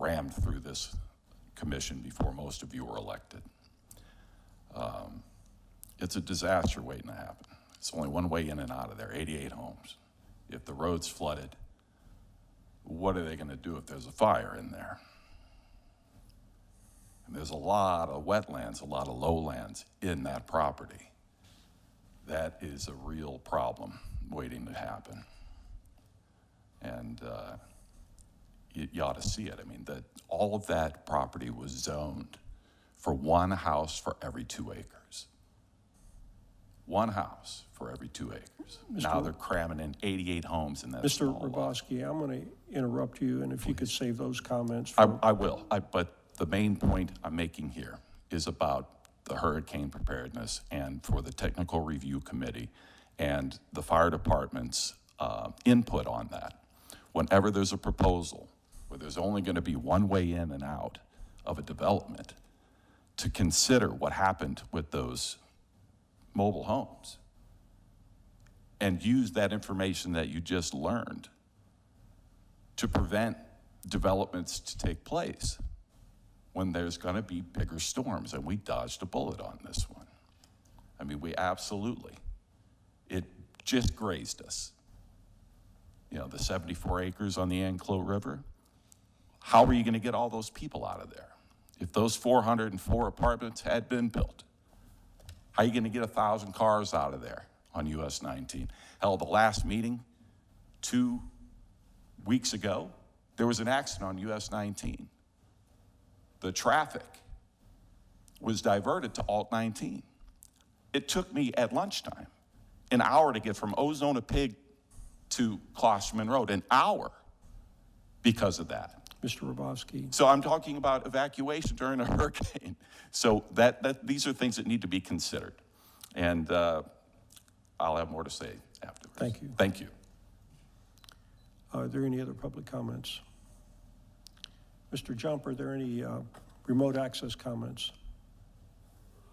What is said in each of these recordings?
rammed through this commission before most of you were elected. It's a disaster waiting to happen. It's only one way in and out of there, 88 homes. If the road's flooded, what are they going to do if there's a fire in there? And there's a lot of wetlands, a lot of lowlands in that property. That is a real problem waiting to happen. And you ought to see it. I mean, all of that property was zoned for one house for every 2 acres. One house for every 2 acres. Now they're cramming in 88 homes in that Mr. small lot. Hrabowski, I'm going to interrupt you, and if you could save those comments. I will, but the main point I'm making here is about the hurricane preparedness and for the technical review committee and the fire department's input on that. Whenever there's a proposal where there's only going to be one way in and out of a development, to consider what happened with those mobile homes and use that information that you just learned to prevent developments to take place when there's going to be bigger storms. And we dodged a bullet on this one. I mean, we absolutely, it just grazed us. You know, the 74 acres on the Anclote River, how are you going to get all those people out of there? If those 404 apartments had been built, how are you going to get 1,000 cars out of there on US 19? Hell, the last meeting 2 weeks ago, there was an accident on US 19. The traffic was diverted to Alt 19. It took me at lunchtime an hour to get from Ozona Pig to Klosterman Road, an hour because of that. Mr. Hrabowski. So I'm talking about evacuation during a hurricane. So these are things that need to be considered. And I'll have more to say afterwards. Thank you. Thank you. Are there any other public comments? Mr. Jump, are there any remote access comments?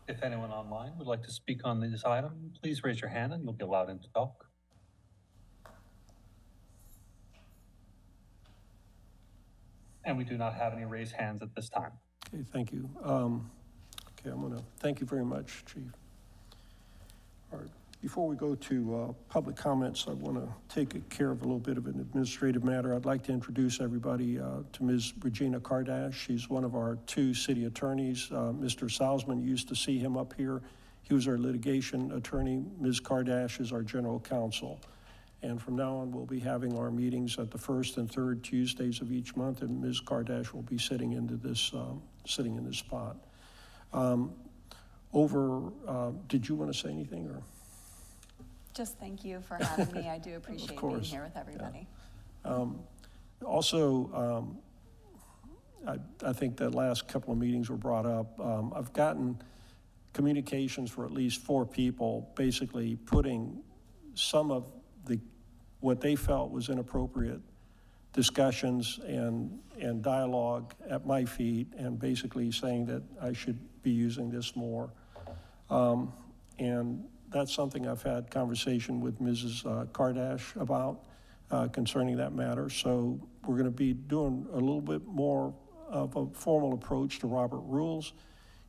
If anyone online would like to speak on this item, please raise your hand and you'll be allowed in to talk. And we do not have any raised hands at this time. Okay, thank you. Okay, I'm going to thank you very much, Chief. All right, before we go to public comments, I want to take care of a little bit of an administrative matter. I'd like to introduce everybody to Ms. Regina Kardash. She's one of our 2 city attorneys. Mr. Salzman, you used to see him up here. He was our litigation attorney. Ms. Kardash is our general counsel. And from now on, we'll be having our meetings at the 1st and 3rd Tuesdays of each month, and Ms. Kardash will be sitting in this spot. Did you want to say anything, or? Just thank you for having me. I do appreciate being here with everybody. Yeah. Also, I think the last couple of meetings were brought up. I've gotten communications for at least 4 people basically putting some of what they felt was inappropriate discussions and dialogue at my feet, and basically saying that I should be using this more. And that's something I've had conversation with Mrs. Kardash about concerning that matter. So we're going to be doing a little bit more of a formal approach to Robert rules.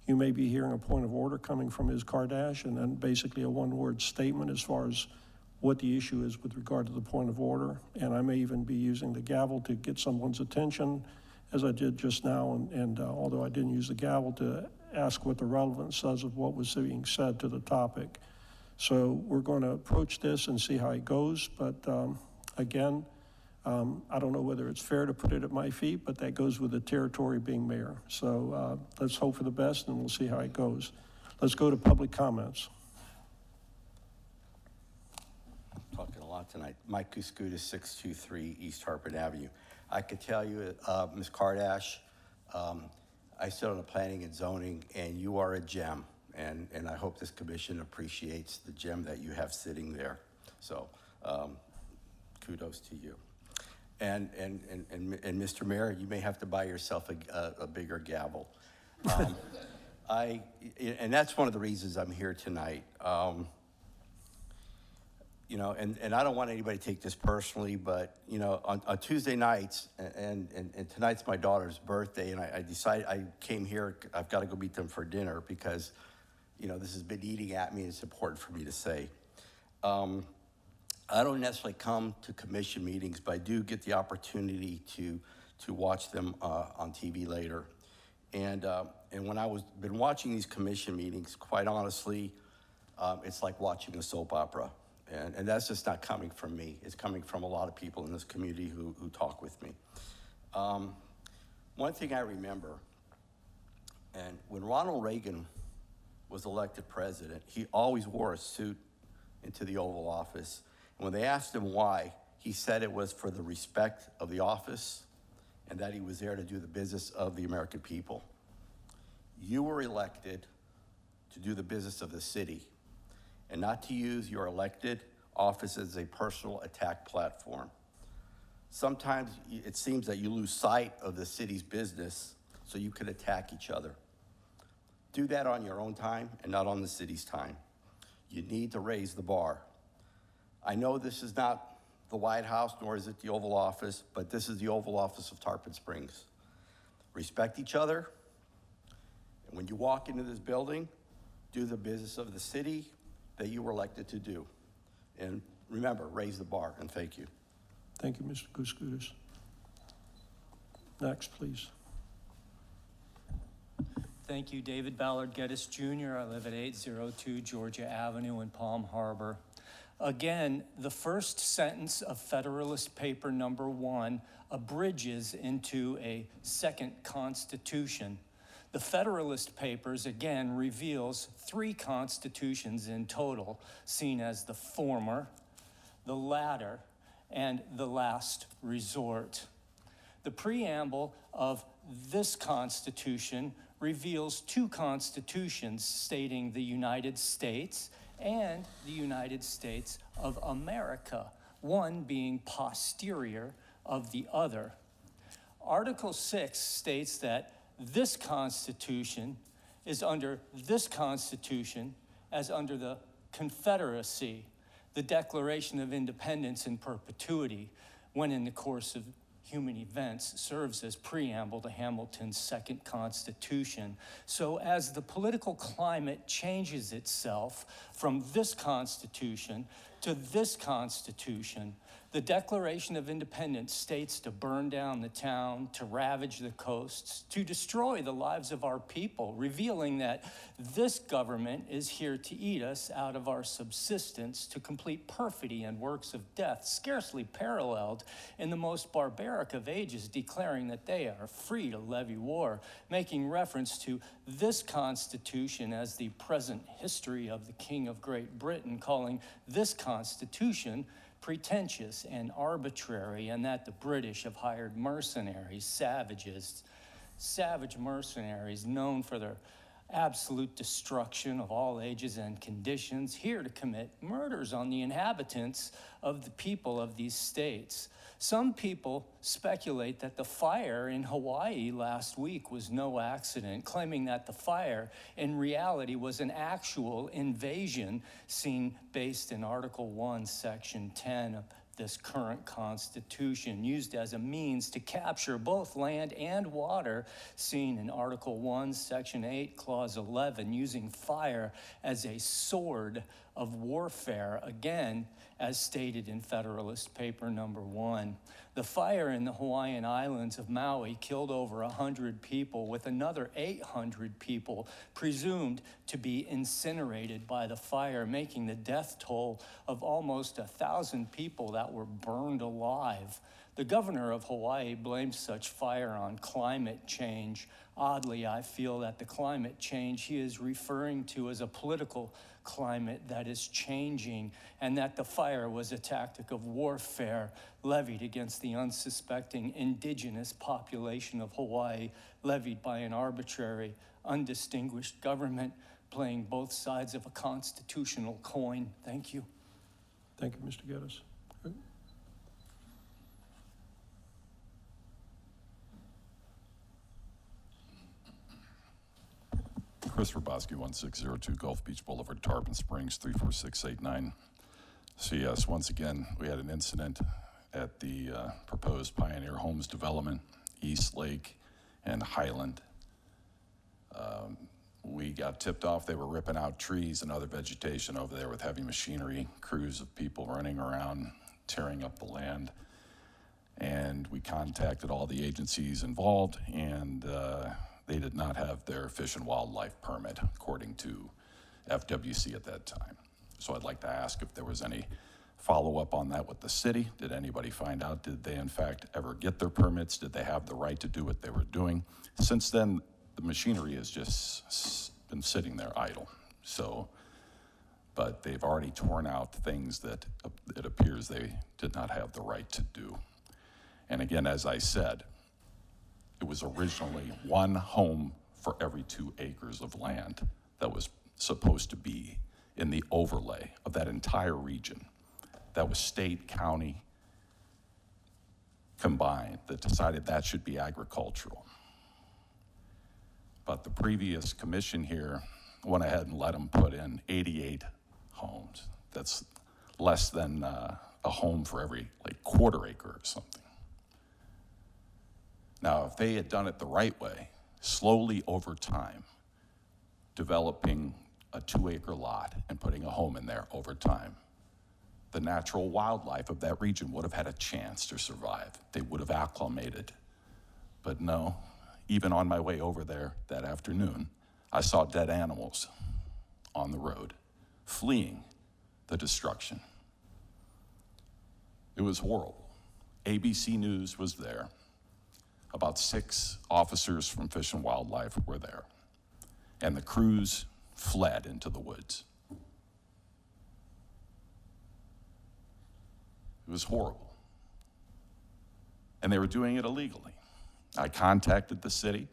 You may be hearing a point of order coming from Ms. Kardash, and then basically a one-word statement as far as what the issue is with regard to the point of order. And I may even be using the gavel to get someone's attention, as I did just now, and although I didn't use the gavel, to ask what the relevance is of what was being said to the topic. So we're going to approach this and see how it goes, but again, I don't know whether it's fair to put it at my feet, but that goes with the territory being mayor. So let's hope for the best, and we'll see how it goes. Let's go to public comments. Talking a lot tonight. Mike Kuskudis, 623 East Hartford Avenue. I could tell you, Ms. Kardash, I sit on the planning and zoning, and you are a gem, and I hope this commission appreciates the gem that you have sitting there. So kudos to you. And Mr. Mayor, you may have to buy yourself a bigger gavel. And that's one of the reasons I'm here tonight. you know, and I don't want anybody to take this personally, but, you know, on Tuesday nights, and tonight's my daughter's birthday, and I decided, I came here, I've got to go meet them for dinner because, you know, this has been eating at me, and it's important for me to say. I don't necessarily come to commission meetings, but I do get the opportunity to watch them on TV later. And when been watching these commission meetings, quite honestly, it's like watching a soap opera. And that's just not coming from me. It's coming from a lot of people in this community who talk with me. One thing I remember, and when Ronald Reagan was elected president, he always wore a suit into the Oval Office. And when they asked him why, he said it was for the respect of the office and that he was there to do the business of the American people. You were elected to do the business of the city and not to use your elected office as a personal attack platform. Sometimes it seems that you lose sight of the city's business so you can attack each other. Do that on your own time and not on the city's time. You need to raise the bar. I know this is not the White House, nor is it the Oval Office, but this is the Oval Office of Tarpon Springs. Respect each other. And when you walk into this building, do the business of the city that you were elected to do. And remember, raise the bar, and thank you. Thank you, Mr. Kouskoudis. Next, please. Thank you, David Ballard Geddes Jr. I live at 802 Georgia Avenue in Palm Harbor. Again, the first sentence of Federalist Paper number 1 abridges into a second constitution. The Federalist Papers, again, reveals 3 constitutions in total, seen as the former, the latter, and the last resort. The preamble of this Constitution reveals 2 constitutions stating the United States and the United States of America, one being posterior of the other. Article 6 states that this Constitution is under this Constitution as under the Confederacy, the Declaration of Independence in perpetuity, when in the course of human events serves as preamble to Hamilton's second Constitution. So as the political climate changes itself from this Constitution to this Constitution, the Declaration of Independence states to burn down the town, to ravage the coasts, to destroy the lives of our people, revealing that this government is here to eat us out of our subsistence, to complete perfidy and works of death, scarcely paralleled in the most barbaric of ages, declaring that they are free to levy war, making reference to this Constitution as the present history of the King of Great Britain, calling this Constitution pretentious and arbitrary, and that the British have hired mercenaries, savage mercenaries known for their absolute destruction of all ages and conditions, here to commit murders on the inhabitants of the people of these states. Some people speculate that the fire in Hawaii last week was no accident, claiming that the fire in reality was an actual invasion based in Article 1, Section 10 of this current Constitution, used as a means to capture both land and water, seen in Article 1, Section 8, Clause 11, using fire as a sword of warfare, again, as stated in Federalist Paper number 1. The fire in the Hawaiian Islands of Maui killed over 100 people, with another 800 people presumed to be incinerated by the fire, making the death toll of almost 1,000 people that were burned alive. The governor of Hawaii blames such fire on climate change. Oddly, I feel that the climate change he is referring to is a political climate that is changing, and that the fire was a tactic of warfare levied against the unsuspecting indigenous population of Hawaii, levied by an arbitrary, undistinguished government playing both sides of a constitutional coin. Thank you. Thank you, Mr. Geddes. Chris Rabowski, 1602 Gulf Beach Boulevard, Tarpon Springs, 34689. So yes, once again, we had an incident at the proposed Pioneer Homes development, East Lake and Highland. We got tipped off they were ripping out trees and other vegetation over there with heavy machinery, crews of people running around, tearing up the land. And we contacted all the agencies involved, and they did not have their fish and wildlife permit, according to FWC at that time. So I'd like to ask if there was any follow-up on that with the city. Did anybody find out, did they in fact ever get their permits? Did they have the right to do what they were doing? Since then, the machinery has just been sitting there idle. So, but they've already torn out things that it appears they did not have the right to do. And again, as I said, it was originally one home for every 2 acres of land that was supposed to be in the overlay of that entire region. That was state, county combined that decided that should be agricultural. But the previous commission here went ahead and let them put in 88 homes. That's less than a home for every like quarter acre or something. Now, if they had done it the right way, slowly over time, developing a 2-acre lot and putting a home in there over time, the natural wildlife of that region would have had a chance to survive. They would have acclimated. But no, even on my way over there that afternoon, I saw dead animals on the road, fleeing the destruction. It was horrible. ABC News was there. About 6 officers from Fish and Wildlife were there. And the crews fled into the woods. It was horrible. And they were doing it illegally. I contacted the city,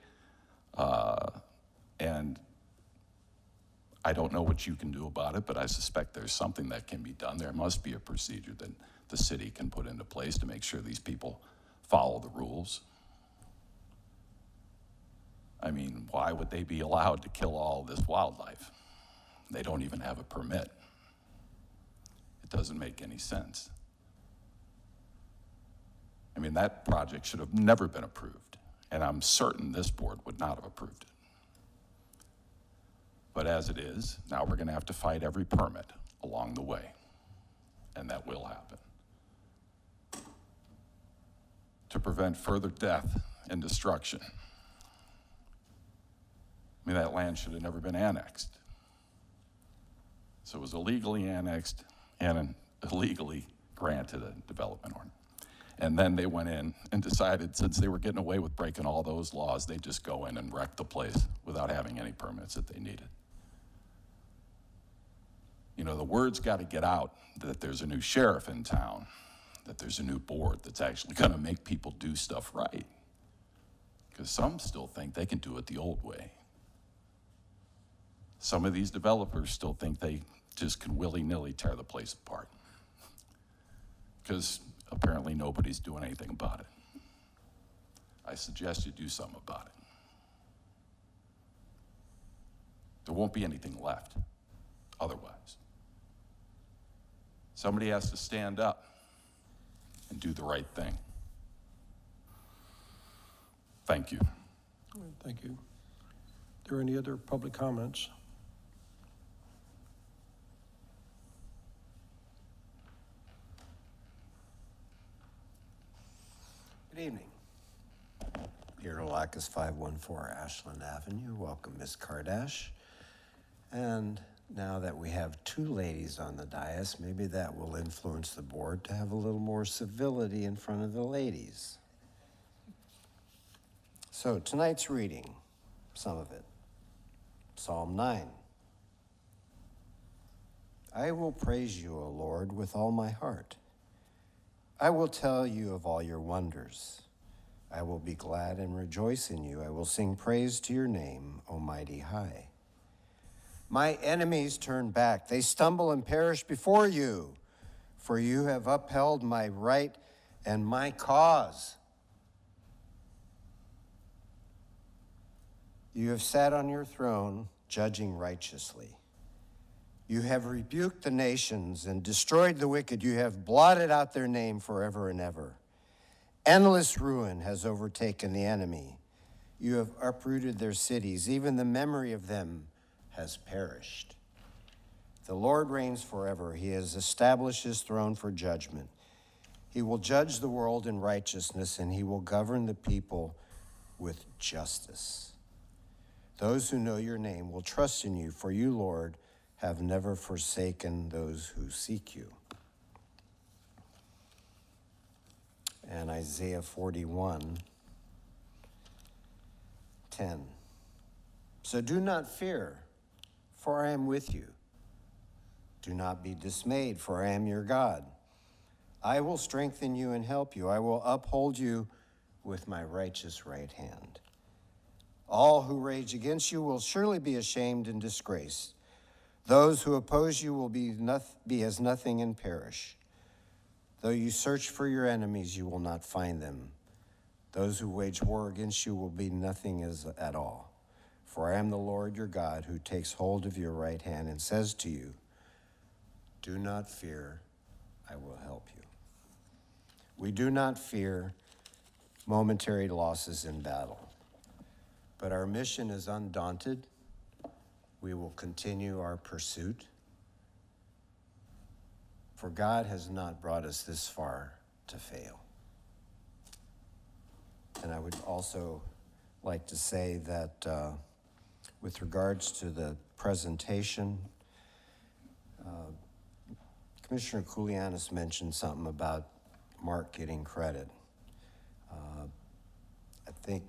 and I don't know what you can do about it, but I suspect there's something that can be done. There must be a procedure that the city can put into place to make sure these people follow the rules. I mean, why would they be allowed to kill all this wildlife? They don't even have a permit. It doesn't make any sense. I mean, that project should have never been approved, and I'm certain this board would not have approved it. But as it is, now we're gonna have to fight every permit along the way, and that will happen. To prevent further death and destruction. I mean, that land should have never been annexed. So it was illegally annexed and illegally granted a development ordinance. And then they went in and decided, since they were getting away with breaking all those laws, they'd just go in and wreck the place without having any permits that they needed. You know, the word's got to get out that there's a new sheriff in town, that there's a new board that's actually going to make people do stuff right. Because some still think they can do it the old way. Some of these developers still think they just can willy-nilly tear the place apart. Because apparently nobody's doing anything about it. I suggest you do something about it. There won't be anything left otherwise. Somebody has to stand up and do the right thing. Thank you. Thank you. Are there any other public comments? Good evening. Peter Lacus, 514 Ashland Avenue. Welcome, Ms. Kardash. And now that we have 2 ladies on the dais, maybe that will influence the board to have a little more civility in front of the ladies. So tonight's reading, some of it, Psalm 9. I will praise you, O Lord, with all my heart. I will tell you of all your wonders. I will be glad and rejoice in you. I will sing praise to your name, O Mighty High. My enemies turn back. They stumble and perish before you, for you have upheld my right and my cause. You have sat on your throne, judging righteously. You have rebuked the nations and destroyed the wicked. You have blotted out their name forever and ever. Endless ruin has overtaken the enemy. You have uprooted their cities. Even the memory of them has perished. The Lord reigns forever. He has established his throne for judgment. He will judge the world in righteousness, and he will govern the people with justice. Those who know your name will trust in you, for you, Lord, have never forsaken those who seek you. And Isaiah 41:10. So do not fear, for I am with you. Do not be dismayed, for I am your God. I will strengthen you and help you. I will uphold you with my righteous right hand. All who rage against you will surely be ashamed and disgraced. Those who oppose you will be as nothing and perish. Though you search for your enemies, you will not find them. Those who wage war against you will be nothing at all. For I am the Lord your God, who takes hold of your right hand and says to you, do not fear, I will help you. We do not fear momentary losses in battle, but our mission is undaunted. We will continue our pursuit, for God has not brought us this far to fail. And I would also like to say that with regards to the presentation, Commissioner Koulianis mentioned something about Mark getting credit. I think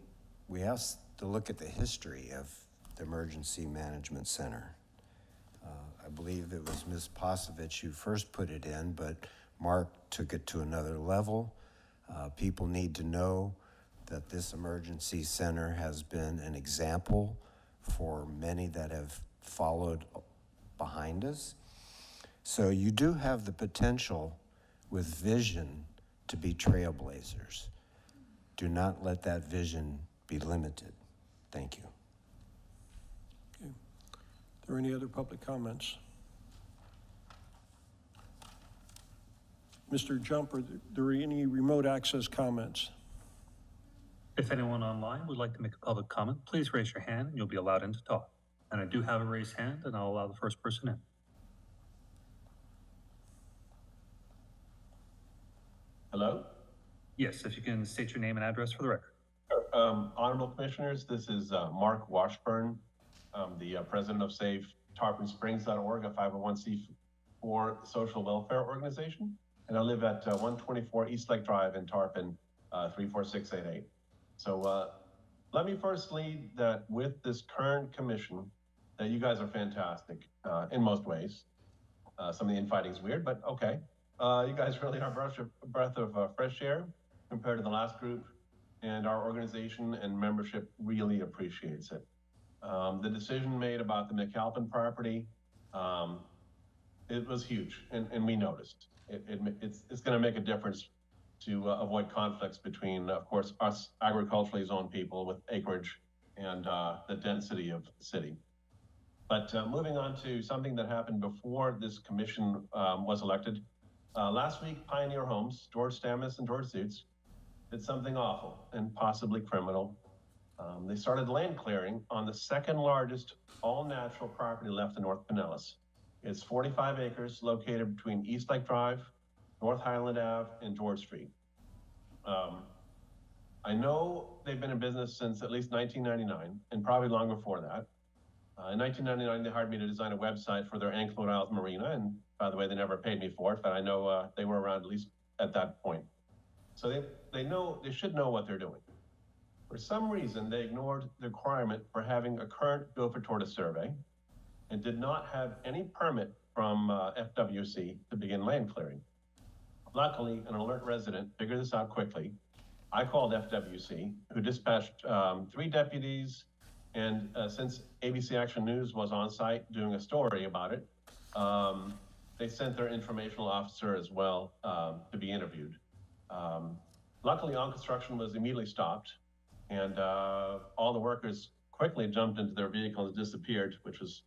we have to look at the history of the Emergency Management Center. I believe it was Ms. Posevich who first put it in, but Mark took it to another level. People need to know that this emergency center has been an example for many that have followed behind us. So you do have the potential with vision to be trailblazers. Do not let that vision be limited. Thank you. Okay. Are there any other public comments? Mr. Jump, are there any remote access comments? If anyone online would like to make a public comment, please raise your hand and you'll be allowed in to talk. And I do have a raised hand, and I'll allow the first person in. Hello? Yes, if you can state your name and address for the record. Honorable Commissioners, this is Mark Washburn, the president of Save TarponSprings.org, a 501c4 social welfare organization. And I live at 124 East Lake Drive in Tarpon, 34688. So let me first lead that with this current commission, that you guys are fantastic in most ways. Some of the infighting is weird, but okay. You guys really are a breath of fresh air compared to the last group, and our organization and membership really appreciates it. The decision made about the McAlpin property, it was huge, and we noticed. It's going to make a difference to avoid conflicts between, of course, us agriculturally zoned people with acreage and the density of the city. But moving on to something that happened before this commission was elected. Last week, Pioneer Homes, George Stamis and George Zutz, did something awful and possibly criminal. They started land clearing on the second largest all-natural property left in North Pinellas. It's 45 acres located between East Lake Drive, North Highland Ave, and George Street. I know they've been in business since at least 1999, and probably long before that. In 1999, they hired me to design a website for their Anclote Isles Marina, and by the way, they never paid me for it, but I know they were around at least at that point. So they should know what they're doing. For some reason, they ignored the requirement for having a current gopher tortoise survey and did not have any permit from FWC to begin land clearing. Luckily, an alert resident figured this out quickly. I called FWC, who dispatched 3 deputies, and since ABC Action News was on site doing a story about it, they sent their informational officer as well to be interviewed. Luckily, all construction was immediately stopped, and all the workers quickly jumped into their vehicles and disappeared, which was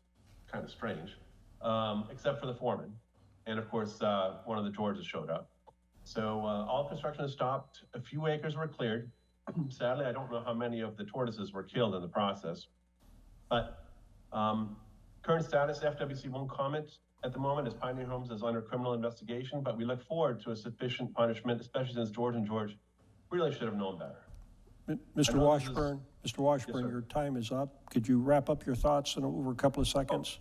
kind of strange. except for the foreman. And of course, one of the Georges showed up. So all construction is stopped. A few acres were cleared. Sadly, I don't know how many of the tortoises were killed in the process. But current status, FWC won't comment at the moment, as Pioneer Homes is under criminal investigation, but we look forward to a sufficient punishment, especially since George and George really should have known better. Mr. I know Washburn, Mr. Washburn, sir. your time is up. Could you wrap up your thoughts in over a couple of seconds?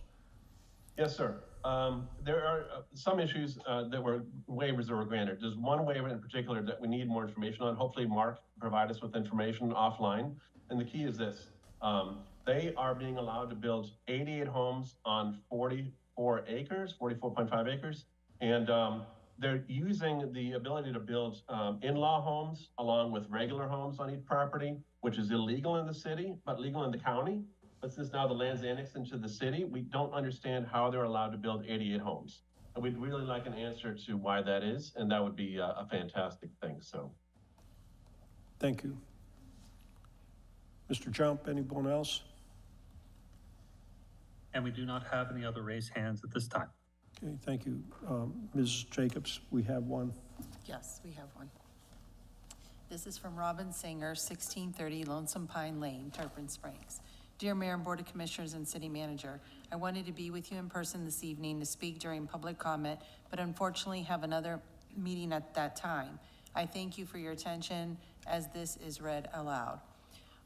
Yes, sir. There are some issues that were waivers that were granted. There's one waiver in particular that we need more information on. Hopefully Mark can provide us with information offline. And the key is this. They are being allowed to build 88 homes on 44 acres, 44.5 acres. And they're using the ability to build in-law homes along with regular homes on each property, which is illegal in the city, but legal in the county. But since now the land's annexed into the city, we don't understand how they're allowed to build 88 homes. And we'd really like an answer to why that is, and that would be a fantastic thing, so. Thank you. Mr. Jump, anyone else? And we do not have any other raised hands at this time. Okay, thank you. Ms. Jacobs, we have one. Yes, we have one. This is from Robin Singer, 1630 Lonesome Pine Lane, Tarpon Springs. Dear Mayor and Board of Commissioners and City Manager, I wanted to be with you in person this evening to speak during public comment, but unfortunately have another meeting at that time. I thank you for your attention as this is read aloud.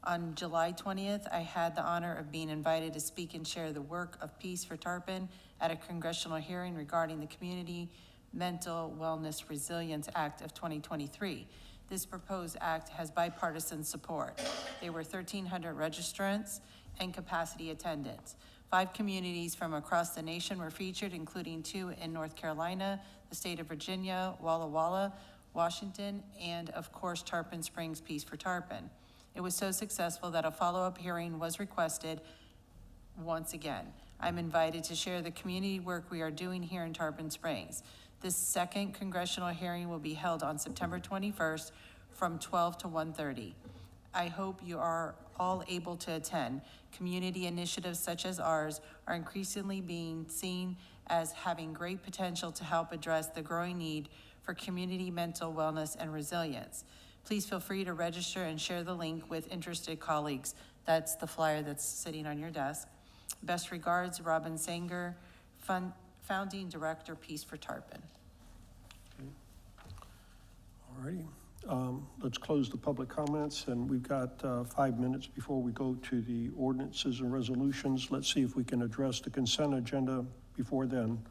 On July 20th, I had the honor of being invited to speak and share the work of Peace for Tarpon at a congressional hearing regarding the Community Mental Wellness Resilience Act of 2023. This proposed act has bipartisan support. There were 1,300 registrants and capacity attendants. 5 communities from across the nation were featured, including 2 in North Carolina, the state of Virginia, Walla Walla, Washington, and of course, Tarpon Springs Peace for Tarpon. It was so successful that a follow-up hearing was requested once again. I'm invited to share the community work we are doing here in Tarpon Springs. This second congressional hearing will be held on September 21st from 12 to 1:30. I hope you are all able to attend. Community initiatives such as ours are increasingly being seen as having great potential to help address the growing need for community mental wellness and resilience. Please feel free to register and share the link with interested colleagues. That's the flyer that's sitting on your desk. Best regards, Robin Sanger, Founding Director, Peace for Tarpon. All righty. Let's close the public comments, and we've got 5 minutes before we go to the ordinances and resolutions. Let's see if we can address the consent agenda before then.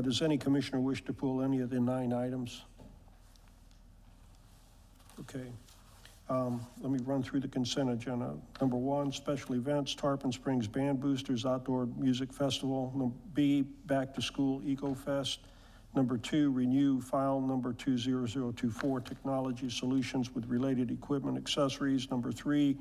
Does any commissioner wish to pull any of the 9 items? Okay. Let me run through the consent agenda. Number 1, special events, Tarpon Springs Band Boosters Outdoor Music Festival. B, Back to School Eco Fest. Number 2, renew file number 20024, Technology Solutions with related equipment accessories. Number 3,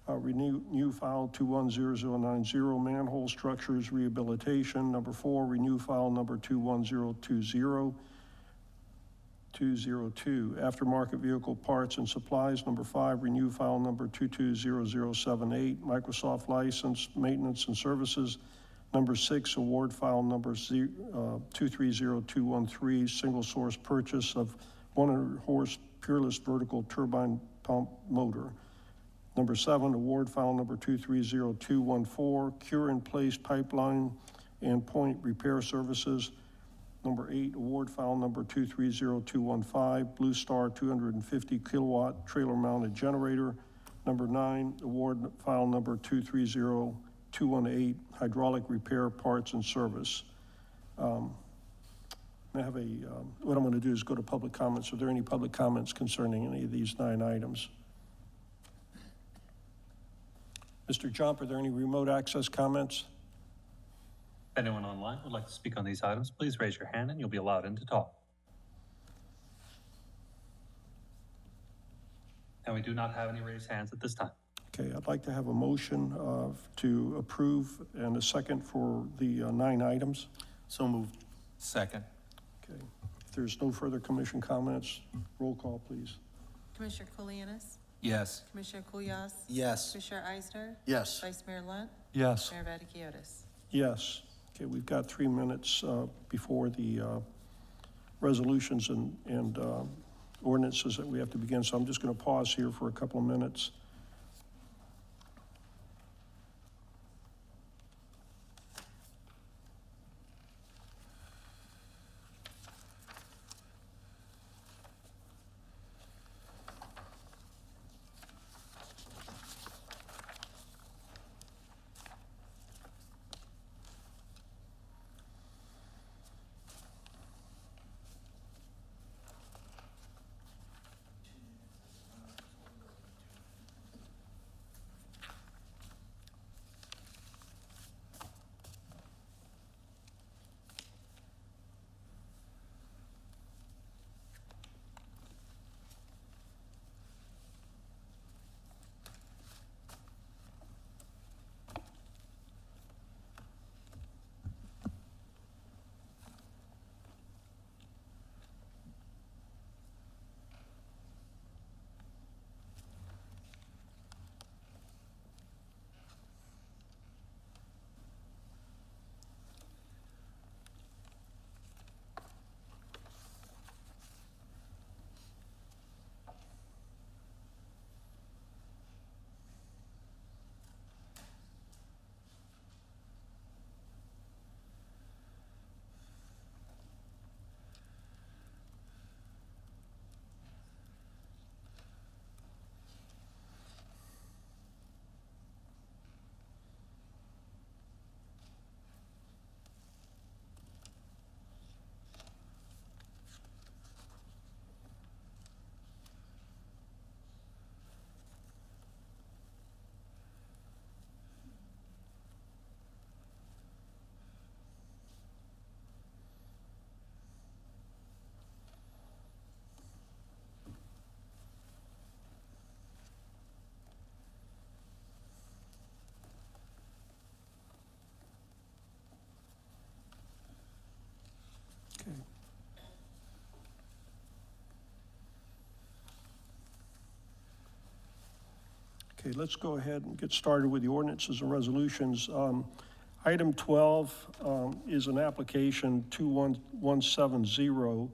renew file 210090, Manhole Structures Rehabilitation. Number 4, renew file number 21020. 202, Aftermarket Vehicle Parts and Supplies. Number 5, renew file number 220078, Microsoft License, Maintenance and Services. Number 6, award file number 230213, single source purchase of 100 horse Peerless Vertical Turbine Pump Motor. Number 7, award file number 230214, Cure in Place Pipeline and Point Repair Services. Number 8, award file number 230215, Blue Star 250 kilowatt trailer mounted generator. Number 9, award file number 230218, hydraulic repair parts and service. I have what I'm going to do is go to public comments. Are there any public comments concerning any of these 9 items? Mr. Jump, are there any remote access comments? If anyone online would like to speak on these items, please raise your hand and you'll be allowed in to talk. And we do not have any raised hands at this time. Okay, I'd like to have a motion to approve and a second for the 9 items. So moved. Second. Okay, if there's no further commission comments, roll call, please. Commissioner Kulianis? Yes. Commissioner Kulyas? Yes. Commissioner Eisner? Yes. Vice Mayor Lunt? Yes. Mayor Vaticius? Yes. Okay, we've got 3 minutes before the resolutions and ordinances that we have to begin, so I'm just going to pause here for a couple of minutes. Okay. Okay, let's go ahead and get started with the ordinances and resolutions. Item 12 is an application 21170,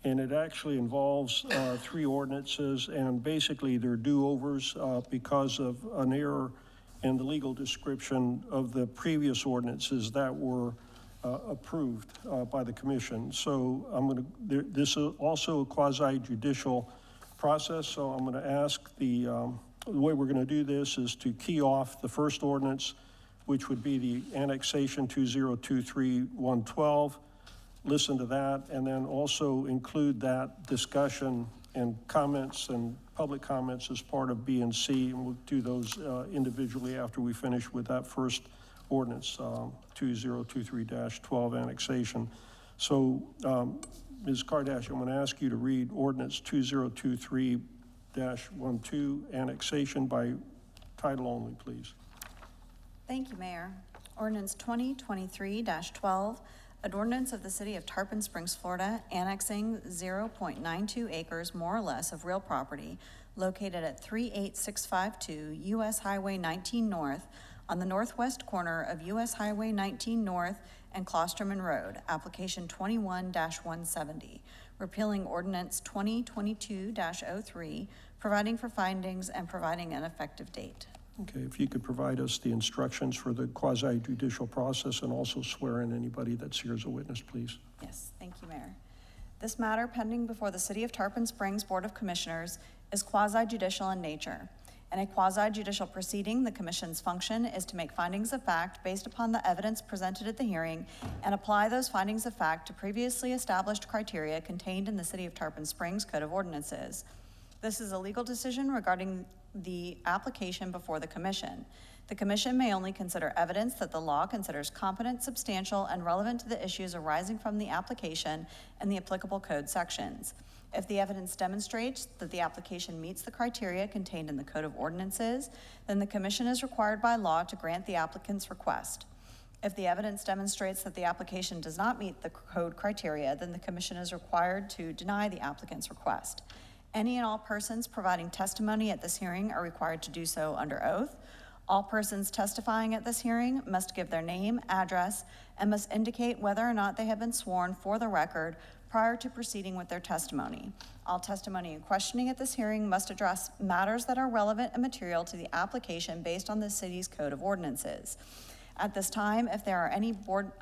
and it actually involves 3 ordinances, and basically they're do-overs because of an error in the legal description of the previous ordinances that were approved by the commission. So this is also a quasi-judicial process, so I'm going to ask the way we're going to do this is to key off the first ordinance, which would be the annexation 2023-112, listen to that, and then also include that discussion and comments and public comments as part of B and C, and we'll do those individually after we finish with that first ordinance, 2023-12 annexation. So, Ms. Kardash, I'm going to ask you to read ordinance 2023-12 annexation by title only, please. Thank you, Mayor. Ordinance 2023-12, an ordinance of the City of Tarpon Springs, Florida, annexing 0.92 acres more or less of real property located at 38652 U.S. Highway 19 North on the northwest corner of U.S. Highway 19 North and Klosterman Road, application 21-170, repealing ordinance 2022-03, providing for findings and providing an effective date. Okay, if you could provide us the instructions for the quasi-judicial process and also swear in anybody that's here as a witness, please. Yes, thank you, Mayor. This matter pending before the City of Tarpon Springs Board of Commissioners is quasi-judicial in nature. In a quasi-judicial proceeding, the Commission's function is to make findings of fact based upon the evidence presented at the hearing and apply those findings of fact to previously established criteria contained in the City of Tarpon Springs Code of Ordinances. This is a legal decision regarding the application before the Commission. The Commission may only consider evidence that the law considers competent, substantial, and relevant to the issues arising from the application and the applicable code sections. If the evidence demonstrates that the application meets the criteria contained in the Code of Ordinances, then the Commission is required by law to grant the applicant's request. If the evidence demonstrates that the application does not meet the code criteria, then the Commission is required to deny the applicant's request. Any and all persons providing testimony at this hearing are required to do so under oath. All persons testifying at this hearing must give their name, address, and must indicate whether or not they have been sworn for the record prior to proceeding with their testimony. All testimony and questioning at this hearing must address matters that are relevant and material to the application based on the city's code of ordinances. At this time, if there are any board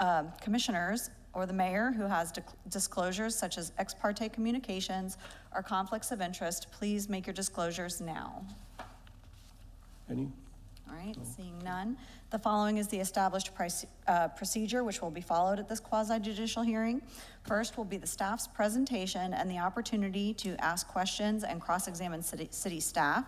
commissioners or the mayor who has disclosures such as ex parte communications or conflicts of interest, please make your disclosures now. Any? All right, seeing none. The following is the established procedure which will be followed at this quasi-judicial hearing. First will be the staff's presentation and the opportunity to ask questions and cross-examine city staff.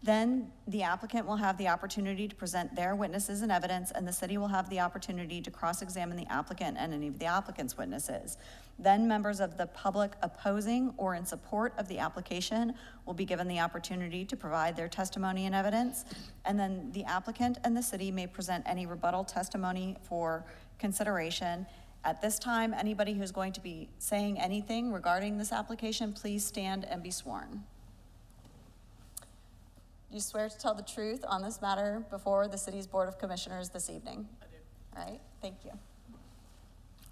Then the applicant will have the opportunity to present their witnesses and evidence, and the city will have the opportunity to cross-examine the applicant and any of the applicant's witnesses. Then members of the public opposing or in support of the application will be given the opportunity to provide their testimony and evidence. And then the applicant and the city may present any rebuttal testimony for consideration. At this time, anybody who's going to be saying anything regarding this application, please stand and be sworn. You swear to tell the truth on this matter before the city's Board of Commissioners this evening? I do. All right, thank you.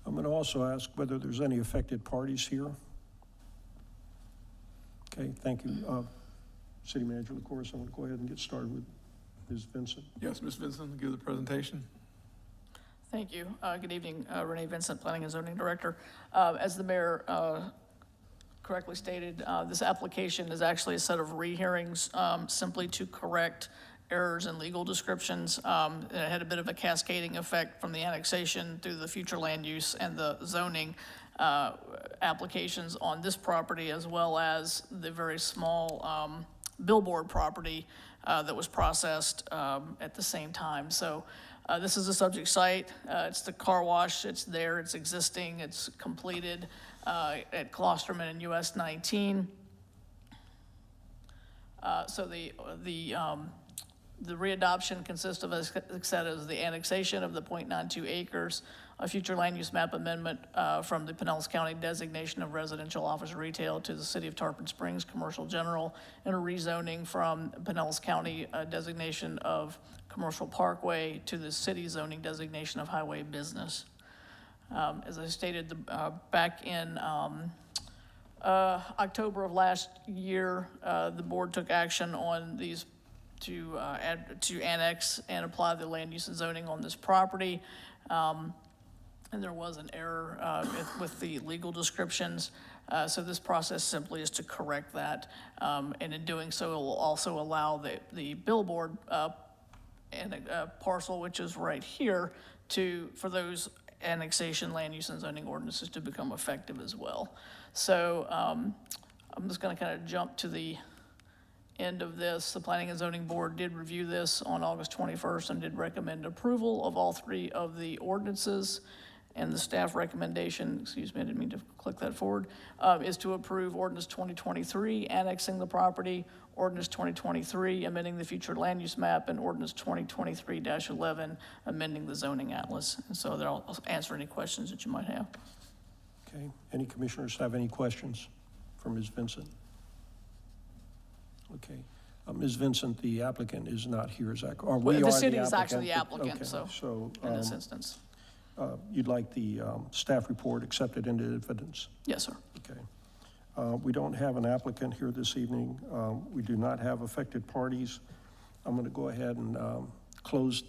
I'm going to also ask whether there's any affected parties here. Okay, thank you. City Manager LaCourse, I'm going to go ahead and get started with Ms. Vincent. Yes, Ms. Vincent, give the presentation. Thank you. Good evening, Renee Vincent, Planning and Zoning Director. As the mayor correctly stated, this application is actually a set of rehearings simply to correct errors in legal descriptions. It had a bit of a cascading effect from the annexation through the future land use and the zoning applications on this property, as well as the very small billboard property that was processed at the same time. So this is a subject site. It's the car wash. It's there. It's existing. It's completed at Klosterman and US 19. So the readoption consists of, as said, as the annexation of the 0.92 acres, a future land use map amendment from the Pinellas County designation of residential office retail to the city of Tarpon Springs commercial general, and a rezoning from Pinellas County designation of commercial parkway to the city zoning designation of highway business. As I stated back in October of last year, the board took action on these to annex and apply the land use and zoning on this property. And there was an error with the legal descriptions. So this process simply is to correct that. And in doing so, it will also allow the billboard and parcel, which is right here, for those annexation land use and zoning ordinances to become effective as well. So I'm just going to kind of jump to the end of this. The Planning and Zoning Board did review this on August 21st and did recommend approval of all three of the ordinances. And the staff recommendation, excuse me, I didn't mean to click that forward, is to approve Ordinance 2023, annexing the property, Ordinance 2023, amending the future land use map, and Ordinance 2023-11, amending the zoning atlas. And so I'll answer any questions that you might have. Okay, any commissioners have any questions for Ms. Vincent? Okay, Ms. Vincent, the applicant is not here, is that, or we are the applicant? The city is actually the applicant, okay, so in this instance. You'd like the staff report accepted into evidence? Yes, sir. Okay. We don't have an applicant here this evening. We do not have affected parties. I'm going to go ahead and close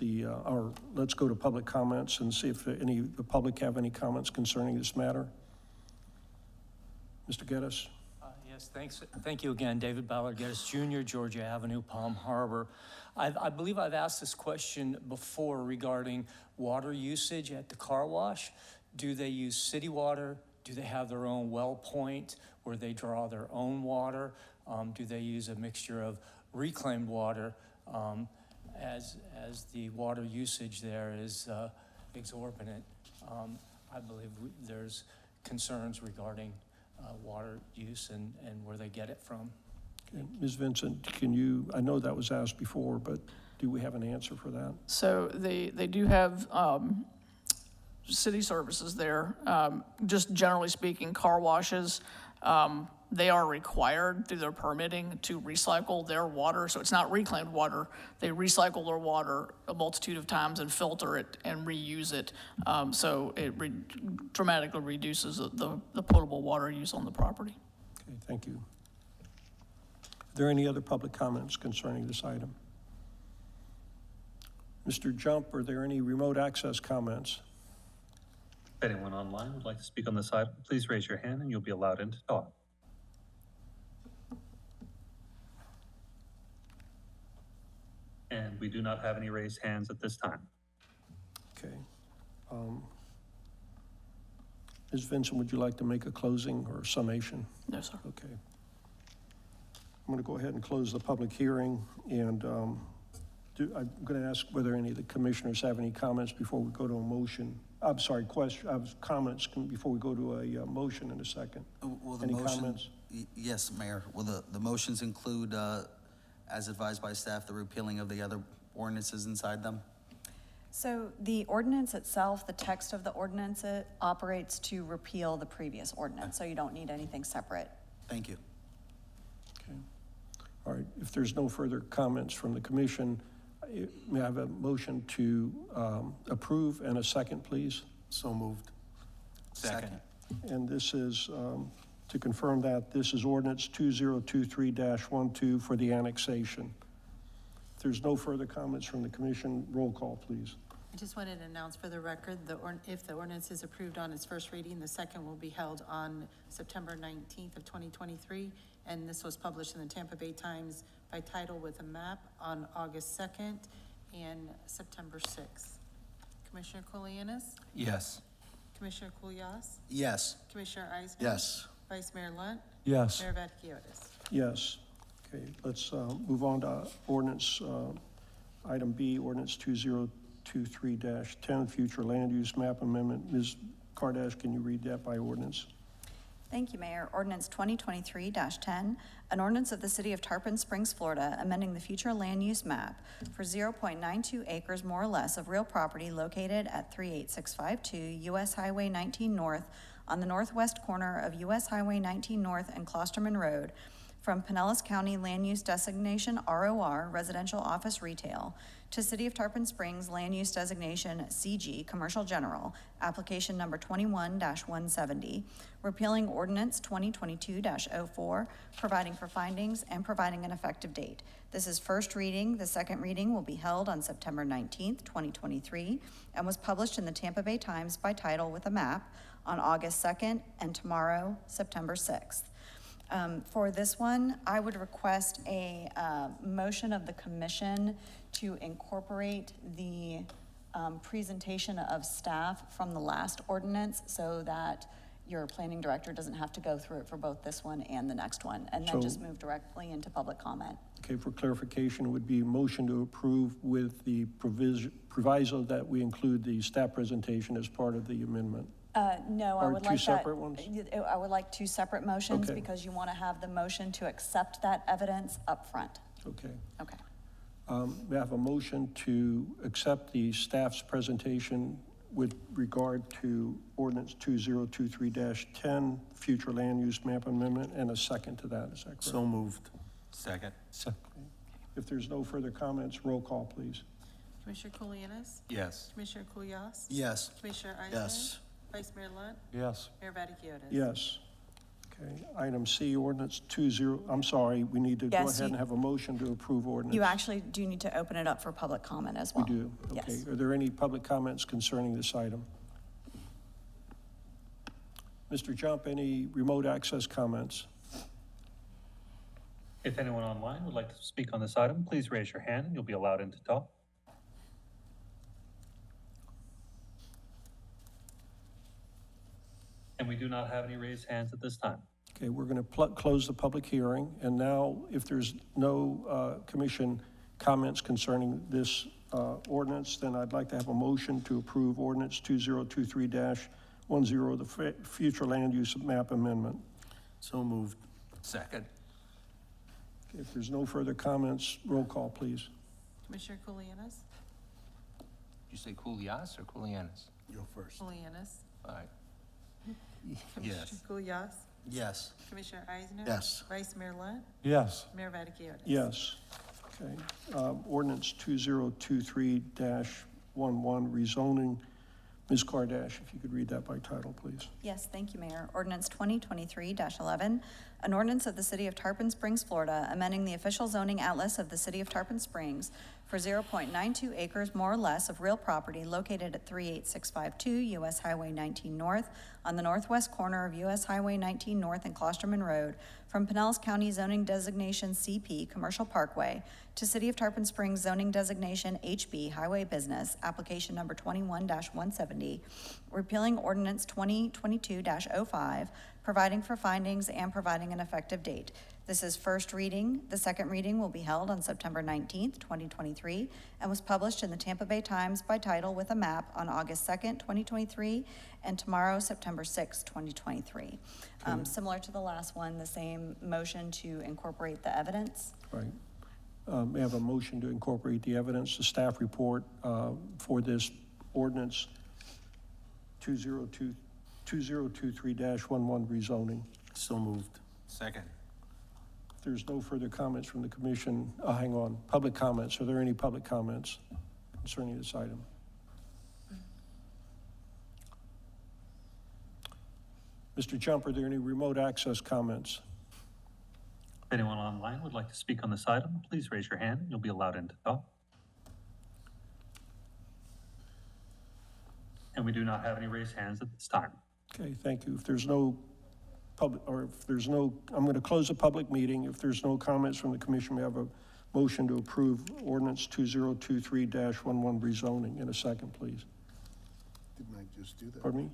or let's go to public comments and see if the public have any comments concerning this matter. Mr. Geddes? Yes, thanks. Thank you again, David Ballard Geddes Jr., Georgia Avenue, Palm Harbor. I believe I've asked this question before regarding water usage at the car wash. Do they use city water? Do they have their own well point where they draw their own water? Do they use a mixture of reclaimed water as the water usage there is exorbitant? I believe there's concerns regarding water use and where they get it from. Okay. Ms. Vincent, I know that was asked before, but do we have an answer for that? So they do have city services there. Just generally speaking, car washes they are required through their permitting to recycle their water. So it's not reclaimed water. They recycle their water a multitude of times and filter it and reuse it. So it dramatically reduces the potable water use on the property. Okay, thank you. Are there any other public comments concerning this item? Mr. Jump, are there any remote access comments? If anyone online would like to speak on this item, please raise your hand and you'll be allowed in to talk. And we do not have any raised hands at this time. Okay. Ms. Vincent, would you like to make a closing or summation? No, sir. Okay. I'm going to go ahead and close the public hearing, and I'm going to ask whether any of the commissioners have any comments before we go to a motion. I'm sorry, comments before we go to a motion in a second. Will the Any motion? comments? Yes, Mayor. Will the motions include, as advised by staff, the repealing of the other ordinances inside them? So the ordinance itself, the text of the ordinance, it operates to repeal the previous ordinance, so you don't need anything separate. Thank you. Okay. All right, if there's no further comments from the commission, may I have a motion to approve and a second, please? So moved. Second. And this is, to confirm that, this is ordinance 2023-12 for the annexation. If there's no further comments from the commission, roll call, please. I just wanted to announce for the record, if the ordinance is approved on its first reading, the second will be held on September 19th of 2023. And this was published in the Tampa Bay Times by title with a map on August 2nd and September 6th. Commissioner Kulianis? Yes. Commissioner Kulyas? Yes. Commissioner Eisner? Yes. Vice Mayor Lunt? Yes. Mayor Vaticius? Yes. Okay, let's move on to ordinance, item B, ordinance 2023-10, future land use map amendment. Ms. Kardash, can you read that by ordinance? Thank you, Mayor. Ordinance 2023-10, an ordinance of the City of Tarpon Springs, Florida, amending the future land use map for 0.92 acres more or less of real property located at 38652 U.S. Highway 19 North on the northwest corner of U.S. Highway 19 North and Klosterman Road from Pinellas County Land Use Designation ROR, Residential Office Retail, to City of Tarpon Springs Land Use Designation CG, Commercial General, application number 21-170, repealing ordinance 2022-04, providing for findings and providing an effective date. This is first reading. The second reading will be held on September 19th, 2023, and was published in the Tampa Bay Times by title with a map on August 2nd and tomorrow, September 6th. For this one, I would request a motion of the commission to incorporate the presentation of staff from the last ordinance so that your planning director doesn't have to go through it for both this one and the next one, and then just move directly into public comment. Okay, for clarification, it would be a motion to approve with the proviso that we include the staff presentation as part of the amendment. No, I Or would two like that. separate ones? I would like two separate motions Okay. because you want to have the motion to accept that evidence up front. Okay. Okay. May I have a motion to accept the staff's presentation with regard to ordinance 2023-10, future land use map amendment, and a second to that, is that correct? So moved. Second. If there's no further comments, roll call, please. Commissioner Kulianis? Yes. Commissioner Kulyas? Yes. Commissioner Eisner? Yes. Vice Mayor Lunt? Yes. Mayor Vaticius? Yes. Okay, item C, ordinance 20, I'm sorry, we need to go Yes, ahead and you- have a motion to approve ordinance. You actually do need to open it up for public comment as We well. do, okay. Yes. Are there any public comments concerning this item? Mr. Jump, any remote access comments? If anyone online would like to speak on this item, please raise your hand and you'll be allowed in to talk. And we do not have any raised hands at this time. Okay, we're going to close the public hearing, and now, if there's no commission comments concerning this ordinance, then I'd like to have a motion to approve ordinance 2023-10, the future land use map amendment. So moved. Second. Okay, if there's no further comments, roll call, please. Commissioner Kulianis? Did you say Kulyas or Kulianis? You go first. Kulianis? All right. Commissioner Kulyas? Yes. Commissioner Eisner? Yes. Vice Mayor Lunt? Yes. Mayor Vaticius? Yes. Okay. Ordinance 2023-11, rezoning. Ms. Kardash, if you could read that by title, please. Yes, thank you, Mayor. Ordinance 2023-11, an ordinance of the City of Tarpon Springs, Florida, amending the official zoning atlas of the City of Tarpon Springs for 0.92 acres more or less of real property located at 38652 US Highway 19 North on the northwest corner of US Highway 19 North and Klosterman Road from Pinellas County zoning designation CP Commercial Parkway to City of Tarpon Springs zoning designation HB Highway Business, application number 21-170, repealing ordinance 2022-05, providing for findings and providing an effective date. This is first reading. The second reading will be held on September 19th, 2023, and was published in the Tampa Bay Times by title with a map on August 2nd, 2023, and tomorrow, September 6th, 2023. Similar to the last one, the same motion to incorporate the evidence. Right. May I have a motion to incorporate the evidence, the staff report for this ordinance 2023-11 rezoning? So moved. Second. If there's no further comments from the commission, hang on, public comments. Are there any public comments concerning this item? Mr. Jump, are there any remote access comments? If anyone online would like to speak on this item, please raise your hand and you'll be allowed in to talk. And we do not have any raised hands at this time. Okay, thank you. If there's no public, or if there's no, I'm going to close the public meeting. If there's no comments from the commission, we have a motion to approve ordinance 2023-11 rezoning. In a second, please. Didn't I just do that? Pardon me?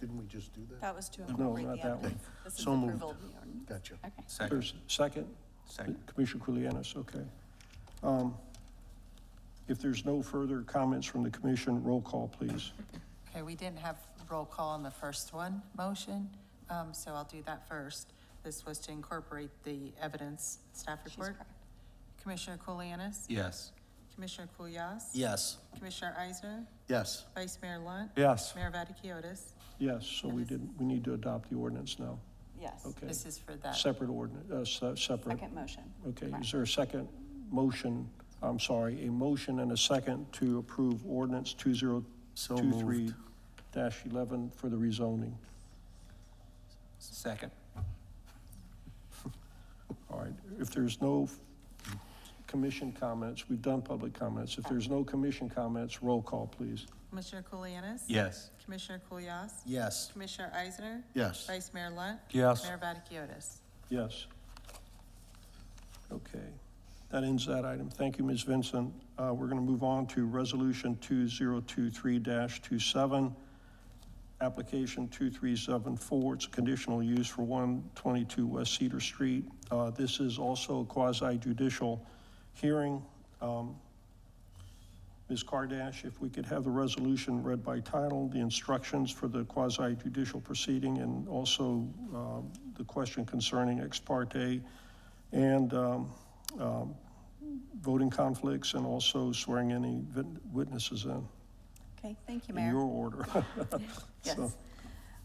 Didn't we just do that? That was to No, incorporate not the that evidence. one. This is So moved. approval of the ordinance. Gotcha. Okay. Second. There's second? Second. Commissioner Kulianis, okay. If there's no further comments from the commission, roll call, please. Okay, we didn't have roll call on the first one motion, so I'll do that first. This was to incorporate the evidence staff She's report. correct. Commissioner Kulianis? Yes. Commissioner Kulyas? Yes. Commissioner Eisner? Yes. Vice Mayor Lunt? Yes. Mayor Vaticius? Yes, so we need to adopt the ordinance now. Yes. Okay. This is for that. Separate ordinance, separate. Second motion. Okay, Correct. is there a second motion, a motion and a second to approve ordinance 2023-11 for the rezoning? Second. All right, if there's no commission comments, we've done public comments. If there's no commission comments, roll call, please. Commissioner Kulianis? Yes. Commissioner Kulyas? Yes. Commissioner Eisner? Yes. Vice Mayor Lunt? Yes. Mayor Vaticius? Yes. Okay, that ends that item. Thank you, Ms. Vincent. We're going to move on to Resolution 2023-27, Application 2374. It's a conditional use for 122 West Cedar Street. This is also a quasi-judicial hearing. Ms. Kardash, if we could have the resolution read by title, the instructions for the quasi-judicial proceeding, and also the question concerning ex parte and voting conflicts, and also swearing any witnesses in. Okay, thank you, In Mayor. your order. Yes. So,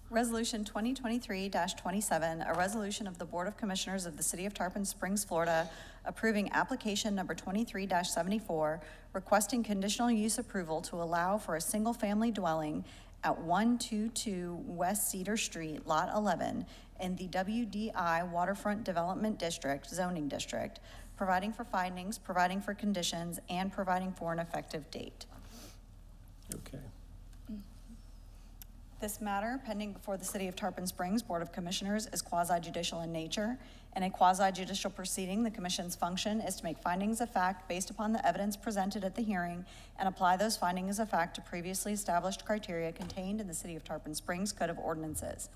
Resolution 2023-27, a resolution of the Board of Commissioners of the City of Tarpon Springs, Florida, approving application number 23-74, requesting conditional use approval to allow for a single-family dwelling at 122 West Cedar Street, Lot 11, in the WDI Waterfront Development District, zoning district, providing for findings, providing for conditions, and providing for an effective date. okay. This matter, pending before the City of Tarpon Springs Board of Commissioners, is quasi-judicial in nature. In a quasi-judicial proceeding, the Commission's function is to make findings of fact based upon the evidence presented at the hearing and apply those findings of fact to previously established criteria contained in the City of Tarpon Springs Code of Ordinances.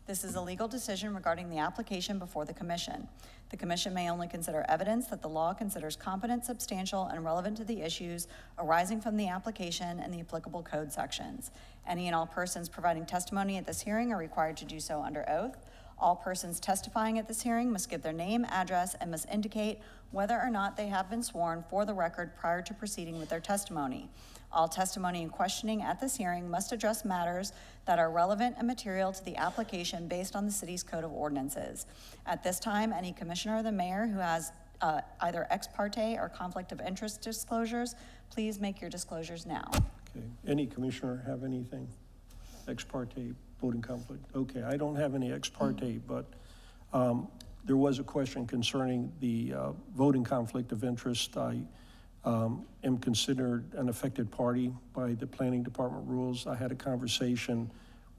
This is a legal decision regarding the application before the Commission. The Commission may only consider evidence that the law considers competent, substantial, and relevant to the issues arising from the application and the applicable code sections. Any and all persons providing testimony at this hearing are required to do so under oath. All persons testifying at this hearing must give their name, address, and must indicate whether or not they have been sworn for the record prior to proceeding with their testimony. All testimony and questioning at this hearing must address matters that are relevant and material to the application based on the city's code of ordinances. At this time, any commissioner or the mayor who has either ex parte or conflict of interest disclosures, please make your disclosures now. Okay, any commissioner have anything? Ex parte voting conflict? Okay, I don't have any ex parte, but there was a question concerning the voting conflict of interest. I am considered an affected party by the planning department rules. I had a conversation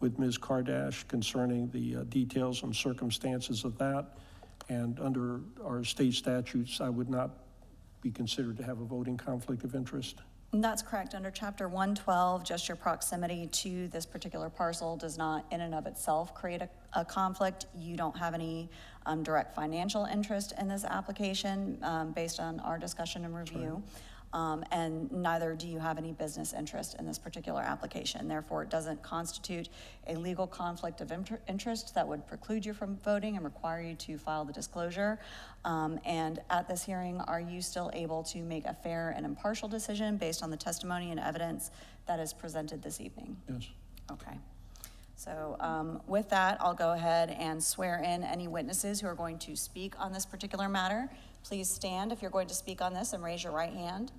with Ms. Kardash concerning the details and circumstances of that. And under our state statutes, I would not be considered to have a voting conflict of interest. And that's correct. Under Chapter 112, just your proximity to this particular parcel does not in and of itself create a conflict. You don't have any direct financial interest in this application based on our discussion and review. And neither do you have any business interest in this particular application. Therefore, it doesn't constitute a legal conflict of interest that would preclude you from voting and require you to file the disclosure. And at this hearing, are you still able to make a fair and impartial decision based on the testimony and evidence that is presented this evening? Yes. Okay. So with that, I'll go ahead and swear in any witnesses who are going to speak on this particular matter. Please stand if you're going to speak on this and raise your right hand.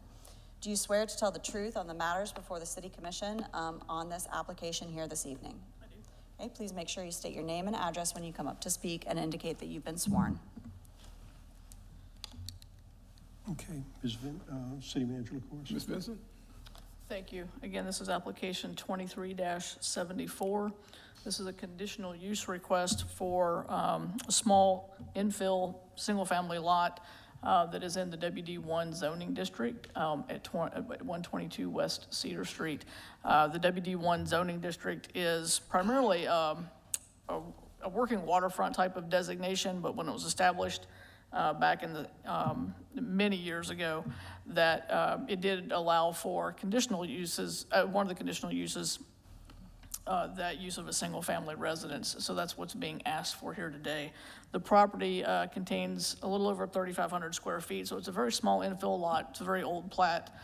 Do you swear to tell the truth on the matters before the City Commission on this application here this evening? I do. Okay, please make sure you state your name and address when you come up to speak and indicate that you've been sworn. Okay, Ms. City Manager LaCourse. Ms. Vincent? Thank you. Again, this is application 23-74. This is a conditional use request for a small infill, single-family lot that is in the WD1 zoning district at 122 West Cedar Street. The WD1 zoning district is primarily a working waterfront type of designation, but when it was established back in the many years ago, that it did allow for conditional uses. One of the conditional uses, that use of a single-family residence. So that's what's being asked for here today. The property contains a little over 3,500 square feet, so it's a very small infill lot. It's a very old plat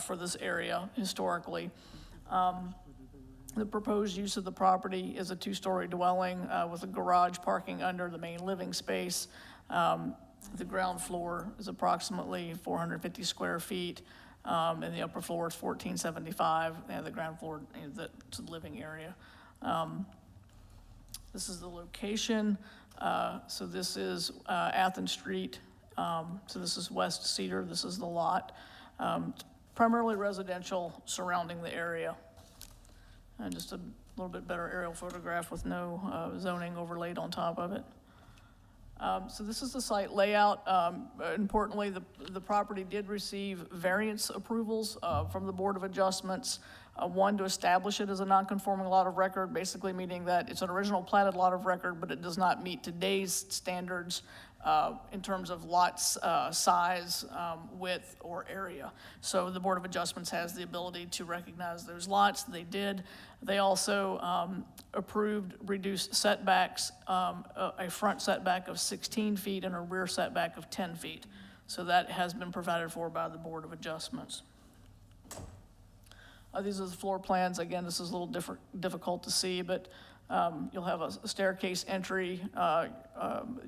for this area historically. The proposed use of the property is a two-story dwelling with a garage parking under the main living space. The ground floor is approximately 450 square feet, and the upper floor is 1475, and the ground floor is the living area. This is the location. So this is Athens Street. So this is West Cedar. This is the lot. Primarily residential surrounding the area. And just a little bit better aerial photograph with no zoning overlaid on top of it. So this is the site layout. Importantly, the property did receive variance approvals from the Board of Adjustments. One, to establish it as a non-conforming lot of record, basically meaning that it's an original platted lot of record, but it does not meet today's standards in terms of lots size, width, or area. So the Board of Adjustments has the ability to recognize those lots. They did. They also approved reduced setbacks, a front setback of 16 feet and a rear setback of 10 feet. So that has been provided for by the Board of Adjustments. These are the floor plans. Again, this is a little difficult to see, but you'll have a staircase entry,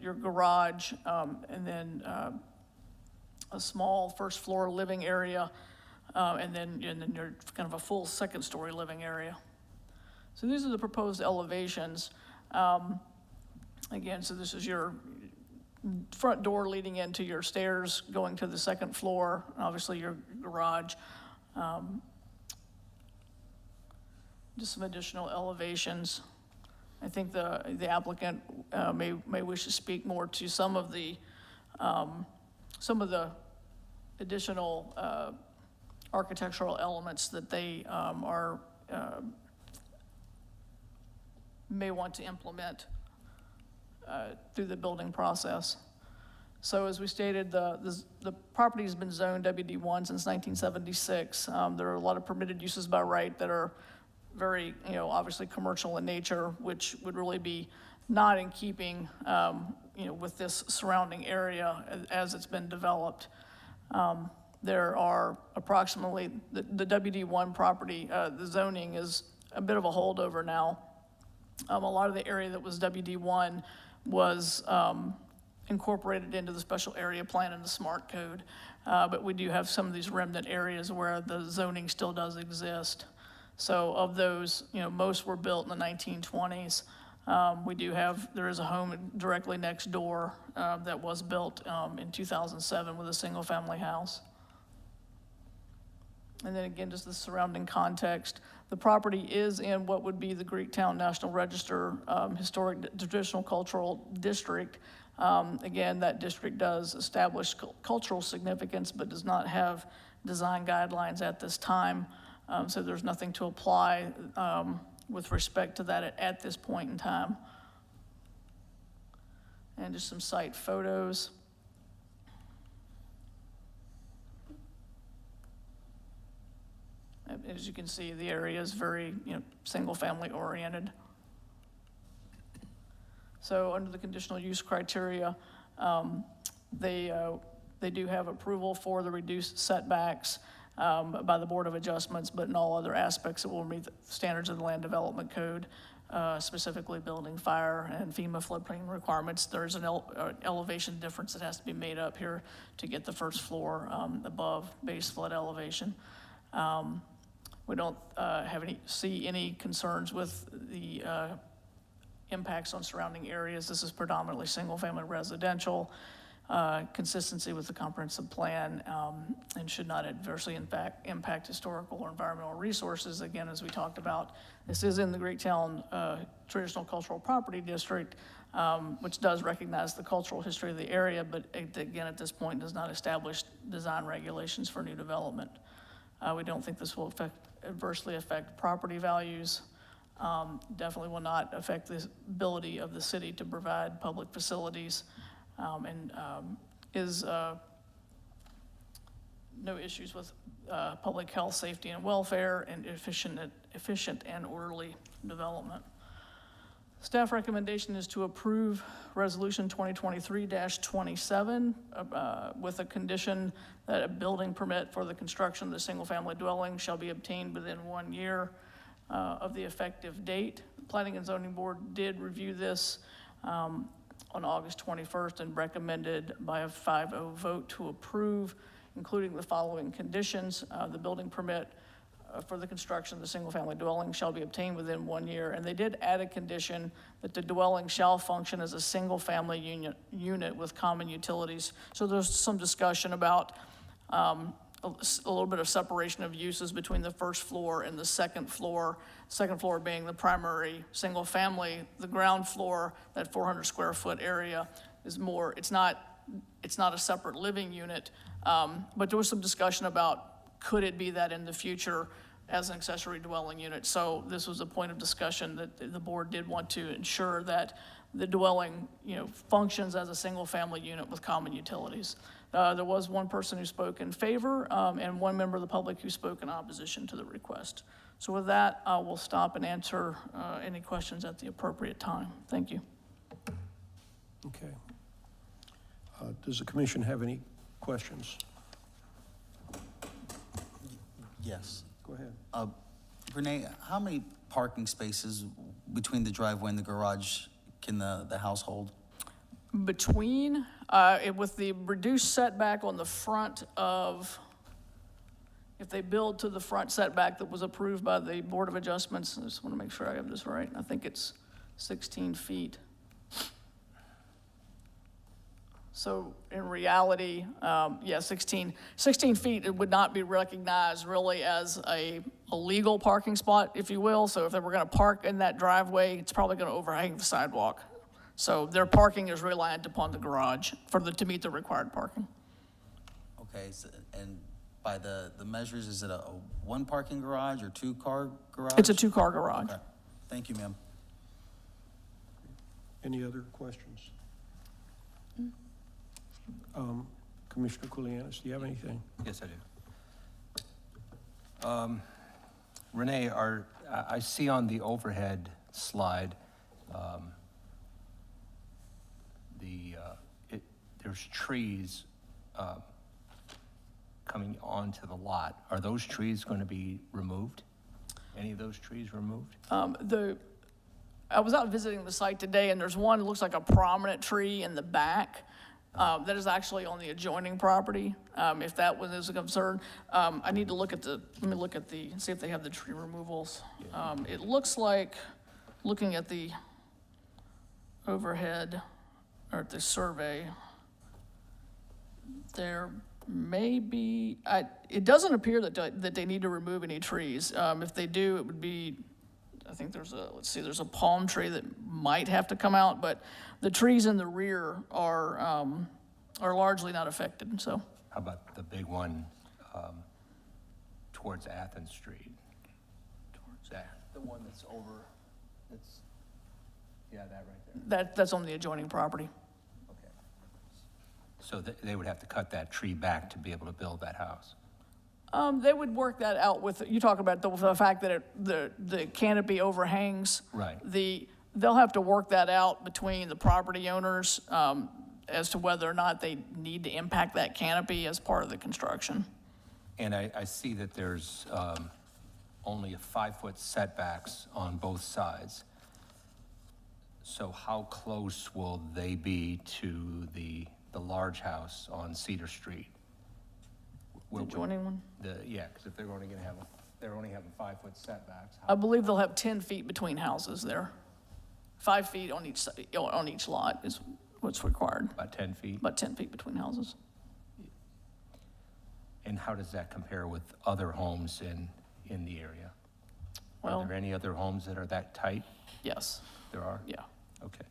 your garage, and then a small first floor living area, and then your kind of a full second story living area. So these are the proposed elevations. Again, so this is your front door leading into your stairs going to the second floor, obviously your garage. Just some additional elevations. I think the applicant may wish to speak more to some of the additional architectural elements that they may want to implement through the building process. So as we stated, the property has been zoned WD1 since 1976. There are a lot of permitted uses by right that are very, obviously commercial in nature, which would really be not in keeping, you know, with this surrounding area as it's been developed. There are approximately, the WD1 property, the zoning is a bit of a holdover now. A lot of the area that was WD1 was incorporated into the special area plan and the SMART code. But we do have some of these remnant areas where the zoning still does exist. So of those, you know, most were built in the 1920s. There is a home directly next door that was built in 2007 with a single family house. And then again, just the surrounding context. The property is in what would be the Greektown National Register Historic Traditional Cultural District. Again, that district does establish cultural significance, but does not have design guidelines at this time. So there's nothing to apply with respect to that at this point in time. And just some site photos. As you can see, the area is very, you know, single-family oriented. So under the conditional use criteria, they do have approval for the reduced setbacks by the Board of Adjustments, but in all other aspects, it will meet the standards of the Land Development Code, specifically building, fire, and FEMA floodplain requirements. There's an elevation difference that has to be made up here to get the first floor above base flood elevation. We don't see any concerns with the impacts on surrounding areas. This is predominantly single-family residential, consistency with the comprehensive plan, and should not adversely impact historical or environmental resources. Again, as we talked about, this is in the Greektown Traditional Cultural Property District, which does recognize the cultural history of the area, but again, at this point, does not establish design regulations for new development. We don't think this will adversely affect property values. Definitely will not affect the ability of the city to provide public facilities, and is no issues with public health, safety, and welfare, and efficient and orderly development. Staff recommendation is to approve Resolution 2023-27 with a condition that a building permit for the construction of the single-family dwelling shall be obtained within 1 year of the effective date. The Planning and Zoning Board did review this on August 21st and recommended by a 5-0 vote to approve, including the following conditions. The building permit for the construction of the single-family dwelling shall be obtained within 1 year. And they did add a condition that the dwelling shall function as a single-family unit with common utilities. So there's some discussion about a little bit of separation of uses between the first floor and the second floor being the primary single-family. The ground floor, that 400 square foot area, is more, it's not a separate living unit, but there was some discussion about could it be that in the future as an accessory dwelling unit. So this was a point of discussion that the board did want to ensure that the dwelling, you know, functions as a single family unit with common utilities. There was one person who spoke in favor and one member of the public who spoke in opposition to the request. So with that, we'll stop and answer any questions at the appropriate time. Thank you. Okay. Does the commission have any questions? Yes. Go ahead. Renee, how many parking spaces between the driveway and the garage can the house hold? Between, with the reduced setback on the front of, if they build to the front setback that was approved by the Board of Adjustments, I just want to make sure I have this right. I think it's 16 feet. So in reality, 16 feet, it would not be recognized really as a legal parking spot, if you will. So if they were going to park in that driveway, it's probably going to overhang the sidewalk. So their parking is reliant upon the garage to meet the required parking. Okay, so, and by the measures, is it a one parking garage or 2-car garage? It's a 2-car garage. Okay. Thank you, ma'am. Any other questions? Commissioner Kulianis, do you have anything? Yes, I do. Renee, I see on the overhead slide there's trees coming onto the lot. Are those trees going to be removed? Any of those trees removed? I was out visiting the site today, and there's one that looks like a prominent tree in the back that is actually on the adjoining property, if that was a concern. I need to let me look at see if they have the tree removals. It looks like, looking at the overhead, or at the survey, there may be, it doesn't appear that they need to remove any trees. If they do, it would be, I think there's a palm tree that might have to come out, but the trees in the rear are largely not affected, so. How about the big one towards Athens Street? Towards that, the one that's over, that right there? That's on the adjoining property. Okay. So they would have to cut that tree back to be able to build that house? They would work that out with, you talk about the fact that the canopy overhangs. Right. They'll have to work that out between the property owners as to whether or not they need to impact that canopy as part of the construction. And I see that there's only a 5-foot setbacks on both sides. So how close will they be to the large house on Cedar Street? The adjoining one? Yeah, because if they're only having 5-foot setbacks. I believe they'll have 10 feet between houses there. 5 feet on each lot is what's required. About 10 feet? About 10 feet between houses. And how does that compare with other homes in the area? Well, Are there any other homes that are that tight? yes, There are? yeah. Okay.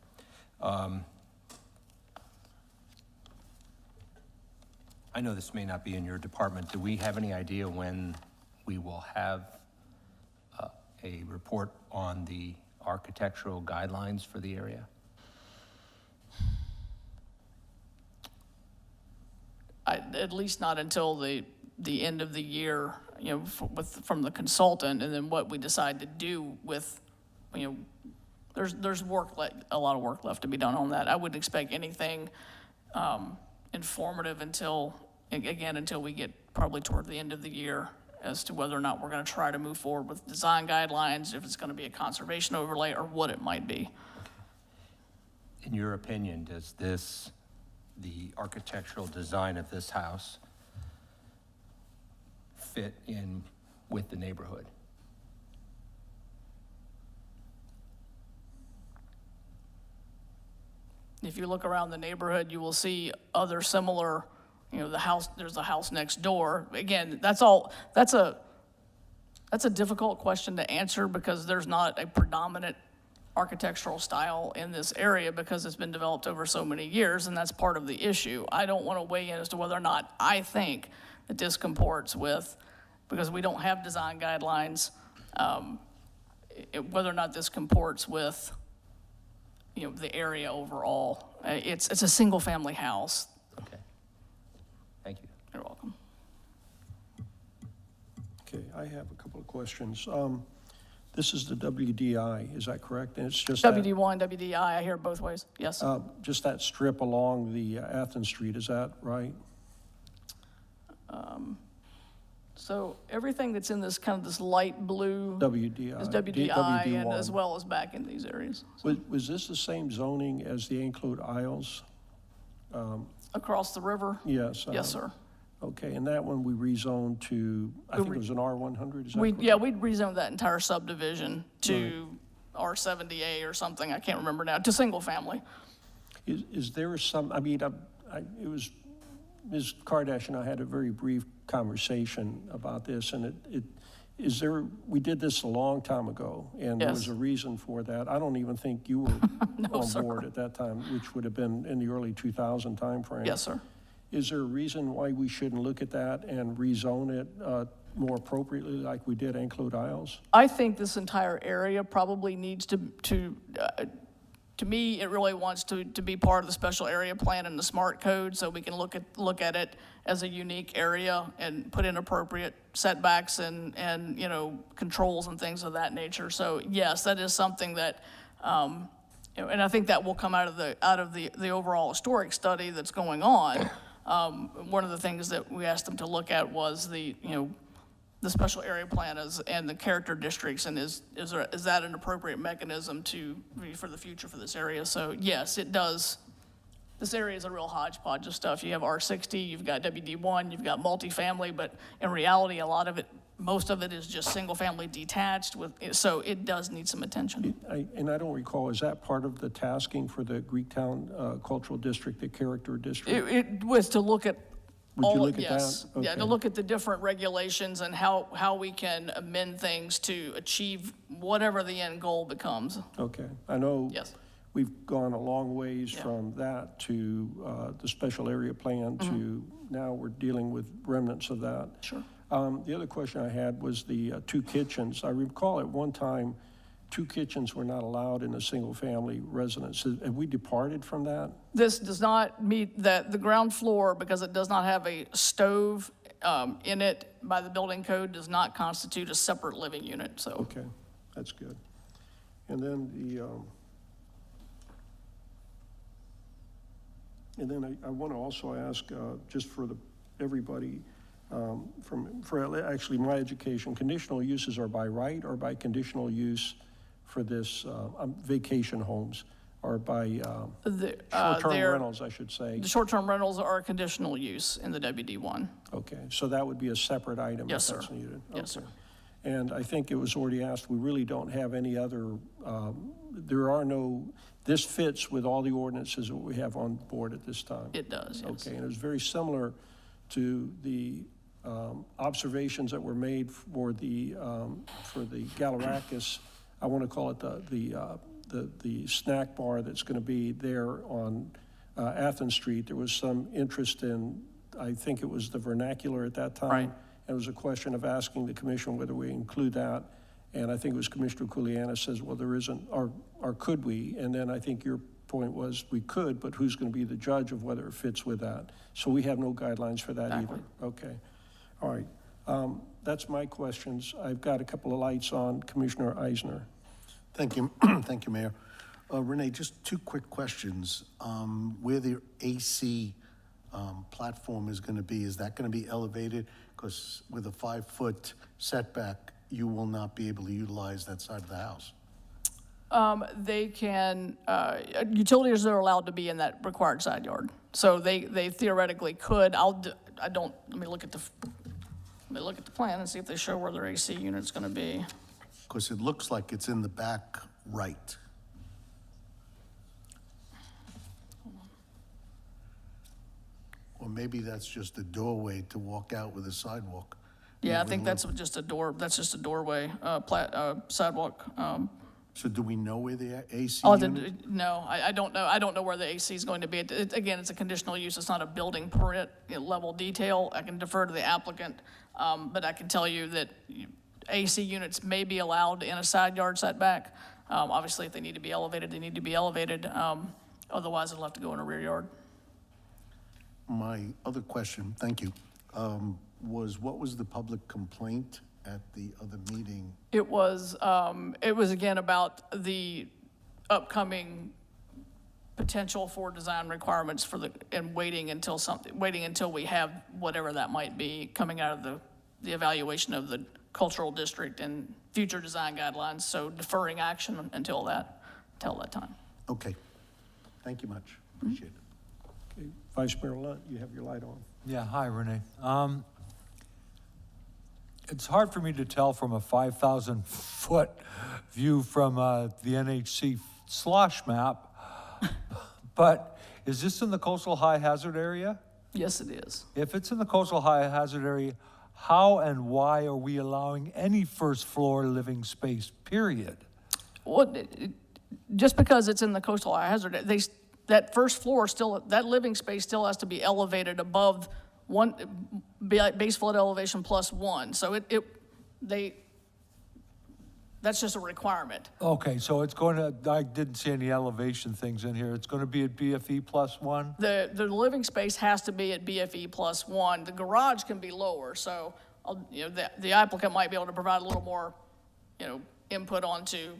I know this may not be in your department. Do we have any idea when we will have a report on the architectural guidelines for the area? At least not until the end of the year, from the consultant, and then what we decide to do with, there's a lot of work left to be done on that. I wouldn't expect anything informative until we get probably toward the end of the year as to whether or not we're going to try to move forward with design guidelines, if it's going to be a conservation overlay, or what it might be. In your opinion, does the architectural design of this house fit in with the neighborhood? If you look around the neighborhood, you will see other similar, there's a house next door. Again, that's a difficult question to answer because there's not a predominant architectural style in this area because it's been developed over so many years, and that's part of the issue. I don't want to weigh in as to whether or not I think that this comports with, because we don't have design guidelines, whether or not this comports with the area overall. It's a single family house. Okay. Thank you. You're welcome. Okay, I have a couple of questions. This is the WDI, is that correct? And it's just WD1, WDI, I hear it both ways, yes. just that strip along the Athens Street, is that right? So everything that's in this this light blue WDI. is WDI, and WD1. as well as back in these areas. Was this the same zoning as the Include Isles? Across the river? Yes. Yes, sir. Okay, and that one we rezoned to, I think it was an R100, is that correct? Yeah, we'd rezoned that entire subdivision to R70A or something, I can't remember now, to single family. Is there some, it was, Ms. Kardash and I had a very brief conversation about this, and we did this a long time ago, and there was Yes. a reason for that. I don't even think you were on board at that time, which would have been in the early 2000 timeframe. Yes, sir. Is there a reason why we shouldn't look at that and rezone it more appropriately like we did Include Isles? I think this entire area probably needs to me, it really wants to be part of the special area plan and the SMART code, so we can look at it as a unique area and put in appropriate setbacks and controls and things of that nature. So yes, that is something that and I think that will come out of the overall historic study that's going on. One of the things that we asked them to look at was the special area plan and the character districts, and is that an appropriate mechanism for the future for this area? So yes, it does. This area is a real hodgepodge of stuff. You have R60, you've got WD1, you've got multifamily, but in reality, most of it is just single-family detached so it does need some attention. And I don't recall, is that part of the tasking for the Greektown Cultural District, the character district? It was to look at Would you look at yes. that? Yeah, Okay. to look at the different regulations and how we can amend things to achieve whatever the end goal becomes. Okay, I know. Yes. We've gone a long ways from that to the special area plan to now we're dealing with remnants of that. Sure. The other question I had was the 2 kitchens. I recall at one time, 2 kitchens were not allowed in a single-family residence. Have we departed from that? This does not meet the ground floor, because it does not have a stove in it by the building code, does not constitute a separate living unit, so. Okay, that's good. And then I want to also ask, just for everybody, for actually my education, conditional uses are by right or by conditional use for this vacation homes, or by short-term rentals, I should say. The short-term rentals are conditional use in the WD1. Okay, so that would be a separate item Yes, if that's sir. needed? Yes, Okay. sir. And I think it was already asked, we really don't have any other, this fits with all the ordinances that we have on board at this time? It does, yes. Okay, and it was very similar to the observations that were made for the Galarakis, I want to call it the snack bar that's going to be there on Athens Street. There was some interest in, I think it was the vernacular at that time. Right. It was a question of asking the commission whether we include that. And I think it was Commissioner Kulianis says, well, there isn't, or could we? And then I think your point was we could, but who's going to be the judge of whether it fits with that? So we have no guidelines for that Exactly. either. Okay. All right. That's my questions. I've got a couple of lights on. Commissioner Eisner. Thank you. Thank you, Mayor. Renee, just 2 quick questions. Where the AC platform is going to be, is that going to be elevated? Because with a 5-foot setback, you will not be able to utilize that side of the house. They can, utilities are allowed to be in that required side yard. So they theoretically could. Let me look at the plan and see if they show where their AC unit's gonna be. Because it looks like it's in the back right. Or maybe that's just a doorway to walk out with a sidewalk. Yeah, I think that's just a doorway, sidewalk. So do we know where the AC I'll have unit? No, I don't know. I don't know where the AC is going to be. Again, it's a conditional use. It's not a building permit level detail. I can defer to the applicant, but I can tell you that AC units may be allowed in a side yard setback. Obviously, if they need to be elevated, they need to be elevated. Otherwise, it'll have to go in a rear yard. My other question, thank you, was what was the public complaint at the other meeting? It was again about the upcoming potential for design requirements and waiting until we have whatever that might be coming out of the evaluation of the cultural district and future design guidelines. So deferring action until that time. Okay, thank you much, appreciate it. Okay. Vice Mayor Lunt, you have your light on. Yeah, hi, Renee. It's hard for me to tell from a 5,000-foot view from the NHC slosh map, but is this in the coastal high hazard area? Yes, it is. If it's in the coastal high hazard area, how and why are we allowing any first floor living space, period? Well, just because it's in the coastal high hazard, that first floor that living space still has to be elevated above base flood elevation +1. So that's just a requirement. Okay, so it's going to, I didn't see any elevation things in here. It's going to be at BFE +1? The living space has to be at BFE +1. The garage can be lower, so the applicant might be able to provide a little more, input onto,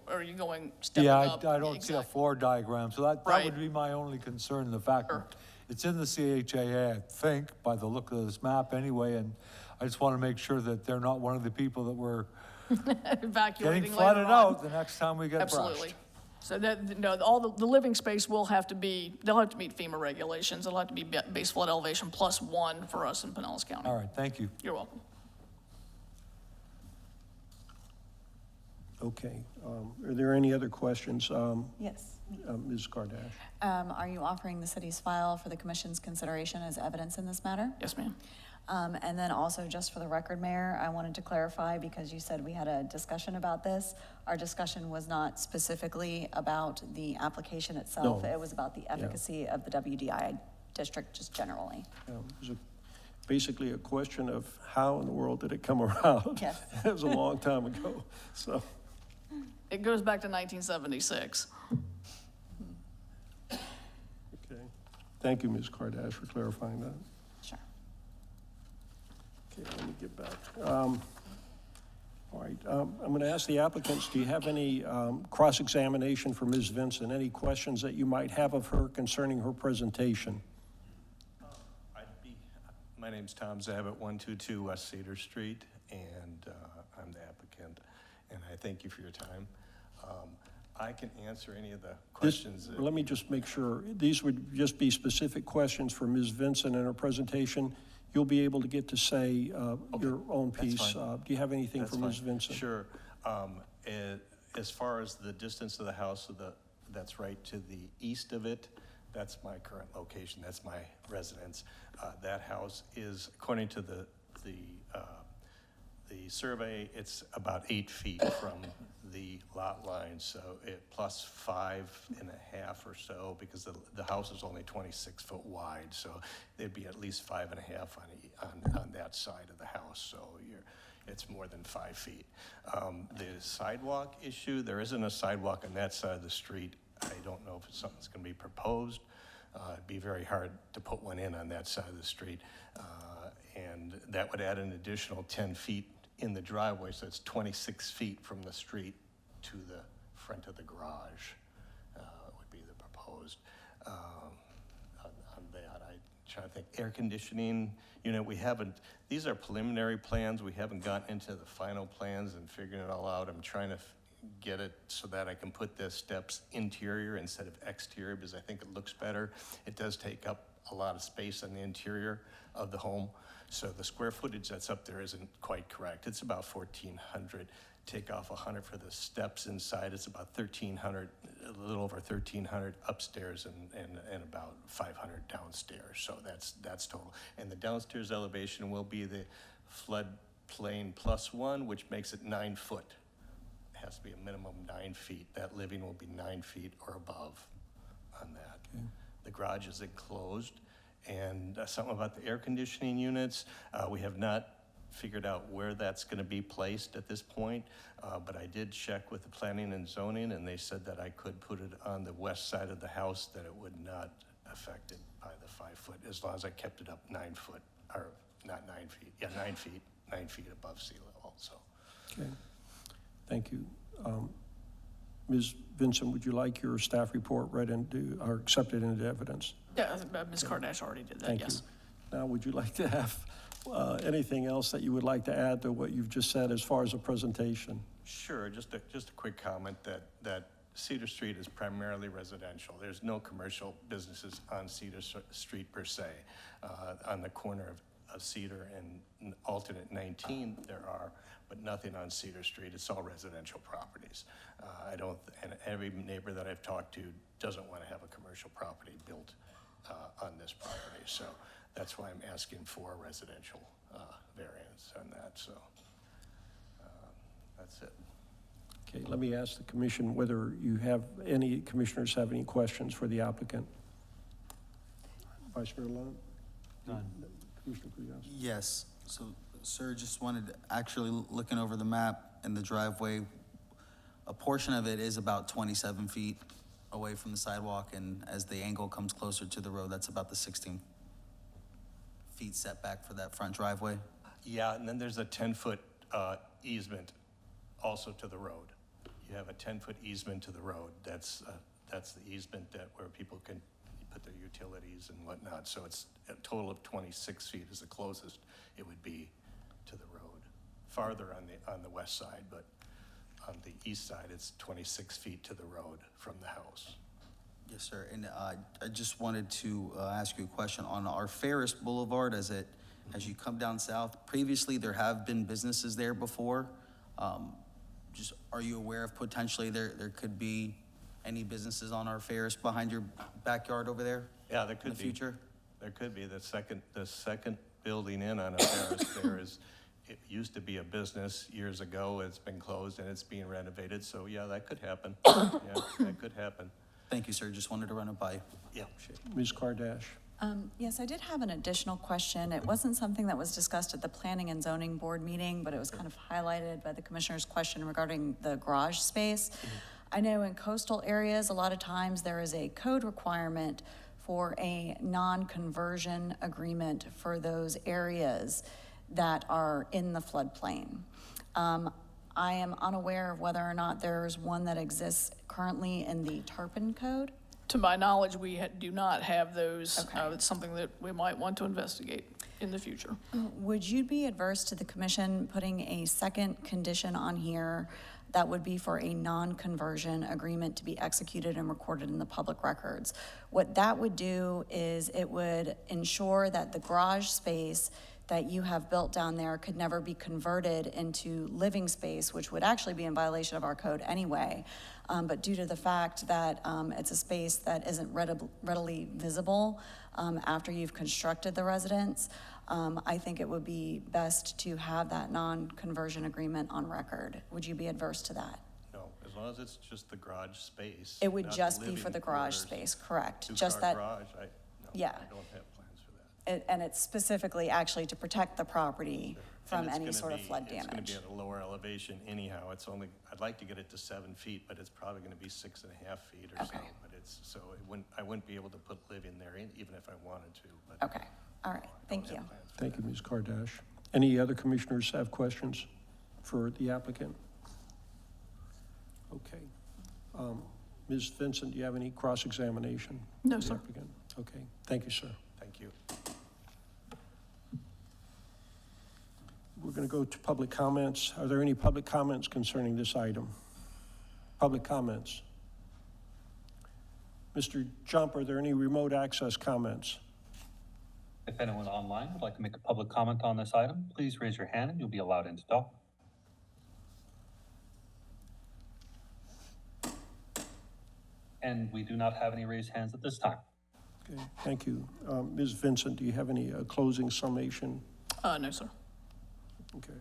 are you going stepping Yeah, up? I don't see a floor diagram, so that Right. would be my only concern, the fact that it's in the CHAA, I think, by the look of this map anyway, and I just want to make sure that they're not one of the people that were Evacuating getting later flooded on. out the next time we get Absolutely. brushed. So that, no, all the living space will have to be, they'll have to meet FEMA regulations. It'll have to be base flood elevation +1 for us in Pinellas County. All right, thank you. You're welcome. Okay. Are there any other questions? Yes. Ms. Kardash? Are you offering the city's file for the commission's consideration as evidence in this matter? Yes, ma'am. And then also, just for the record, Mayor, I wanted to clarify, because you said we had a discussion about this. Our discussion was not specifically about the application itself. No. It was about the efficacy of the WDI district just generally. It was basically a question of how in the world did it come around? Yes. It was a long time ago, so. It goes back to 1976. Okay. Thank you, Ms. Kardash, for clarifying that. Sure. Okay, let me get back. All right, I'm going to ask the applicants, do you have any cross-examination for Ms. Vincent? Any questions that you might have of her concerning her presentation? My name's Tom Zabit, 122 West Cedar Street, and I'm the applicant, and I thank you for your time. I can answer any of the questions. Let me just make sure, these would just be specific questions for Ms. Vincent in her presentation. You'll be able to get to say your own piece. Do you have anything for Ms. Vincent? Sure. As far as the distance of the house, that's right to the east of it, that's my current location, that's my residence. That house is, according to the survey, it's about 8 feet from the lot line, so it plus 5.5 or so, because the house is only 26 foot wide, so there'd be at least 5.5 on that side of the house, so it's more than 5 feet. The sidewalk issue, there isn't a sidewalk on that side of the street. I don't know if it's something that's going to be proposed. It'd be very hard to put one in on that side of the street, and that would add an additional 10 feet in the driveway, so it's 26 feet from the street to the front of the garage would be the proposed. On that, I'm trying to think, air conditioning unit, these are preliminary plans, we haven't gotten into the final plans and figuring it all out. I'm trying to get it so that I can put the steps interior instead of exterior, because I think it looks better. It does take up a lot of space on the interior of the home. So the square footage that's up there isn't quite correct. It's about 1,400. Take off 100 for the steps inside. It's about 1,300, a little over 1,300 upstairs and about 500 downstairs. So that's total. And the downstairs elevation will be the floodplain +1, which makes it 9 foot. It has to be a minimum 9 feet. That living will be 9 feet or above on that. Okay. The garage is enclosed. And something about the air conditioning units, we have not figured out where that's going to be placed at this point, but I did check with the planning and zoning, and they said that I could put it on the west side of the house, that it would not affect it by the 5 foot, as long as I kept it up 9 foot, or not 9 feet, 9 feet above sea level, so. Okay, thank you. Ms. Vincent, would you like your staff report read into, or accepted into evidence? Yeah, Ms. Kardash already did that, Thank yes. you. Now, would you like to have anything else that you would like to add to what you've just said as far as the presentation? Sure, just a quick comment that Cedar Street is primarily residential. There's no commercial businesses on Cedar Street per se. On the corner of Cedar and alternate 19 there are, but nothing on Cedar Street. It's all residential properties. And every neighbor that I've talked to doesn't want to have a commercial property built on this property. So that's why I'm asking for a residential variance on that. So that's it. Okay, let me ask the commission whether any commissioners have any questions for the applicant. Vice Mayor Lund? None. Commissioner Kulyas? Yes. So, sir, just wanted, actually looking over the map and the driveway, a portion of it is about 27 feet away from the sidewalk, and as the angle comes closer to the road, that's about the 16 feet setback for that front driveway. Yeah, and then there's a 10-foot easement also to the road. You have a 10-foot easement to the road. That's the easement that where people can put their utilities and whatnot. So it's a total of 26 feet is the closest it would be to the road. Farther on the west side, but on the east side, it's 26 feet to the road from the house. Yes, sir. And I just wanted to ask you a question on our Ferris Boulevard as you come down south. Previously, there have been businesses there before. Just are you aware of potentially there could be any businesses on our Ferris behind your backyard over there? Yeah, there could in the be. future? There could be. The second building in on a Ferris there is, it used to be a business years ago. It's been closed and it's being renovated. So yeah, that could happen. Yeah, that could happen. Thank you, sir. Just wanted to run it by. Yeah. Ms. Kardash? Yes, I did have an additional question. It wasn't something that was discussed at the Planning and Zoning Board meeting, but it was kind of highlighted by the commissioner's question regarding the garage space. I know in coastal areas, a lot of times there is a code requirement for a non-conversion agreement for those areas that are in the floodplain. I am unaware of whether or not there's one that exists currently in the Tarpon Code. To my knowledge, we do not have those. It's something that we might want to investigate in the future. Would you be adverse to the commission putting a second condition on here that would be for a non-conversion agreement to be executed and recorded in the public records? What that would do is it would ensure that the garage space that you have built down there could never be converted into living space, which would actually be in violation of our code anyway. But due to the fact that it's a space that isn't readily visible after you've constructed the residence, I think it would be best to have that non-conversion agreement on record. Would you be adverse to that? No, as long as it's just the garage space. It would not just be living for the garage quarters. space, correct? Two-car Just that, garage, no, yeah. I don't have plans for that. And it's specifically actually to protect the property from And it's any gonna sort of be- flood It's gonna damage. be at a lower elevation anyhow. It's only, I'd like to get it to 7 feet, but it's probably gonna be 6.5 feet or so. Okay. But it's, so I wouldn't be able to put live in there even if I wanted to, but. Okay, all right, thank you. Thank you, Ms. Kardash. Any other commissioners have questions for the applicant? Okay. Ms. Vincent, do you have any cross-examination? No, of the sir. applicant? Okay, thank you, sir. Thank you. We're going to go to public comments. Are there any public comments concerning this item? Public comments. Mr. Jump, are there any remote access comments? If anyone online would like to make a public comment on this item, please raise your hand and you'll be allowed in to talk. And we do not have any raised hands at this time. Okay, thank you. Ms. Vincent, do you have any closing summation? No, sir. Okay.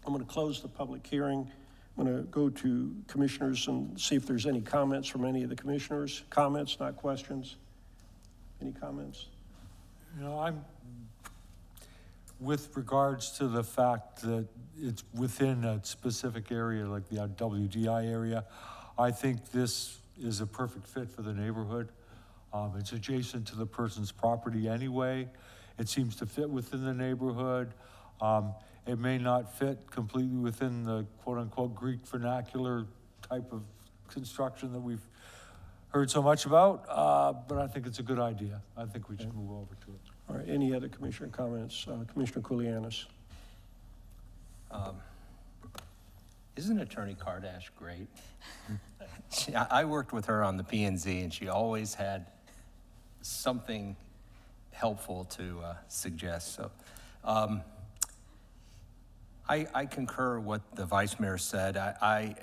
I'm going to close the public hearing. I'm going to go to commissioners and see if there's any comments from any of the commissioners. Comments, not questions. Any comments? You know, I'm, with regards to the fact that it's within a specific area, like the WDI area, I think this is a perfect fit for the neighborhood. It's adjacent to the person's property anyway. It seems to fit within the neighborhood. It may not fit completely within the quote-unquote Greek vernacular type of construction that we've heard so much about, but I think it's a good idea. I think we should move over to it. All right, any other commissioner comments? Commissioner Kulianis. Isn't Attorney Kardash great? I worked with her on the P&Z, and she always had something helpful to suggest. So I concur what the Vice Mayor said. I'm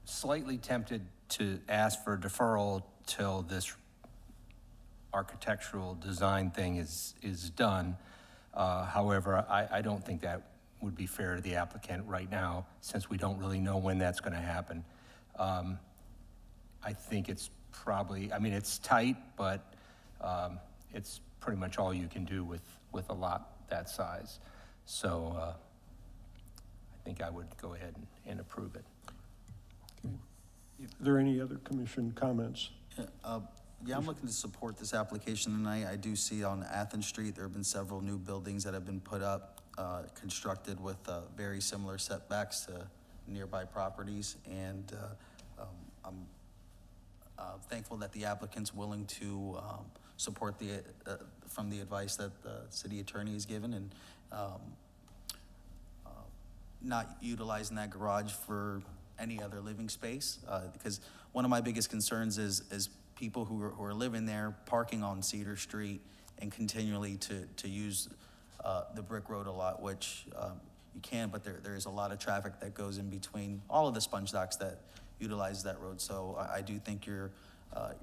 slightly tempted to ask for a deferral till this architectural design thing is done. However, I don't think that would be fair to the applicant right now, since we don't really know when that's going to happen. I think it's probably, I mean, it's tight, but it's pretty much all you can do with a lot that size. So I think I would go ahead and approve it. Okay. Are there any other commission comments? Yeah, I'm looking to support this application tonight. I do see on Athens Street, there have been several new buildings that have been put up. constructed with very similar setbacks to nearby properties, and I'm thankful that the applicant's willing to support from the advice that the city attorney has given, and not utilizing that garage for any other living space, because one of my biggest concerns is people who are living there, parking on Cedar Street and continually to use the Brick Road a lot, which you can, but there is a lot of traffic that goes in between all of the sponge docks that utilize that road. So I do think your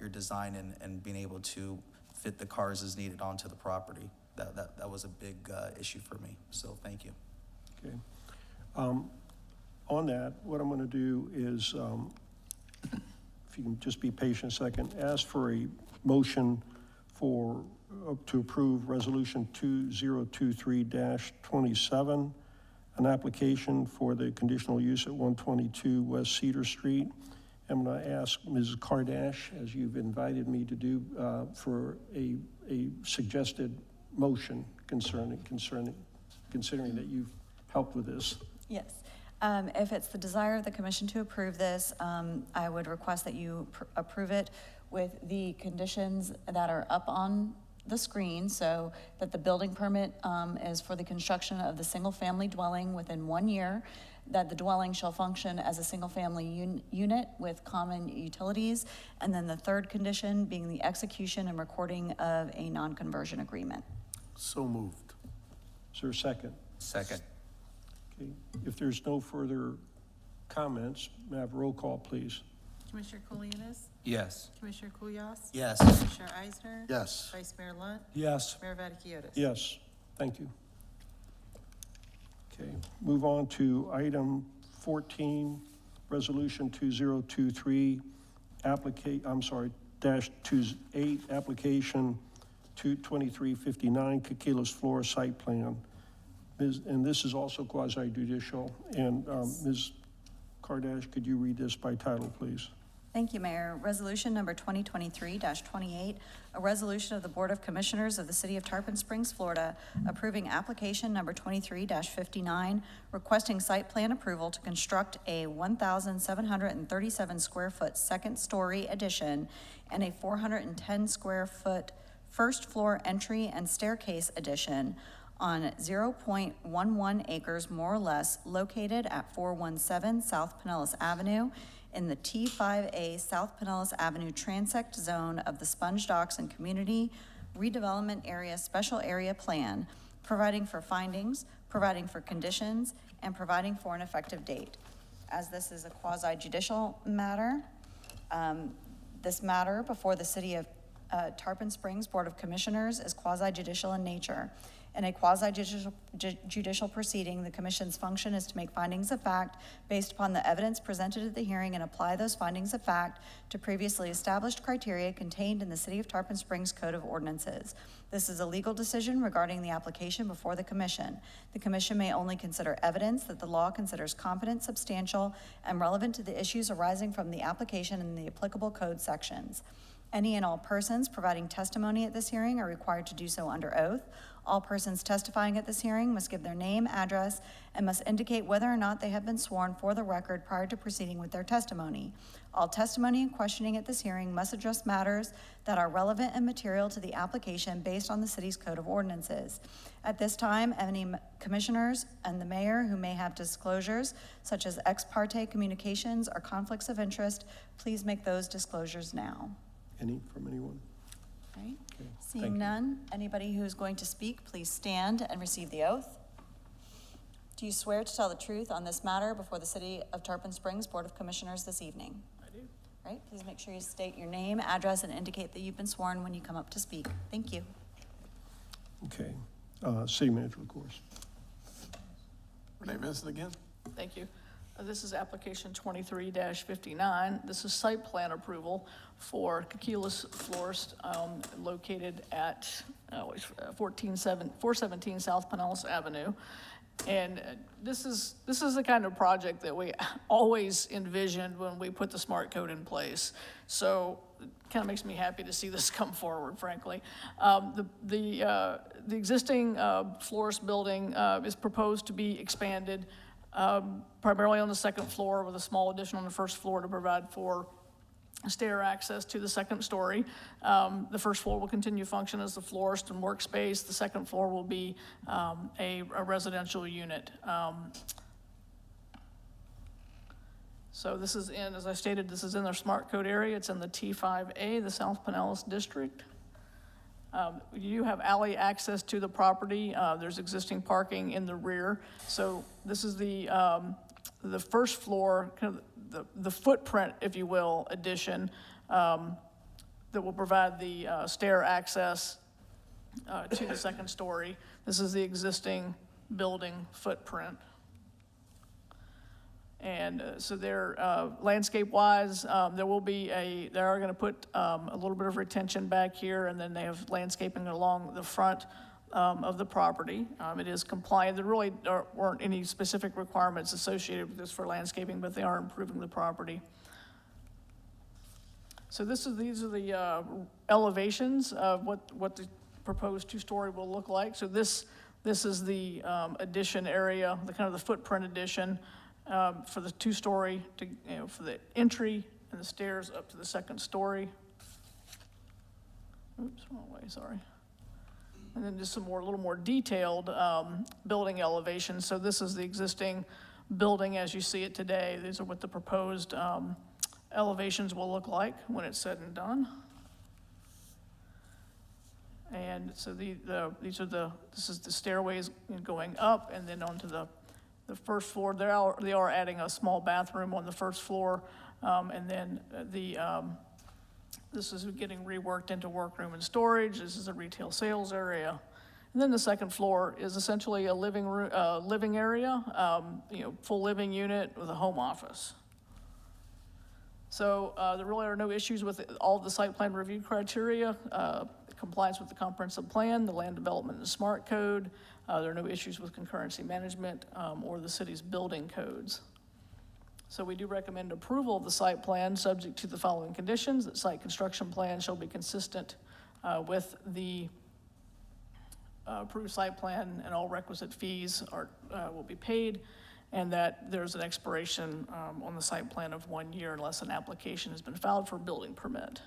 design and being able to fit the cars as needed onto the property, that was a big issue for me. So thank you. Okay. On that, what I'm going to do is, if you can just be patient a second, ask for a motion to approve Resolution 2023-27, an application for the conditional use at 122 West Cedar Street. I'm going to ask Mrs. Kardash, as you've invited me to do, for a suggested motion considering that you've helped with this. Yes. If it's the desire of the commission to approve this, I would request that you approve it with the conditions that are up on the screen, so that the building permit is for the construction of the single-family dwelling within 1 year, that the dwelling shall function as a single-family unit with common utilities, and then the third condition being the execution and recording of a non-conversion agreement. So moved. Is there a second? Second. Okay. If there's no further comments, may I have roll call, please? Commissioner Kulianis? Yes. Commissioner Kulyas? Yes. Commissioner Eisner? Yes. Vice Mayor Lunt? Yes. Mayor Vaticius? Yes, thank you. Okay, move on to item 14, Resolution 2023, -28, application 2359, Kikilis Floor Site Plan. And this is also quasi-judicial. And Ms. Kardash, could you read this by title, please? Thank you, Mayor. Resolution number 2023-28, a resolution of the Board of Commissioners of the City of Tarpon Springs, Florida, approving application number 23-59, requesting site plan approval to construct a 1,737 square foot second-story addition and a 410 square foot first floor entry and staircase addition on 0.11 acres, more or less, located at 417 South Pinellas Avenue in the T5A South Pinellas Avenue transect zone of the Sponge Docks and Community Redevelopment Area Special Area Plan, providing for findings, providing for conditions, and providing for an effective date. As this is a quasi-judicial matter, this matter before the City of Tarpon Springs Board of Commissioners is quasi-judicial in nature. In a quasi-judicial proceeding, the commission's function is to make findings of fact based upon the evidence presented at the hearing and apply those findings of fact to previously established criteria contained in the City of Tarpon Springs Code of Ordinances. This is a legal decision regarding the application before the commission. The commission may only consider evidence that the law considers competent, substantial, and relevant to the issues arising from the application in the applicable code sections. Any and all persons providing testimony at this hearing are required to do so under oath. All persons testifying at this hearing must give their name, address, and must indicate whether or not they have been sworn for the record prior to proceeding with their testimony. All testimony and questioning at this hearing must address matters that are relevant and material to the application based on the city's code of ordinances. At this time, any commissioners and the mayor who may have disclosures, such as ex parte communications or conflicts of interest, please make those disclosures now. Any from anyone? All right. Okay, thank Seeing you. none, anybody who is going to speak, please stand and receive the oath. Do you swear to tell the truth on this matter before the City of Tarpon Springs Board of Commissioners this evening? I do. All right, please make sure you state your name, address, and indicate that you've been sworn when you come up to speak. Thank you. Okay, city manager, of course. Renee Vincent again? Thank you. This is application 23-59. This is site plan approval for Kikilis Florist, located at 417 South Pinellas Avenue. And this is the kind of project that we always envisioned when we put the smart code in place. So it kind of makes me happy to see this come forward, frankly. The existing florist building is proposed to be expanded primarily on the second floor with a small addition on the first floor to provide for stair access to the second story. The first floor will continue to function as the florist and workspace. The second floor will be a residential unit. So this is in, as I stated, this is in their smart code area. It's in the T5A, the South Pinellas District. You have alley access to the property. There's existing parking in the rear. So this is the first floor, kind of the footprint, if you will, addition that will provide the stair access to the second story. This is the existing building footprint. And so there, landscape-wise, they are going to put a little bit of retention back here, and then they have landscaping along the front of the property. It is compliant. There really weren't any specific requirements associated with this for landscaping, but they are improving the property. So these are the elevations of what the proposed two-story will look like. So this is the addition area, the kind of the footprint addition for the two-story, for the entry and the stairs up to the second story. Oops, wrong way, sorry. And then just a little more detailed building elevation. So this is the existing building as you see it today. These are what the proposed elevations will look like when it's said and done. And so this is the stairways going up and then onto the first floor. They are adding a small bathroom on the first floor, and then this is getting reworked into workroom and storage. This is a retail sales area. And then the second floor is essentially a living area, full living unit with a home office. So there really are no issues with all of the site plan review criteria, compliance with the comprehensive plan, the land development and smart code. There are no issues with concurrency management or the city's building codes. So we do recommend approval of the site plan subject to the following conditions: that site construction plan shall be consistent with the approved site plan and all requisite fees will be paid, and that there's an expiration on the site plan of 1 year unless an application has been filed for a building permit.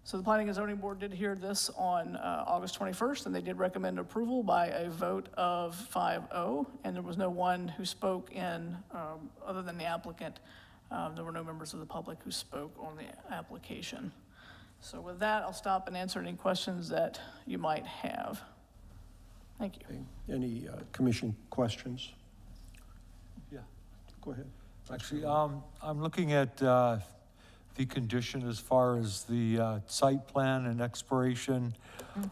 So the Planning and Zoning Board did hear this on August 21st, and they did recommend approval by a vote of 5-0, and there was no one who spoke in, other than the applicant. There were no members of the public who spoke on the application. So with that, I'll stop and answer any questions that you might have. Thank you. Okay. Any commission questions? Yeah. Go ahead. Actually, I'm looking at the condition as far as the site plan and expiration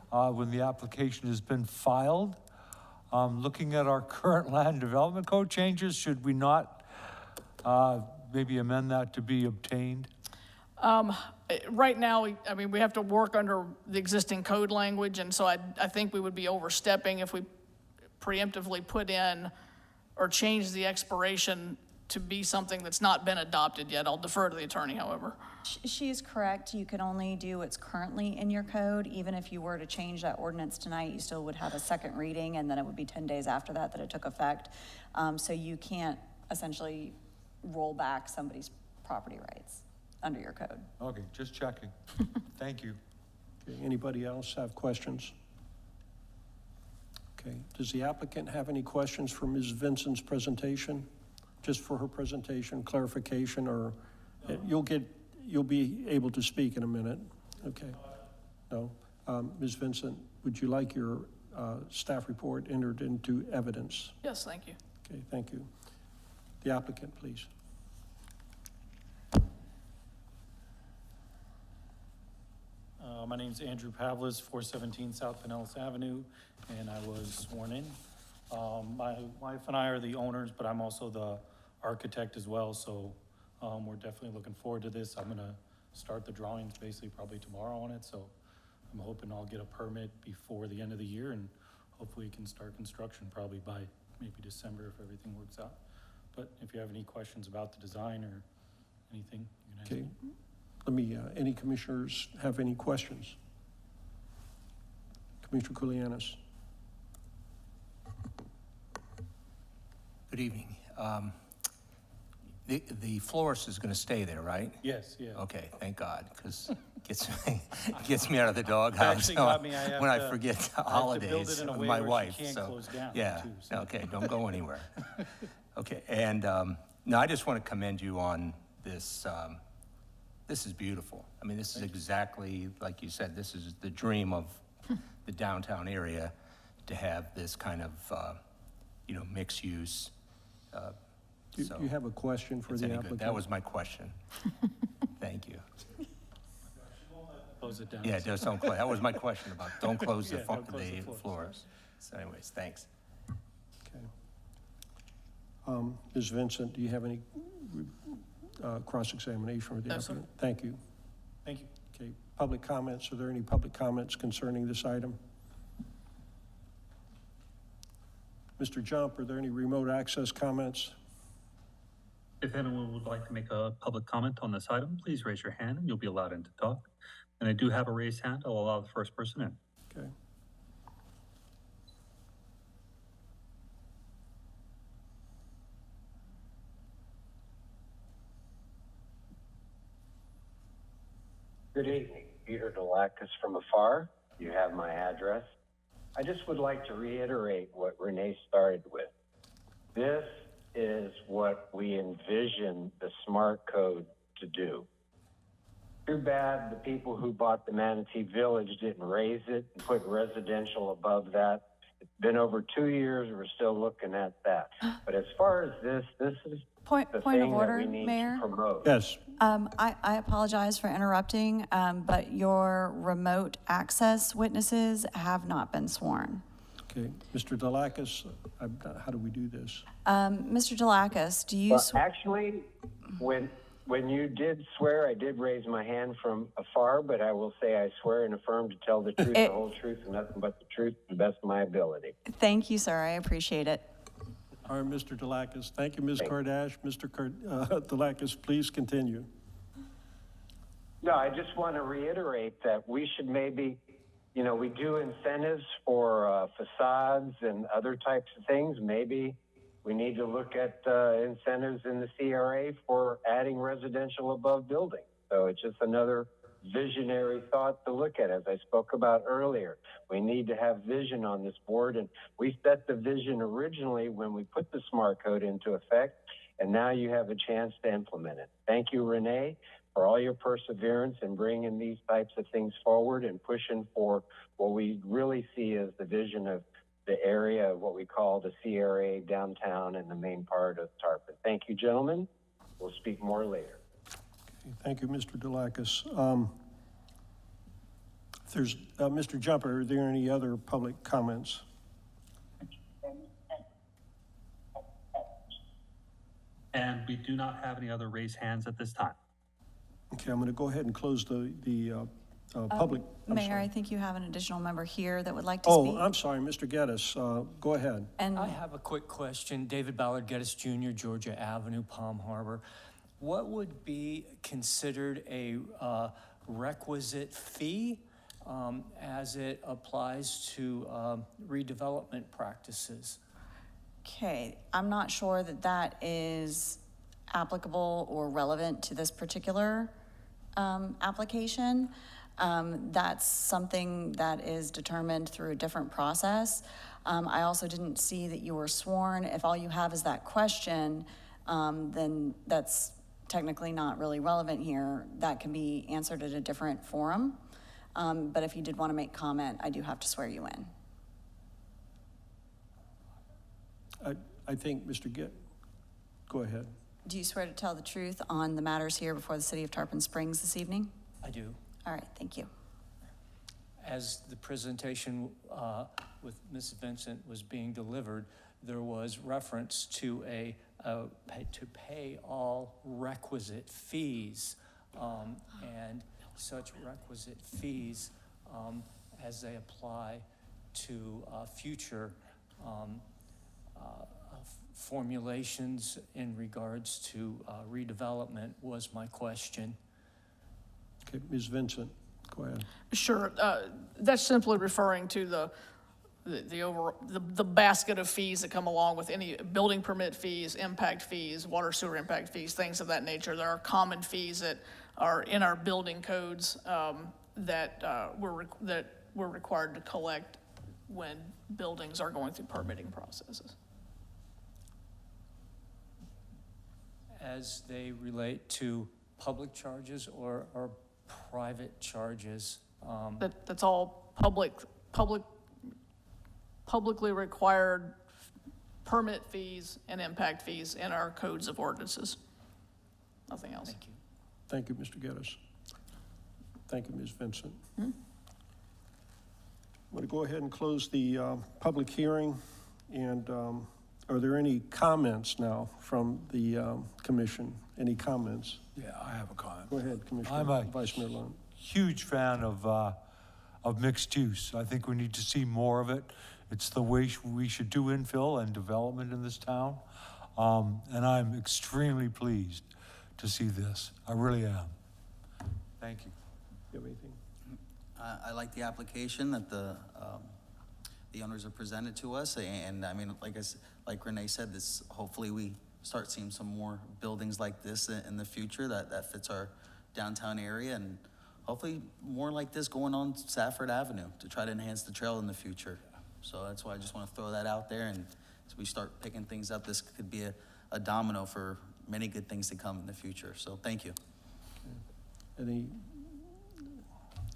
when the application has been filed. Looking at our current land development code changes, should we not maybe amend that to be obtained? Right now, we have to work under the existing code language, and so I think we would be overstepping if we preemptively put in or change the expiration to be something that's not been adopted yet. I'll defer to the attorney, however. She is correct. You can only do what's currently in your code. Even if you were to change that ordinance tonight, you still would have a second reading, and then it would be 10 days after that it took effect. So you can't essentially roll back somebody's property rights under your code. Okay, just checking. Thank you. Okay. Anybody else have questions? Okay. Does the applicant have any questions for Ms. Vincent's presentation? Just for her presentation, clarification, or you'll be able to speak in a minute. Okay. No. Ms. Vincent, would you like your staff report entered into evidence? Yes, thank you. Okay, thank you. The applicant, please. My name's Andrew Pavlis, 417 South Pinellas Avenue, and I was sworn in. My wife and I are the owners, but I'm also the architect as well, so we're definitely looking forward to this. I'm gonna start the drawings basically probably tomorrow on it, so I'm hoping I'll get a permit before the end of the year, and hopefully can start construction probably by maybe December if everything works out. But if you have any questions about the design or anything, you can ask Okay, me. let me, any commissioners have any questions? Commissioner Kulianis. Good evening. The florist is going to stay there, right? Yes, yeah. Okay, thank God, because gets me out of the doghouse Actually got me, when I forget the I have to build holidays it in a with way my where she wife. can't So close down, yeah, too, so. okay, don't go anywhere. Okay, and no, I just want to commend you on this. This is beautiful. I mean, this is exactly like you said. This is the dream of the downtown area, to have this kind of mixed use. Do you have a question for it's the any good. applicant? That was my question. Thank you. Close it down. Yeah, just don't close. That was my question about, don't close the Yeah, don't close the the floors. So anyways, thanks. Okay. Ms. Vincent, do you have any cross-examination for the No, sir. applicant? Thank you. Thank you. Okay, public comments. Are there any public comments concerning this item? Mr. Jump, are there any remote access comments? If anyone would like to make a public comment on this item, please raise your hand and you'll be allowed in to talk. And I do have a raised hand. I'll allow the first person in. Okay. Good evening. Peter Delacus from afar. You have my address. I just would like to reiterate what Renee started with. This is what we envision the smart code to do. Too bad the people who bought the Manatee Village didn't raise it and put residential above that. It's been over 2 years, we're still looking at that. But as far as this is Point the of thing that order, we need Mayor. to promote. Yes. I apologize for interrupting, but your remote access witnesses have not been sworn. Okay, Mr. Delacus, how do we do this? Mr. Delacus, do you? Well, actually, when you did swear, I did raise my hand from afar, but I will say I swear and affirm to tell the truth, the whole truth, and nothing but the truth to the best of my ability. Thank you, sir. I appreciate it. All right, Mr. Delacus. Thank you, Ms. Kardash. Mr. Delacus, please continue. No, I just want to reiterate that we should maybe, we do incentives for facades and other types of things. Maybe we need to look at incentives in the CRA for adding residential above building. So it's just another visionary thought to look at, as I spoke about earlier. We need to have vision on this board, and we set the vision originally when we put the smart code into effect, and now you have a chance to implement it. Thank you, Renee, for all your perseverance in bringing these types of things forward and pushing for what we really see as the vision of the area of what we call the CRA downtown and the main part of Tarpon. Thank you, gentlemen. We'll speak more later. Okay, thank you, Mr. Delacus. If there's, Mr. Jumper, are there any other public comments? And we do not have any other raised hands at this time. Okay, I'm going to go ahead and close the public. I'm Mayor, sorry. I think you have an additional member here that would like to speak. Oh, I'm sorry, Mr. Geddes. Go ahead. And I have a quick question. David Ballard, Geddes Jr., Georgia Avenue, Palm Harbor. What would be considered a requisite fee as it applies to redevelopment practices? Okay, I'm not sure that that is applicable or relevant to this particular application. That's something that is determined through a different process. I also didn't see that you were sworn. If all you have is that question, then that's technically not really relevant here. That can be answered at a different forum. But if you did want to make comment, I do have to swear you in. I think, go ahead. Do you swear to tell the truth on the matters here before the City of Tarpon Springs this evening? I do. All right, thank you. As the presentation with Ms. Vincent was being delivered, there was reference to to pay all requisite fees, and such requisite fees as they apply to future formulations in regards to redevelopment was my question. Okay, Ms. Vincent, go ahead. Sure, that's simply referring to the basket of fees that come along with any building permit fees, impact fees, water sewer impact fees, things of that nature. There are common fees that are in our building codes that we're required to collect when buildings are going through permitting processes. As they relate to public charges or private charges? That's all publicly required permit fees and impact fees in our codes of ordinances. Nothing else. Thank you. Thank you, Mr. Geddes. Thank you, Ms. Vincent. I'm going to go ahead and close the public hearing. And are there any comments now from the commission? Any comments? Yeah, I have a comment. Go ahead, Commissioner. I'm a Vice Mayor Lund. huge fan of mixed use. I think we need to see more of it. It's the way we should do infill and development in this town. And I'm extremely pleased to see this. I really am. Thank you. You have anything? I like the application that the owners have presented to us, and I mean, like Renee said, this, hopefully we start seeing some more buildings like this in the future that fits our downtown area, and hopefully more like this going on Safford Avenue to try to enhance the trail in the future. So that's why I just want to throw that out there, and as we start picking things up, this could be a domino for many good things to come in the future. So thank you. Okay.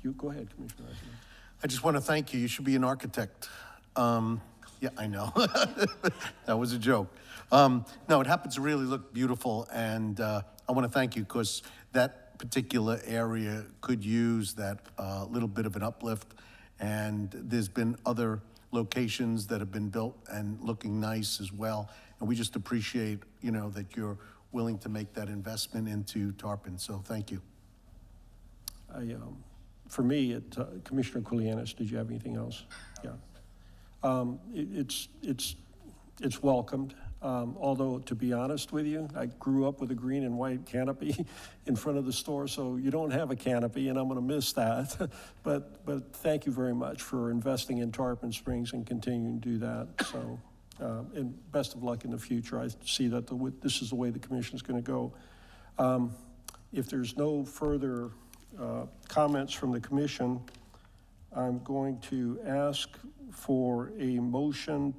You go ahead, Commissioner Eisenman. I just want to thank you. You should be an architect. Yeah, I know. That was a joke. No, it happens to really look beautiful, and I want to thank you because that particular area could use that little bit of an uplift, and there's been other locations that have been built and looking nice as well, and we just appreciate, you know, that you're willing to make that investment into Tarpon, so thank you. For me, Commissioner Kulianis, did you have anything else? Yeah. It's welcomed. Although, to be honest with you, I grew up with a green and white canopy in front of the store, so you don't have a canopy, and I'm going to miss that. but thank you very much for investing in Tarpon Springs and continuing to do that. So, and best of luck in the future. I see that this is the way the commission is going to go. If there's no further comments from the commission, I'm going to ask for a motion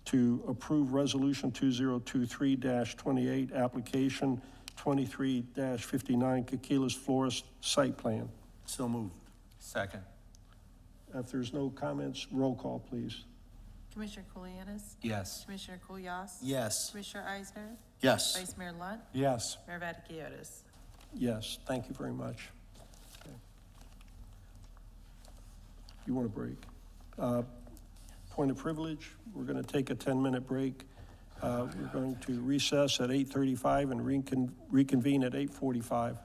to approve Resolution 2023-28, application 23-59, Kikilis Florist Site Plan. So moved. Second. If there's no comments, roll call, please. Commissioner Kulianis? Yes. Commissioner Kulyas? Yes. Commissioner Eisner? Yes. Vice Mayor Lunt? Yes. Mayor Vaticius? Yes, thank you very much. Okay. You want a break? Point of privilege, we're going to take a 10-minute break. We're going to recess at 8:35 and reconvene at 8:45.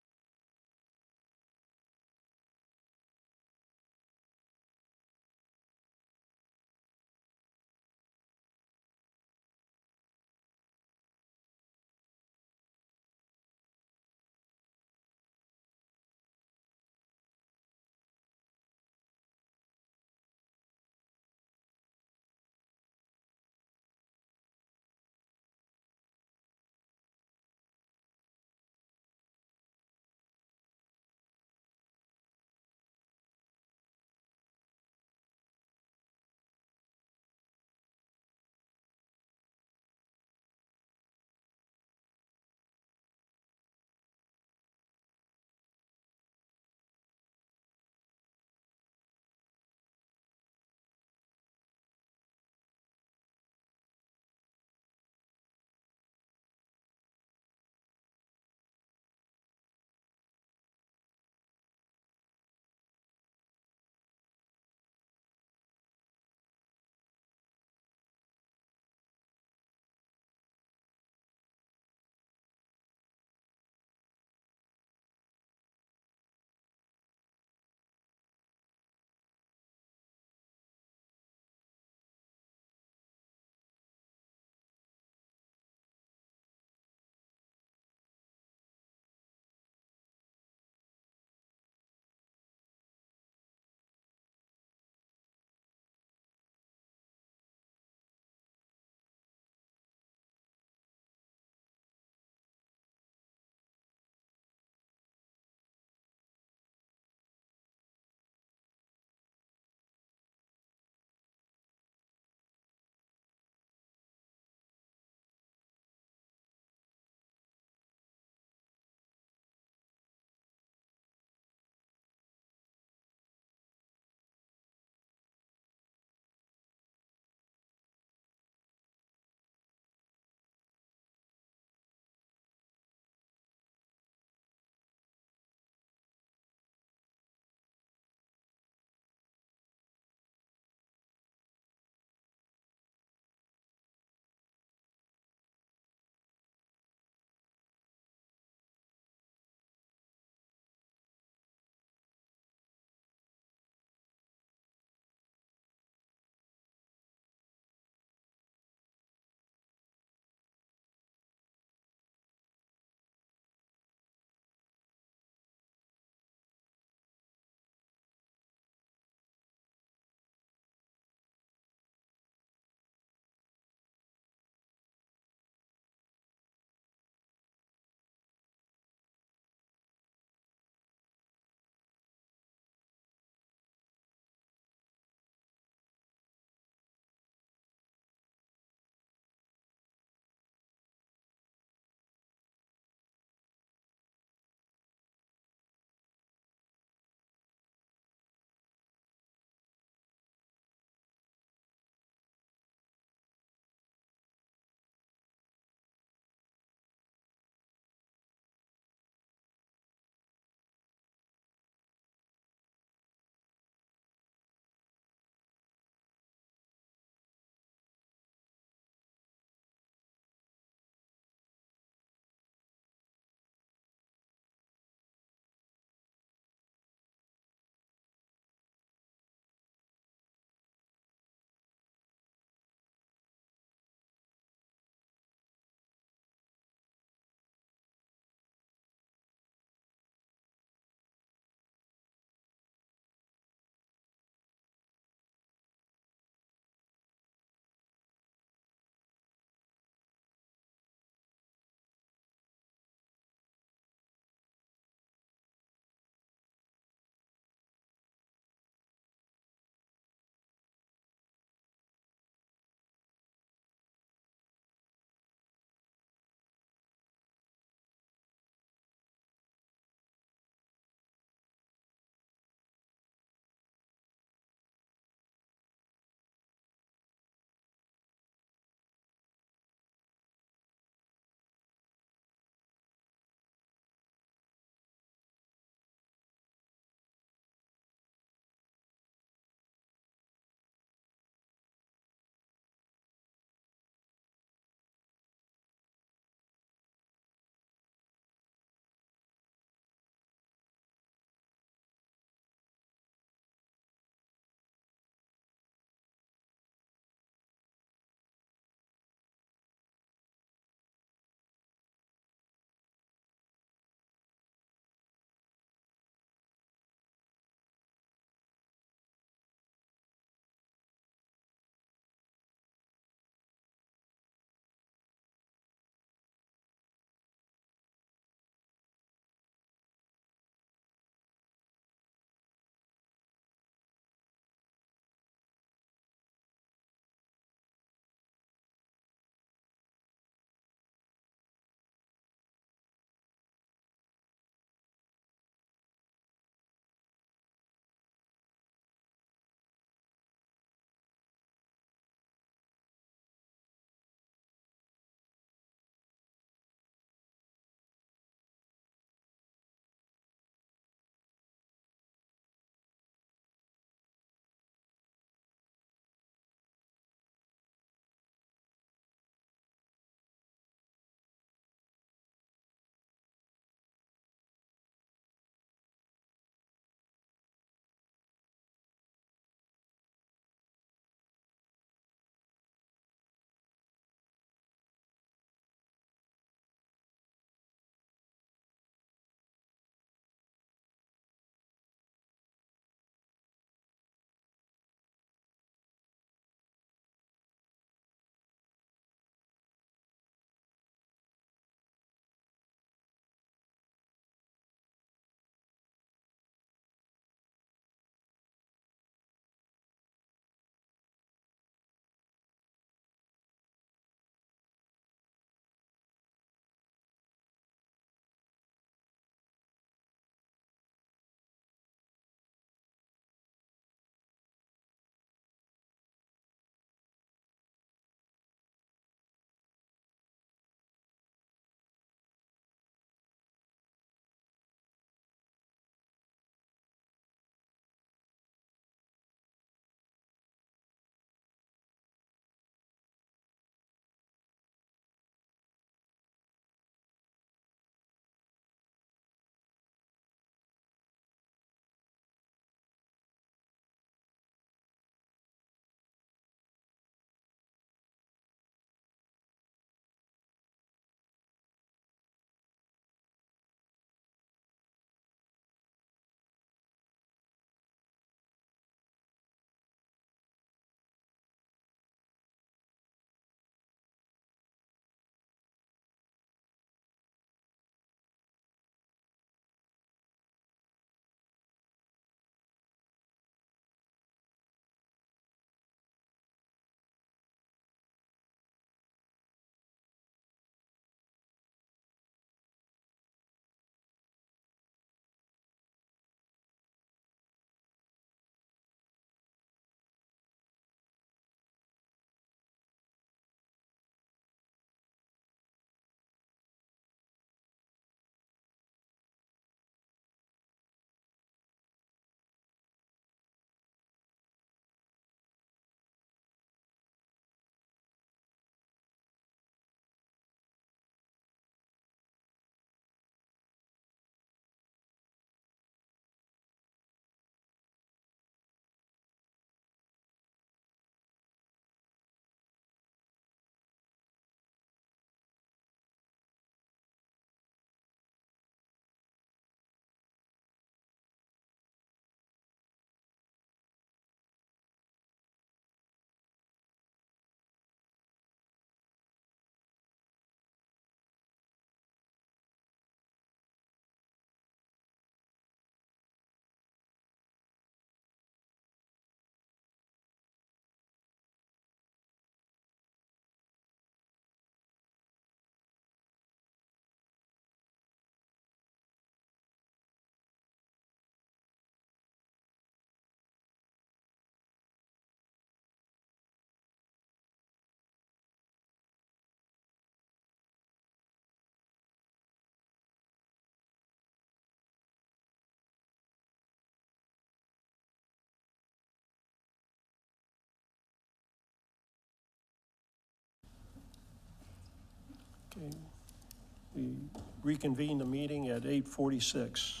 We reconvene the meeting at 8:46.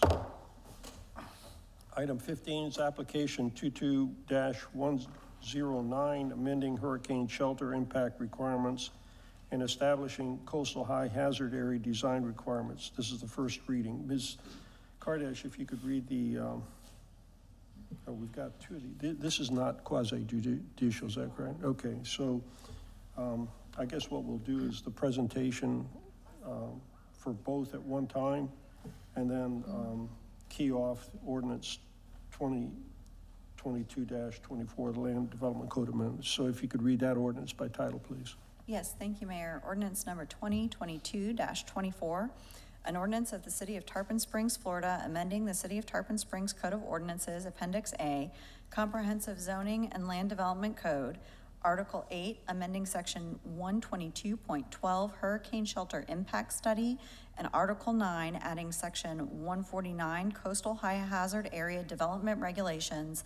Item 15 is application 22-109, amending hurricane shelter impact requirements and establishing coastal high hazard area design requirements. This is the first reading. Ms. Kardash, if you could read the, we've got two of these. This is not quasi-judicial, is that correct? Okay, so I guess what we'll do is the presentation for both at one time, and then key off ordinance 2022-24, the Land Development Code Amendments. So if you could read that ordinance by title, please. Yes, thank you, Mayor. Ordinance number 2022-24, an ordinance of the City of Tarpon Springs, Florida, amending the City of Tarpon Springs Code of Ordinances, Appendix A, Comprehensive Zoning and Land Development Code, Article 8, amending Section 122.12 Hurricane Shelter Impact Study, and Article 9, adding Section 149 Coastal High Hazard Area Development Regulations,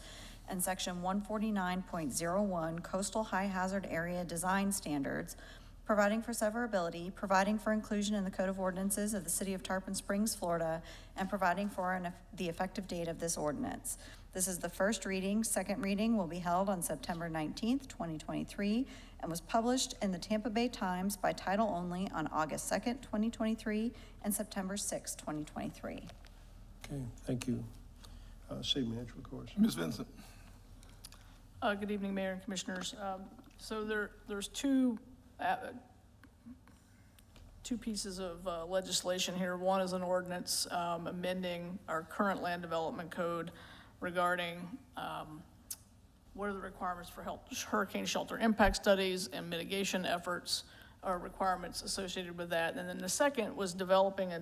and Section 149.01 Coastal High Hazard Area Design Standards, providing for severability, providing for inclusion in the Code of Ordinances of the City of Tarpon Springs, Florida, and providing for the effective date of this ordinance. This is the first reading. Second reading will be held on September 19th, 2023, and was published in the Tampa Bay Times by title only on August 2nd, 2023, and September 6th, 2023. Okay, thank you. City Manager, of course. Ms. Vincent. Good evening, Mayor and Commissioners. So there's two pieces of legislation here. One is an ordinance amending our current land development code regarding what are the requirements for hurricane shelter impact studies and mitigation efforts or requirements associated with that. And then the second was developing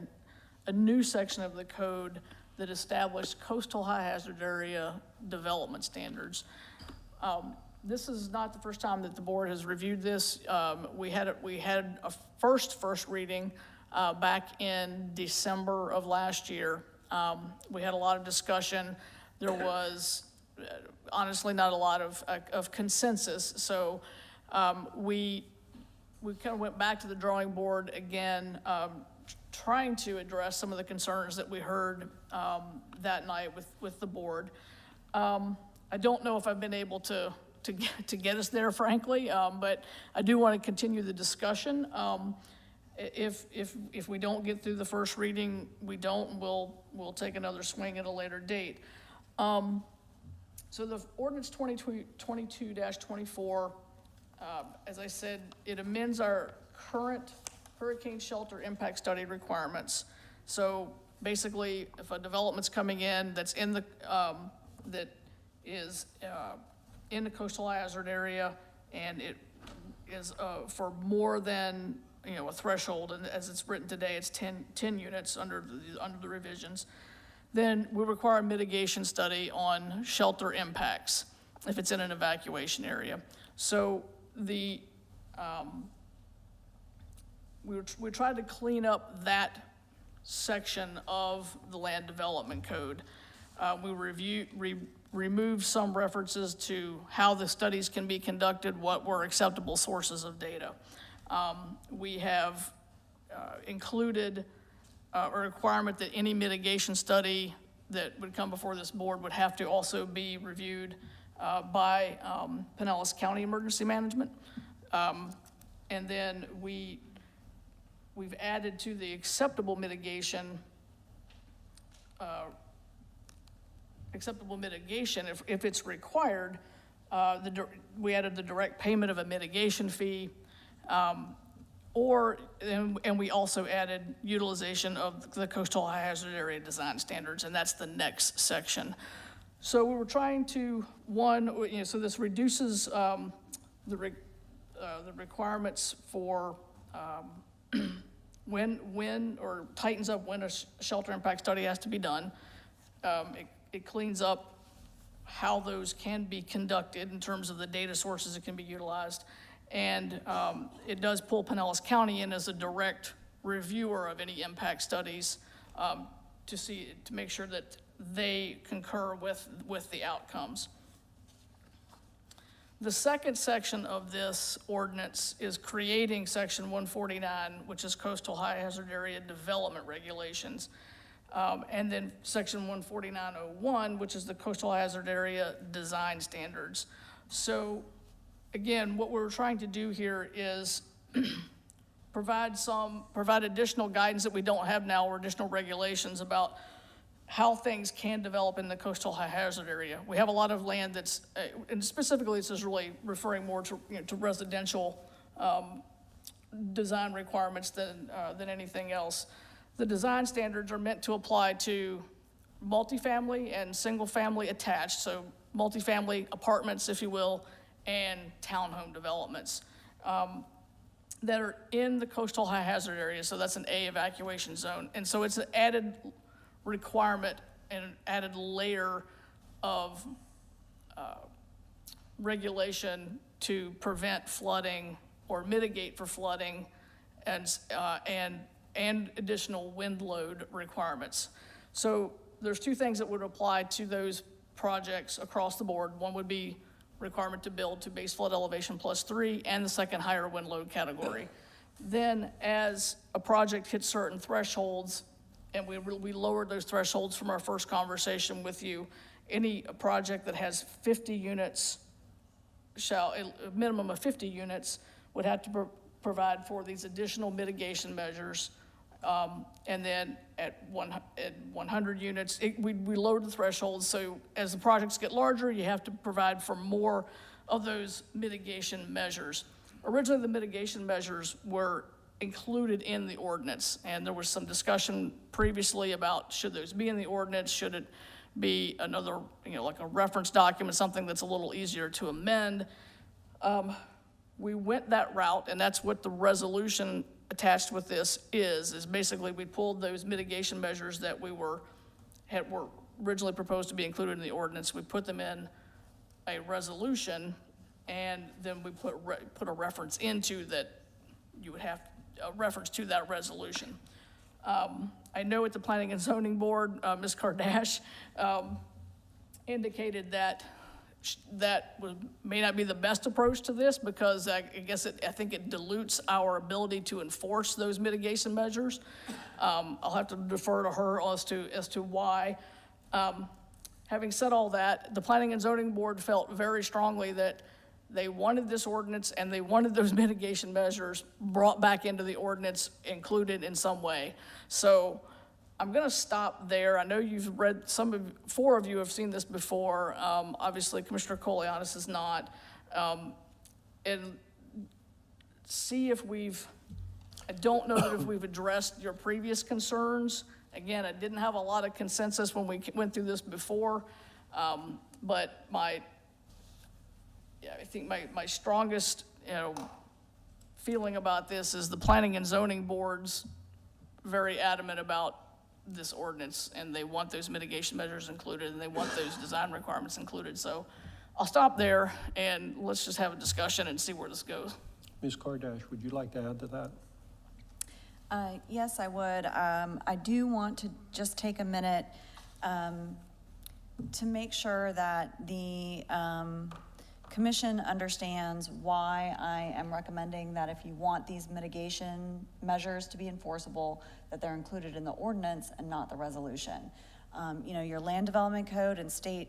a new section of the code that established coastal high hazard area development standards. This is not the first time that the board has reviewed this. We had a first reading back in December of last year. We had a lot of discussion. There was honestly not a lot of consensus. So we kind of went back to the drawing board again, trying to address some of the concerns that we heard that night with the board. I don't know if I've been able to get us there, frankly, but I do want to continue the discussion. If we don't get through the first reading, we'll take another swing at a later date. So the ordinance 2022-24, as I said, it amends our current hurricane shelter impact study requirements. So basically, if a development's coming in that's in the that is in the coastal hazard area, and it is for more than a threshold, and as it's written today, it's 10 units under the revisions, then we require a mitigation study on shelter impacts if it's in an evacuation area. So we tried to clean up that section of the land development code. We removed some references to how the studies can be conducted, what were acceptable sources of data. We have included a requirement that any mitigation study that would come before this board would have to also be reviewed by Pinellas County Emergency Management. And then we've added to the acceptable mitigation if it's required. We added the direct payment of a mitigation fee, and we also added utilization of the coastal high hazard area design standards, and that's the next section. So we were trying to, so this reduces the requirements for when or tightens up when a shelter impact study has to be done. It cleans up how those can be conducted in terms of the data sources that can be utilized. And it does pull Pinellas County in as a direct reviewer of any impact studies to make sure that they concur with the outcomes. The second section of this ordinance is creating section 149, which is coastal high hazard area development regulations. And then section 149.01, which is the coastal hazard area design standards. So again, what we're trying to do here is provide additional guidance that we don't have now, or additional regulations about how things can develop in the coastal high hazard area. We have a lot of land that's, and specifically this is really referring more to, to residential design requirements than anything else. The design standards are meant to apply to multifamily and single-family attached, so multifamily apartments, if you will, and townhome developments that are in the coastal high hazard area. So that's an A evacuation zone. And so it's an added requirement and an added layer of regulation to prevent flooding or mitigate for flooding and additional wind load requirements. So there's two things that would apply to those projects across the board. One would be requirement to build to base flood elevation +3, and the second higher wind load category. Then as a project hits certain thresholds, and we lowered those thresholds from our first conversation with you, any project that has 50 units a minimum of 50 units would have to provide for these additional mitigation measures. And then at 100 units, we lowered the thresholds. So as the projects get larger, you have to provide for more of those mitigation measures. Originally, the mitigation measures were included in the ordinance, and there was some discussion previously about should those be in the ordinance, should it be another, like a reference document, something that's a little easier to amend. We went that route, and that's what the resolution attached with this is basically we pulled those mitigation measures that were originally proposed to be included in the ordinance. We put them in a resolution, and then we put a reference into that. You would have a reference to that resolution. I know at the Planning and Zoning Board, Ms. Kardash indicated that may not be the best approach to this, because I think it dilutes our ability to enforce those mitigation measures. I'll have to defer to her as to why. Having said all that, the Planning and Zoning Board felt very strongly that they wanted this ordinance and they wanted those mitigation measures brought back into the ordinance, included in some way. So I'm going to stop there. I know you've read, four of you have seen this before. Obviously, Commissioner Kolianis is not. And see if I don't know that if we've addressed your previous concerns. Again, I didn't have a lot of consensus when we went through this before, but I think my strongest, feeling about this is the Planning and Zoning Board's very adamant about this ordinance, and they want those mitigation measures included, and they want those design requirements included. So I'll stop there, and let's just have a discussion and see where this goes. Ms. Kardash, would you like to add to that? Yes, I would. I do want to just take a minute to make sure that the Commission understands why I am recommending that if you want these mitigation measures to be enforceable, that they're included in the ordinance and not the resolution. Your land development code and state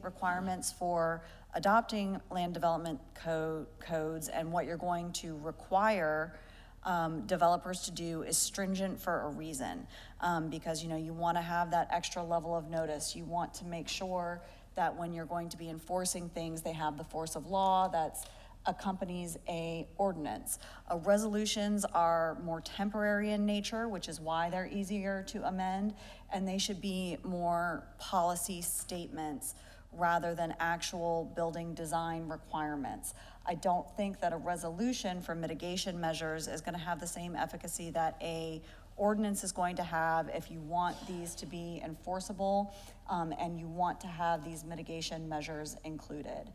requirements for adopting land development codes and what you're going to require developers to do is stringent for a reason, because you want to have that extra level of notice. You want to make sure that when you're going to be enforcing things, they have the force of law that accompanies a ordinance. Resolutions are more temporary in nature, which is why they're easier to amend, and they should be more policy statements rather than actual building design requirements. I don't think that a resolution for mitigation measures is going to have the same efficacy that a ordinance is going to have if you want these to be enforceable and you want to have these mitigation measures included.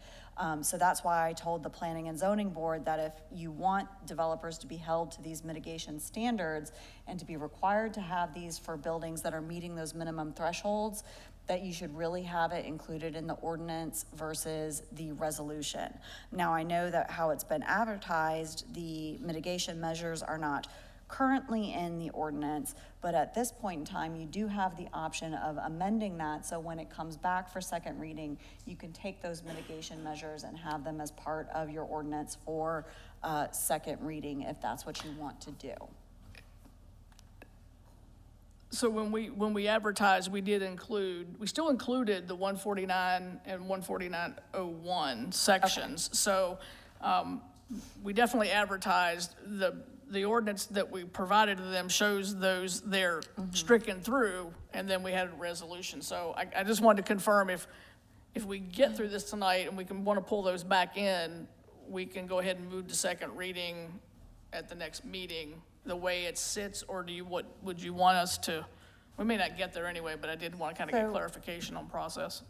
So that's why I told the Planning and Zoning Board that if you want developers to be held to these mitigation standards and to be required to have these for buildings that are meeting those minimum thresholds, that you should really have it included in the ordinance versus the resolution. Now, I know that how it's been advertised, the mitigation measures are not currently in the ordinance, but at this point in time, you do have the option of amending that, so when it comes back for second reading, you can take those mitigation measures and have them as part of your ordinance for second reading, if that's what you want to do. So when we advertised, we still included the 149 and 149.01 sections. So we definitely advertised the ordinance that we provided to them shows those they're stricken through, and then we had a resolution. So I just wanted to confirm if we get through this tonight and we want to pull those back in, we can go ahead and move to second reading at the next meeting the way it sits, or would you want us to, we may not get there anyway, but I did want to kind of get clarification on process.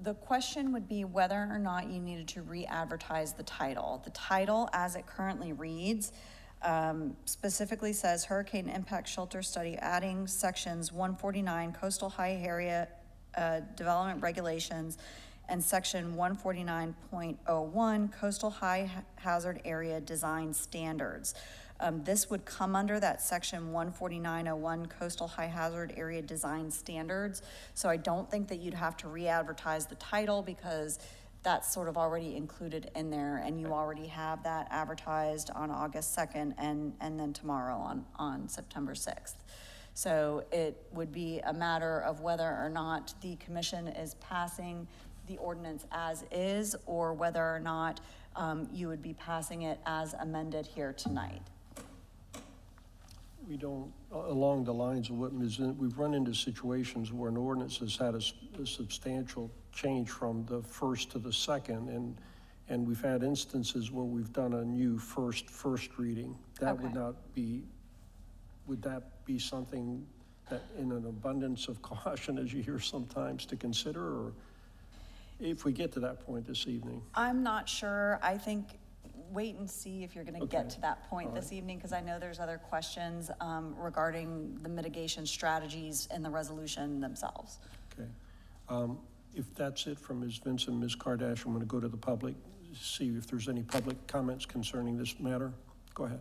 The question would be whether or not you needed to re-advertise the title. The title, as it currently reads, specifically says Hurricane Impact Shelter Study, adding sections 149 Coastal High Area Development Regulations and section 149.01 Coastal High Hazard Area Design Standards. This would come under that section 149.01 Coastal High Hazard Area Design Standards. So I don't think that you'd have to re-advertise the title, because that's sort of already included in there, and you already have that advertised on August 2nd and then tomorrow on September 6th. So it would be a matter of whether or not the commission is passing the ordinance as is, or whether or not you would be passing it as amended here tonight. We don't, along the lines of what we've run into situations where an ordinance has had a substantial change from the first to the second, and we've had instances where we've done a new first reading. That would not be, would that be something that, in an abundance of caution, as you hear sometimes, to consider, or if we get to that point this evening? I'm not sure. I think wait and see if you're going to get to that point this evening, because I know there's other questions regarding the mitigation strategies in the resolution themselves. Okay. If that's it from Ms. Vincent, Ms. Kardash, I'm going to go to the public, see if there's any public comments concerning this matter. Go ahead.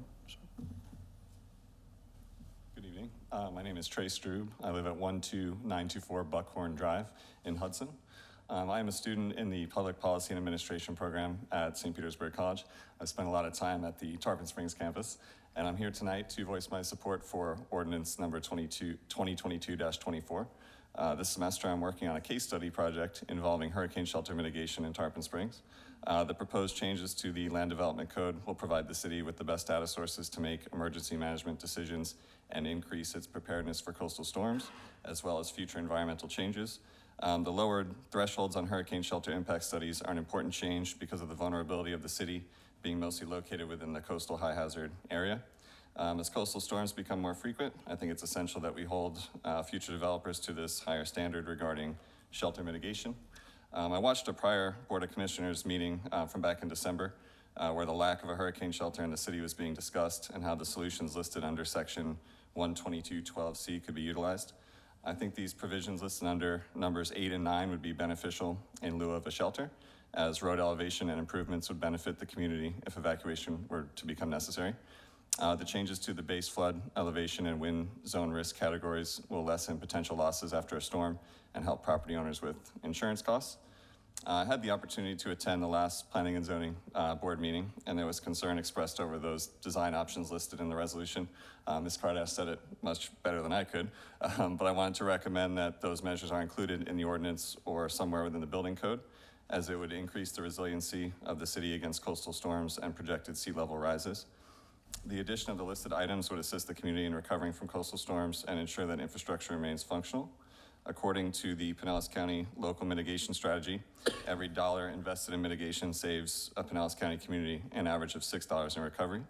Good evening. My name is Trey Strube. I live at 12924 Buckhorn Drive in Hudson. I am a student in the Public Policy and Administration program at St. Petersburg College. I've spent a lot of time at the Tarpon Springs campus, and I'm here tonight to voice my support for ordinance number 2022-24. This semester, I'm working on a case study project involving hurricane shelter mitigation in Tarpon Springs. The proposed changes to the Land Development Code will provide the city with the best data sources to make emergency management decisions and increase its preparedness for coastal storms, as well as future environmental changes. The lowered thresholds on hurricane shelter impact studies are an important change because of the vulnerability of the city being mostly located within the coastal high hazard area. As coastal storms become more frequent, I think it's essential that we hold future developers to this higher standard regarding shelter mitigation. I watched a prior Board of Commissioners meeting from back in December where the lack of a hurricane shelter in the city was being discussed and how the solutions listed under section 122.12c could be utilized. I think these provisions listed under numbers 8 and 9 would be beneficial in lieu of a shelter, as road elevation and improvements would benefit the community if evacuation were to become necessary. The changes to the base flood, elevation, and wind zone risk categories will lessen potential losses after a storm and help property owners with insurance costs. I had the opportunity to attend the last Planning and Zoning Board meeting, and there was concern expressed over those design options listed in the resolution. Ms. Kardash said it much better than I could, but I wanted to recommend that those measures are included in the ordinance or somewhere within the building code, as it would increase the resiliency of the city against coastal storms and projected sea level rises. The addition of the listed items would assist the community in recovering from coastal storms and ensure that infrastructure remains functional. According to the Pinellas County Local Mitigation Strategy, every dollar invested in mitigation saves a Pinellas County community an average of $6 in recovery.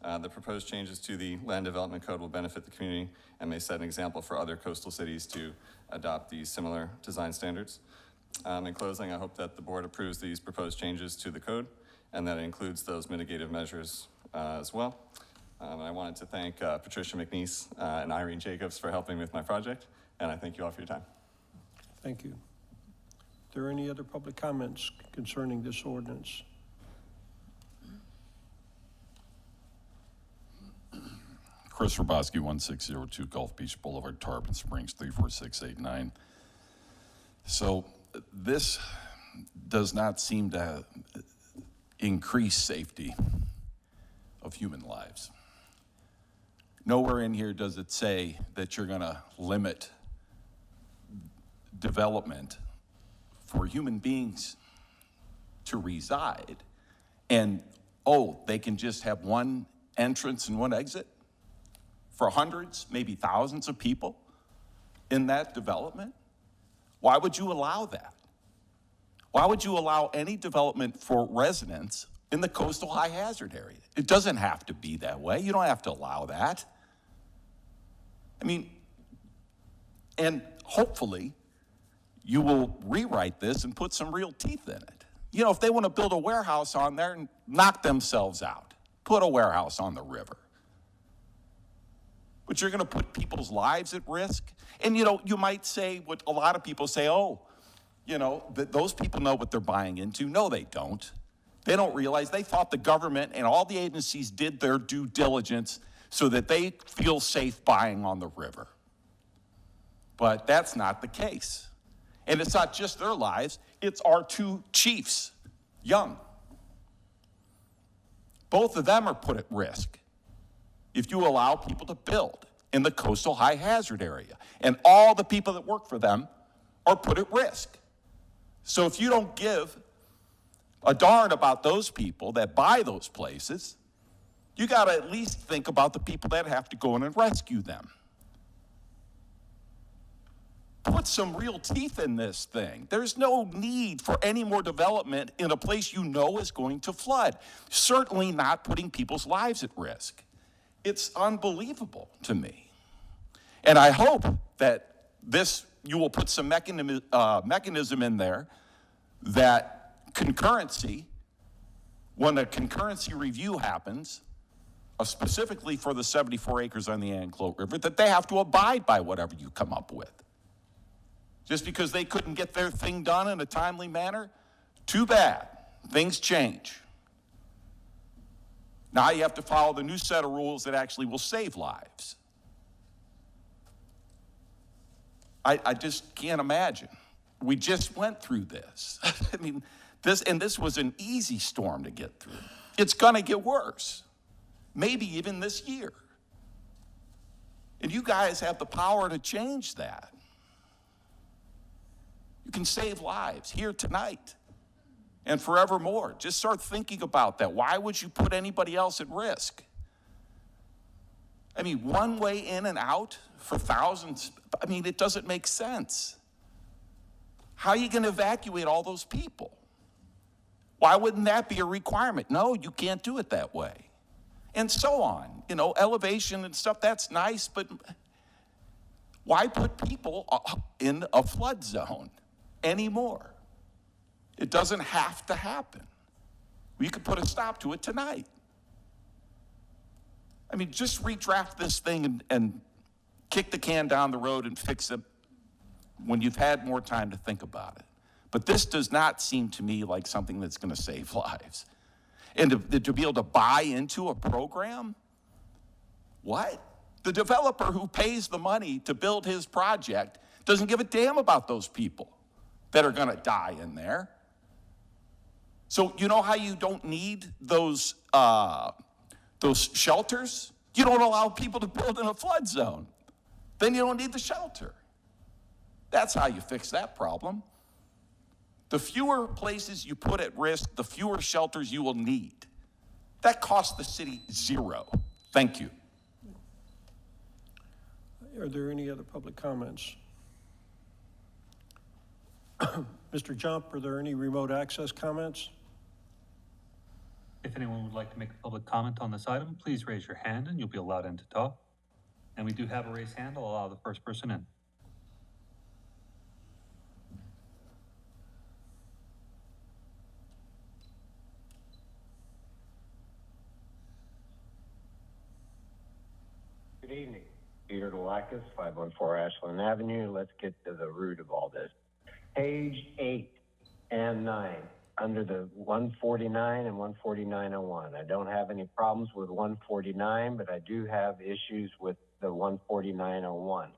The proposed changes to the Land Development Code will benefit the community and may set an example for other coastal cities to adopt these similar design standards. In closing, I hope that the board approves these proposed changes to the code and that it includes those mitigative measures as well. I wanted to thank Patricia McNeese and Irene Jacobs for helping me with my project, and I thank you all for your time. Thank you. Are there any other public comments concerning this ordinance? Chris Roboski, 1602 Gulf Beach Boulevard, Tarpon Springs, 34689. So this does not seem to increase safety of human lives. Nowhere in here does it say that you're gonna limit development for human beings to reside. And, oh, they can just have one entrance and one exit for hundreds, maybe thousands of people in that development? Why would you allow that? Why would you allow any development for residents in the coastal high hazard area? It doesn't have to be that way. You don't have to allow that. I mean, and hopefully you will rewrite this and put some real teeth in it. You know, if they want to build a warehouse on there and knock themselves out, put a warehouse on the river. But you're going to put people's lives at risk. And, you know, you might say what a lot of people say, oh, you know, those people know what they're buying into. No, they don't. They don't realize they thought the government and all the agencies did their due diligence so that they feel safe buying on the river. But that's not the case. And it's not just their lives, it's our two chiefs, young. Both of them are put at risk if you allow people to build in the coastal high hazard area. And all the people that work for them are put at risk. So if you don't give a darn about those people that buy those places, you got to at least think about the people that have to go in and rescue them. Put some real teeth in this thing. There's no need for any more development in a place you know is going to flood. Certainly not putting people's lives at risk. It's unbelievable to me. And I hope that you will put some mechanism in there that concurrency, when a concurrency review happens, specifically for the 74 acres on the Anclote River, that they have to abide by whatever you come up with. Just because they couldn't get their thing done in a timely manner, too bad. Things change. Now you have to follow the new set of rules that actually will save lives. I just can't imagine. We just went through this. I mean, this was an easy storm to get through. It's gonna get worse. Maybe even this year. And you guys have the power to change that. You can save lives here tonight and forevermore. Just start thinking about that. Why would you put anybody else at risk? I mean, one way in and out for thousands, I mean, it doesn't make sense. How are you going to evacuate all those people? Why wouldn't that be a requirement? No, you can't do it that way. And so on. You know, elevation and stuff, that's nice, but why put people in a flood zone anymore? It doesn't have to happen. We could put a stop to it tonight. I mean, just redraft this thing and kick the can down the road and fix it when you've had more time to think about it. But this does not seem to me like something that's going to save lives. And to be able to buy into a program? What? The developer who pays the money to build his project doesn't give a damn about those people that are going to die in there. So you know how you don't need those shelters? You don't allow people to build in a flood zone. Then you don't need the shelter. That's how you fix that problem. The fewer places you put at risk, the fewer shelters you will need. That costs the city zero. Thank you. Are there any other public comments? Mr. Jump, are there any remote access comments? If anyone would like to make a public comment on this item, please raise your hand and you'll be allowed in to talk. And we do have a raised hand. I'll allow the first person in. Good evening. Peter Delakis, 514 Ashland Avenue. Let's get to the root of all this. page 8 and 9, under the 149 and 149.01. I don't have any problems with 149, but I do have issues with the 149.01.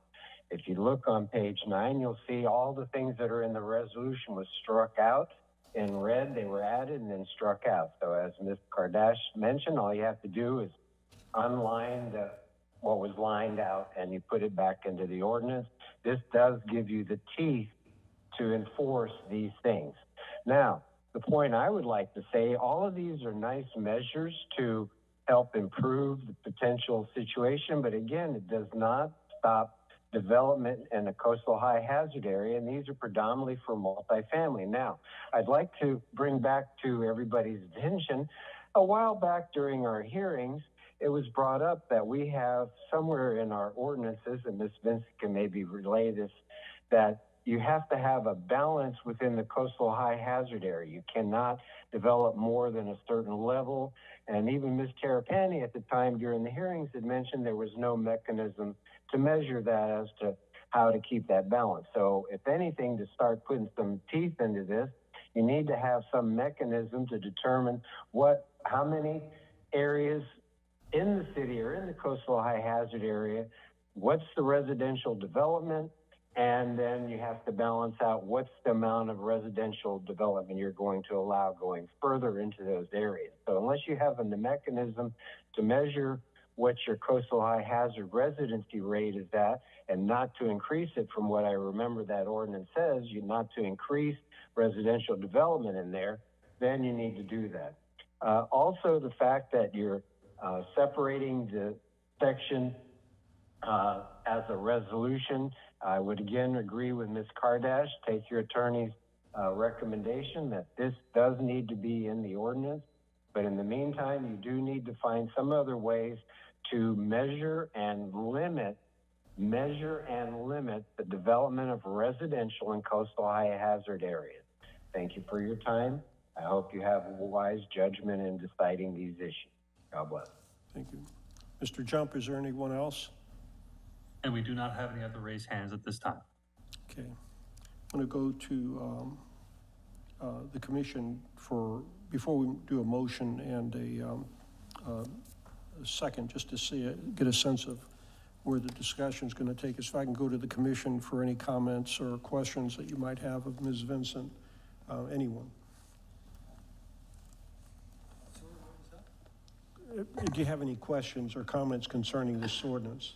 If you look on page 9, you'll see all the things that are in the resolution was struck out. In red, they were added and then struck out. So as Ms. Kardash mentioned, all you have to do is unline what was lined out and you put it back into the ordinance. This does give you the teeth to enforce these things. Now, the point I would like to say, all of these are nice measures to help improve the potential situation, but again, it does not stop development in a coastal high hazard area, and these are predominantly for multifamily. Now, I'd like to bring back to everybody's attention, a while back during our hearings, it was brought up that we have somewhere in our ordinances, and Ms. Vincent can maybe relay this, that you have to have a balance within the coastal high hazard area. You cannot develop more than a certain level. And even Ms. Terrapini at the time during the hearings had mentioned there was no mechanism to measure that as to how to keep that balance. So if anything, to start putting some teeth into this, you need to have some mechanism to determine how many areas in the city or in the coastal high hazard area, what's the residential development, and then you have to balance out what's the amount of residential development you're going to allow going further into those areas. So unless you have a mechanism to measure what your coastal high hazard residency rate is at, and not to increase it from what I remember that ordinance says, not to increase residential development in there, then you need to do that. Also, the fact that you're separating the section as a resolution, I would again agree with Ms. Kardash. Take your attorney's recommendation that this does need to be in the ordinance, but in the meantime, you do need to find some other ways to measure and limit the development of residential and coastal high hazard areas. Thank you for your time. I hope you have wise judgment in deciding these issues. God bless. Thank you. Mr. Jump, is there anyone else? And we do not have any other raised hands at this time. Okay. I'm going to go to the commission before we do a motion and a second, just to get a sense of where the discussion is going to take us. If I can go to the commission for any comments or questions that you might have of Ms. Vincent, anyone. Do you have any questions or comments concerning this ordinance?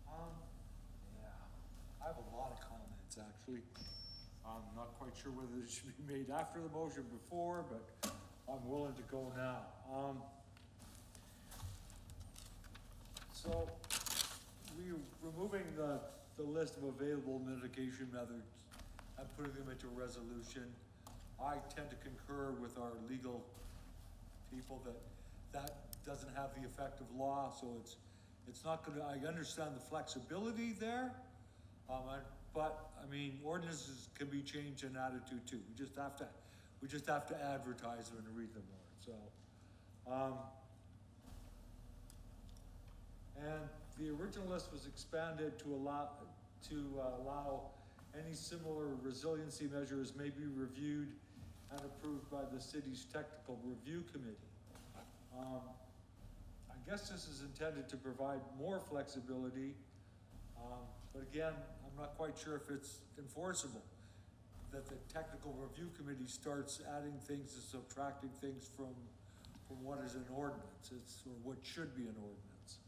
Yeah, I have a lot of comments, actually. I'm not quite sure whether it should be made after the motion before, but I'm willing to go now. So, we're removing the list of available mitigation methods and putting them into a resolution. I tend to concur with our legal people that doesn't have the effect of law, so it's not gonna, I understand the flexibility there, but I mean, ordinances can be changed in attitude too. We just have to advertise them and read them more, so. And the original list was expanded to allow any similar resiliency measures may be reviewed and approved by the city's technical review committee. I guess this is intended to provide more flexibility, but again, I'm not quite sure if it's enforceable, that the technical review committee starts adding things and subtracting things from what is an ordinance, or what should be an ordinance.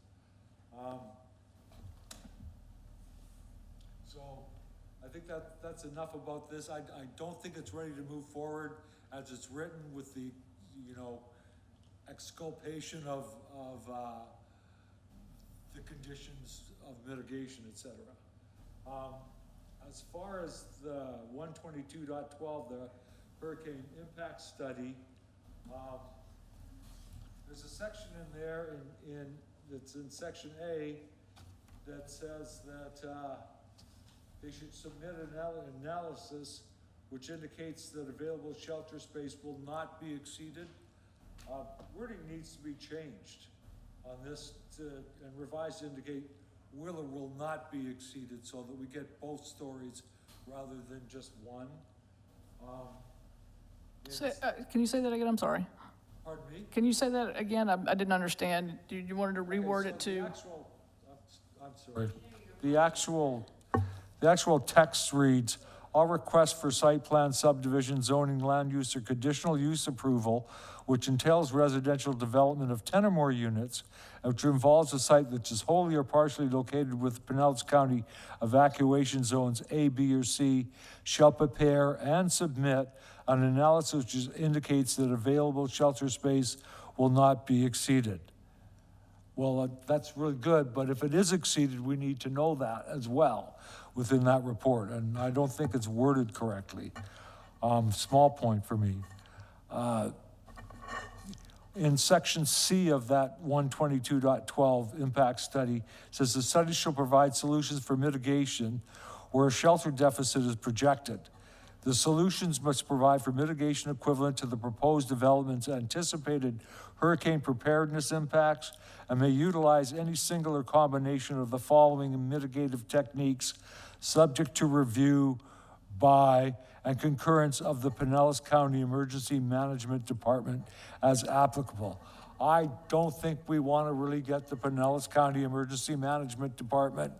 So I think that's enough about this. I don't think it's ready to move forward as it's written with the, exculpation of the conditions of mitigation, et cetera. As far as the 122.12, the hurricane impact study, there's a section in there that's in section A that says that they should submit an analysis which indicates that available shelter space will not be exceeded. Wording needs to be changed on this and revised to indicate will or will not be exceeded so that we get both stories rather than just one. Can you say that again? I'm sorry. Pardon me? Can you say that again? I didn't understand. You wanted to reword it to? I'm sorry. The actual text reads, all requests for site plan, subdivision, zoning, land use, or conditional use approval, which entails residential development of 10 or more units, and which involves a site which is wholly or partially located with Pinellas County evacuation zones A, B, or C, shall prepare and submit an analysis which indicates that available shelter space will not be exceeded. Well, that's really good, but if it is exceeded, we need to know that as well within that report, and I don't think it's worded correctly. Small point for me. In section C of that 122.12 impact study, it says the study shall provide solutions for mitigation where a shelter deficit is projected. The solutions must provide for mitigation equivalent to the proposed development's anticipated hurricane preparedness impacts and may utilize any single or combination of the following mitigative techniques subject to review by and concurrence of the Pinellas County Emergency Management Department as applicable. I don't think we want to really get the Pinellas County Emergency Management Department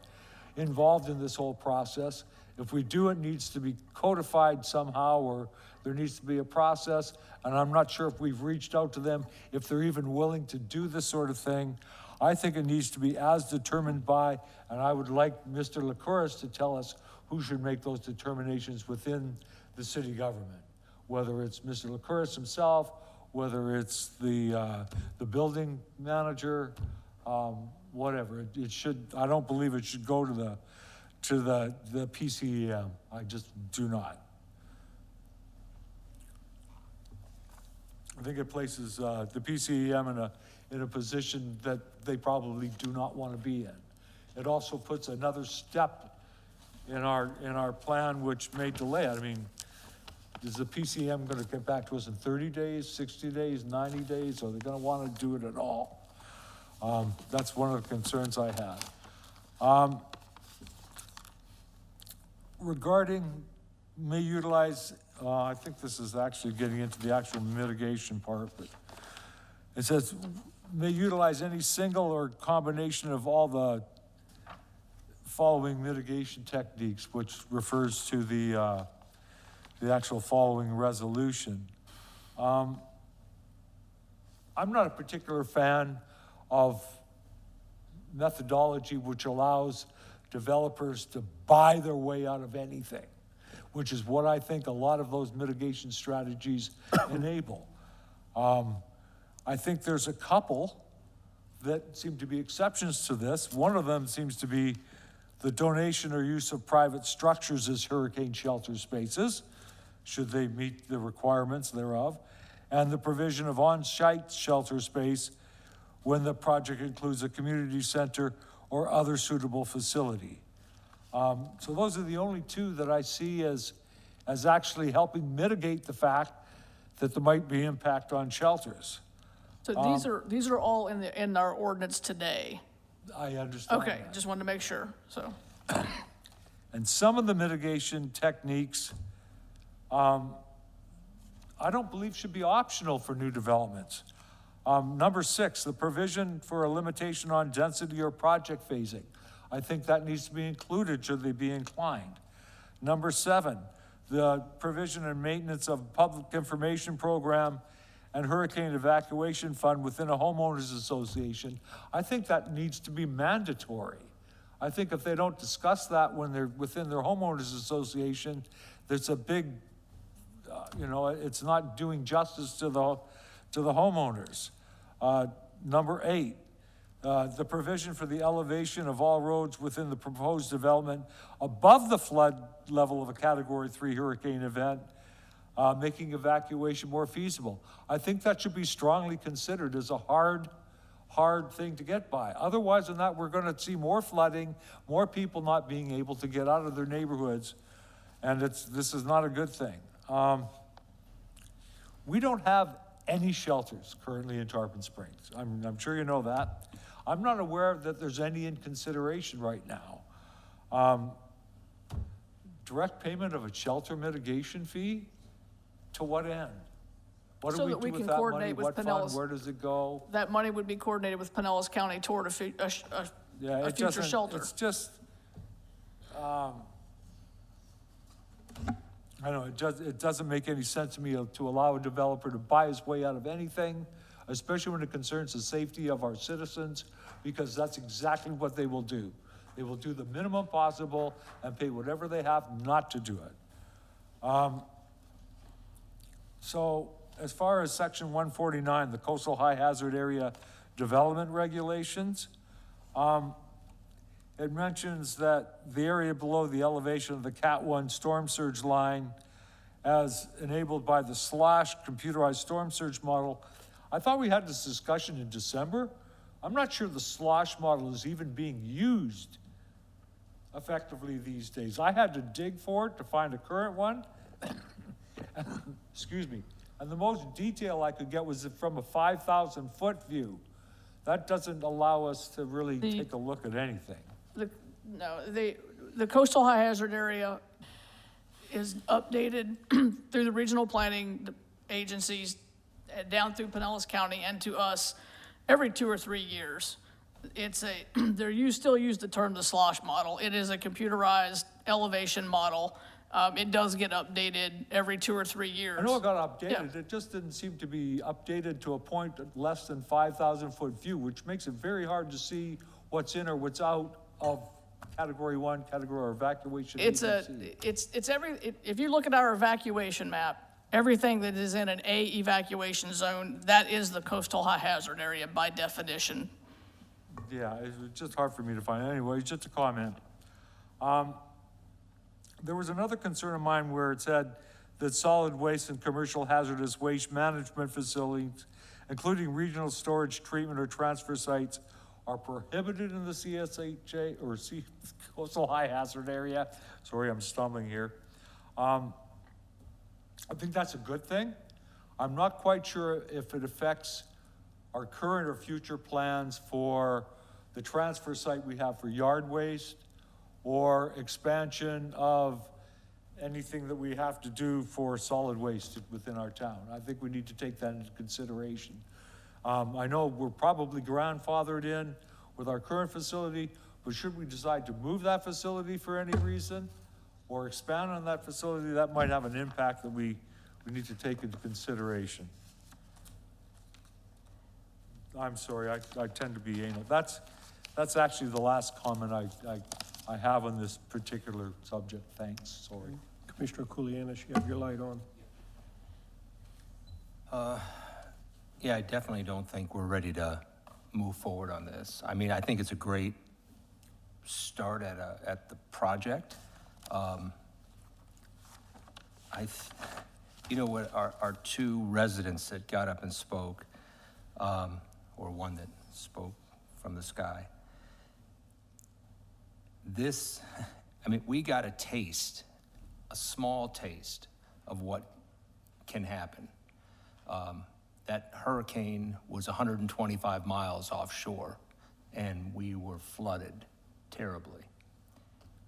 involved in this whole process. If we do, it needs to be codified somehow, or there needs to be a process, and I'm not sure if we've reached out to them, if they're even willing to do this sort of thing. I think it needs to be as determined by, and I would like Mr. Licouris to tell us who should make those determinations within the city government, whether it's Mr. Licouris himself, whether it's the building manager, whatever. It should, I don't believe it should go to the PCEM. I just do not. I think it places the PCEM in a position that they probably do not want to be in. It also puts another step in our plan which may delay it. I mean, is the PCM going to get back to us in 30 days, 60 days, 90 days? Are they going to want to do it at all? That's one of the concerns I had. Regarding may utilize, I think this is actually getting into the actual mitigation part, but it says may utilize any single or combination of all the following mitigation techniques, which refers to the actual following resolution. I'm not a particular fan of methodology which allows developers to buy their way out of anything, which is what I think a lot of those mitigation strategies enable. I think there's a couple that seem to be exceptions to this. One of them seems to be the donation or use of private structures as hurricane shelter spaces, should they meet the requirements thereof, and the provision of on-site shelter space when the project includes a community center or other suitable facility. So those are the only two that I see as actually helping mitigate the fact that there might be impact on shelters. So these are all in our ordinance today. I understand. Okay, that. just wanted to make sure, so. And some of the mitigation techniques, I don't believe should be optional for new developments. Number 6, the provision for a limitation on density or project phasing. I think that needs to be included should they be inclined. Number 7, the provision and maintenance of public information program and hurricane evacuation fund within a homeowners association. I think that needs to be mandatory. I think if they don't discuss that when they're within their homeowners association, there's a big, it's not doing justice to the homeowners. Number 8, the provision for the elevation of all roads within the proposed development above the flood level of a Category 3 hurricane event, making evacuation more feasible. I think that should be strongly considered as a hard thing to get by. Otherwise than that, we're going to see more flooding, more people not being able to get out of their neighborhoods, and this is not a good thing. We don't have any shelters currently in Tarpon Springs. I'm sure you know that. I'm not aware that there's any in consideration right now. direct payment of a shelter mitigation fee? To what end? What do So we that we do with can that money? coordinate with What fund? Pinellas. Where does it go? That money would be coordinated with Pinellas County toward Yeah, a it future doesn't, shelter. it's just, I don't know, it doesn't make any sense to me to allow a developer to buy his way out of anything, especially when it concerns the safety of our citizens, because that's exactly what they will do. They will do the minimum possible and pay whatever they have not to do it. So as far as section 149, the coastal high hazard area development regulations, it mentions that the area below the elevation of the Cat 1 storm surge line as enabled by the SLOSH computerized storm surge model. I thought we had this discussion in December. I'm not sure the SLOSH model is even being used effectively these days. I had to dig for it to find a current one. Excuse me. And the most detail I could get was from a 5,000-foot view. That doesn't allow us to really take a look at anything. The coastal high hazard area is updated through the regional planning agencies, down through Pinellas County and to us every 2 or 3 years. Still use the term the SLOSH model. It is a computerized elevation model. It does get updated every 2 or 3 years. I know it got updated, it just didn't seem to be updated to a point less than 5,000-foot view, which makes it very hard to see what's in or what's out of category 1, category or evacuation. If you look at our evacuation map, everything that is in an A evacuation zone, that is the coastal high hazard area by definition. Yeah, it's just hard for me to find. Anyway, just a comment. There was another concern of mine where it said that solid waste and commercial hazardous waste management facilities, including regional storage, treatment, or transfer sites, are prohibited in the CSHA or coastal high hazard area. Sorry, I'm stumbling here. I think that's a good thing. I'm not quite sure if it affects our current or future plans for the transfer site we have for yard waste or expansion of anything that we have to do for solid waste within our town. I think we need to take that into consideration. I know we're probably grandfathered in with our current facility, but should we decide to move that facility for any reason or expand on that facility, that might have an impact that we need to take into consideration. I'm sorry, I tend to be anal. That's actually the last comment I have on this particular subject. Thanks, sorry. Commissioner Kulianis, you have your light on. Yeah, I definitely don't think we're ready to move forward on this. I mean, I think it's a great start at the project. You know what, our 2 residents that got up and spoke, or one that spoke from the sky. We got a taste, a small taste of what can happen. That hurricane was 125 miles offshore, and we were flooded terribly.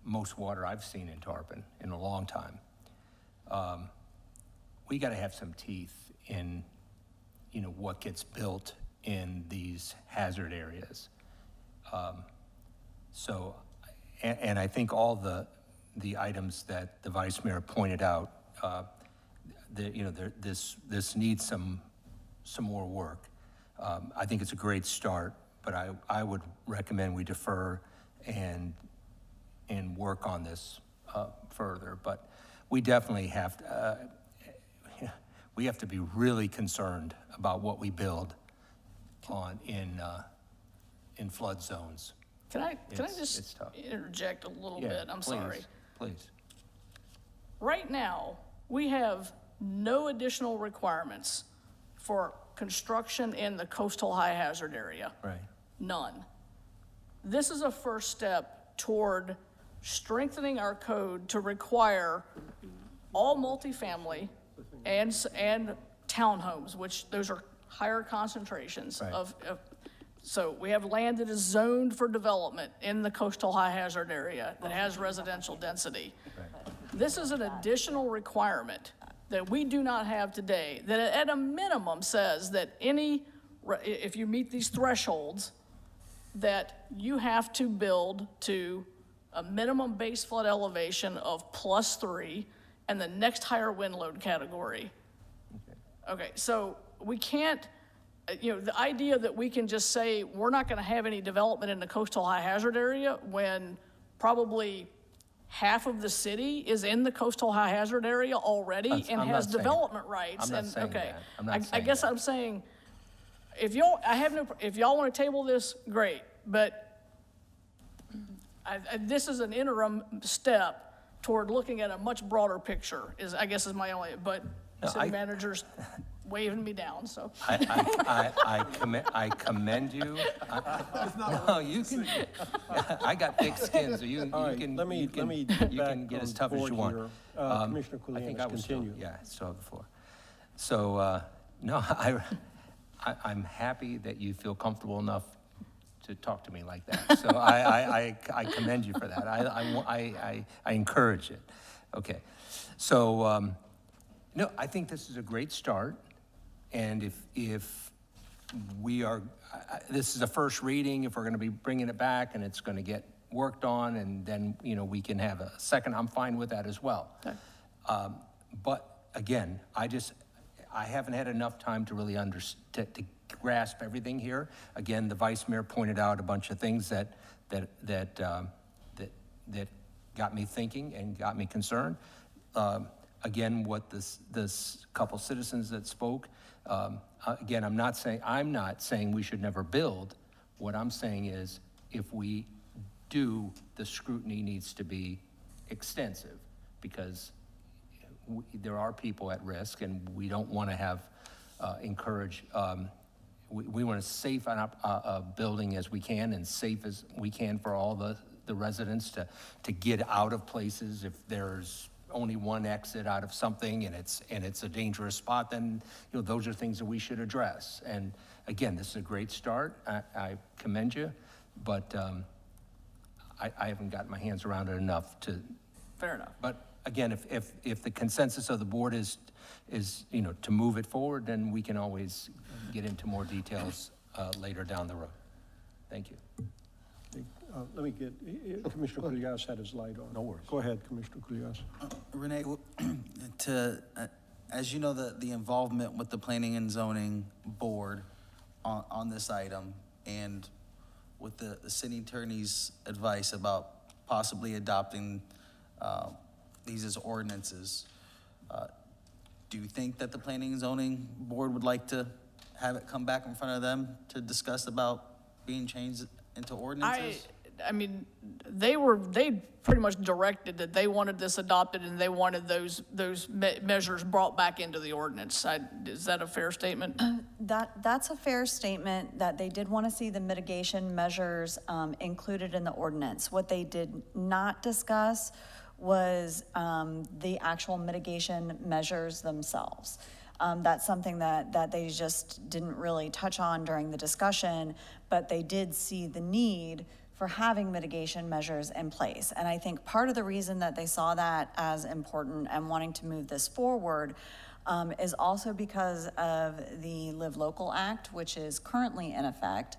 Most water I've seen in Tarpon in a long time. We got to have some teeth in, what gets built in these hazard areas. And I think all the items that the Vice Mayor pointed out, this needs some more work. I think it's a great start, but I would recommend we defer and work on this further. But we definitely have to, we have to be really concerned about what we build in flood zones. Can I just interject a little bit? I'm sorry. Please. Right now, we have no additional requirements for construction in the coastal high hazard area. Right. None. This is a first step toward strengthening our code to require all multifamily and townhomes, which those are higher concentrations of so we have land that is zoned for development in the coastal high hazard area that has residential density. This is an additional requirement that we do not have today, that at a minimum says that if you meet these thresholds, that you have to build to a minimum base flood elevation of +3 and the next higher wind load category. Okay, so we can't, the idea that we can just say we're not gonna have any development in the coastal high hazard area when probably half of the city is in the coastal high hazard area already and I'm has not saying- development rights. I'm not and saying okay, that. I'm not I saying guess that. I'm saying, if y'all want to table this, great, but this is an interim step toward looking at a much broader picture. I guess is my only. But No, city manager's waving me down. So I commend you. No, you can, I got thick skin, so you All right, can, let me you can, get you back can get on as tough as board you want. here. Commissioner I think I Kulianis, was still, continue. yeah, I still have the floor. So, no, I'm happy that you feel comfortable enough to talk to me like that. So I commend you for that. I encourage it. Okay. So, no, I think this is a great start. And if we are, this is a first reading, if we're going to be bringing it back and it's going to get worked on and then, we can have a second, I'm fine with that as well. Okay. But again, I haven't had enough time to really to grasp everything here. Again, the vice mayor pointed out a bunch of things that got me thinking and got me concerned. Again, what this couple citizens that spoke, again, I'm not saying we should never build. What I'm saying is, if we do, the scrutiny needs to be extensive, because there are people at risk, and we don't want to have encourage. We want as safe a building as we can, and safe as we can for all the residents to get out of places. If there's only one exit out of something and it's a dangerous spot, then those are things that we should address. And again, this is a great start. I commend you, but I haven't gotten my hands around it enough to. Fair enough. But again, if the consensus of the board is to move it forward, then we can always get into more details later down the road. Thank you. Let me get, Commissioner Kulianis had his light on. No worries. Go ahead, Commissioner Kulianis. Renee, as you know, the involvement with the Planning and Zoning Board on this item, and with the city attorney's advice about possibly adopting these as ordinances, do you think that the Planning and Zoning Board would like to have it come back in front of them to discuss about being changed into ordinances? I mean, they pretty much directed that they wanted this adopted and they wanted those measures brought back into the ordinance. Is that a fair statement? That's a fair statement, that they did want to see the mitigation measures included in the ordinance. What they did not discuss was the actual mitigation measures themselves. That's something that they just didn't really touch on during the discussion, but they did see the need for having mitigation measures in place. And I think part of the reason that they saw that as important and wanting to move this forward is also because of the Live Local Act, which is currently in effect,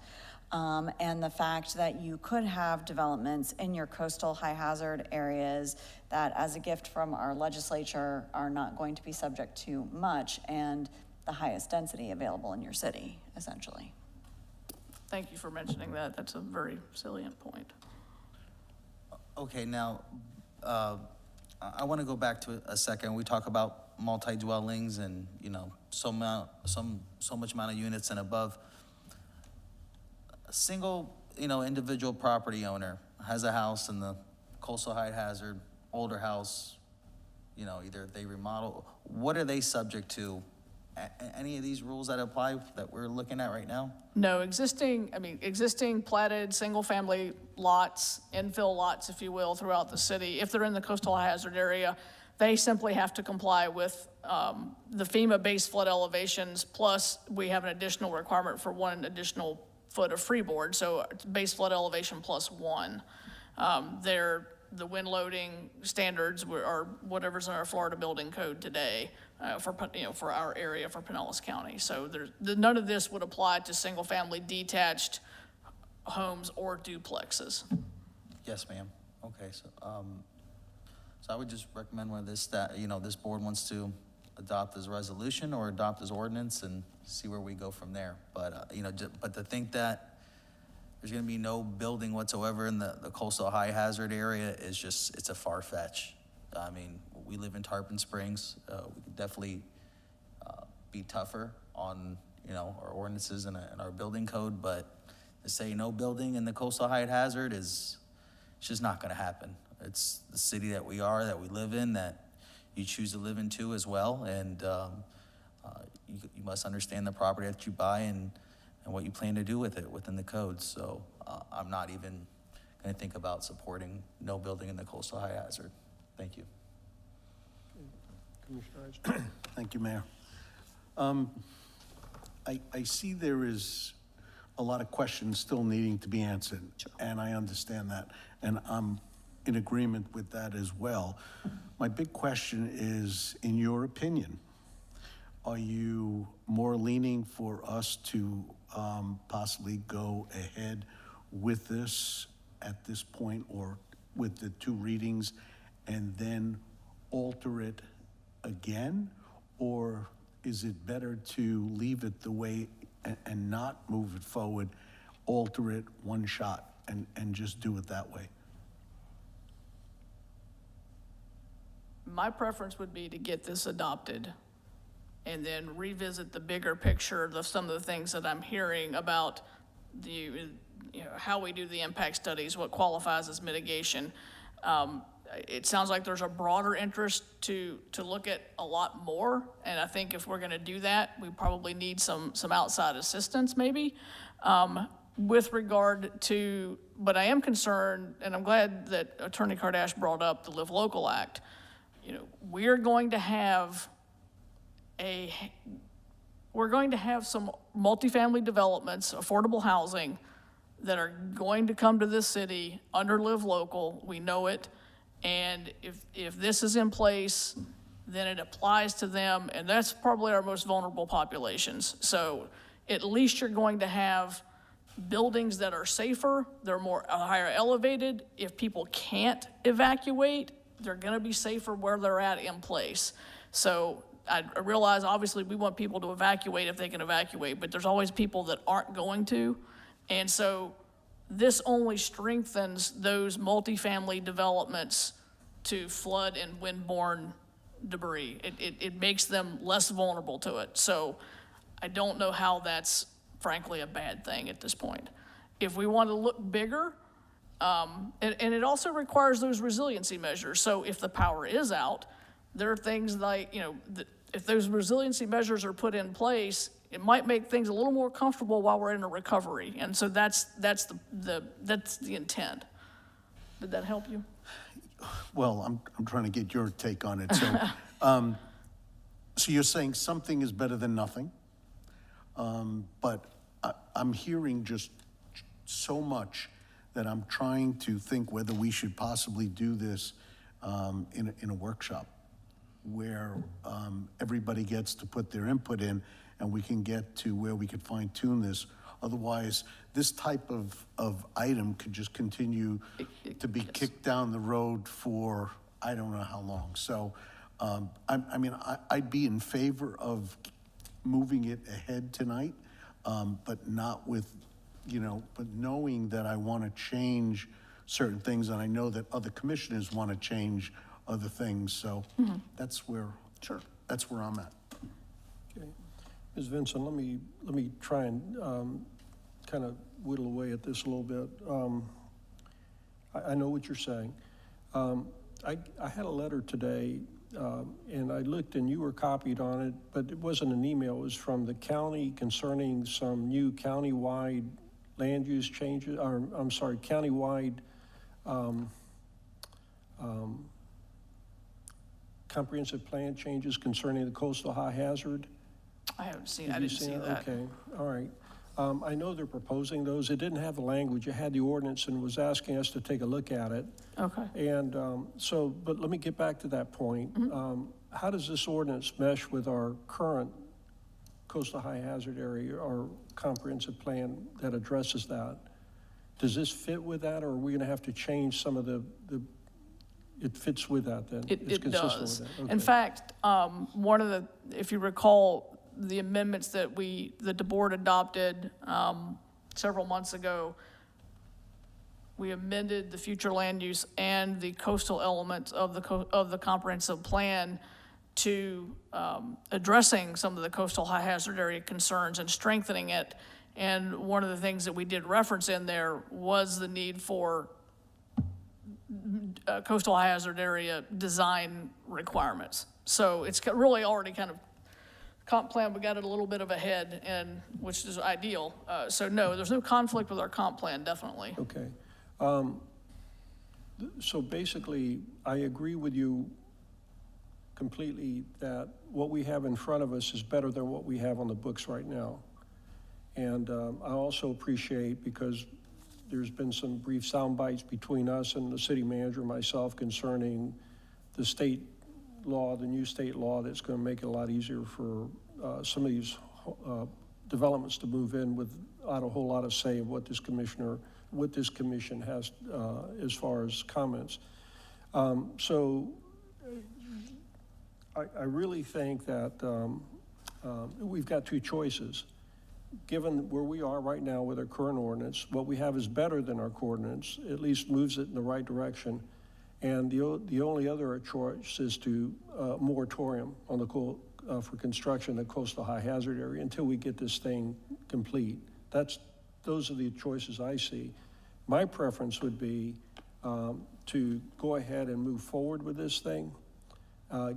and the fact that you could have developments in your coastal high hazard areas that, as a gift from our legislature, are not going to be subject to much and the highest density available in your city, essentially. Thank you for mentioning that. That's a very salient point. Okay, now, I want to go back to a second. We talk about multi-dwellings and, so much amount of units and above. A single, individual property owner has a house in the coastal high hazard, older house, either they remodel. What are they subject to? Any of these rules that apply that we're looking at right now? No, existing platted single-family lots, infill lots, if you will, throughout the city, if they're in the coastal hazard area, they simply have to comply with the FEMA base flood elevations, plus we have an additional requirement for 1 additional foot of freeboard, so it's base flood elevation plus 1. The wind loading standards are whatever's in our Florida building code today for our area, for Pinellas County. So none of this would apply to single-family detached homes or duplexes. Yes, ma'am. Okay, so I would just recommend whether this board wants to adopt this resolution or adopt this ordinance and see where we go from there. But but to think that there's going to be no building whatsoever in the coastal high hazard area is just, it's a far fetch. I mean, we live in Tarpon Springs. We could definitely be tougher on, our ordinances and our building code, but to say no building in the coastal high hazard it's just not going to happen. It's the city that we live in, that you choose to live in too as well. And you must understand the property that you buy and what you plan to do with it within the code. So I'm not even going to think about supporting no building in the coastal high hazard. Thank you. Commissioner Eisner. Thank you, Mayor. I see there is a lot of questions still needing to be answered, and I understand that, and I'm in agreement with that as well. My big question is, in your opinion, are you more leaning for us to possibly go ahead with this at this point, or with the 2 readings, and then alter it again? Or is it better to leave it the way and not move it forward, alter it one shot, and just do it that way? My preference would be to get this adopted and then revisit the bigger picture of some of the things that I'm hearing about how we do the impact studies, what qualifies as mitigation. It sounds like there's a broader interest to look at a lot more, and I think if we're gonna do that, we probably need some outside assistance maybe. With regard to, but I am concerned, and I'm glad that Attorney Kardash brought up the Live Local Act. We're going to have some multifamily developments, affordable housing, that are going to come to this city under Live Local. We know it. And if this is in place, then it applies to them, and that's probably our most vulnerable populations. So at least you're going to have buildings that are safer, they're more higher elevated. If people can't evacuate, they're gonna be safer where they're at in place. So I realize, obviously, we want people to evacuate if they can evacuate, but there's always people that aren't going to. And so this only strengthens those multifamily developments to flood and windborne debris. It makes them less vulnerable to it. So I don't know how that's frankly a bad thing at this point. If we want to look bigger, and it also requires those resiliency measures. So if the power is out, there are things like, if those resiliency measures are put in place, it might make things a little more comfortable while we're in a recovery. And so that's the intent. Did that help you? Well, I'm trying to get your take on it. So, so you're saying something is better than nothing, but I'm hearing just so much that I'm trying to think whether we should possibly do this in a workshop where everybody gets to put their input in, and we can get to where we could fine tune this. Otherwise, this type of item could just continue to be kicked down the road for I don't know how long. So, I'd be in favor of moving it ahead tonight, but not with, but knowing that I want to change certain things, and I know that other commissioners want to change other things. So that's where I'm at. Okay. Ms. Vincent, let me try and kind of whittle away at this a little bit. I know what you're saying. I had a letter today, and I looked, and you were copied on it, but it wasn't an email. It was from the county concerning some new countywide land use changes, or I'm sorry, countywide comprehensive plan changes concerning the coastal high hazard. I haven't seen, I didn't see that. Okay, all right. I know they're proposing those. It didn't have the language. It had the ordinance and was asking us to take a look at it. Okay. And but let me get back to that point. How does this ordinance mesh with our current coastal high hazard area or comprehensive plan that addresses that? Does this fit with that, or are we going to have to change some of it fits with that then? It's It consistent does. with that? In Okay. fact, one of the, if you recall, the amendments that the board adopted several months ago, we amended the future land use and the coastal elements of the comprehensive plan to addressing some of the coastal high hazard area concerns and strengthening it. And one of the things that we did reference in there was the need for coastal high hazard area design requirements. So it's really already kind of, comp plan, we got it a little bit of ahead, and which is ideal. So no, there's no conflict with our comp plan, definitely. Okay. So basically, I agree with you completely that what we have in front of us is better than what we have on the books right now. And I also appreciate, because there's been some brief sound bites between us and the city manager and myself concerning the state law, the new state law that's going to make it a lot easier for some of these developments to move in without a whole lot of say of what this commission has as far as comments. So I really think that we've got two choices. Given where we are right now with our current ordinance, what we have is better than our ordinance, at least moves it in the right direction. And the only other choice is to moratorium on the for construction of the coastal high hazard area until we get this thing complete. Those are the choices I see. My preference would be to go ahead and move forward with this thing,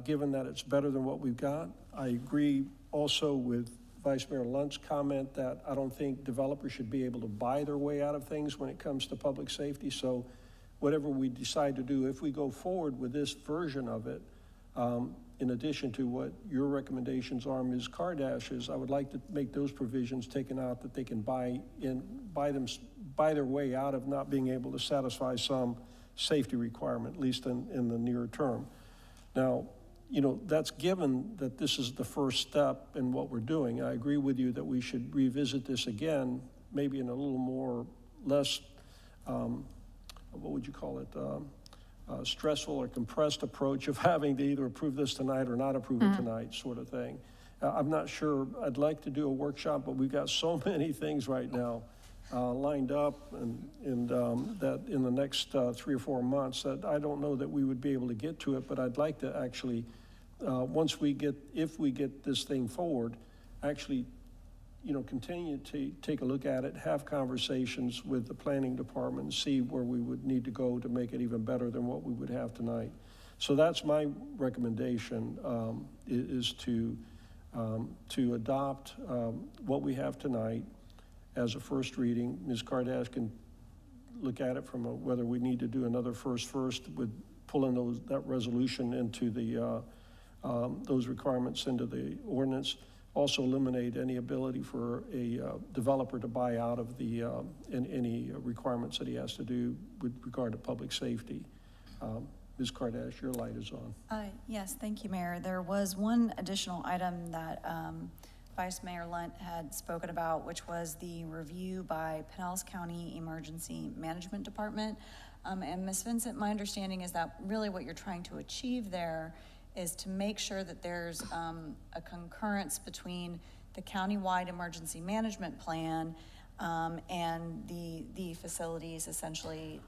given that it's better than what we've got. I agree also with Vice Mayor Lunt's comment that I don't think developers should be able to buy their way out of things when it comes to public safety. So whatever we decide to do, if we go forward with this version of it, in addition to what your recommendations are, Ms. Kardash's, I would like to make those provisions taken out that they can buy their way out of not being able to satisfy some safety requirement, at least in the near term. Now, you know, that's given that this is the first step in what we're doing. I agree with you that we should revisit this again, maybe in a little more, less, what would you call it, stressful or compressed approach of having to either approve this tonight or not approve it tonight, sort of thing. I'm not sure, I'd like to do a workshop, but we've got so many things right now lined up and that in the next 3 or 4 months that I don't know that we would be able to get to it, but I'd like to actually, if we get this thing forward, actually, you know, continue to take a look at it, have conversations with the planning department, see where we would need to go to make it even better than what we would have tonight. So that's my recommendation, is to adopt what we have tonight as a first reading. Ms. Kardash can look at it from whether we need to do another first with pulling that resolution into the those requirements into the ordinance. Also eliminate any ability for a developer to buy out of the any requirements that he has to do with regard to public safety. Ms. Kardash, your light is on. Yes, thank you, Mayor. There was one additional item that Vice Mayor Lunt had spoken about, which was the review by Pinellas County Emergency Management Department. And Ms. Vincent, my understanding is that really what you're trying to achieve there is to make sure that there's a concurrence between the countywide emergency management plan and the facilities essentially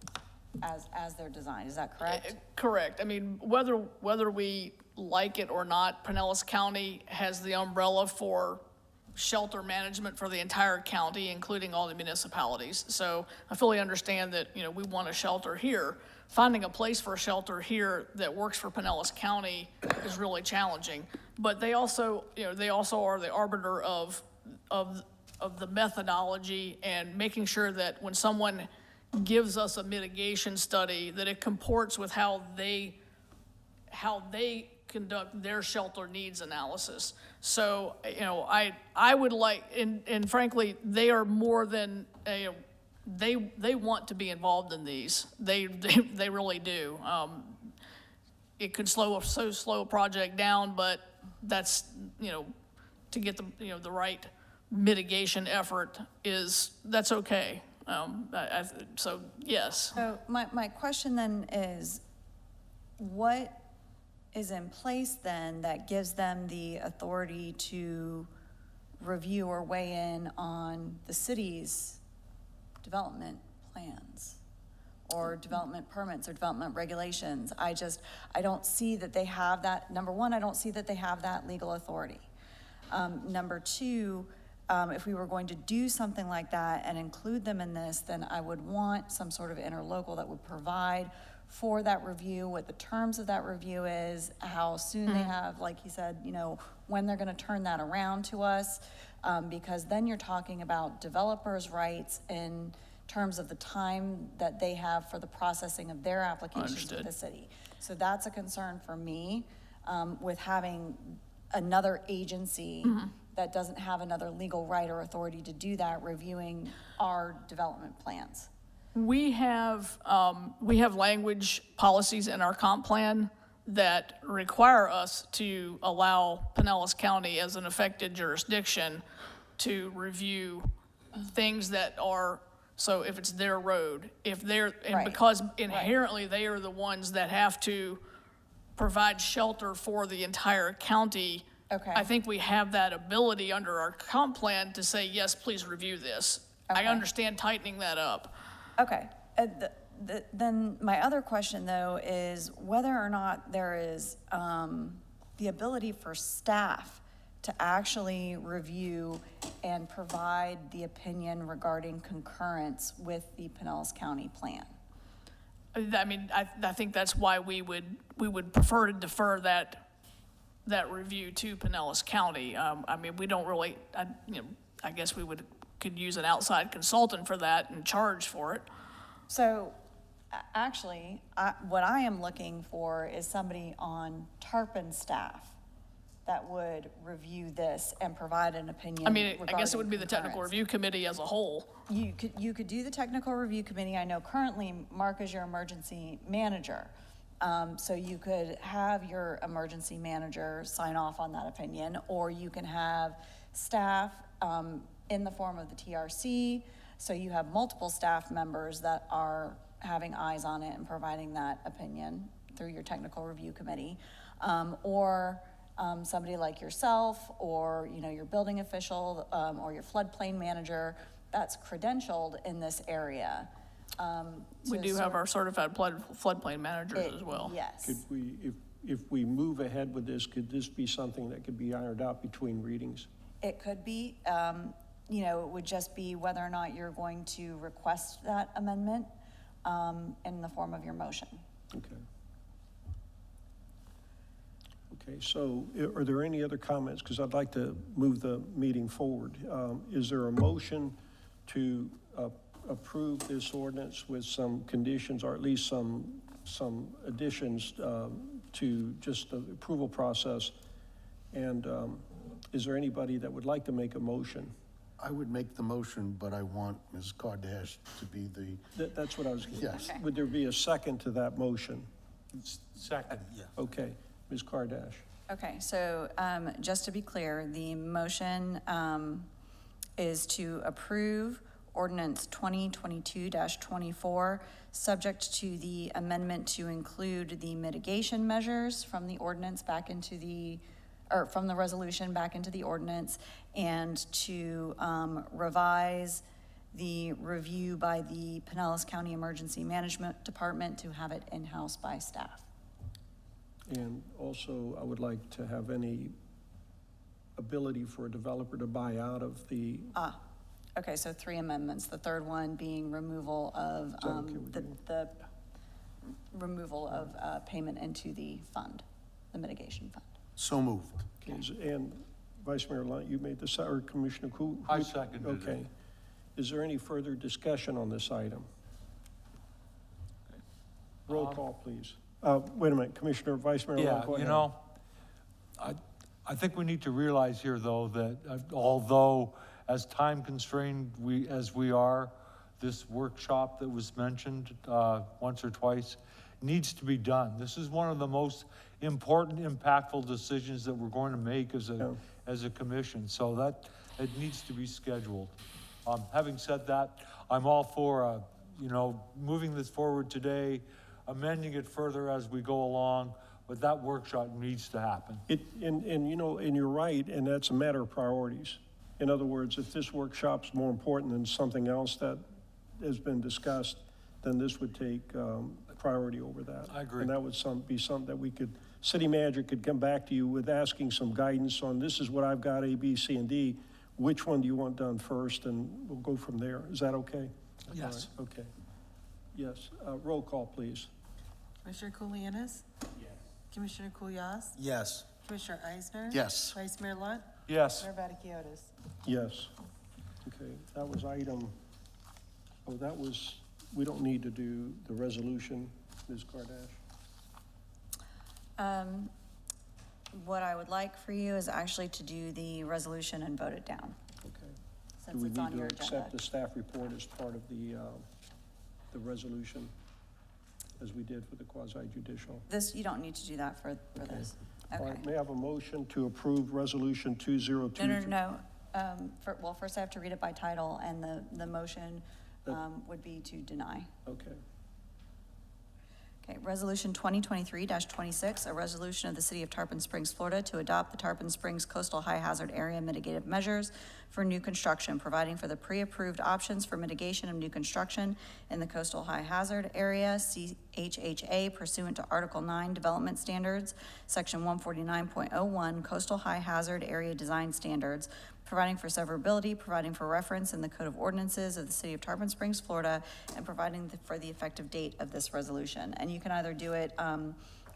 as they're designed. Is that correct? Correct. I mean, whether we like it or not, Pinellas County has the umbrella for shelter management for the entire county, including all the municipalities. So I fully understand that, you know, we want a shelter here. Finding a place for a shelter here that works for Pinellas County is really challenging. But they also, you know, are the arbiter of the methodology and making sure that when someone gives us a mitigation study, that it comports with how they conduct their shelter needs analysis. So, you know, I would like, and frankly, they are more than, you know, they want to be involved in these. They really do. It could slow a project down, but that's, you know, to get the, you know, the right mitigation effort that's okay. So, yes. So my question then is, what is in place then that gives them the authority to review or weigh in on the city's development plans or development permits or development regulations? I don't see that they have that. Number one, I don't see that they have that legal authority. Number two, if we were going to do something like that and include them in this, then I would want some sort of interlocal that would provide for that review, what the terms of that review is, how soon they have, like you said, you know, when they're gonna turn that around to us, because then you're talking about developers' rights in terms of the time that they have for the processing of their applications with the city. So that's a concern for me, with having another agency that doesn't have another legal right or authority to do that, reviewing our development plans. We have language policies in our comp plan that require us to allow Pinellas County as an affected jurisdiction to review things that are, so if it's their road, if they're, and because inherently they are the ones that have to provide shelter for the entire county. Okay. I think we have that ability under our comp plan to say, yes, please review this. I understand tightening that up. Okay, then my other question though is whether or not there is the ability for staff to actually review and provide the opinion regarding concurrence with the Pinellas County plan. I mean, I think that's why we would prefer to defer that review to Pinellas County. I mean, we don't really, I guess we could use an outside consultant for that and charge for it. So actually, what I am looking for is somebody on Tarpon staff that would review this and provide an opinion. I mean, I guess it regarding would be the technical concurrence. review committee as a whole. You could do the technical review committee. I know currently Mark is your emergency manager. So you could have your emergency manager sign off on that opinion, or you can have staff in the form of the TRC. So you have multiple staff members that are having eyes on it and providing that opinion through your technical review committee, or somebody like yourself, or your building official, or your floodplain manager that's credentialed in this area. We do have our certified floodplain managers as well. Yes. Could we, if we move ahead with this, could this be something that could be ironed out between readings? It could be. It would just be whether or not you're going to request that amendment in the form of your motion. Okay. Okay, so are there any other comments? Because I'd like to move the meeting forward. Is there a motion to approve this ordinance with some conditions, or at least some additions to just the approval process? And is there anybody that would like to make a motion? I would make the motion, but I want Ms. Kardash to be the... That's what I was... Yes. Would there be a second to that motion? Second. Yeah. Okay, Ms. Kardash. Okay, so just to be clear, the motion is to approve ordinance 2022-24, subject to the amendment to include the mitigation measures from the ordinance back into the, or from the resolution back into the ordinance, and to revise the review by the Pinellas County Emergency Management Department to have it in-house by staff. And also, I would like to have any ability for a developer to buy out of the... Okay, so 3 amendments. The third one being removal of the removal of payment into the fund, the mitigation fund. So moved. Okay, and Vice Mayor Lunt, you made this, or Commissioner Koo? I seconded it. Okay. Is there any further discussion on this item? Roll call, please. Wait a minute, Commissioner, Vice Mayor Lunt, go ahead. I think we need to realize here, though, that although as time constrained as we are, this workshop that was mentioned once or twice needs to be done. This is one of the most important, impactful decisions that we're going to make as a commission. So that it needs to be scheduled. Having said that, I'm all for moving this forward today, amending it further as we go along. But that workshop needs to happen. And you're right, and that's a matter of priorities. In other words, if this workshop's more important than something else that has been discussed, then this would take priority over that. I agree. And that would be something that city manager could come back to you with asking some guidance on, this is what I've got, A, B, C, and D. Which one do you want done first? And we'll go from there. Is that okay? Yes. All right, okay. Yes. Roll call, please. Commissioner Kulianis? Yes. Commissioner Kulyas? Yes. Commissioner Eisner? Yes. Vice Mayor Lunt? Yes. Mayor Vaticius? Yes. Okay, that was we don't need to do the resolution, Ms. Kardash. What I would like for you is actually to do the resolution and vote it down, Okay. since it's on your Do we need to agenda. accept the staff report as part of the resolution, as we did for the quasi-judicial? This, you don't need to do that for this. All Okay. right, may I have a motion to approve Resolution 2023? No. Well, first I have to read it by title, and the motion would be to deny. Okay. Okay, Resolution 2023-26, a resolution of the City of Tarpon Springs, Florida, to adopt the Tarpon Springs Coastal High Hazard Area Mitigative Measures for new construction, providing for the pre-approved options for mitigation of new construction in the Coastal High Hazard Area, CHHA, pursuant to Article 9 Development Standards, Section 149.01 Coastal High Hazard Area Design Standards, providing for severability, providing for reference in the Code of Ordinances of the City of Tarpon Springs, Florida, and providing for the effective date of this resolution. And you can either do it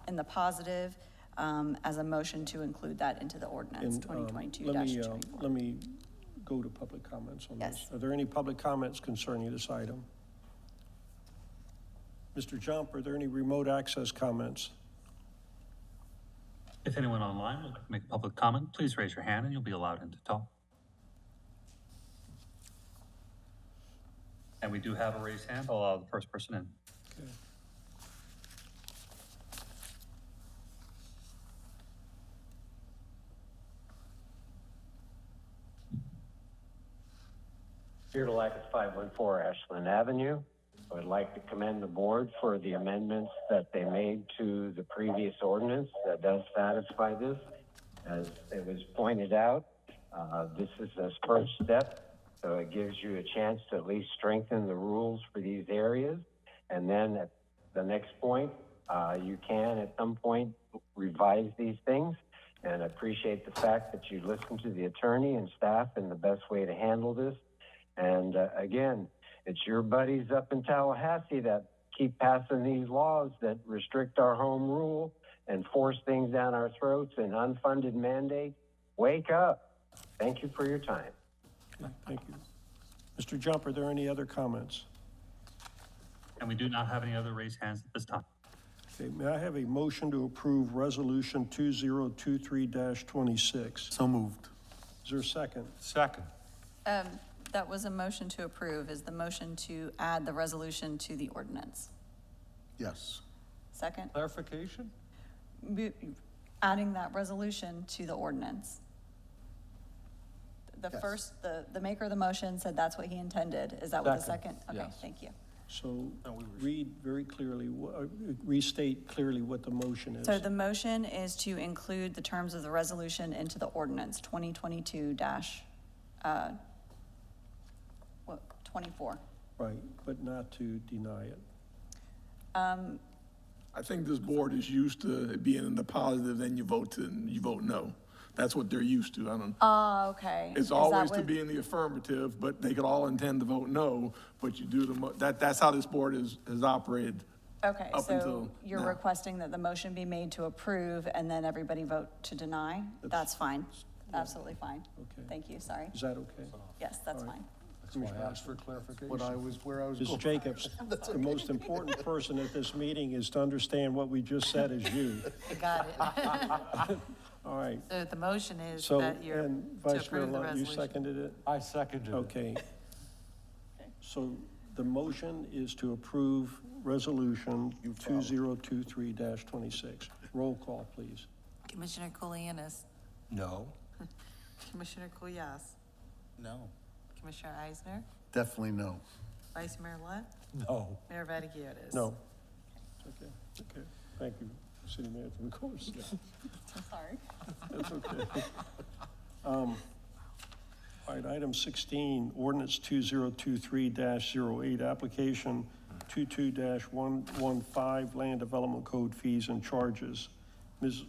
in the positive as a motion to include that into the ordinance, 2022-2. Let me go to public comments on this. Yes. Are there any public comments concerning this item? Mr. Jump, are there any remote access comments? If anyone online would like to make a public comment, please raise your hand and you'll be allowed in to talk. And we do have a raised hand. I'll allow the first person in. Okay. Here to Lacus 514 Ashland Avenue. I would like to commend the board for the amendments that they made to the previous ordinance that does satisfy this. As it was pointed out, this is a first step, so it gives you a chance to at least strengthen the rules for these areas. And then at the next point, you can at some point revise these things. And I appreciate the fact that you listened to the attorney and staff and the best way to handle this. And again, it's your buddies up in Tallahassee that keep passing these laws that restrict our home rule and force things down our throats and unfunded mandates. Wake up. Thank you for your time. Okay, thank you. Mr. Jump, are there any other comments? And we do not have any other raised hands at this time. Okay, may I have a motion to approve Resolution 2023-26? So moved. Is there a second? Second. That was a motion to approve. Is the motion to add the resolution to the ordinance? Yes. Second? Clarification? Adding that resolution to the ordinance. The Yes. first, the maker of the motion said that's what he intended. Is that what the Second, second? Okay, yes. thank you. So read very clearly, restate clearly what the motion is. So the motion is to include the terms of the resolution into the ordinance 2022-24. Right, but not to deny it. I think this board is used to it being in the positive, then you vote no. That's what they're used to. I don't. Okay. It's Is that always to what- be in the affirmative, but they could all intend to vote no, but you do that's how this board has operated. Okay, up so until you're now. requesting that the motion be made to approve and then everybody vote to deny? That's fine. Absolutely fine. Okay. Thank you, sorry. Is that okay? Yes, that's All right. fine. That's why I asked for clarification. Where I was Ms. going. Jacobs, the most important person at this meeting is to understand what we just said is you. I got it. All All right. So the motion is So, that you're and to Vice Mayor approve the Lunt, you resolution. seconded it? I seconded it. Okay. So the motion is to approve Resolution 2023-26. Roll call, please. Commissioner Kulianis, No. Commissioner Kulyas, No. Commissioner Eisner, Definitely no. Vice Mayor Lunt, No. Mayor Vaticius. No. Okay, okay. Thank you, City Manager, of course. I'm sorry. That's okay. All right, item 16, ordinance 2023-08, application 22-115, land development code fees and charges. Ms.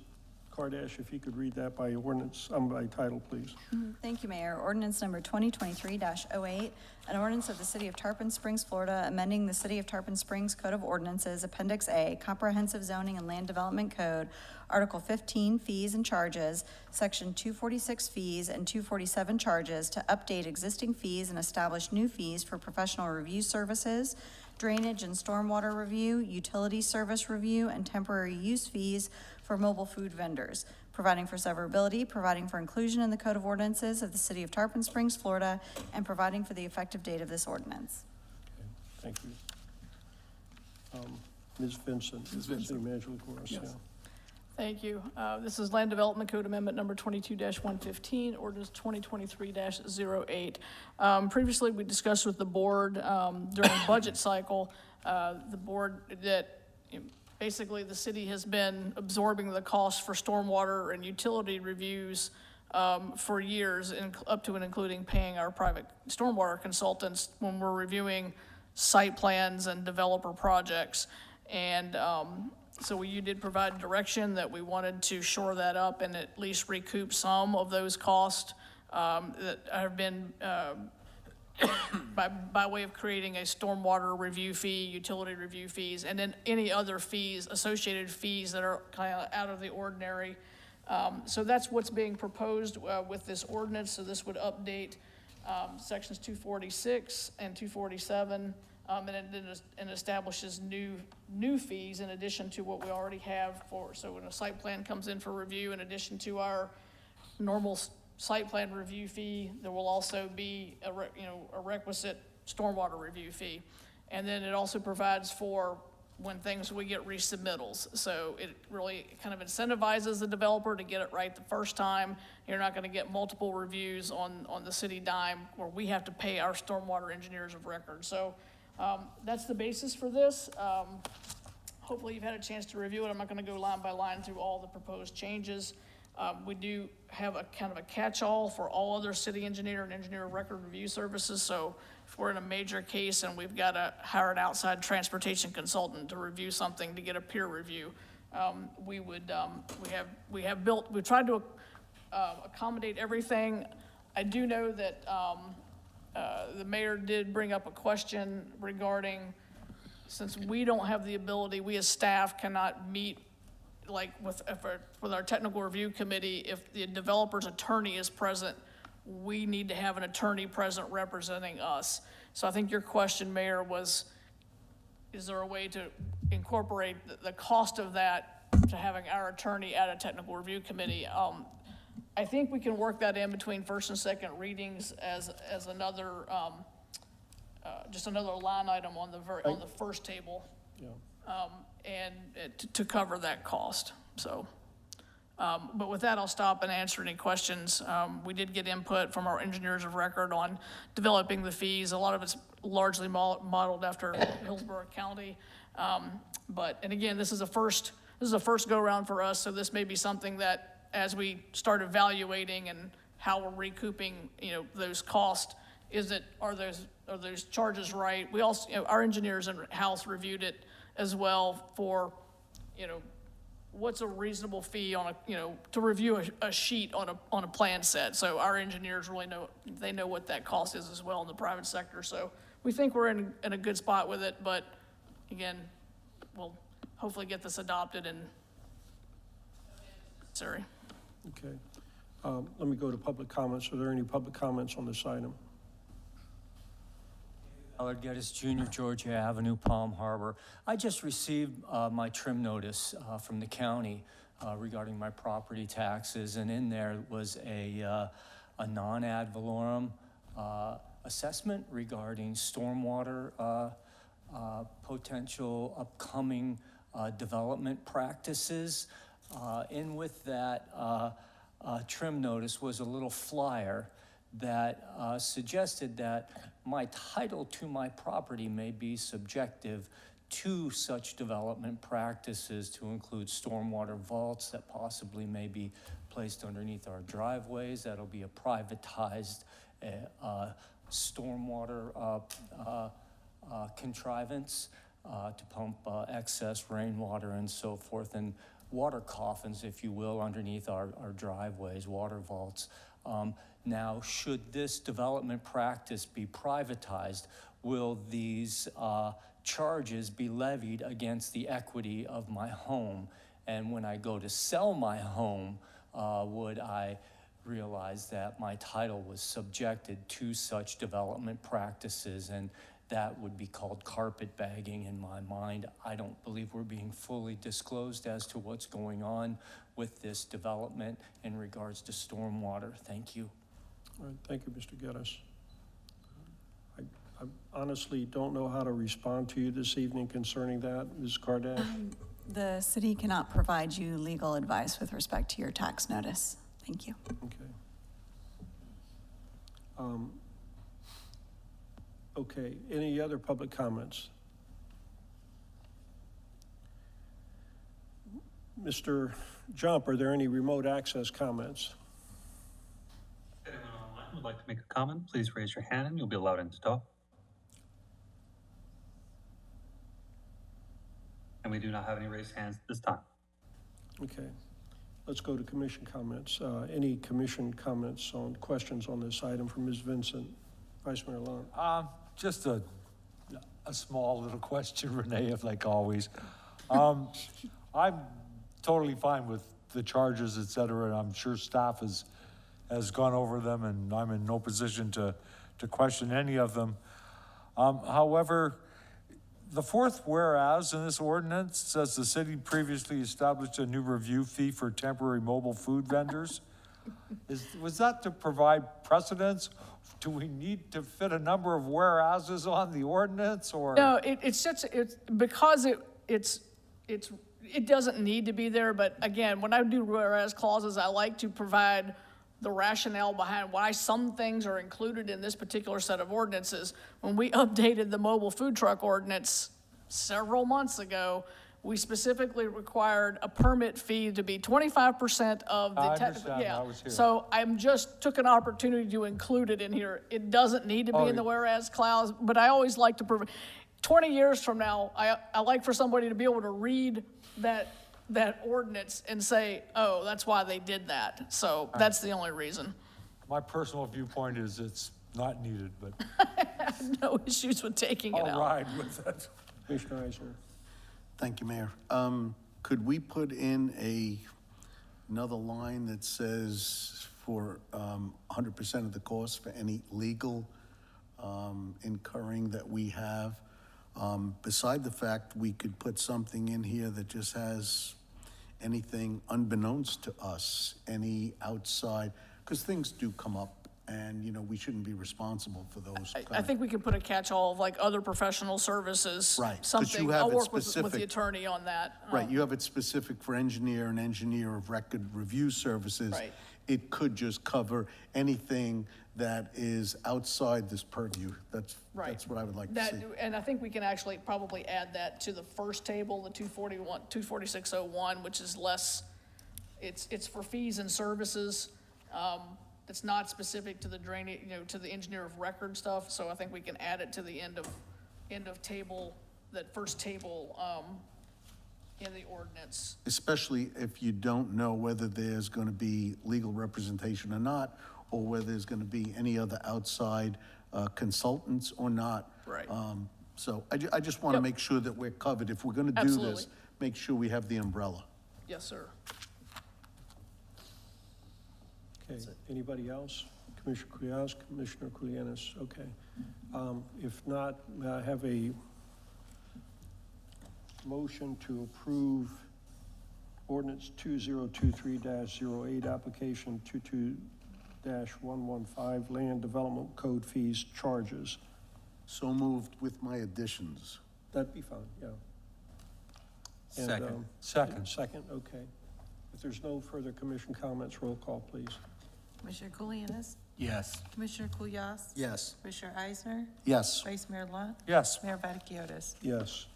Kardash, if you could read that by ordinance, by title, please. Thank you, Mayor. Ordinance number 2023-08, an ordinance of the City of Tarpon Springs, Florida, amending the City of Tarpon Springs Code of Ordinances, Appendix A, Comprehensive Zoning and Land Development Code, Article 15, Fees and Charges, Section 246 Fees and 247 Charges, to update existing fees and establish new fees for professional review services, drainage and stormwater review, utility service review, and temporary use fees for mobile food vendors, providing for severability, providing for inclusion in the Code of Ordinances of the City of Tarpon Springs, Florida, and providing for the effective date of this ordinance. Thank you. Ms. Vincent. Ms. Vincent. City Manager, of course, Yes. yeah. Thank you. This is Land Development Code Amendment number 22-115, ordinance 2023-08. Previously, we discussed with the board during the budget cycle, the board that basically the city has been absorbing the cost for stormwater and utility reviews for years, up to and including paying our private stormwater consultants when we're reviewing site plans and developer projects. And so you did provide direction that we wanted to shore that up and at least recoup some of those costs that have been by way of creating a stormwater review fee, utility review fees, and then any other fees, associated fees that are kind of out of the ordinary. So that's what's being proposed with this ordinance. So this would update sections 246 and 247, and establishes new fees in addition to what we already have for. So when a site plan comes in for review, in addition to our normal site plan review fee, there will also be a requisite stormwater review fee. And then it also provides for when we get resubmittals. So it really kind of incentivizes the developer to get it right the first time. You're not gonna get multiple reviews on the city dime where we have to pay our stormwater engineers of record. So that's the basis for this. Hopefully you've had a chance to review it. I'm not gonna go line by line through all the proposed changes. We do have a kind of a catch-all for all other city engineer and engineer of record review services. So if we're in a major case and we've got to hire an outside transportation consultant to review something to get a peer review, we've tried to accommodate everything. I do know that the mayor did bring up a question regarding, since we don't have the ability, we as staff cannot meet like with our technical review committee, if the developer's attorney is present, we need to have an attorney present representing us. So I think your question, Mayor, was, is there a way to incorporate the cost of that to having our attorney at a technical review committee? I think we can work that in between first and second readings as another, just another line item on the first table. Yeah. And to cover that cost, so. But with that, I'll stop and answer any questions. We did get input from our engineers of record on developing the fees. A lot of it's largely modeled after Hillsborough County. And again, this is a first go-around for us, so this may be something that as we start evaluating and how we're recouping, those costs, are those charges right? We also, our engineers in-house reviewed it as well for, what's a reasonable fee on to review a sheet on a plan set. So our engineers really know what that cost is as well in the private sector. So we think we're in a good spot with it, but again, we'll hopefully get this adopted and necessary. Okay. Let me go to public comments. Are there any public comments on this item? Ballard Geddes Jr., Georgia Avenue, Palm Harbor. I just received my trim notice from the county regarding my property taxes, and in there was a non-ad valorem assessment regarding stormwater potential upcoming development practices. In with that trim notice was a little flyer that suggested that my title to my property may be subjective to such development practices, to include stormwater vaults that possibly may be placed underneath our driveways. That'll be a privatized stormwater contrivance to pump excess rainwater and so forth, and water coffins, if you will, underneath our driveways, water vaults. Now, should this development practice be privatized, will these charges be levied against the equity of my home? And when I go to sell my home, would I realize that my title was subjected to such development practices? And that would be called carpetbagging in my mind. I don't believe we're being fully disclosed as to what's going on with this development in regards to stormwater. Thank you. All right, thank you, Mr. Geddes. I honestly don't know how to respond to you this evening concerning that, Ms. Kardash. The city cannot provide you legal advice with respect to your tax notice. Thank you. Okay. Okay, any other public comments? Mr. Jump, are there any remote access comments? If anyone online would like to make a comment, please raise your hand and you'll be allowed in to talk. And we do not have any raised hands at this time. Okay, let's go to commission comments. Any commission comments on questions on this item from Ms. Vincent? Vice Mayor Lund. Just a small little question, Renee, like always. I'm totally fine with the charges, et cetera, and I'm sure staff has gone over them, and I'm in no position to question any of them. However, the fourth whereas in this ordinance says the city previously established a new review fee for temporary mobile food vendors. Was that to provide precedence? Do we need to fit a number of whereases on the ordinance, or? No, it's because it doesn't need to be there, but again, when I do whereas clauses, I like to provide the rationale behind why some things are included in this particular set of ordinances. When we updated the mobile food truck ordinance several months ago, we specifically required a permit fee to be 25% of the I technical. understand. I was here. So I'm just took an opportunity to include it in here. It doesn't need to be in the whereas clause, but I always like to 20 years from now, I like for somebody to be able to read that ordinance and say, oh, that's why they did that. So that's the only reason. My personal viewpoint is it's not needed, but I have no issues with taking it out. I'll ride with it. Commissioner Eisner. Thank you, Mayor. Could we put in another line that says for 100% of the cost for any legal incurring that we have? Beside the fact we could put something in here that just has anything unbeknownst to us, any outside, because things do come up, and, we shouldn't be responsible for those. I think we could put a catch-all of like other professional services. Right, 'cause Something, you have I'll it work with the specific. attorney on that. Right, you have it specific for engineer and engineer of record review services. Right. It could just cover anything that is outside this purview. That's what I would like to see. And I think we can actually probably add that to the first table, the 24601, which is less, it's for fees and services. It's not specific to the drainage, to the engineer of record stuff. So I think we can add it to the end of table, that first table, in the ordinance. Especially if you don't know whether there's going to be legal representation or not, or whether there's going to be any other outside consultants or not. Right. So I just want to make sure that we're covered. If we're going to do Absolutely. this, make sure we have the umbrella. Yes, sir. Okay, anybody else? Commissioner Kulyas, Commissioner Kulianis, okay. If not, may I have a motion to approve ordinance 2023-08, application 22-115, land development code fees charges? So moved with my additions. That'd be fine, yeah. And, Second. Second. Second, okay. If there's no further commission comments, roll call, please. Commissioner Kulianis? Yes. Commissioner Kulyas? Yes. Commissioner Eisner? Yes. Vice Mayor Lunt? Yes. Mayor Vaticius? Yes.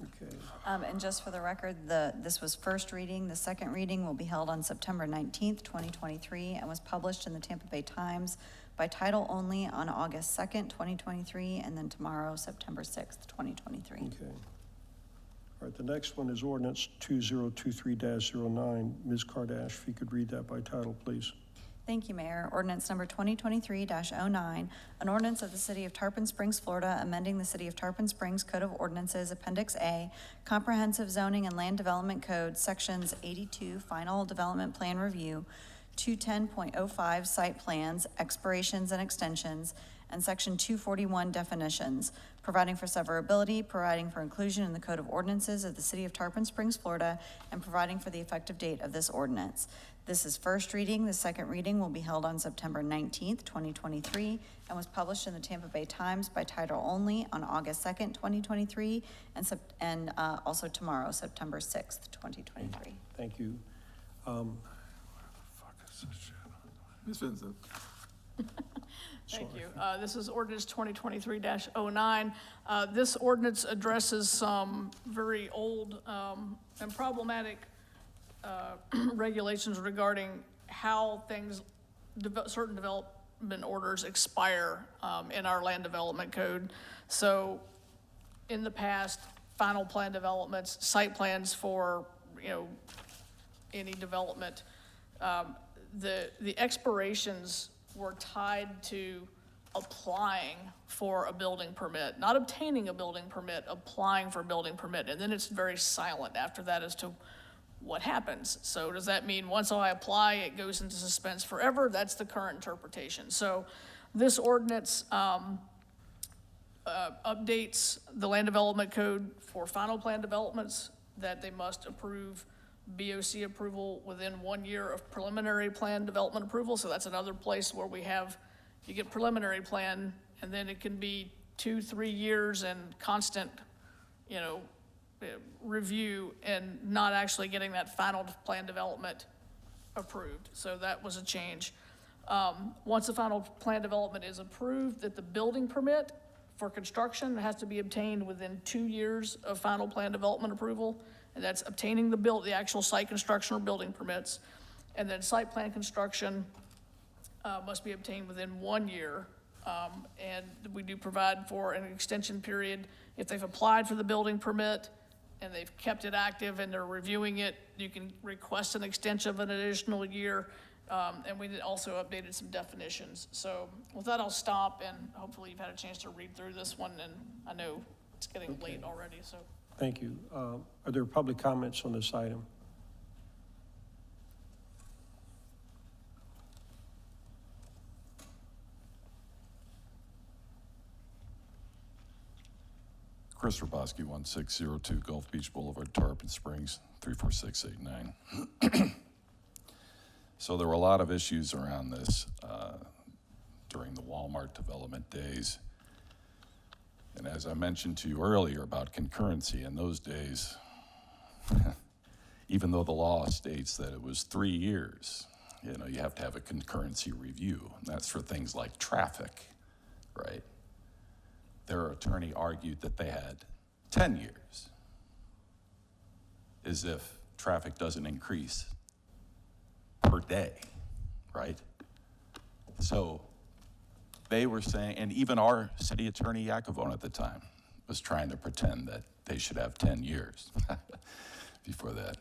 Okay. And just for the record, this was first reading. The second reading will be held on September 19th, 2023, and was published in the Tampa Bay Times by title only on August 2nd, 2023, and then tomorrow, September 6th, 2023. Okay. All right, the next one is ordinance 2023-09. Ms. Kardash, if you could read that by title, please. Thank you, Mayor. Ordinance number 2023-09, an ordinance of the City of Tarpon Springs, Florida, amending the City of Tarpon Springs Code of Ordinances, Appendix A, Comprehensive Zoning and Land Development Code, Sections 82, Final Development Plan Review, 210.05, Site Plans, Expirations and Extensions, and Section 241, Definitions, providing for severability, providing for inclusion in the Code of Ordinances of the City of Tarpon Springs, Florida, and providing for the effective date of this ordinance. This is first reading. The second reading will be held on September 19th, 2023, and was published in the Tampa Bay Times by title only on August 2nd, 2023, and also tomorrow, September 6th, 2023. Thank you. Ms. Vincent? Thank you. This is ordinance 2023-09. This ordinance addresses some very old and problematic regulations regarding how things, certain development orders expire in our land development code. So in the past, final plan developments, site plans for, any development, the expirations were tied to applying for a building permit, not obtaining a building permit, applying for a building permit. And then it's very silent after that as to what happens. So does that mean once I apply, it goes into suspense forever? That's the current interpretation. So this ordinance updates the land development code for final plan developments that they must approve BOC approval within 1 year of preliminary plan development approval. So that's another place where you get preliminary plan, and then it can be 2-3 years and constant, review and not actually getting that final plan development approved. So that was a change. Once the final plan development is approved, that the building permit for construction has to be obtained within 2 years of final plan development approval. And that's obtaining the actual site construction or building permits. And then site plan construction must be obtained within 1 year. And we do provide for an extension period. If they've applied for the building permit and they've kept it active and they're reviewing it, you can request an extension of an additional year. And we also updated some definitions. So with that, I'll stop, and hopefully you've had a chance to read through this one, and I know it's getting late already, so. Thank you. Are there public comments on this item? Chris Roboski, 1602 Gulf Beach Boulevard, Tarpon Springs, 34689. So there were a lot of issues around this during the Walmart development days. And as I mentioned to you earlier about concurrency, in those days, even though the law states that it was 3 years, you have to have a concurrency review. And that's for things like traffic, right? Their attorney argued that they had 10 years, as if traffic doesn't increase per day, right? So they were saying, and even our city attorney Yakavone at the time was trying to pretend that they should have 10 years. Before that,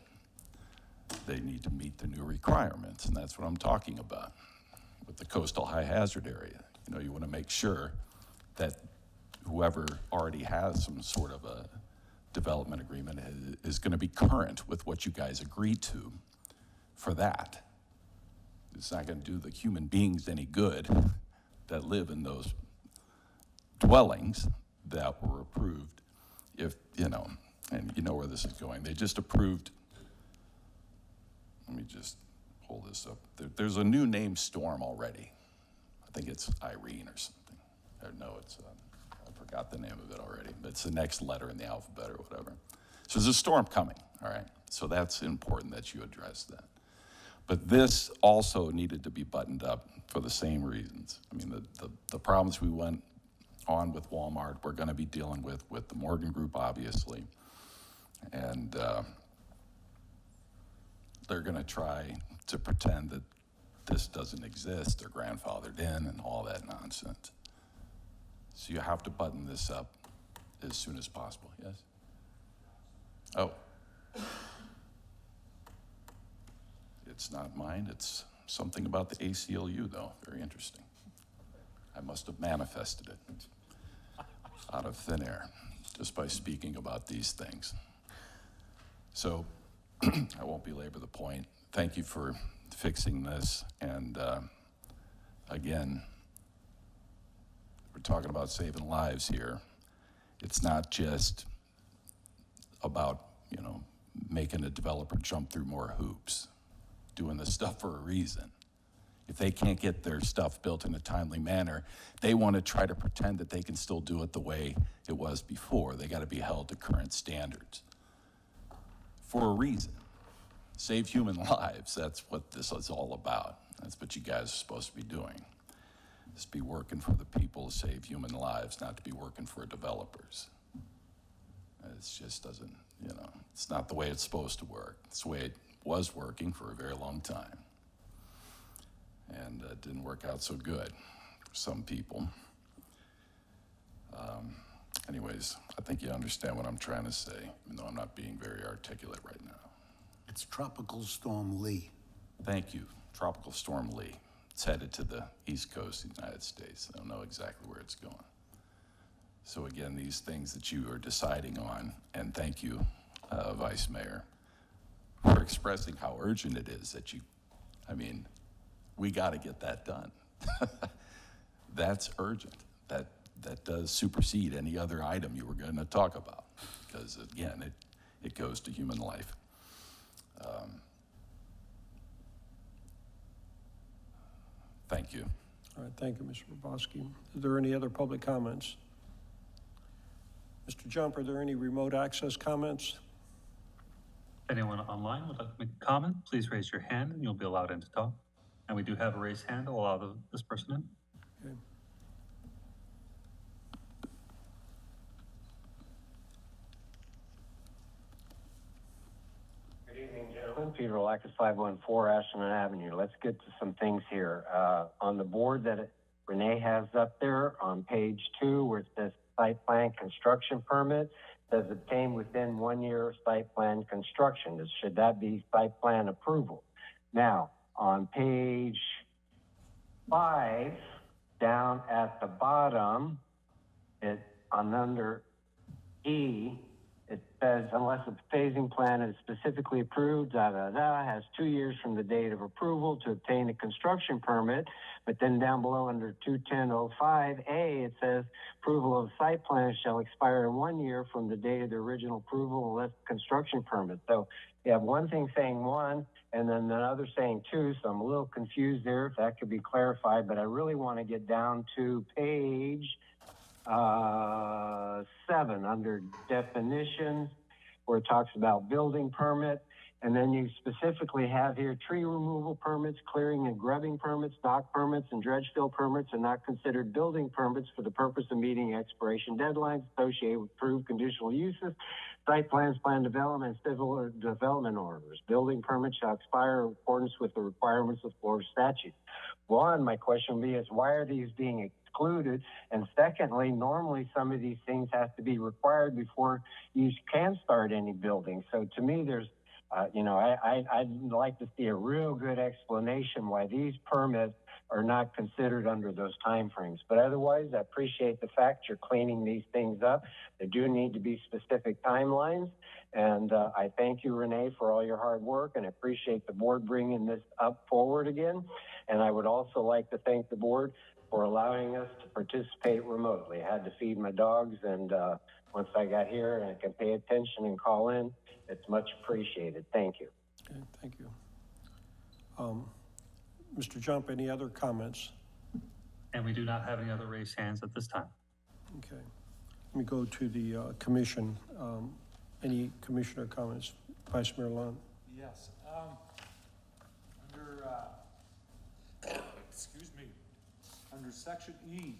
they need to meet the new requirements, and that's what I'm talking about with the coastal high hazard area. You want to make sure that whoever already has some sort of a development agreement is going to be current with what you guys agreed to for that. It's not gonna do the human beings any good that live in those dwellings that were approved if, you know, and you know where this is going. They just approved, let me just pull this up. There's a new named storm already. I think it's Irene or something. Or no, it's, I forgot the name of it already, but it's the next letter in the alphabet or whatever. So there's a storm coming, all right? So that's important that you address that. But this also needed to be buttoned up for the same reasons. I mean, the problems we went on with Walmart, we're gonna be dealing with the Morgan Group, obviously. And they're gonna try to pretend that this doesn't exist, they're grandfathered in and all that nonsense. So you have to button this up as soon as possible, yes? Oh. It's not mine, it's something about the ACLU though, very interesting. I must have manifested it out of thin air just by speaking about these things. So I won't belabor the point. Thank you for fixing this. And again, we're talking about saving lives here. It's not just about, you know, making a developer jump through more hoops, doing this stuff for a reason. If they can't get their stuff built in a timely manner, they want to try to pretend that they can still do it the way it was before. They got to be held to current standards for a reason. Save human lives, that's what this is all about. That's what you guys are supposed to be doing. Just be working for the people to save human lives, not to be working for developers. It just doesn't, you know, it's not the way it's supposed to work. It's the way it was working for a very long time. And it didn't work out so good for some people. Anyways, I think you understand what I'm trying to say, even though I'm not being very articulate right now. It's Tropical Storm Lee. Thank you, Tropical Storm Lee. It's headed to the east coast of the United States. I don't know exactly where it's going. So again, these things that you are deciding on, and thank you, Vice Mayor, for expressing how urgent it is that you, I mean, we got to get that done. That's urgent. That does supersede any other item you were going to talk about, because again, it goes to human life. Thank you. All right, thank you, Mr. Boboski. Are there any other public comments? Mr. Jump, are there any remote access comments? If anyone online would like to make a comment, please raise your hand and you'll be allowed in to talk. And we do have a raised hand. I'll allow this person in. Okay. Good evening, gentlemen. Peter Lacus, 514 Ashland Avenue. Let's get to some things here. On the board that Renee has up there on page 2, where it says site plan construction permit, says obtained within 1 year of site plan construction. Should that be site plan approval? Now, on page 5, down at the bottom, under E, it says, unless a phasing plan is specifically approved, has 2 years from the date of approval to obtain a construction permit. But then down below under 210.05A, it says approval of site plan shall expire in 1 year from the date of the original approval unless construction permit. So you have one thing saying 1 and then another saying 2. So I'm a little confused there if that could be clarified, but I really want to get down to page 7 under definitions, where it talks about building permit. And then you specifically have here tree removal permits, clearing and grubbing permits, dock permits, and dredge fill permits are not considered building permits for the purpose of meeting expiration deadlines associated with approved conditional uses, site plans, plan development, and civil or development orders. Building permits shall expire in accordance with the requirements of Florida statute. One, my question would be is why are these being excluded? And secondly, normally some of these things have to be required before you can start any building. So to me, there's I'd like to see a real good explanation why these permits are not considered under those timeframes. But otherwise, I appreciate the fact you're cleaning these things up. There do need to be specific timelines. And I thank you, Renee, for all your hard work, and I appreciate the board bringing this up forward again. And I would also like to thank the board for allowing us to participate remotely. I had to feed my dogs, and once I got here and I can pay attention and call in, it's much appreciated. Thank you. Okay, thank you. Mr. Jump, any other comments? And we do not have any other raised hands at this time. Okay. Let me go to the commission. Any commissioner comments? Vice Mayor Lund? Yes. Excuse me, under section E,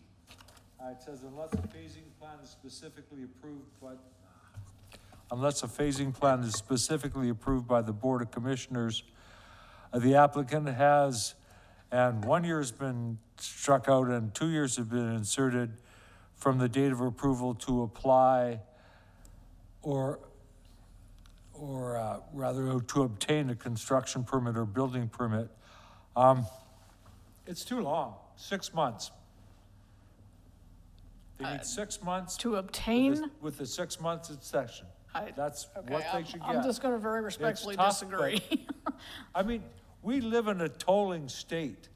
it says unless a phasing plan is specifically approved, unless a phasing plan is specifically approved by the Board of Commissioners, the applicant has, and 1 year has been struck out and 2 years have been inserted from the date of approval to apply or rather to obtain a construction permit or building permit. It's too long, 6 months. They need 6 months. To obtain? With the 6 months extension. That's what they should get. I'm just gonna very respectfully It's tough, disagree. but, I mean, we live in a tolling state,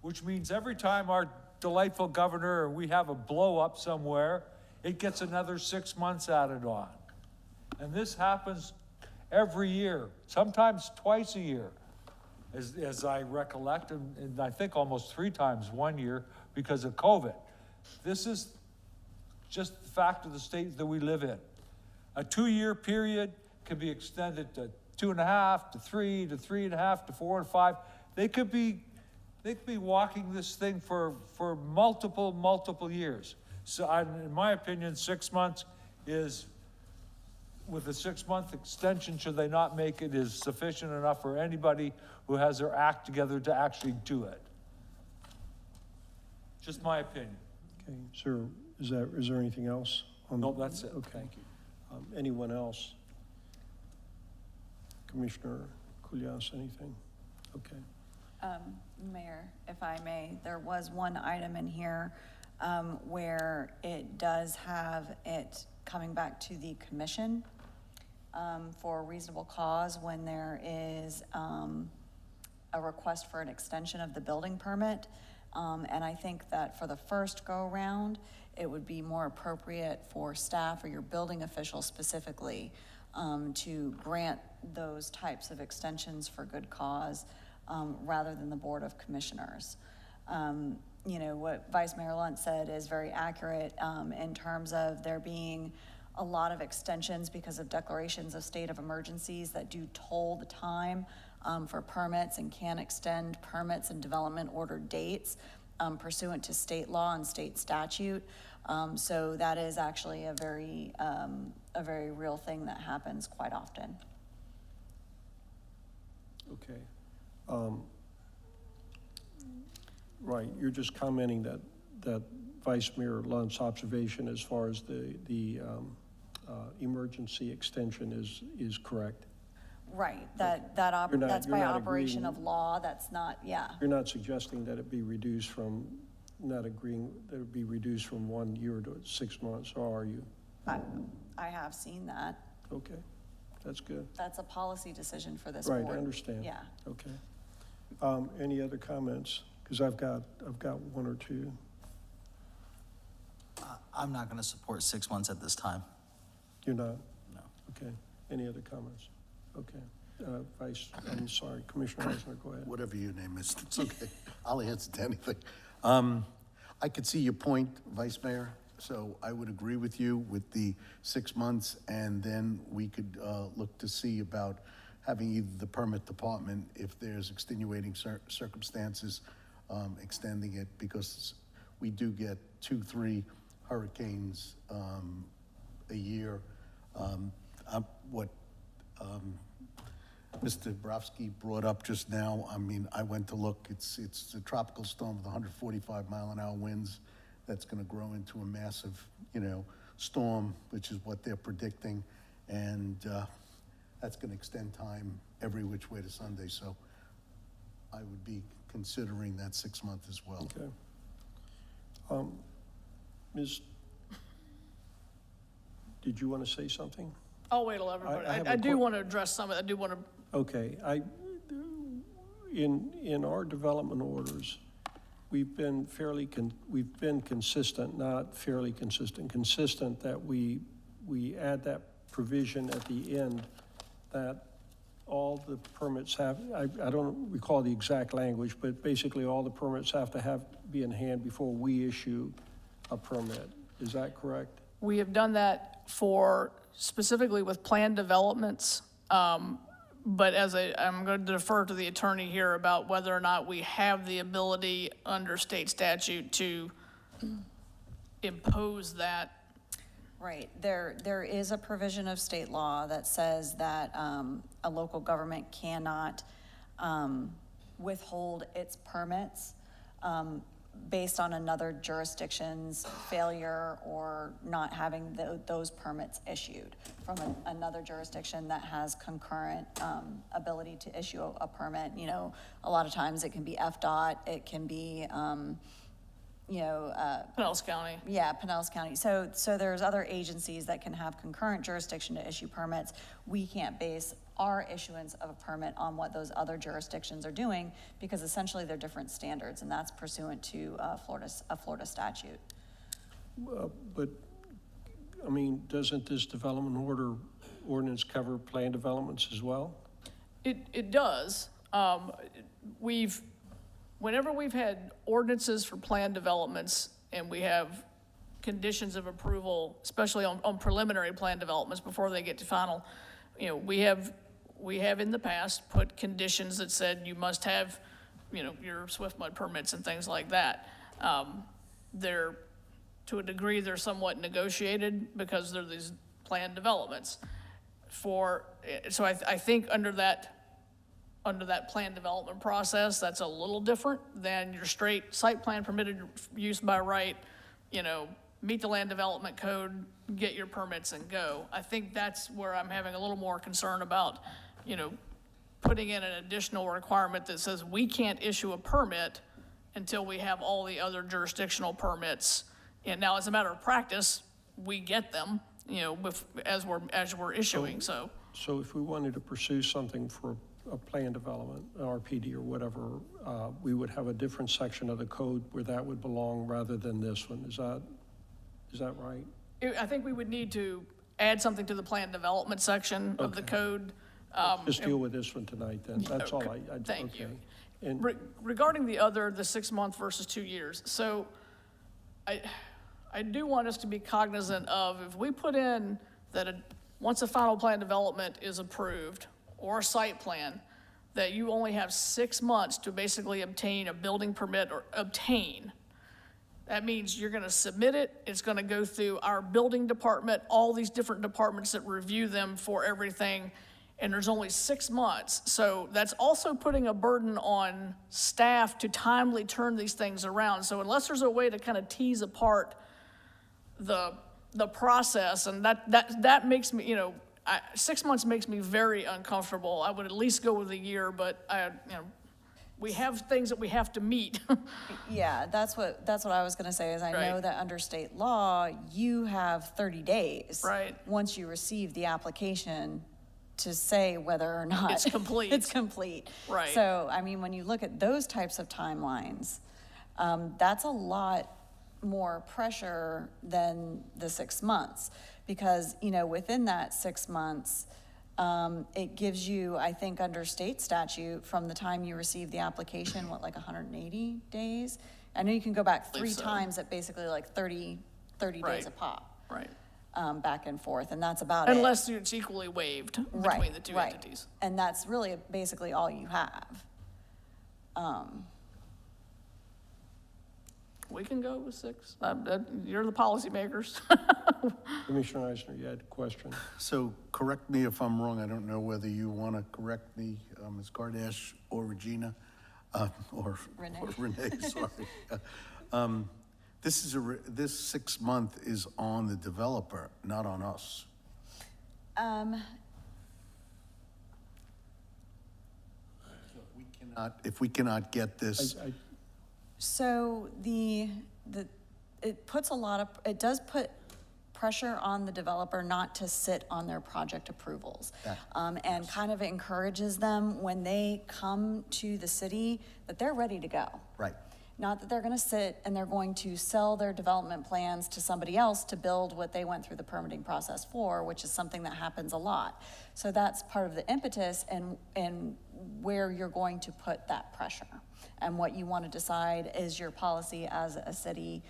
which means every time our delightful governor, we have a blow up somewhere, it gets another 6 months added on. And this happens every year, sometimes twice a year, as I recollect, and I think almost 3 times 1 year because of COVID. This is just the fact of the state that we live in. A 2-year period can be extended to 2.5, to 3, to 3.5, to 4 and 5. They could be walking this thing for multiple years. So in my opinion, 6 months is, with a 6-month extension, should they not make it, is sufficient enough for anybody who has their act together to actually do it. Just my opinion. Okay, sir, is there anything else? Nope, that's it. Okay. Thank you. Anyone else? Commissioner Kulyas, anything? Okay. Mayor, if I may, there was one item in here where it does have it coming back to the commission for a reasonable cause when there is a request for an extension of the building permit. And I think that for the first go-around, it would be more appropriate for staff or your building official specifically to grant those types of extensions for good cause rather than the Board of Commissioners. You know, what Vice Mayor Lunt said is very accurate in terms of there being a lot of extensions because of declarations of state of emergencies that do toll the time for permits and can extend permits and development order dates pursuant to state law and state statute. So that is actually a very real thing that happens quite often. Okay. Right, you're just commenting that Vice Mayor Lunt's observation as far as the emergency extension is correct. Right, that's you're by not operation agreeing- of law, that's not, yeah. You're not suggesting that it be reduced from, not agreeing that it be reduced from 1 year to 6 months, or are you? I have seen that. Okay, that's good. That's a policy decision for this board. Right, I understand. Yeah. Okay. Any other comments? Because I've got one or two. I'm not going to support 6 months at this time. You're not? No. Okay. Any other comments? Okay. I'm sorry, Commissioner Eisner, go ahead. Whatever your name is, it's okay. I'll answer to anything. I could see your point, Vice Mayor, so I would agree with you with the 6 months, and then we could look to see about having either the permit department, if there's extenuating circumstances, extending it, because we do get 2-3 hurricanes a year. What Mr. Borowski brought up just now, I mean, I went to look, it's a tropical storm with 145-mile-an-hour winds that's gonna grow into a massive, storm, which is what they're predicting, and that's gonna extend time every which way to Sunday, so I would be considering that 6 month as well. Ms., did you want to say something? I'll wait till everybody, I have I a do want to address some of it, I do want to, Okay, in our development orders, we've been consistent, not fairly consistent that we add that provision at the end that all the permits have, I don't recall the exact language, but basically all the permits have to be in hand before we issue a permit. Is that correct? we have done that for, specifically with planned developments. But I'm going to defer to the attorney here about whether or not we have the ability under state statute to impose that. Right, there is a provision of state law that says that a local government cannot withhold its permits based on another jurisdiction's failure or not having those permits issued from another jurisdiction that has concurrent ability to issue a permit. You know, a lot of times it can be FDOT, it can be Pinellas County. Yeah, Pinellas County. So there's other agencies that can have concurrent jurisdiction to issue permits. We can't base our issuance of a permit on what those other jurisdictions are doing because essentially they're different standards, and that's pursuant to a Florida statute. But, I mean, doesn't this development ordinance cover planned developments as well? It does. Whenever we've had ordinances for planned developments and we have conditions of approval, especially on preliminary plan developments before they get to final, you know, we have in the past put conditions that said you must have, you know, your swift mud permits and things like that. They're, to a degree, they're somewhat negotiated because they're these planned developments. So I think under that planned development process, that's a little different than your straight site plan permitted use by right, you know, meet the land development code, get your permits and go. I think that's where I'm having a little more concern about, you know, putting in an additional requirement that says we can't issue a permit until we have all the other jurisdictional permits. And now, as a matter of practice, we get them, you know, as we're issuing, so. So if we wanted to pursue something for a planned development, RPD or whatever, we would have a different section of the code where that would belong rather than this one. Is that right? I think we would need to add something to the planned development section of the code. Just deal with this one tonight then. That's all I Thank you. And Regarding the 6 month versus 2 years, so I do want us to be cognizant of, if we put in that once a final plan development is approved or a site plan, that you only have 6 months to basically obtain a building permit or obtain. That means you're gonna submit it, it's gonna go through our building department, all these different departments that review them for everything, and there's only 6 months. So that's also putting a burden on staff to timely turn these things around. So unless there's a way to kind of tease apart the process, and that makes me, you know, 6 months makes me very uncomfortable. I would at least go with a year, but we have things that we have to meet. Yeah, that's what I was gonna say, is I know that under state law, you have 30 days. Right. Once you receive the application to say whether or not. It's complete. It's complete. Right. So, I mean, when you look at those types of timelines, that's a lot more pressure than the 6 months. Because, you know, within that 6 months, it gives you, I think under state statute, from the time you receive the application, like 180 days? I know you can go back three times at basically like 30 days a pop. Right. Back and forth, and that's about it. Unless it's equally waived between the two entities. And that's really basically all you have. We can go with 6. You're the policymakers. Commissioner Eisner, you had a question. So correct me if I'm wrong. I don't know whether you want to correct me, Ms. Kardash or Regina, or Renee. Or Renee, sorry. This 6 month is on the developer, not on us. If we cannot get this. So it does put pressure on the developer not to sit on their project approvals. And kind of encourages them when they come to the city that they're ready to go. Right. Not that they're gonna sit and they're going to sell their development plans to somebody else to build what they went through the permitting process for, which is something that happens a lot. So that's part of the impetus and where you're going to put that pressure. And what you want to decide is your policy as a city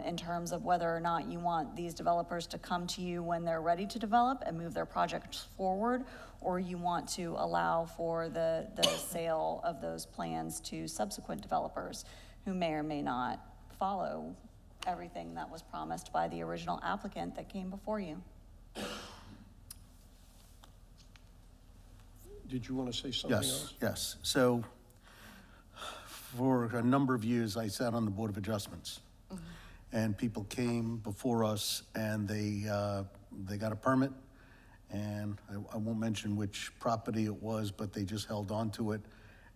in terms of whether or not you want these developers to come to you when they're ready to develop and move their projects forward, or you want to allow for the sale of those plans to subsequent developers who may or may not follow everything that was promised by the original applicant that came before you. Did you want to say something else? Yes. So for a number of years, I sat on the Board of Adjustments. And people came before us and they got a permit. And I won't mention which property it was, but they just held on to it.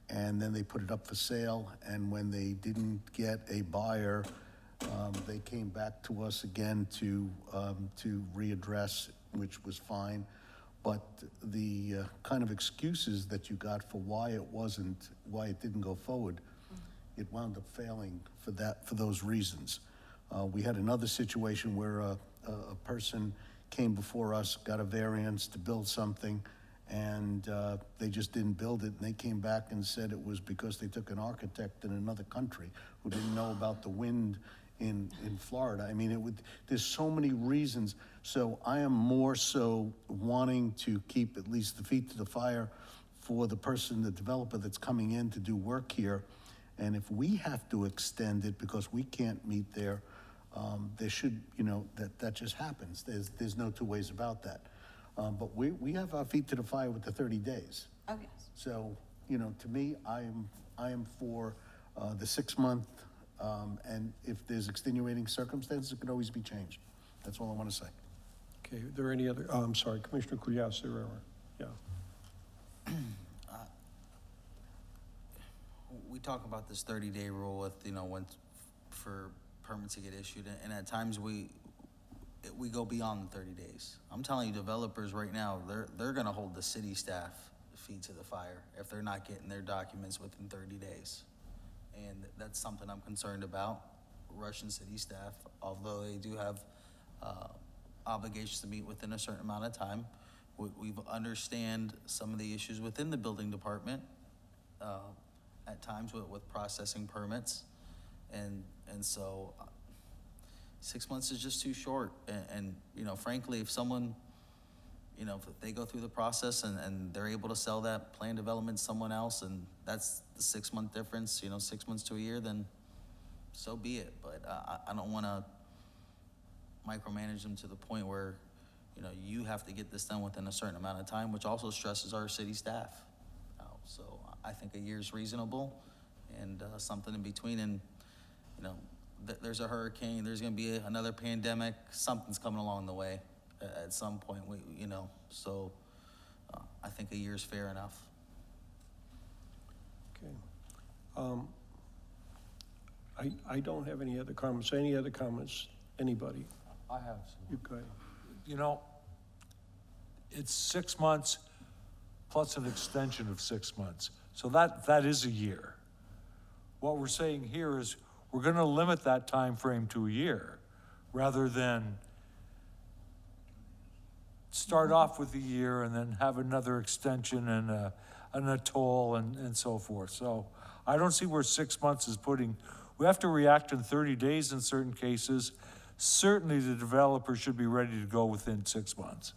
And then they put it up for sale. And when they didn't get a buyer, they came back to us again to readdress, which was fine. But the kind of excuses that you got for why it didn't go forward, it wound up failing for those reasons. We had another situation where a person came before us, got a variance to build something, and they just didn't build it. And they came back and said it was because they took an architect in another country who didn't know about the wind in Florida. I mean, there's so many reasons. So I am more so wanting to keep at least the feet to the fire for the person, the developer that's coming in to do work here. And if we have to extend it because we can't meet there should, that just happens. There's no two ways about that. But we have our feet to the fire with the 30 days. Oh, yes. So, to me, I am for the 6 month, and if there's extenuating circumstances, it could always be changed. That's all I want to say. Okay, are there any other, I'm sorry, Commissioner Cuglias-Serrera. Yeah. We talk about this 30-day rule with, for permits to get issued, and at times we go beyond the 30 days. I'm telling you, developers right now, they're gonna hold the city staff feet to the fire if they're not getting their documents within 30 days. And that's something I'm concerned about. Russian city staff, although they do have obligations to meet within a certain amount of time, we understand some of the issues within the building department at times with processing permits. And so 6 months is just too short. And frankly, if someone, if they go through the process and they're able to sell that plan development to someone else, and that's the 6 month difference, 6 months to a year, then so be it. But I don't want to micromanage them to the point where, you have to get this done within a certain amount of time, which also stresses our city staff. So I think a year is reasonable, and something in between. And there's a hurricane, there's going to be another pandemic, something's coming along the way at some point. So I think a year is fair enough. Okay. I don't have any other comments. Any other comments? Anybody? I have some. You go ahead. It's 6 months plus an extension of 6 months. So that is a year. What we're saying here is we're going to limit that time frame to a year rather than start off with a year and then have another extension and a toll and so forth. So I don't see where 6 months is putting. We have to react in 30 days in certain cases. Certainly the developer should be ready to go within 6 months.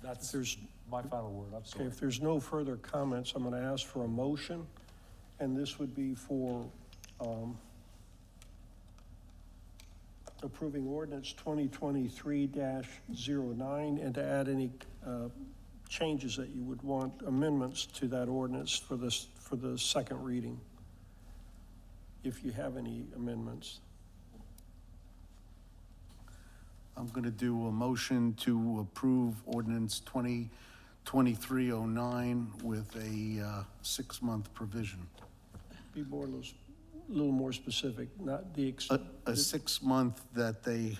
That's my final word. I'm sorry. Okay, if there's no further comments, I'm going to ask for a motion, and this would be for approving ordinance 2023-09 and to add any changes that you would want, amendments to that ordinance for the second reading, if you have any amendments. I'm going to do a motion to approve ordinance 2023-09 with a 6 month provision. Be Bortles, little more specific, not the, A 6-month that they,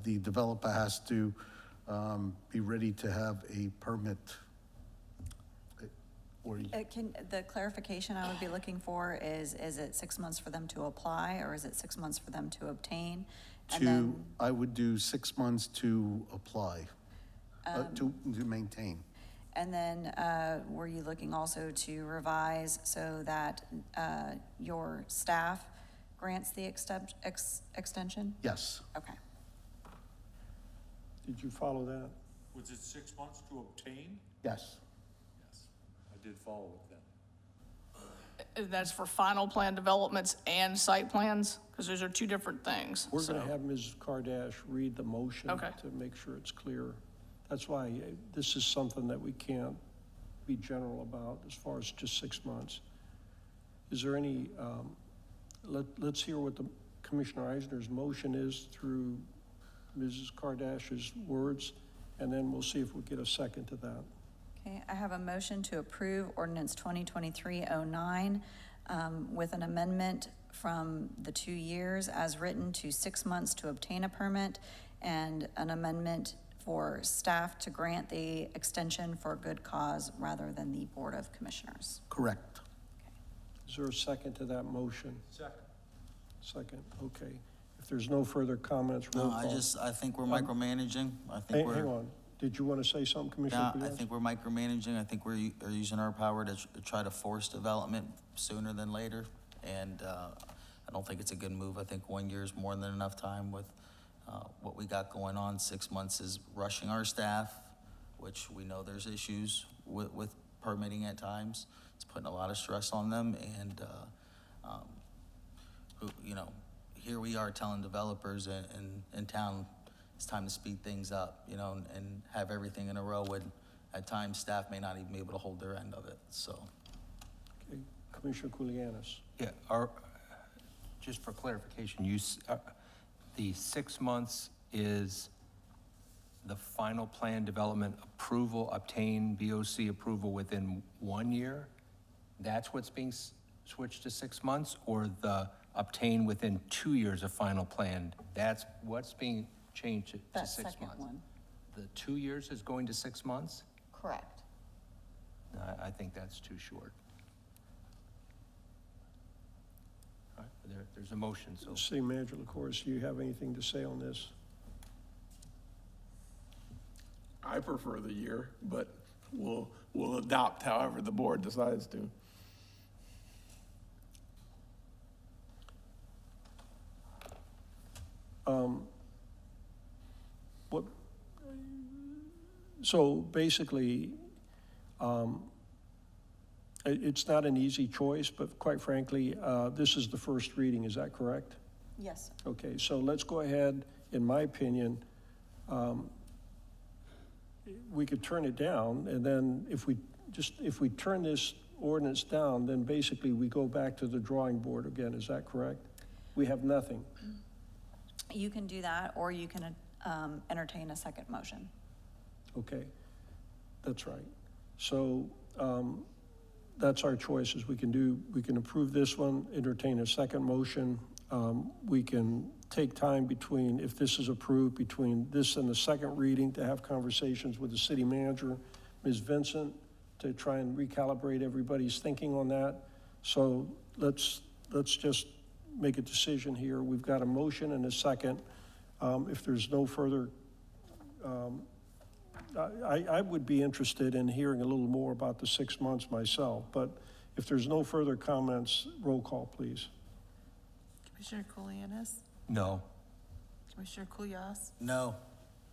the developer has to be ready to have a permit. Or The clarification I would be looking for is it 6 months for them to apply, or is it 6 months for them to obtain? And then, I would do 6 months to apply, to maintain. and then, were you looking also to revise so that, your staff grants the extension? Yes. Okay. did you follow that? Was it 6 months to obtain? Yes. Yes, I did follow it then. That's for final plan developments and site plans? Because those are two different things. We're gonna so- have Ms. Kardash read the motion Okay. to make sure it's clear. That's why this is something that we can't be general about as far as just 6 months. Is there any, let's hear what the Commissioner Eisner's motion is through Mrs. Kardash's words, and then we'll see if we get a second to that. Okay, I have a motion to approve ordinance 2023-09 with an amendment from the 2 years as written to 6 months to obtain a permit, and an amendment for staff to grant the extension for a good cause rather than the Board of Commissioners. Correct. Is there a second to that motion? Second. Second, okay. If there's no further comments, roll No, call. I think we're micromanaging. I think Hang we're, on, did you want to say something, Commissioner yeah, I Kulyas? think we're micromanaging. I think we're using our power to try to force development sooner than later. And, I don't think it's a good move. I think 1 year is more than enough time with, what we got going on. 6 months is rushing our staff, which we know there's issues with permitting at times. It's putting a lot of stress on them, and, you know, here we are telling developers in town, it's time to speed things up, you know, and have everything in a row when at times staff may not even be able to hold their end of it, so. Okay, Commissioner Kulianis. Yeah, just for clarification, the 6 months is the final plan development approval, obtain BOC approval within 1 year? That's what's being switched to 6 months, or the obtain within 2 years of final plan? That's what's being changed to That 6 second months? one. The 2 years is going to 6 months? Correct. I think that's too short. All right, there's a motion, so. City Manager LaCourse, do you have anything to say on this? I prefer the year, but we'll adopt however the board decides to. So basically, it's not an easy choice, but quite frankly, this is the first reading, is that correct? Yes. Okay, so let's go ahead, in my opinion, we could turn it down, and then if we turn this ordinance down, then basically we go back to the drawing board again, is that correct? We have nothing. You can do that, or you can entertain a second motion. Okay, that's right. So that's our choices. We can approve this one, entertain a second motion. We can take time between, if this is approved, between this and the second reading to have conversations with the city manager, Ms. Vincent, to try and recalibrate everybody's thinking on that. So let's just make a decision here. We've got a motion and a second. If there's no further, I would be interested in hearing a little more about the 6 months myself, but if there's no further comments, roll call, please. Commissioner Kulianis? No. Commissioner Kulyas? No.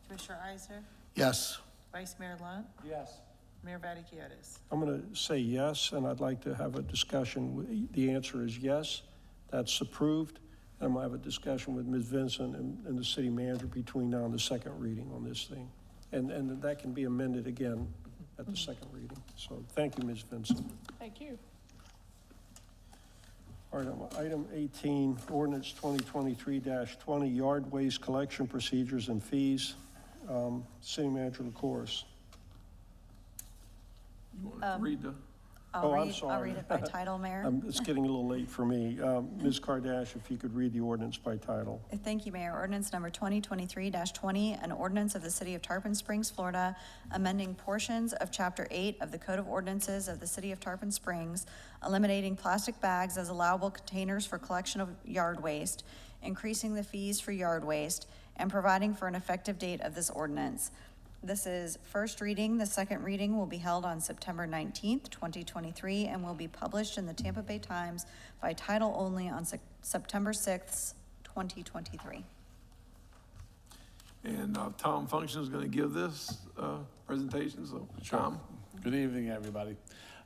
Commissioner Eisner? Yes. Vice Mayor Lunt? Yes. Mayor Vaticius? I'm going to say yes, and I'd like to have a discussion. The answer is yes, that's approved. And I'm going to have a discussion with Ms. Vincent and the city manager between now and the second reading on this thing. And that can be amended again at the second reading. So thank you, Ms. Vincent. Thank you. All right, item 18, ordinance 2023-20, yard waste collection procedures and fees. City Manager LaCourse. You want to read the? Oh, I'm I'll sorry. read it by title, Mayor. It's getting a little late for me. Ms. Kardash, if you could read the ordinance by title. Thank you, Mayor. Ordinance number 2023-20, an ordinance of the City of Tarpon Springs, Florida, amending portions of Chapter 8 of the Code of Ordinances of the City of Tarpon Springs, eliminating plastic bags as allowable containers for collection of yard waste, increasing the fees for yard waste, and providing for an effective date of this ordinance. This is first reading. The second reading will be held on September 19th, 2023, and will be published in the Tampa Bay Times by title only on September 6th, 2023. And Tom Function is going to give this presentation, so Tom. Good evening, everybody.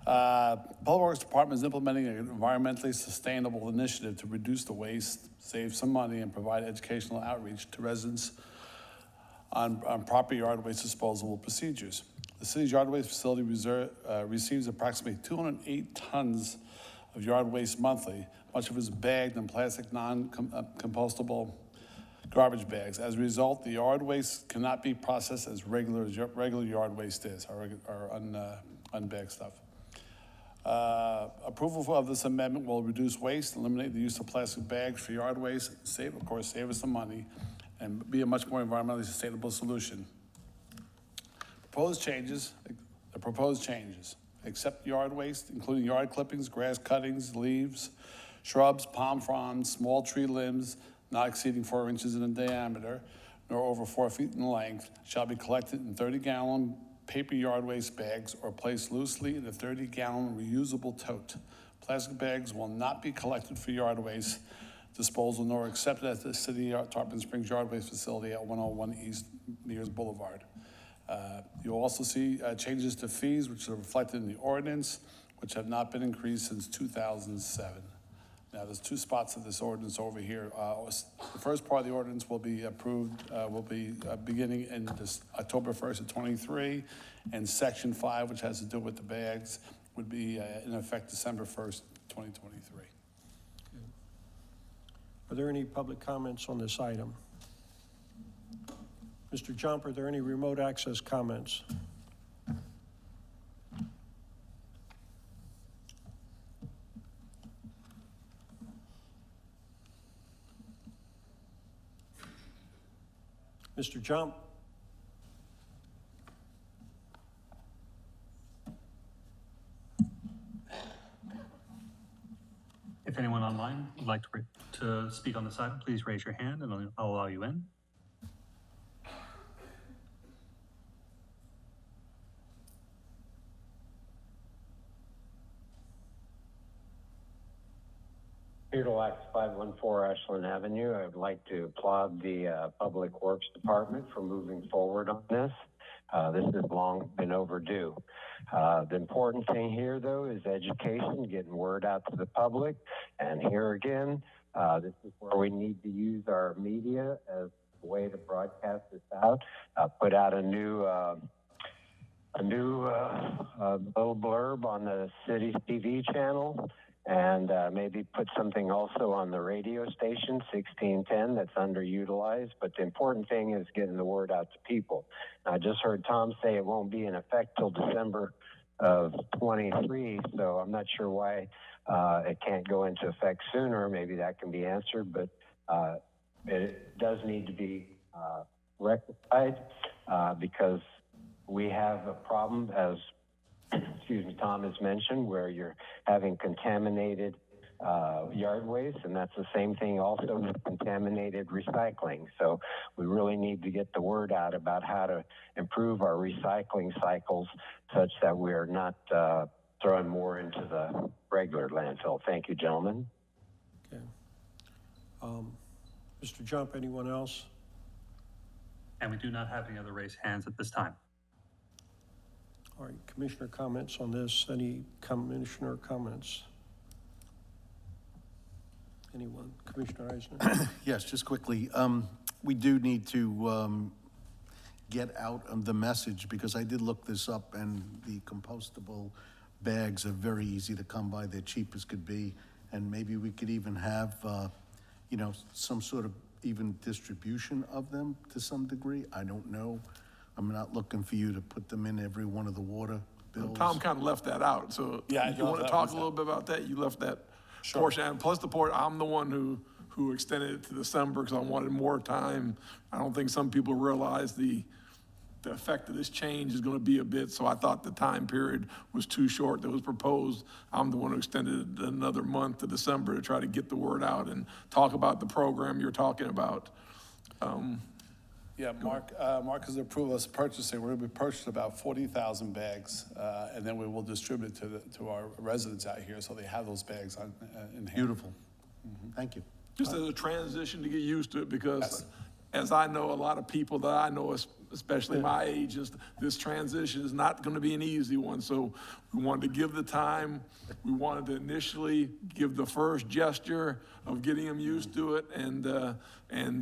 Public Works Department is implementing an environmentally sustainable initiative to reduce the waste, save some money, and provide educational outreach to residents on proper yard waste disposal procedures. The city's yard waste facility receives approximately 208 tons of yard waste monthly. Much of it is bagged in plastic non-compostable garbage bags. As a result, the yard waste cannot be processed as regular yard waste is, or unbagged stuff. Approval of this amendment will reduce waste, eliminate the use of plastic bags for yard waste, save us some money, and be a much more environmentally sustainable solution. The proposed changes accept yard waste, including yard clippings, grass cuttings, leaves, shrubs, palm fronds, small tree limbs, not exceeding 4 inches in diameter, nor over 4 feet in length, shall be collected in 30-gallon paper yard waste bags or placed loosely in a 30-gallon reusable tote. Plastic bags will not be collected for yard waste disposal nor accepted at the City of Tarpon Springs Yard Waste Facility at 101 East Mears Boulevard. You'll also see changes to fees, which are reflected in the ordinance, which have not been increased since 2007. Now, there's two spots of this ordinance over here. The first part of the ordinance will be approved, beginning in this October 1st of 23, and Section 5, which has to do with the bags, would be in effect December 1st, 2023. Are there any public comments on this item? Mr. Jump, are there any remote access comments? Mr. Jump? If anyone online would like to speak on this item, please raise your hand and I'll allow you in. Peter Lax, 514 Ashland Avenue. I would like to applaud the Public Works Department for moving forward on this. This has long been overdue. The important thing here, though, is education, getting word out to the public. And here again, this is where we need to use our media as a way to broadcast this out. Put out a new little blurb on the city's TV channel, and maybe put something also on the radio station, 1610, that's underutilized. But the important thing is getting the word out to people. I just heard Tom say it won't be in effect till December of 23, so I'm not sure why it can't go into effect sooner. Maybe that can be answered, but it does need to be rectified because we have a problem, as Tom has mentioned, where you're having contaminated yard waste, and that's the same thing also with contaminated recycling. So we really need to get the word out about how to improve our recycling cycles such that we are not throwing more into the regular landfill. Thank you, gentlemen. Okay. Mr. Jump, anyone else? And we do not have any other raised hands at this time. All right, commissioner comments on this. Any commissioner comments? Anyone? Commissioner Eisner? Yes, just quickly. We do need to get out the message, because I did look this up, and the compostable bags are very easy to come by. They're cheap as could be, and maybe we could even have, some sort of even distribution of them to some degree. I don't know. I'm not looking for you to put them in every one of the water bills. Tom kind of left that out, so Yeah, you want to that talk was a little bit about that? You left that Sure. portion, and plus the part, I'm the one who extended it to December because I wanted more time. I don't think some people realize the effect of this change is going to be a bit, so I thought the time period was too short that was proposed. I'm the one who extended it another month to December to try to get the word out and talk about the program you're talking about. Yeah, Mark has approved us purchasing, we're gonna be purchasing about 40,000 bags, and then we will distribute to our residents out here, so they have those bags on, in hand. Beautiful. Thank you. Just as a transition to get used to it, because as I know, a lot of people that I know, especially my age, this transition is not going to be an easy one. So we wanted to give the time. We wanted to initially give the first gesture of getting them used to it, and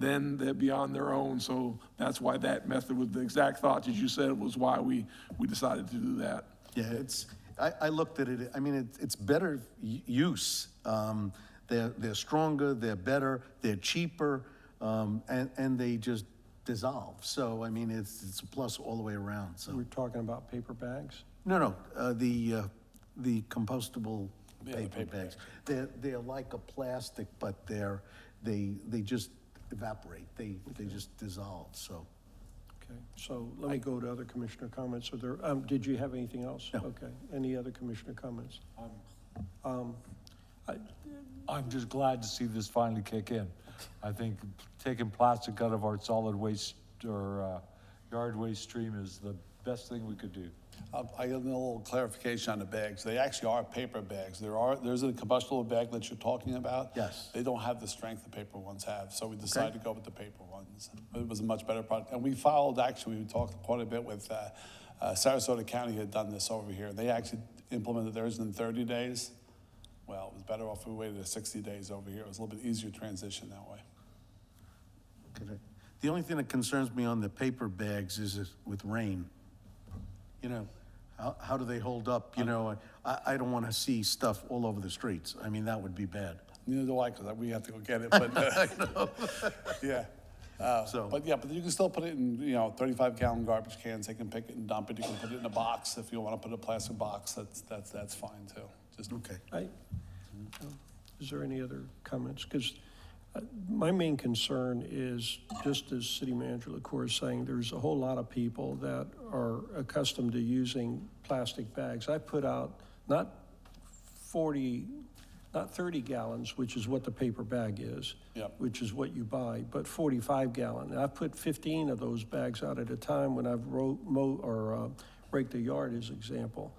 then they'll be on their own. So that's why that method, with the exact thoughts as you said, was why we decided to do that. Yeah, I looked at it, I mean, it's better use. They're stronger, they're better, they're cheaper, and they just dissolve. So, I mean, it's a plus all the way around, so. We're talking about paper bags? No, the compostable paper bags. They're like a plastic, but they just evaporate. They just dissolve, so. Okay, so let me go to other commissioner comments. Are there, did you have anything else? No. Okay, any other commissioner comments? I'm just glad to see this finally kick in. I think taking plastic out of our solid waste or yard waste stream is the best thing we could do. I got a little clarification on the bags. They actually are paper bags. There's a combustible bag that you're talking about. Yes. They don't have the strength the paper ones have, so we decided to go with the paper ones. It was a much better product. And we talked quite a bit with Sarasota County had done this over here. They actually implemented theirs in 30 days. Well, it was better off if we waited 60 days over here. It was a little bit easier transition that way. Okay. The only thing that concerns me on the paper bags is with rain. You know, how do they hold up? You know, I don't want to see stuff all over the streets. I mean, that would be bad. Neither do I, because we have to go get it, but, I know. yeah. But you can still put it in, 35-gallon garbage cans. They can pick it and dump it. You can put it in a box. If you want to put it in a plastic box, that's fine too. Just okay. Is there any other comments? Because my main concern is, just as City Manager LaCour is saying, there's a whole lot of people that are accustomed to using plastic bags. I put out not 30 gallons, which is what the paper bag is, which is what you buy, but 45 gallon. And I put 15 of those bags out at a time when I've raked the yard, as example.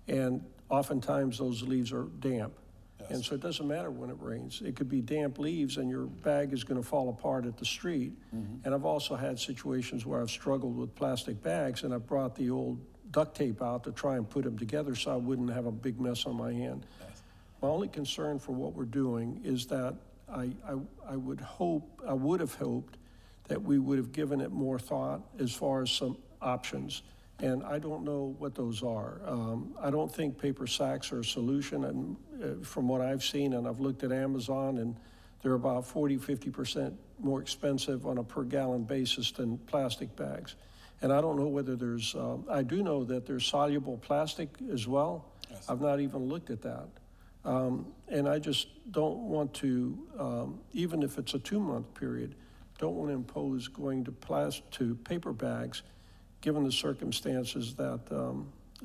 And oftentimes those leaves are damp. And so it doesn't matter when it rains. It could be damp leaves and your bag is going to fall apart at the street. And I've also had situations where I've struggled with plastic bags and I've brought the old duct tape out to try and put them together so I wouldn't have a big mess on my hand. My only concern for what we're doing is that I would have hoped that we would have given it more thought as far as some options. And I don't know what those are. I don't think paper sacks are a solution. And from what I've seen, and I've looked at Amazon, and they're about 40–50% more expensive on a per gallon basis than plastic bags. And I don't know whether there's, I do know that there's soluble plastic as well. Yes. I've not even looked at that. And I just don't want to, even if it's a 2-month period, don't want to impose going to paper bags given the circumstances that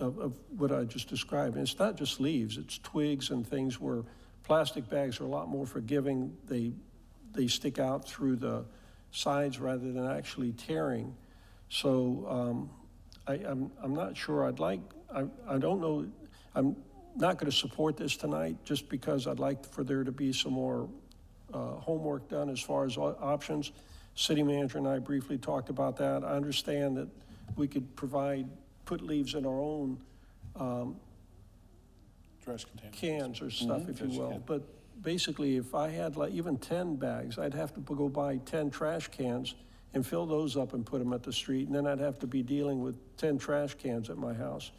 of what I just described. And it's not just leaves, it's twigs and things where plastic bags are a lot more forgiving. They stick out through the sides rather than actually tearing. So I'm not sure I don't know, I'm not going to support this tonight just because I'd like for there to be some more homework done as far as options. City manager and I briefly talked about that. I understand that we could put leaves in our own trash containers, cans or stuff, if you will. But basically, if I had like even 10 bags, I'd have to go buy 10 trash cans and fill those up and put them at the street, and then I'd have to be dealing with 10 trash cans at my house.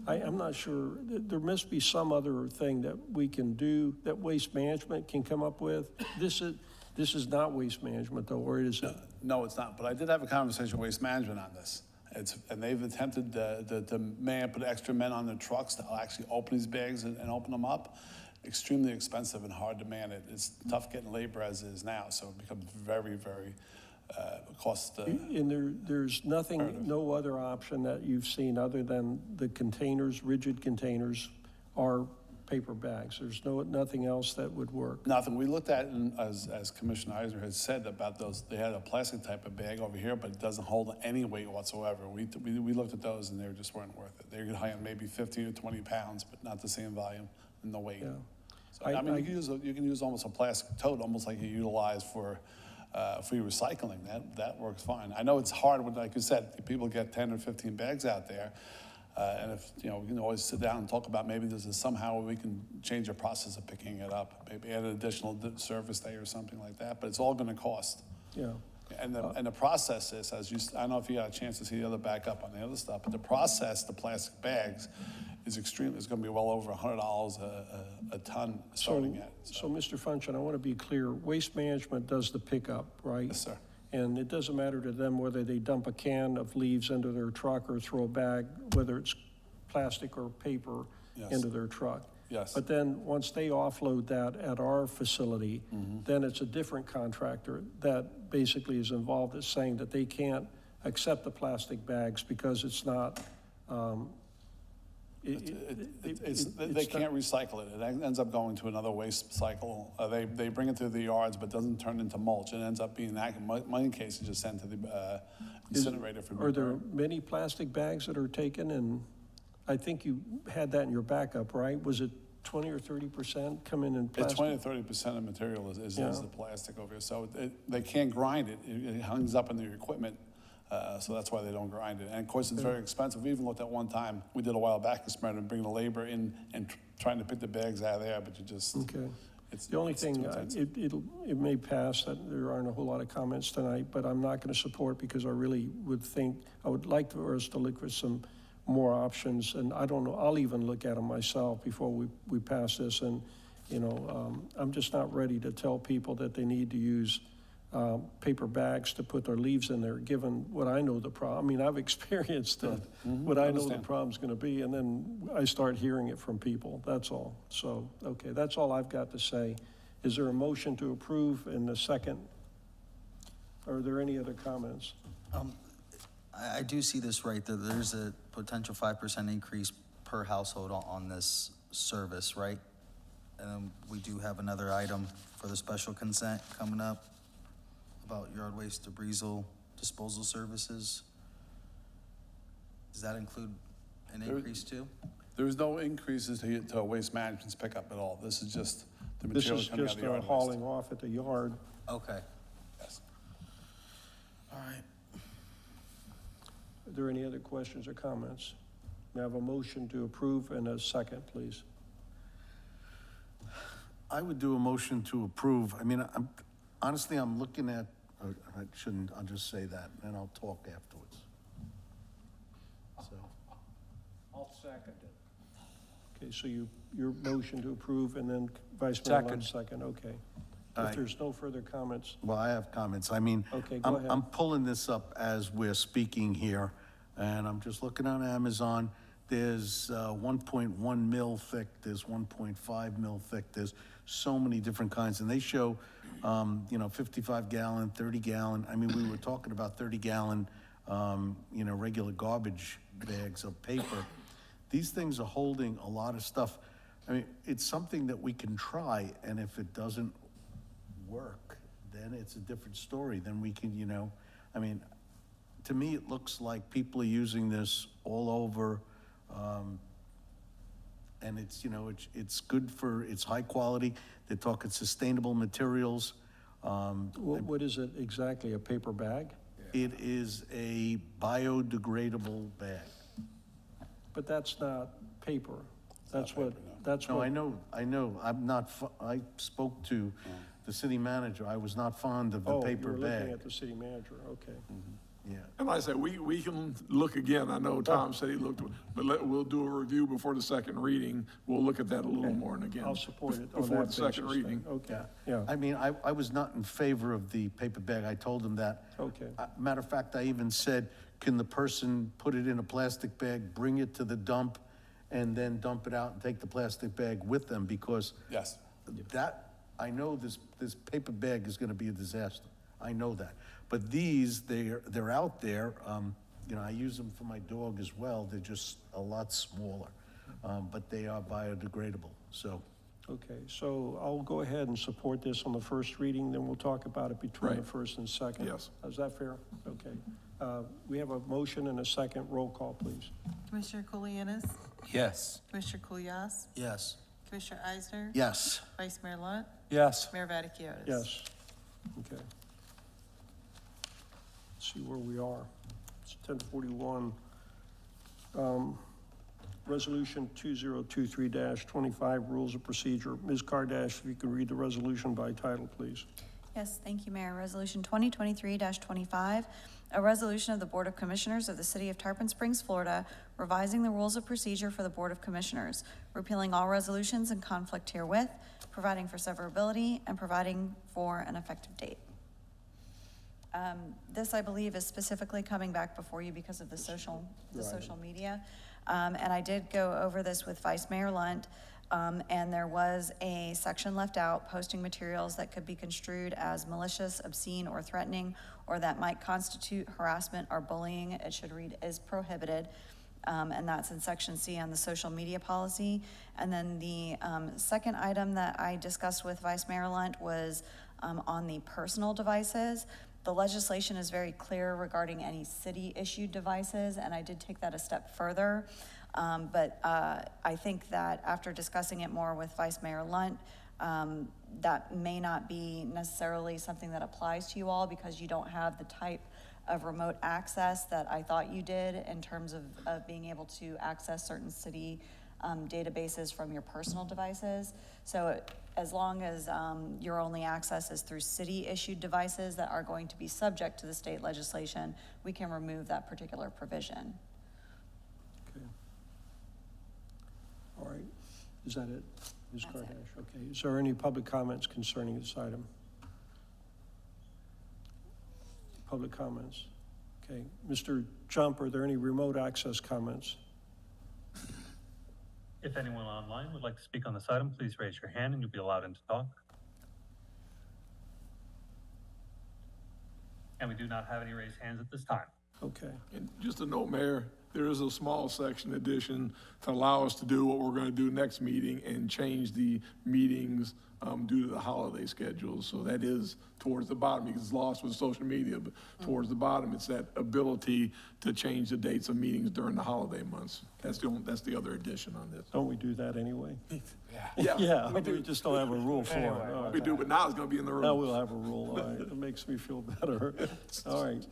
I'm not sure. There must be some other thing that we can do that Waste Management can come up with. This is not Waste Management, though, or is it? No, it's not. But I did have a conversation with Waste Management on this. And they've attempted to put extra men on the trucks to actually open these bags and open them up. Extremely expensive and hard to man it. It's tough getting labor as it is now, so it becomes very, very cost. And there's nothing, no other option that you've seen other than the containers, rigid containers, are paper bags. There's nothing else that would work. Nothing. We looked at, and as Commissioner Eisner had said about those, they had a plastic type of bag over here, but it doesn't hold any weight whatsoever. We looked at those and they just weren't worth it. They could hang maybe 15 or 20 pounds, but not the same volume and the weight. Yeah. So, I mean, you can use almost a plastic tote, almost like you utilize for your recycling. That works fine. I know it's hard when, like you said, people get 10 or 15 bags out there. And if, we can always sit down and talk about maybe there's somehow we can change the process of picking it up, maybe add an additional service day or something like that, but it's all gonna cost. Yeah. And the process is, I don't know if you got a chance to see the other backup on the other stuff, but the process, the plastic bags, is extreme. It's gonna be well over $100 a ton starting at. So, Mr. Funchin, I want to be clear. Waste Management does the pickup, right? Yes, sir. And it doesn't matter to them whether they dump a can of leaves into their truck or throw a bag, whether it's plastic or paper, Yes. into their truck. Yes. But then, once they offload that at our facility, then it's a different contractor that basically is involved in saying that they can't accept the plastic bags because it's not, They can't recycle it. It ends up going to another waste cycle. They bring it to the yards, but doesn't turn into mulch. It ends up being, in many cases, just sent to the incinerator for. Are there many plastic bags that are taken? And I think you had that in your backup, right? Was it 20 or 30% come in plastic? It's 20 to 30% of material is the plastic over here. So they can't grind it. It hangs up in their equipment. So that's why they don't grind it. And of course, it's very expensive. We even looked at one time, we did a while back, experiment and bring the labor in and trying to pick the bags out of there, but you just. Okay. The only thing, it may pass that there aren't a whole lot of comments tonight, but I'm not going to support because I really I would like for us to look for some more options. And I don't know, I'll even look at them myself before we pass this. And, I'm just not ready to tell people that they need to use paper bags to put their leaves in there, given what I know the problem. I mean, I've experienced what I know the problem's going to be, and then I start hearing it from people. That's all. So, okay, that's all I've got to say. Is there a motion to approve in the second? Are there any other comments? I do see this right, that there's a potential 5% increase per household on this service, right? And we do have another item for the special consent coming up about yard waste debris disposal services. Does that include an increase too? There's no increases to Waste Management's pickup at all. This is just the This material is coming out just of the yard waste. hauling off at the yard. Okay. Yes. All right. Are there any other questions or comments? May I have a motion to approve and a second, please? I would do a motion to approve. I mean, honestly, I'm looking at, I'll just say that, and I'll talk afterwards. So. I'll second it. Okay, so your motion to approve and then Vice Mayor Lund second, okay. If there's no further comments. Well, I have comments. I mean, Okay, go ahead. I'm pulling this up as we're speaking here, and I'm just looking on Amazon. There's 1.1 mil thick, there's 1.5 mil thick, there's so many different kinds, and they show, 55 gallon, 30 gallon. I mean, we were talking about 30 gallon, regular garbage bags of paper. These things are holding a lot of stuff. I mean, it's something that we can try, and if it doesn't work, then it's a different story. Then we can, I mean, to me, it looks like people are using this all over, and it's, it's good for, it's high quality. They're talking sustainable materials. What is it exactly, a paper bag? It is a biodegradable bag. But that's not paper. That's what, No, I know. I'm not, I spoke to the city manager. I was not fond of the paper you were looking bag. at the city manager, okay. And like I said, we can look again. I know Tom said he looked, but we'll do a review before the second reading. We'll look at that a little more and again. I'll support it on Before that the second basis then. reading. Okay, yeah. I mean, I was not in favor of the paper bag. I told him that. Okay. Matter of fact, I even said, can the person put it in a plastic bag, bring it to the dump, and then dump it out and take the plastic bag with them? Because Yes. that, I know this paper bag is gonna be a disaster. I know that. But these, they're out there. You know, I use them for my dog as well. They're just a lot smaller. But they are biodegradable, so. Okay, so I'll go ahead and support this on the first reading, then we'll talk about it between the first and second. Yes. Is that fair? Okay. We have a motion and a second. Roll call, please. Commissioner Kulianis? Yes. Commissioner Kulyas? Yes. Commissioner Eisner? Yes. Vice Mayor Lunt? Yes. Mayor Vaticius? Yes. Okay. Let's see where we are. It's 10:41. Resolution 2023-25, Rules of Procedure. Ms. Kardash, if you could read the resolution by title, please. Yes, thank you, Mayor. Resolution 2023-25, a resolution of the Board of Commissioners of the City of Tarpon Springs, Florida, revising the rules of procedure for the Board of Commissioners, repealing all resolutions in conflict herewith, providing for severability, and providing for an effective date. This, I believe, is specifically coming back before you because of the social media. And I did go over this with Vice Mayor Lunt, and there was a section left out, posting materials that could be construed as malicious, obscene, or threatening, or that might constitute harassment or bullying. It should read is prohibited. And that's in section C on the social media policy. And then the second item that I discussed with Vice Mayor Lunt was on the personal devices. The legislation is very clear regarding any city-issued devices, and I did take that a step further. But I think that after discussing it more with Vice Mayor Lunt, that may not be necessarily something that applies to you all because you don't have the type of remote access that I thought you did in terms of being able to access certain city databases from your personal devices. So as long as your only access is through city-issued devices that are going to be subject to the state legislation, we can remove that particular provision. Okay. All right. Is that it, Ms. That's Kardash? it. Okay. Is there any public comments concerning this item? Public comments? Okay. Mr. Jump, are there any remote access comments? If anyone online would like to speak on this item, please raise your hand and you'll be allowed in to talk. And we do not have any raised hands at this time. Okay. And just a note, Mayor, there is a small section addition to allow us to do what we're going to do next meeting and change the meetings due to the holiday schedule. So that is towards the bottom because it's lost with social media, but towards the bottom, it's that ability to change the dates of meetings during the holiday months. That's the other addition on this. Don't we do that anyway? Yeah. Yeah, we just don't have a rule for it. All right. We do, but now it's going to be in the room. Now we'll have a rule, all right, it makes me feel better. All right,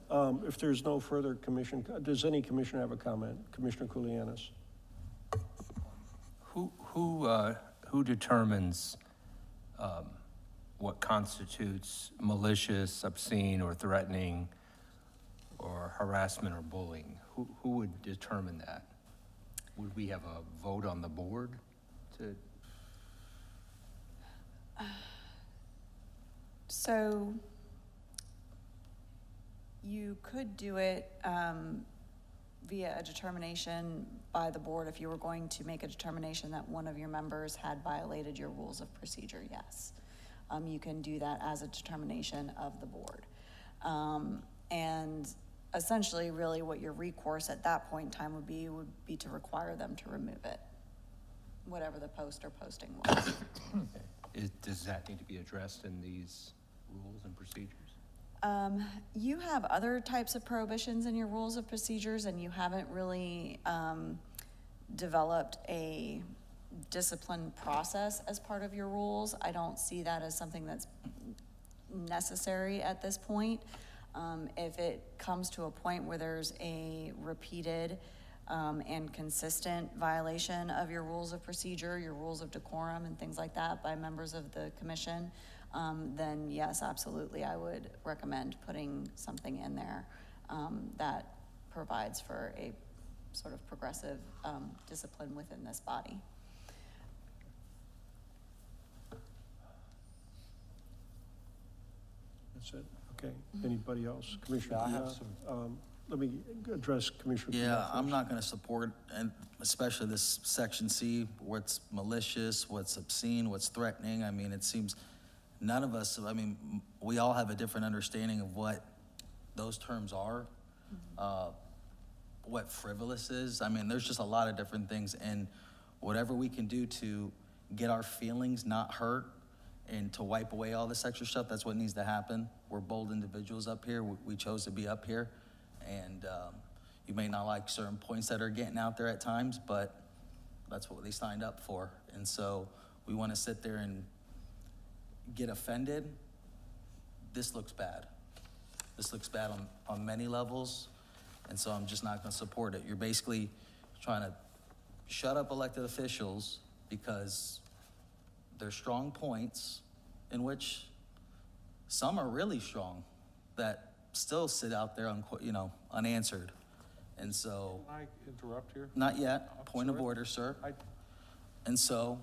if there's no further commission, does any commissioner have a comment? Commissioner Kulianis? Who determines what constitutes malicious, obscene, or threatening, or harassment or bullying? Who would determine that? Would we have a vote on the board to? So you could do it via a determination by the board if you were going to make a determination that one of your members had violated your rules of procedure, yes. You can do that as a determination of the board. And essentially, really what your recourse at that point in time would be to require them to remove it, whatever the post or posting was. Does that need to be addressed in these rules and procedures? You have other types of prohibitions in your rules of procedures, and you haven't really developed a discipline process as part of your rules. I don't see that as something that's necessary at this point. If it comes to a point where there's a repeated and consistent violation of your rules of procedure, your rules of decorum and things like that by members of the commission, then yes, absolutely, I would recommend putting something in there that provides for a sort of progressive discipline within this body. That's it? Okay. Anybody else? Commissioner Yeah, I have Dion? Let me address Commissioner Dion Yeah, I'm first. not gonna support, and especially this section C, what's malicious, what's obscene, what's threatening. I mean, it seems none of us, I mean, we all have a different understanding of what those terms are, what frivolous is. I mean, there's just a lot of different things, and whatever we can do to get our feelings not hurt and to wipe away all this extra stuff, that's what needs to happen. We're bold individuals up here. We chose to be up here. And you may not like certain points that are getting out there at times, but that's what they signed up for. And so we want to sit there and get offended. This looks bad. This looks bad on many levels. And so I'm just not going to support it. You're basically trying to shut up elected officials because there's strong points in which some are really strong that still sit out there, unanswered. And so. Can I interrupt here? Not yet. Point of sorry. order, sir. And so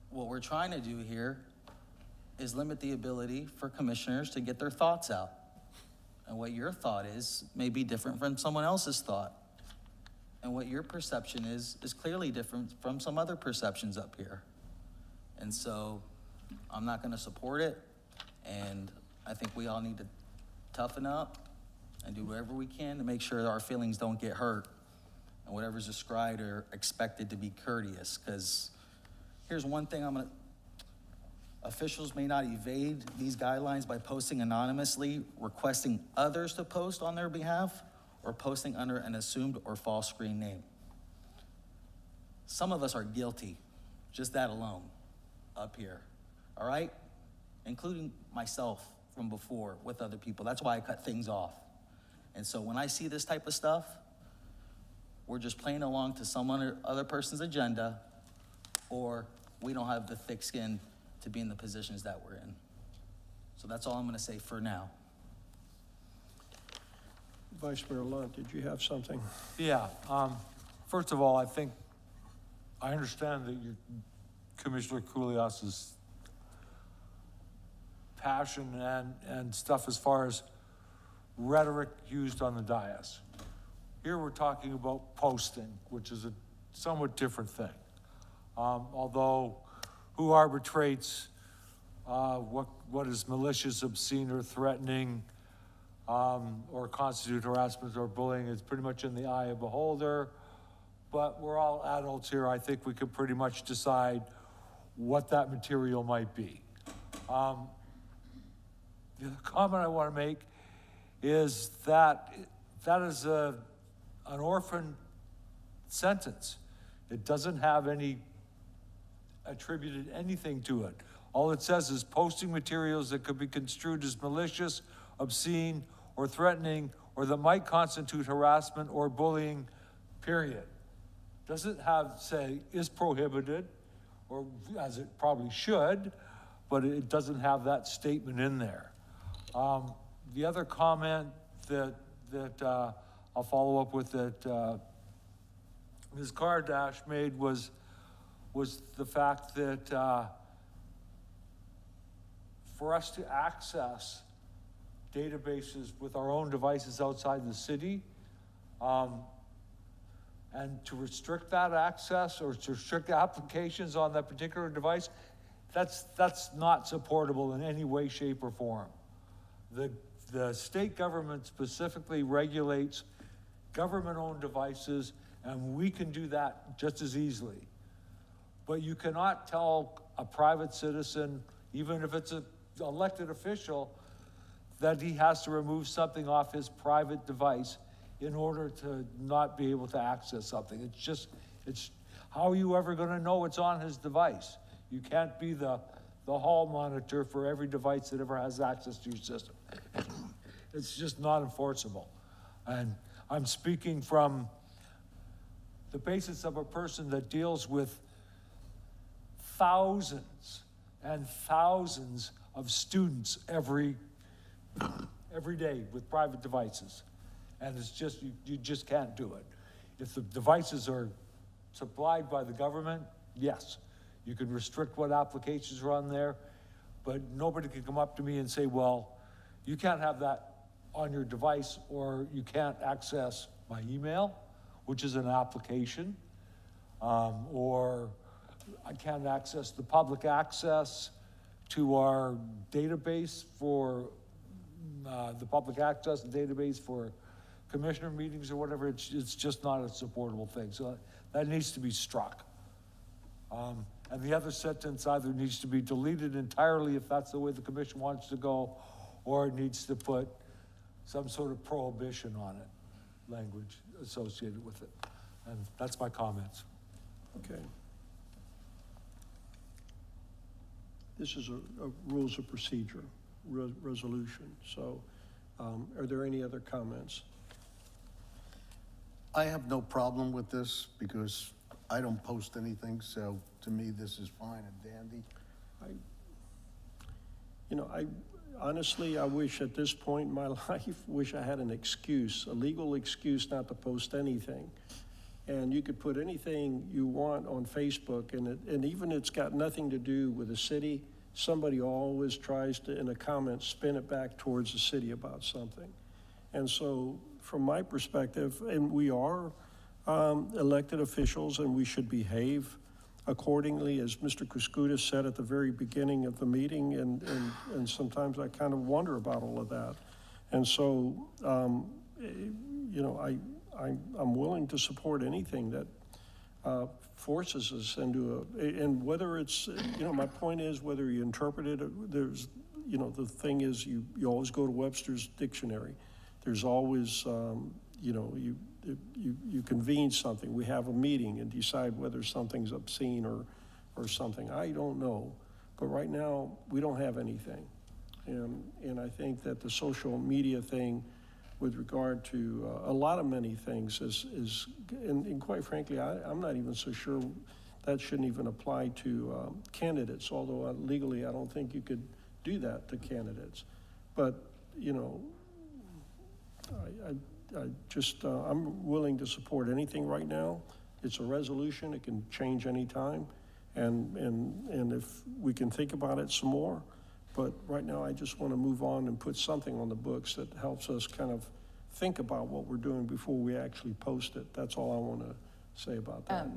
what we're trying to do here is limit the ability for commissioners to get their thoughts out. And what your thought is may be different from someone else's thought. And what your perception is clearly different from some other perceptions up here. And so I'm not going to support it. And I think we all need to toughen up and do whatever we can to make sure that our feelings don't get hurt and whatever's described are expected to be courteous. Because here's one thing officials may not evade these guidelines by posting anonymously, requesting others to post on their behalf, or posting under an assumed or false screen name. Some of us are guilty, just that alone, up here, all right? Including myself from before with other people. That's why I cut things off. And so when I see this type of stuff, we're just playing along to someone other person's agenda, or we don't have the thick skin to be in the positions that we're in. So that's all I'm gonna say for now. Vice Mayor Lunt, did you have something? Yeah, first of all, I understand that Commissioner Koulias's passion and stuff as far as rhetoric used on the dais. Here we're talking about posting, which is a somewhat different thing. Although who arbitrates what is malicious, obscene, or threatening, or constitute harassment or bullying is pretty much in the eye of the beholder. But we're all adults here. I think we can pretty much decide what that material might be. The other comment I want to make is that is an orphan sentence. It doesn't have any attributed anything to it. All it says is posting materials that could be construed as malicious, obscene, or threatening, or that might constitute harassment or bullying, period. Doesn't have, say, is prohibited, or as it probably should, but it doesn't have that statement in there. The other comment that I'll follow up with that Ms. Kardash made was the fact that for us to access databases with our own devices outside the city, and to restrict that access or to restrict applications on that particular device, that's not supportable in any way, shape, or form. The state government specifically regulates government-owned devices, and we can do that just as easily. But you cannot tell a private citizen, even if it's an elected official, that he has to remove something off his private device in order to not be able to access something. It's how are you ever gonna know it's on his device? You can't be the hall monitor for every device that ever has access to your system. It's just not enforceable. And I'm speaking from the basis of a person that deals with thousands and thousands of students every every day with private devices. And it's just, you just can't do it. If the devices are supplied by the government, yes, you can restrict what applications are on there, but nobody can come up to me and say, well, you can't have that on your device, or you can't access my email, which is an application, or I can't access the public access to our database for the public access database for commissioner meetings or whatever. It's just not a supportable thing. So that needs to be struck. And the other sentence either needs to be deleted entirely if that's the way the commission wants to go, or it needs to put some sort of prohibition on it, language associated with it. And that's my comments. Okay. This is a rules of procedure resolution. So are there any other comments? I have no problem with this because I don't post anything, so to me, this is fine and dandy. Honestly, I wish at this point in my life, wish I had an excuse, a legal excuse not to post anything. And you could put anything you want on Facebook, and even it's got nothing to do with the city, somebody always tries to, in a comment, spin it back towards the city about something. And so, from my perspective, and we are elected officials, and we should behave accordingly, as Mr. Kuskudis said at the very beginning of the meeting, and sometimes I kind of wonder about all of that. And so, I'm willing to support anything that forces us into and whether it's, my point is, whether you interpret it, there's, the thing is, you always go to Webster's dictionary. There's always, you convene something. We have a meeting and decide whether something's obscene or something. I don't know. But right now, we don't have anything. And I think that the social media thing with regard to a lot of many things is and quite frankly, I'm not even so sure that shouldn't even apply to candidates, although legally I don't think you could do that to candidates. But, I'm willing to support anything right now. It's a resolution, it can change any time, and if we can think about it some more. But right now, I just want to move on and put something on the books that helps us kind of think about what we're doing before we actually post it. That's all I want to say about that.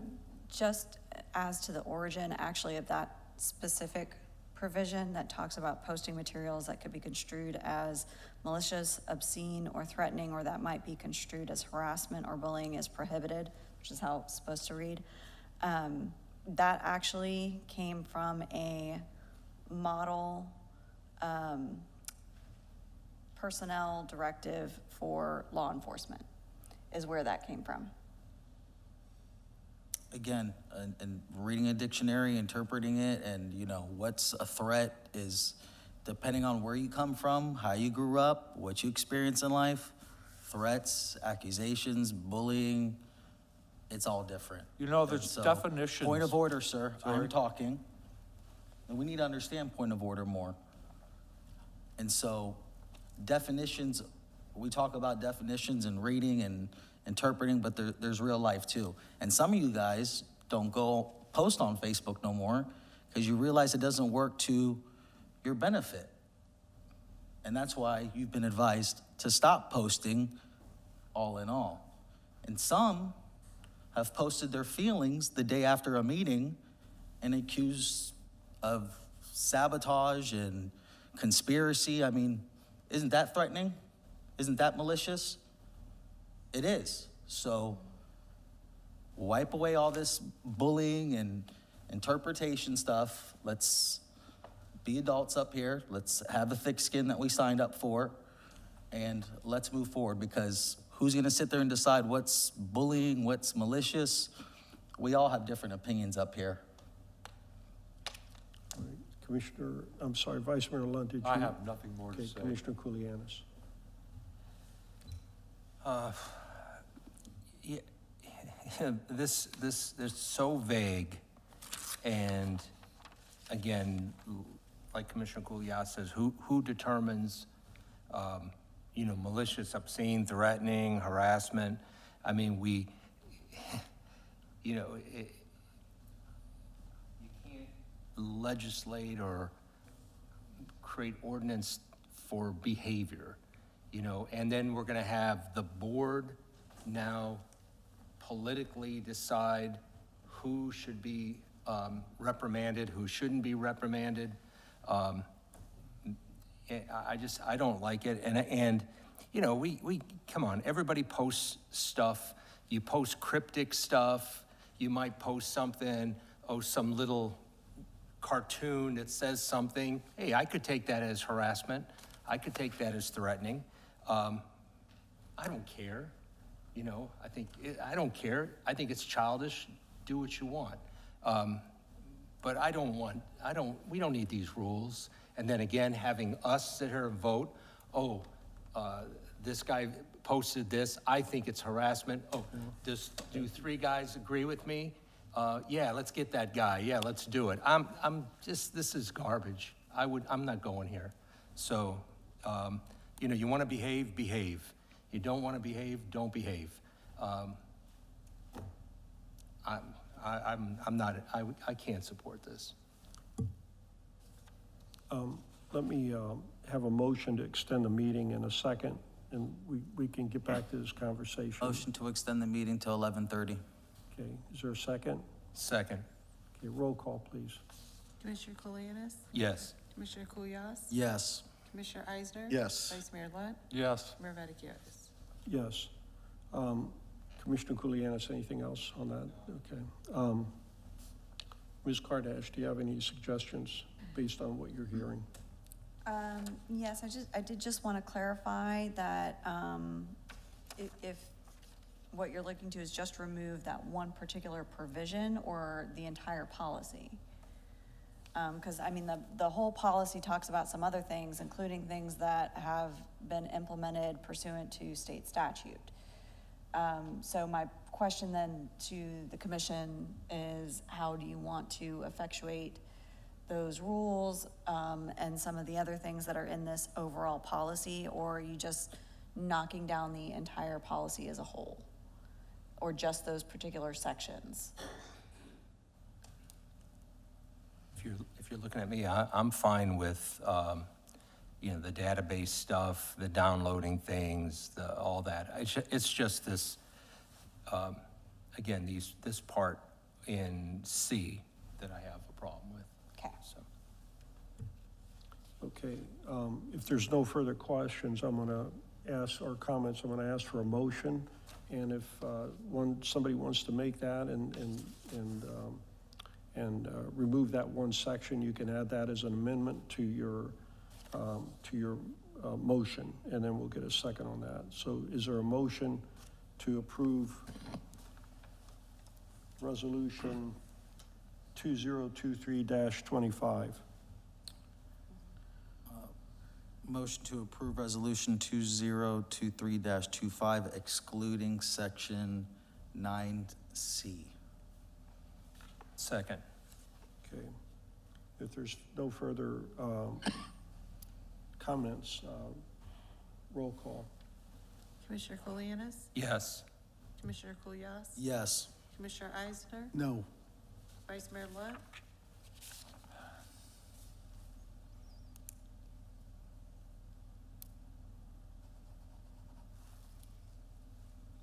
Just as to the origin, actually, of that specific provision that talks about posting materials that could be construed as malicious, obscene, or threatening, or that might be construed as harassment or bullying is prohibited, which is how it's supposed to read. That actually came from a model personnel directive for law enforcement, is where that came from. Again, and reading a dictionary, interpreting it, and what's a threat is depending on where you come from, how you grew up, what you experience in life. Threats, accusations, bullying, it's all different. There's definitions. Point of order, sir. I'm talking. And we need to understand point of order more. And so definitions, we talk about definitions and reading and interpreting, but there's real life too. And some of you guys don't go post on Facebook no more because you realize it doesn't work to your benefit. And that's why you've been advised to stop posting all in all. And some have posted their feelings the day after a meeting and accused of sabotage and conspiracy. I mean, isn't that threatening? Isn't that malicious? It is. So wipe away all this bullying and interpretation stuff. Let's be adults up here. Let's have the thick skin that we signed up for, and let's move forward, because who's going to sit there and decide what's bullying, what's malicious? We all have different opinions up here. All right. Vice Mayor Lunt, did you? I have nothing more to say. Commissioner Kulianis. This is so vague, and again, like Commissioner Kulianis says, who determines malicious, obscene, threatening, harassment. I mean, you can't legislate or create ordinance for behavior, and then we're gonna have the board now politically decide who should be reprimanded, who shouldn't be reprimanded. I don't like it. And we come on, everybody posts stuff. You post cryptic stuff. You might post something, some little cartoon that says something. Hey, I could take that as harassment. I could take that as threatening. I don't care. I don't care. I think it's childish. Do what you want. But we don't need these rules. And then again, having us sit here and vote, this guy posted this, I think it's harassment. Do 3 guys agree with me? Yeah, let's get that guy. Yeah, let's do it. This is garbage. I'm not going here. So, you want to behave, behave. You don't want to behave, don't behave. I can't support this. Let me have a motion to extend the meeting in a second, and we can get back to this conversation. Motion to extend the meeting till 11:30. Okay, is there a second? Second. Okay, roll call, please. Commissioner Kulianis? Yes. Commissioner Kulyas? Yes. Commissioner Eisner? Yes. Vice Mayor Lunt? Yes. Mayor Vaticius? Yes. Commissioner Kulianis, anything else on that? Okay. Ms. Kardash, do you have any suggestions based on what you're hearing? Yes, I did just want to clarify that if what you're looking to is just remove that one particular provision or the entire policy. Because, the whole policy talks about some other things, including things that have been implemented pursuant to state statute. So my question then to the commission is, how do you want to effectuate those rules and some of the other things that are in this overall policy? Or are you just knocking down the entire policy as a whole? Or just those particular sections? If you're looking at me, I'm fine with, the database stuff, the downloading things, all that. It's just this, again, this part in C that I have a problem with. Okay. So. Okay, if there's no further questions, I'm gonna ask, or comments, I'm gonna ask for a motion. And if somebody wants to make that and remove that one section, you can add that as an amendment to your motion, and then we'll get a second on that. So is there a motion to approve resolution 2023-25? Motion to approve resolution 2023-25, excluding section 9C. Second. Okay. If there's no further comments, roll call. Commissioner Kulianis? Yes. Commissioner Kulyas? Yes. Commissioner Eisner? No. Vice Mayor Lunt?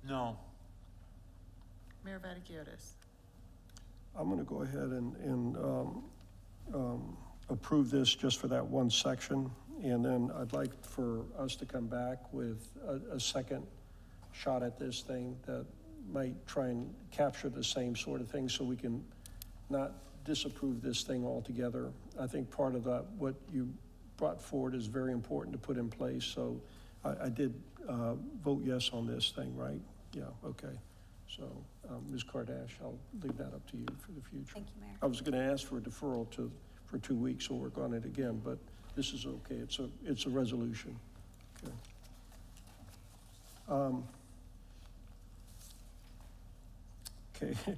No. Mayor Vaticius? I'm going to go ahead and approve this just for that one section, and then I'd like for us to come back with a second shot at this thing that might try and capture the same sort of thing, so we can not disapprove this thing altogether. I think part of that, what you brought forward, is very important to put in place, so I did vote yes on this thing, right? Yeah, okay. So, Ms. Kardash, I'll leave that up to you for the future. Thank you, Mayor. I was going to ask for a deferral for 2 weeks, so we'll work on it again, but this is okay. It's a resolution. Okay. Okay.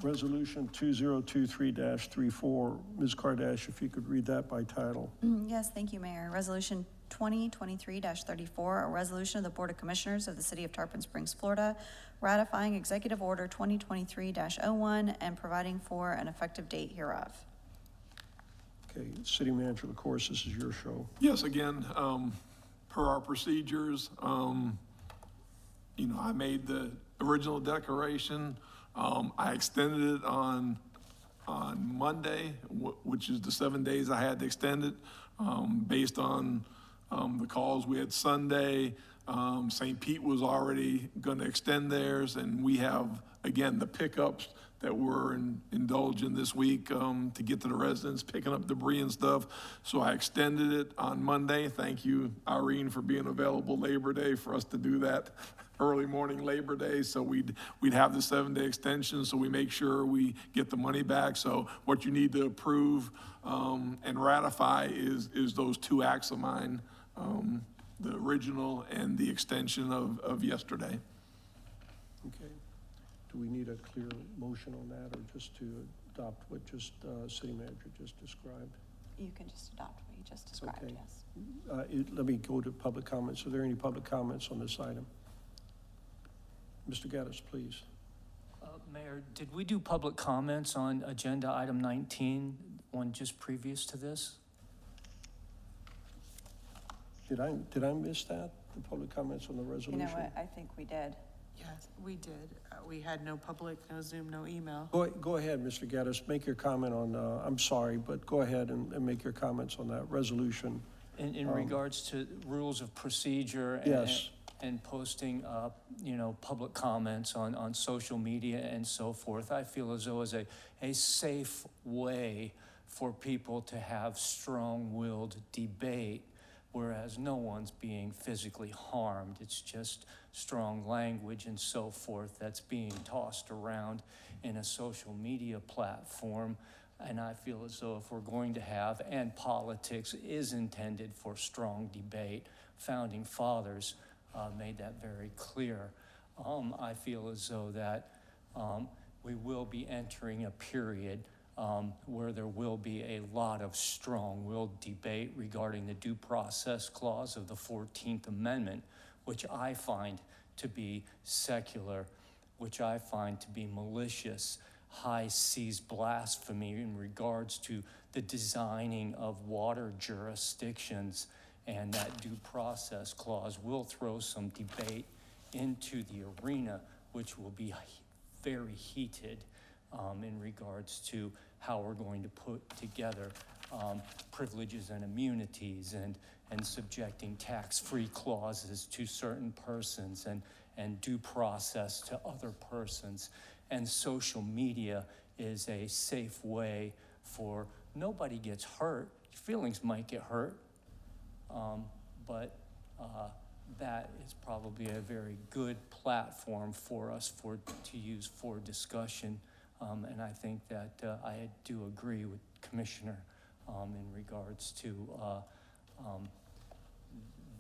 Resolution 2023-34. Ms. Kardash, if you could read that by title. Yes, thank you, Mayor. Resolution 2023-34, a resolution of the Board of Commissioners of the City of Tarpon Springs, Florida, ratifying Executive Order 2023-01 and providing for an effective date hereof. Okay, City Manager, of course, this is your show. Yes, again, per our procedures, I made the original declaration. I extended it on Monday, which is the 7 days I had to extend it, based on the calls we had Sunday. St. Pete was already going to extend theirs, and we have, again, the pickups that we're indulging this week to get to the residents, picking up debris and stuff. So I extended it on Monday. Thank you, Irene, for being available Labor Day for us to do that early morning Labor Day. So we'd have the 7-day extension, so we make sure we get the money back. So what you need to approve and ratify is those two acts of mine, the original and the extension of yesterday. Okay. Do we need a clear motion on that, or just to adopt what just City Manager just described? You can just adopt what you just described, Okay. yes. Let me go to public comments. Are there any public comments on this item? Mr. Gaddis, please. Mayor, did we do public comments on agenda item 19, one just previous to this? Did I miss that, the public comments on the You resolution? know what, I think we did. Yes, we did. We had no public, no Zoom, no email. Go ahead, Mr. Gaddis, make your comment on, I'm sorry, but go ahead and make your comments on that resolution. In regards to rules of procedure Yes. and posting, public comments on social media and so forth, I feel as though is a safe way for people to have strong-willed debate, whereas no one's being physically harmed. It's just strong language and so forth that's being tossed around in a social media platform. And I feel as though if we're going to have, and politics is intended for strong debate, founding fathers made that very clear. I feel as though that we will be entering a period where there will be a lot of strong-willed debate regarding the due process clause of the 14th Amendment, which I find to be secular, which I find to be malicious, high seas blasphemy in regards to the designing of water jurisdictions, and that due process clause will throw some debate into the arena, which will be very heated in regards to how we're going to put together privileges and immunities and subjecting tax-free clauses to certain persons and due process to other persons. And social media is a safe way for nobody gets hurt. Your feelings might get hurt, but that is probably a very good platform for us to use for discussion. And I think that I do agree with Commissioner in regards to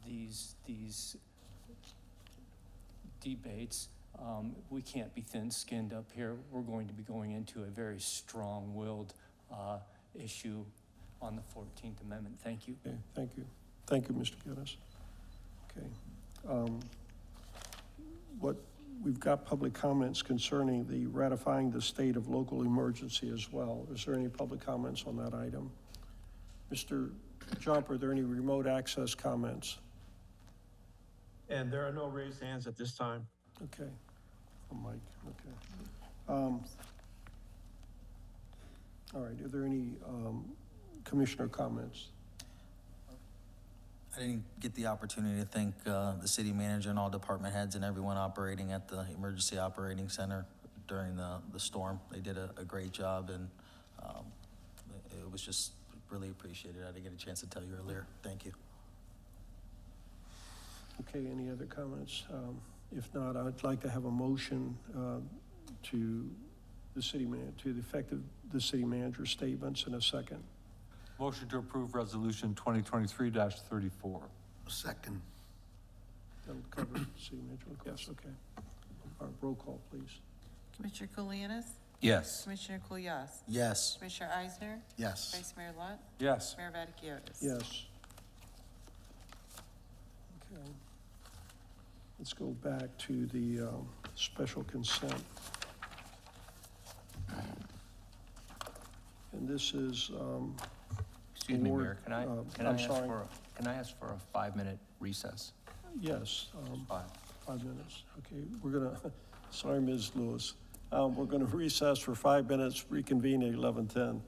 these debates. We can't be thin-skinned up here. We're going to be going into a very strong-willed issue on the 14th Amendment. Thank you. Okay, thank you. Thank you, Mr. Gaddis. Okay. We've got public comments concerning the ratifying the state of local emergency as well. Is there any public comments on that item? Mr. Jump, are there any remote access comments? And there are no raised hands at this time. Okay. Oh, Mike, okay. All right, are there any commissioner comments? I didn't get the opportunity to thank the city manager and all department heads and everyone operating at the Emergency Operating Center during the storm. They did a great job, and it was just really appreciated. I didn't get a chance to tell you earlier. Thank you. Okay, any other comments? If not, I'd like to have a motion to the effect of the city manager's statements in a second. Motion to approve resolution 2023-34. Second. That'll cover the city manager request, okay. All right, roll call, please. Commissioner Kulianis? Yes. Commissioner Kulyas? Yes. Commissioner Eisner? Yes. Vice Mayor Lunt? Yes. Mayor Vaticius? Yes. Okay. Let's go back to the special consent. And this is, Excuse me, award, Mayor, can I I'm ask sorry. can I ask for a 5-minute recess? Yes, Five. 5 minutes. Okay, we're gonna, sorry, Ms. Lewis. We're gonna recess for 5 minutes, reconvene at 11:10.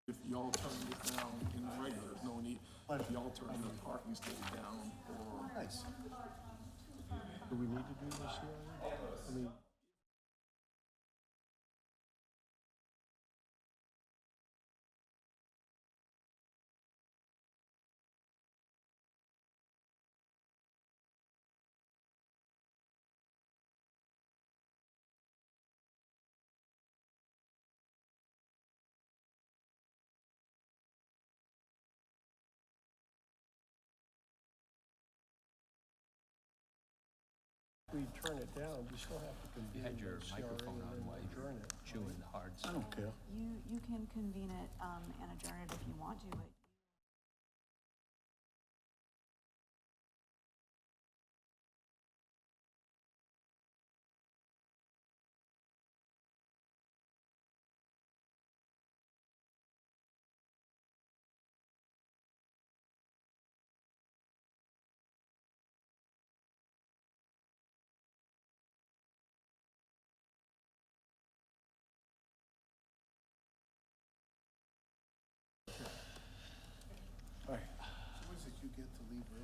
If y'all turn this down in the regular, there's no need, if y'all turn the parking study down or. Nice. Do we need to do this here? I mean. We turn it down, you still have to convene. You had your the microphone CRA on and while you were adjourn it. chewing the hard I stuff. don't care. You can convene it, and adjourn it if you want to, but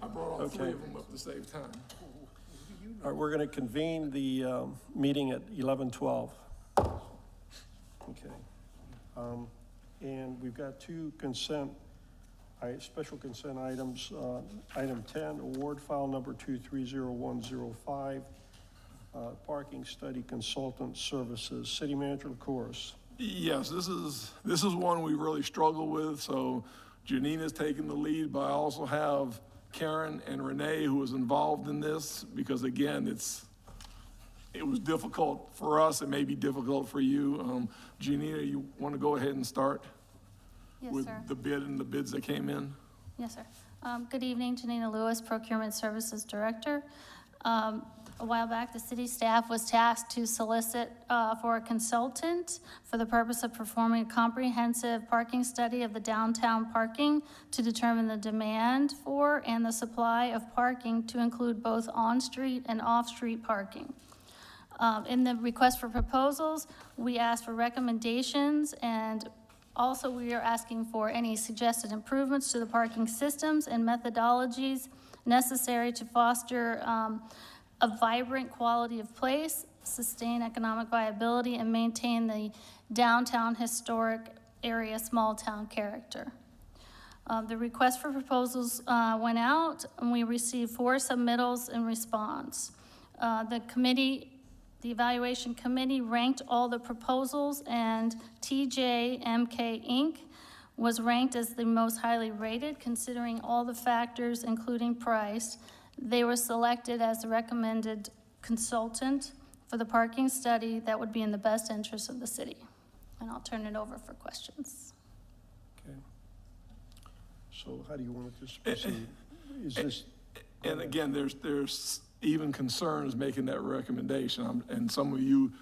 I brought all three Okay. of them up to save time. All right, we're going to convene the meeting at 11:12. Okay. And we've got two special consent items. Item 10, award file number 230105, parking study consultant services. City Manager LaCourse. Yes, this is one we really struggle with, so Janina's taking the lead, but I also have Karen and Renee who was involved in this, because again, it was difficult for us, it may be difficult for you. Janina, you want to go ahead and start? Yes, with sir. the bid and the bids that came in? Yes, sir. Good evening, Janina Lewis, Procurement Services Director. A while back, the city staff was tasked to solicit for a consultant for the purpose of performing a comprehensive parking study of the downtown parking to determine the demand for and the supply of parking to include both on-street and off-street parking. In the request for proposals, we asked for recommendations, and also we are asking for any suggested improvements to the parking systems and methodologies necessary to foster a vibrant quality of place, sustain economic viability, and maintain the downtown historic area small town character. The request for proposals went out, and we received 4 submittals in response. The evaluation committee ranked all the proposals, and TJMK Inc. was ranked as the most highly rated, considering all the factors, including price. They were selected as the recommended consultant for the parking study that would be in the best interest of the city. And I'll turn it over for questions. Okay. So how do you want to proceed? Is this? And again, there's even concerns making that recommendation. And some of you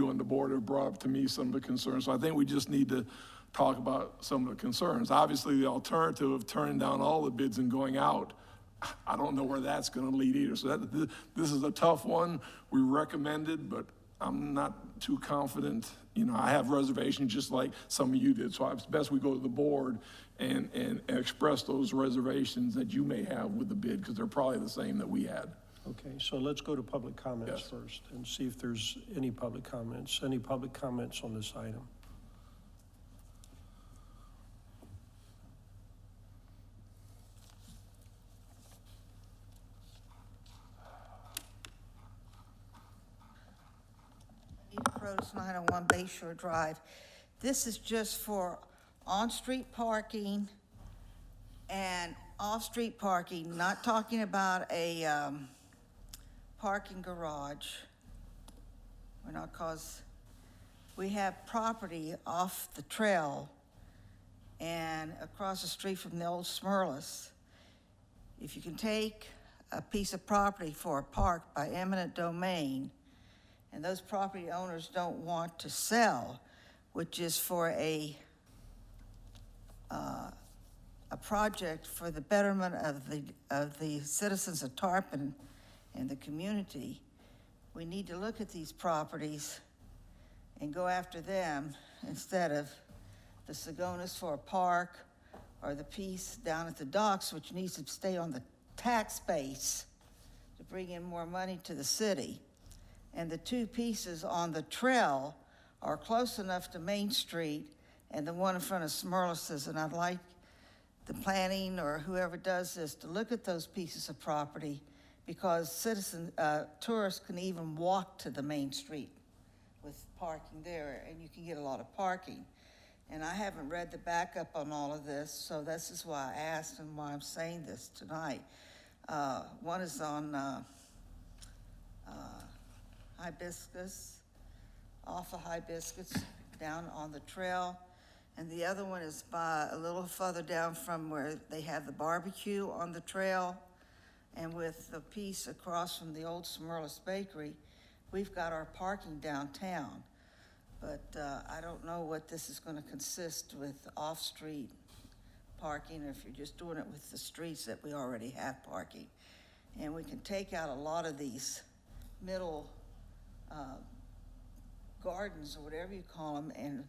on the board have brought up to me some of the concerns. So I think we just need to talk about some of the concerns. Obviously, the alternative of turning down all the bids and going out, I don't know where that's going to lead either. So this is a tough one. We recommend it, but I'm not too confident. You know, I have reservations just like some of you did. So it's best we go to the board and express those reservations that you may have with the bid, because they're probably the same that we had. Okay, so let's go to public comments first and see if there's any public comments. Any public comments on this item? Produce 901 Bayshore Drive. This is just for on-street parking and off-street parking, not talking about a parking garage. We're not, cause we have property off the trail and across the street from the old Smurlis. If you can take a piece of property for a park by eminent domain, and those property owners don't want to sell, which is for a project for the betterment of the citizens of Tarpon and the community, we need to look at these properties and go after them instead of the Sagonas for a park, or the piece down at the docks, which needs to stay on the tax base to bring in more money to the city. And the two pieces on the trail are close enough to Main Street and the one in front of Smurlis's, and I'd like the planning or whoever does this to look at those pieces of property, because tourists can even walk to the Main Street with parking there, and you can get a lot of parking. And I haven't read the backup on all of this, so this is why I asked and why I'm saying this tonight. One is on Hibiscus, off of Hibiscus, down on the trail. And the other one is by a little further down from where they have the barbecue on the trail. And with the piece across from the old Smurlis Bakery, we've got our parking downtown. But I don't know what this is going to consist with off-street parking, or if you're just doing it with the streets that we already have parking. And we can take out a lot of these middle gardens, or whatever you call them, and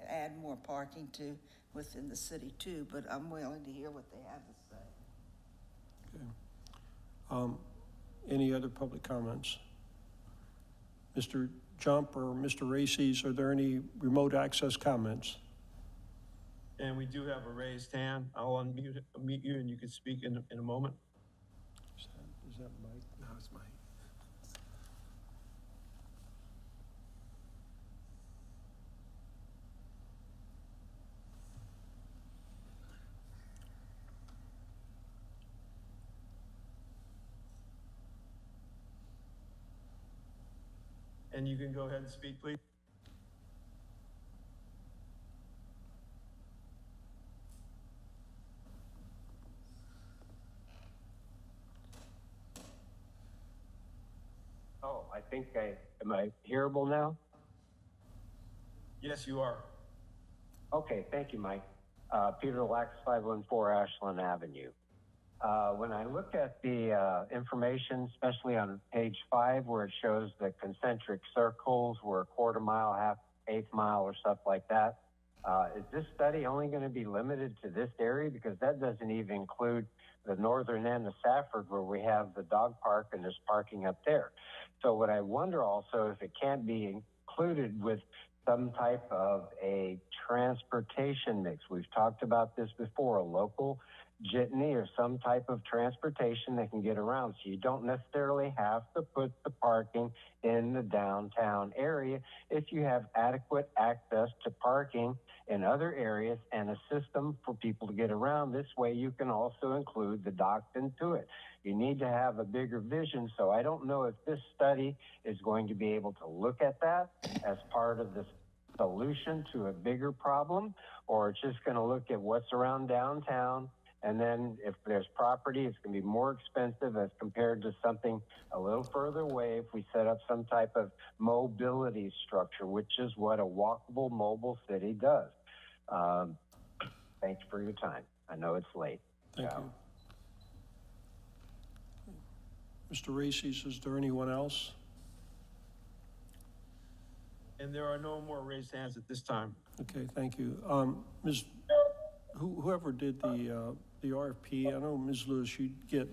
add more parking to within the city too, but I'm willing to hear what they have to say. Any other public comments? Mr. Jump or Mr. Races, are there any remote access comments? And we do have a raised hand. I'll unmute you and you can speak in a moment. Is that Mike? No, it's Mike. And you can go ahead and speak, please. Oh, I think am I hearable now? Yes, you are. Okay, thank you, Mike. Peter Lax, 514 Ashland Avenue. When I look at the information, especially on page 5, where it shows the concentric circles were a quarter mile, half, eighth mile, or stuff like that, is this study only going to be limited to this area? Because that doesn't even include the northern end of Safford, where we have the dog park and there's parking up there. So what I wonder also if it can't be included with some type of a transportation mix. We've talked about this before, a local jitney or some type of transportation that can get around. So you don't necessarily have to put the parking in the downtown area if you have adequate access to parking in other areas and a system for people to get around. This way you can also include the docks into it. You need to have a bigger vision. So I don't know if this study is going to be able to look at that as part of the solution to a bigger problem, or it's just going to look at what's around downtown. And then if there's property, it's going to be more expensive as compared to something a little further away if we set up some type of mobility structure, which is what a walkable mobile city does. Thanks for your time. I know it's late. Thank you. Mr. Races, is there anyone else? And there are no more raised hands at this time. Okay, thank you. Whoever did the RFP, I know, Ms. Lewis, you get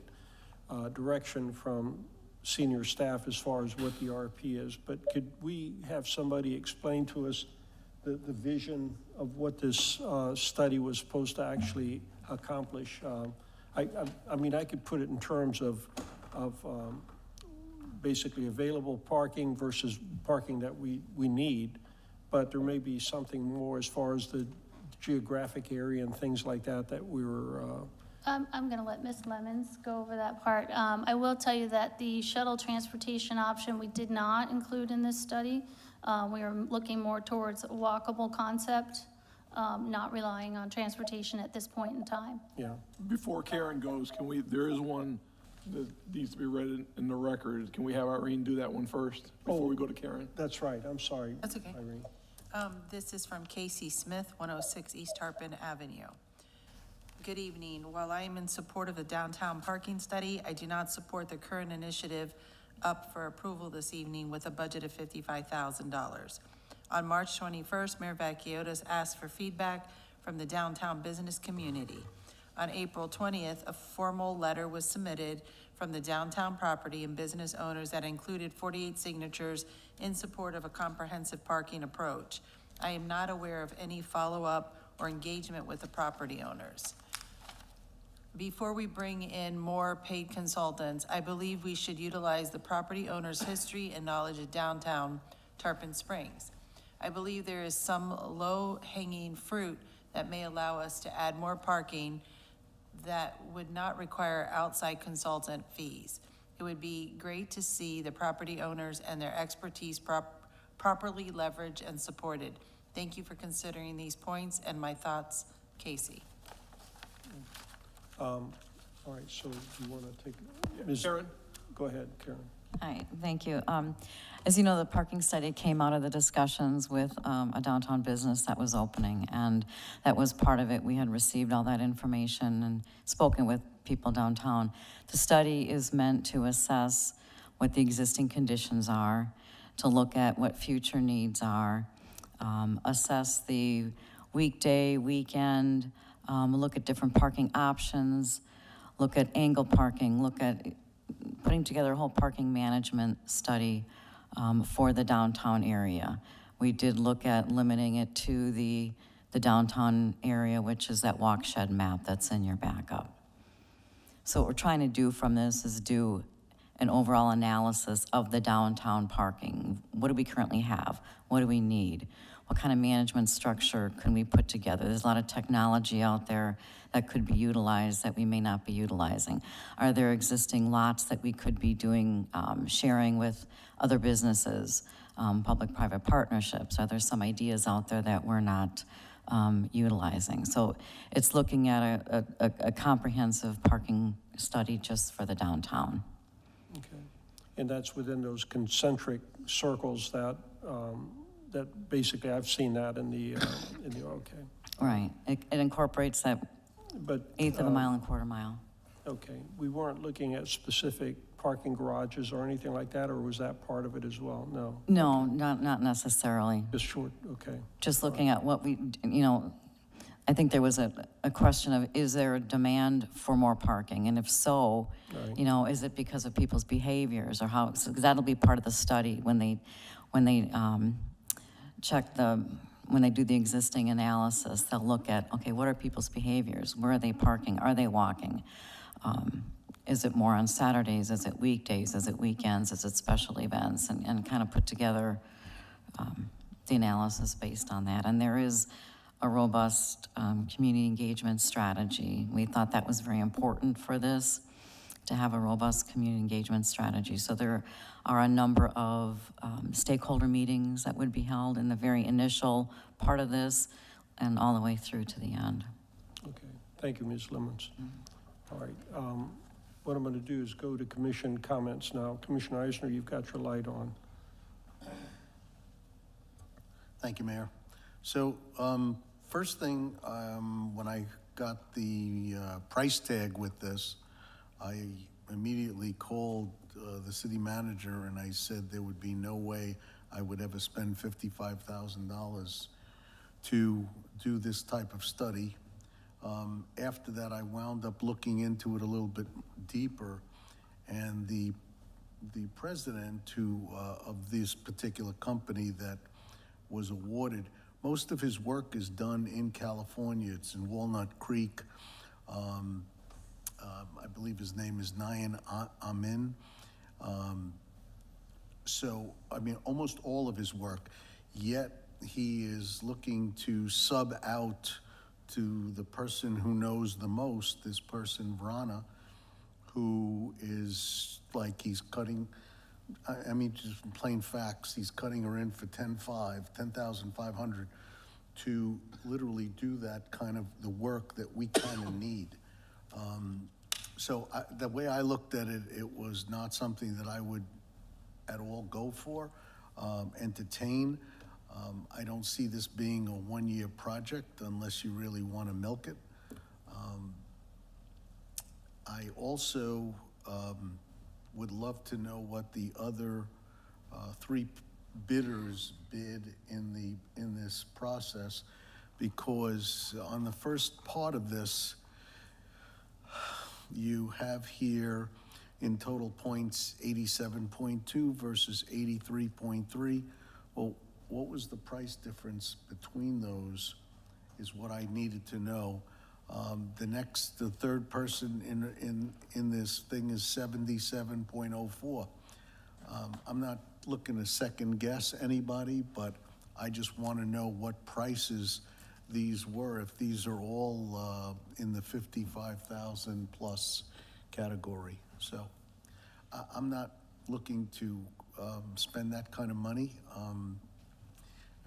direction from senior staff as far as what the RFP is, but could we have somebody explain to us the vision of what this study was supposed to actually accomplish? I mean, I could put it in terms of basically available parking versus parking that we need, but there may be something more as far as the geographic area and things like that that we were. I'm going to let Ms. Lemons go over that part. I will tell you that the shuttle transportation option we did not include in this study. We were looking more towards a walkable concept, not relying on transportation at this point in time. Yeah. Before Karen goes, there is one that needs to be read in the record. Can we have Irene do that one first before we go to Karen? That's right. I'm sorry. That's okay. Irene. This is from Casey Smith, 106 East Tarpon Avenue. Good evening. While I am in support of the downtown parking study, I do not support the current initiative up for approval this evening with a budget of $55,000. On March 21st, Mayor Vacciotis asked for feedback from the downtown business community. On April 20th, a formal letter was submitted from the downtown property and business owners that included 48 signatures in support of a comprehensive parking approach. I am not aware of any follow-up or engagement with the property owners. Before we bring in more paid consultants, I believe we should utilize the property owner's history and knowledge of downtown Tarpon Springs. I believe there is some low-hanging fruit that may allow us to add more parking that would not require outside consultant fees. It would be great to see the property owners and their expertise properly leveraged and supported. Thank you for considering these points and my thoughts, Casey. All right, so do you want to take, Ms. Karen? Go ahead, Karen. Hi, thank you. As you know, the parking study came out of the discussions with a downtown business that was opening, and that was part of it. We had received all that information and spoken with people downtown. The study is meant to assess what the existing conditions are, to look at what future needs are, assess the weekday, weekend, look at different parking options, look at angle parking, look at putting together a whole parking management study for the downtown area. We did look at limiting it to the downtown area, which is that walk shed map that's in your backup. So what we're trying to do from this is do an overall analysis of the downtown parking. What do we currently have? What do we need? What kind of management structure can we put together? There's a lot of technology out there that could be utilized that we may not be utilizing. Are there existing lots that we could be doing sharing with other businesses, public-private partnerships? Are there some ideas out there that we're not utilizing? So it's looking at a comprehensive parking study just for the downtown. Okay. And that's within those concentric circles that, that basically, I've seen that in the okay. Right. It incorporates that But, eighth of a mile and quarter mile. Okay. We weren't looking at specific parking garages or anything like that, or was that part of it as well? No. No, not necessarily. Just short, okay. Just looking at what we, you know, I think there was a question of, is there a demand for more parking? And if so, Right. you know, is it because of people's behaviors or how, because that'll be part of the study when they check when they do the existing analysis, they'll look at, okay, what are people's behaviors? Where are they parking? Are they walking? Is it more on Saturdays? Is it weekdays? Is it weekends? Is it special events? And kind of put together the analysis based on that. And there is a robust community engagement strategy. We thought that was very important for this, to have a robust community engagement strategy. So there are a number of stakeholder meetings that would be held in the very initial part of this and all the way through to the end. Okay. Thank you, Ms. Lemons. All right. What I'm going to do is go to commission comments now. Commissioner Eisner, you've got your light on. Thank you, Mayor. So first thing, when I got the price tag with this, I immediately called the city manager and I said there would be no way I would ever spend $55,000 to do this type of study. After that, I wound up looking into it a little bit deeper, and the president of this particular company that was awarded, most of his work is done in California. It's in Walnut Creek. I believe his name is Nayan Amin. So, I mean, almost all of his work, yet he is looking to sub out to the person who knows the most, this person, Vrana, who is like, he's cutting, I mean, just plain facts, he's cutting her in for $10,500 to literally do that kind of the work that we kind of need. So the way I looked at it, it was not something that I would at all go for, entertain. I don't see this being a one-year project unless you really want to milk it. I also would love to know what the other three bidders bid in this process, because on the first part of this, you have here in total points 87.2 versus 83.3. Well, what was the price difference between those is what I needed to know. The third person in this thing is 77.04. I'm not looking to second guess anybody, but I just want to know what prices these were, if these are all in the 55,000 plus category. So I'm not looking to spend that kind of money. I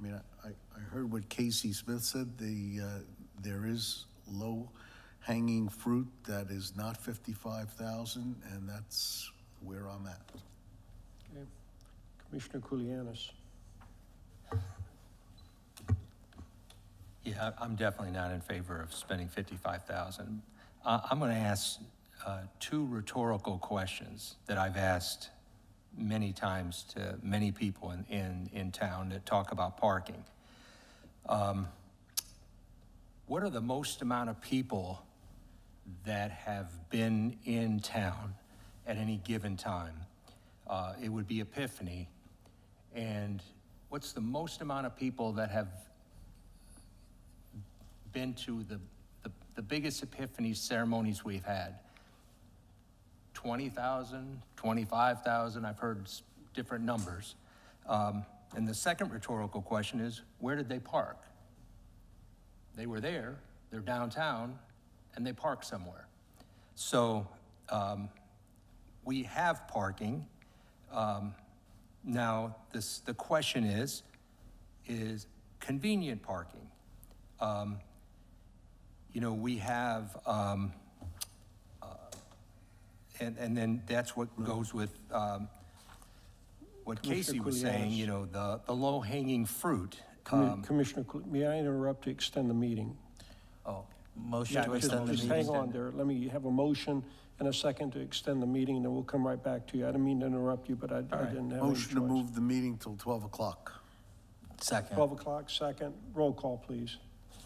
mean, I heard what Casey Smith said. There is low-hanging fruit that is not 55,000, and that's where I'm at. Okay. Commissioner Kulianis. Yeah, I'm definitely not in favor of spending 55,000. I'm going to ask two rhetorical questions that I've asked many times to many people in town that talk about parking. What are the most amount of people that have been in town at any given time? It would be Epiphany. And what's the most amount of people that have been to the biggest Epiphany ceremonies we've had? 20,000, 25,000, I've heard different numbers. And the second rhetorical question is, where did they park? They were there, they're downtown, and they park somewhere. So we have parking. Now, the question is convenient parking. You know, we have, and then that's what goes with what Casey was saying, you know, the low-hanging fruit. Commissioner, may I interrupt to extend the meeting? Oh, motion to extend the Just meeting. hang on there. Let me have a motion and a second to extend the meeting, and then we'll come right back to you. I didn't mean to interrupt you, but I didn't have any choice. Motion to move the meeting till 12 o'clock. Second. 12 o'clock, second. Roll call, please.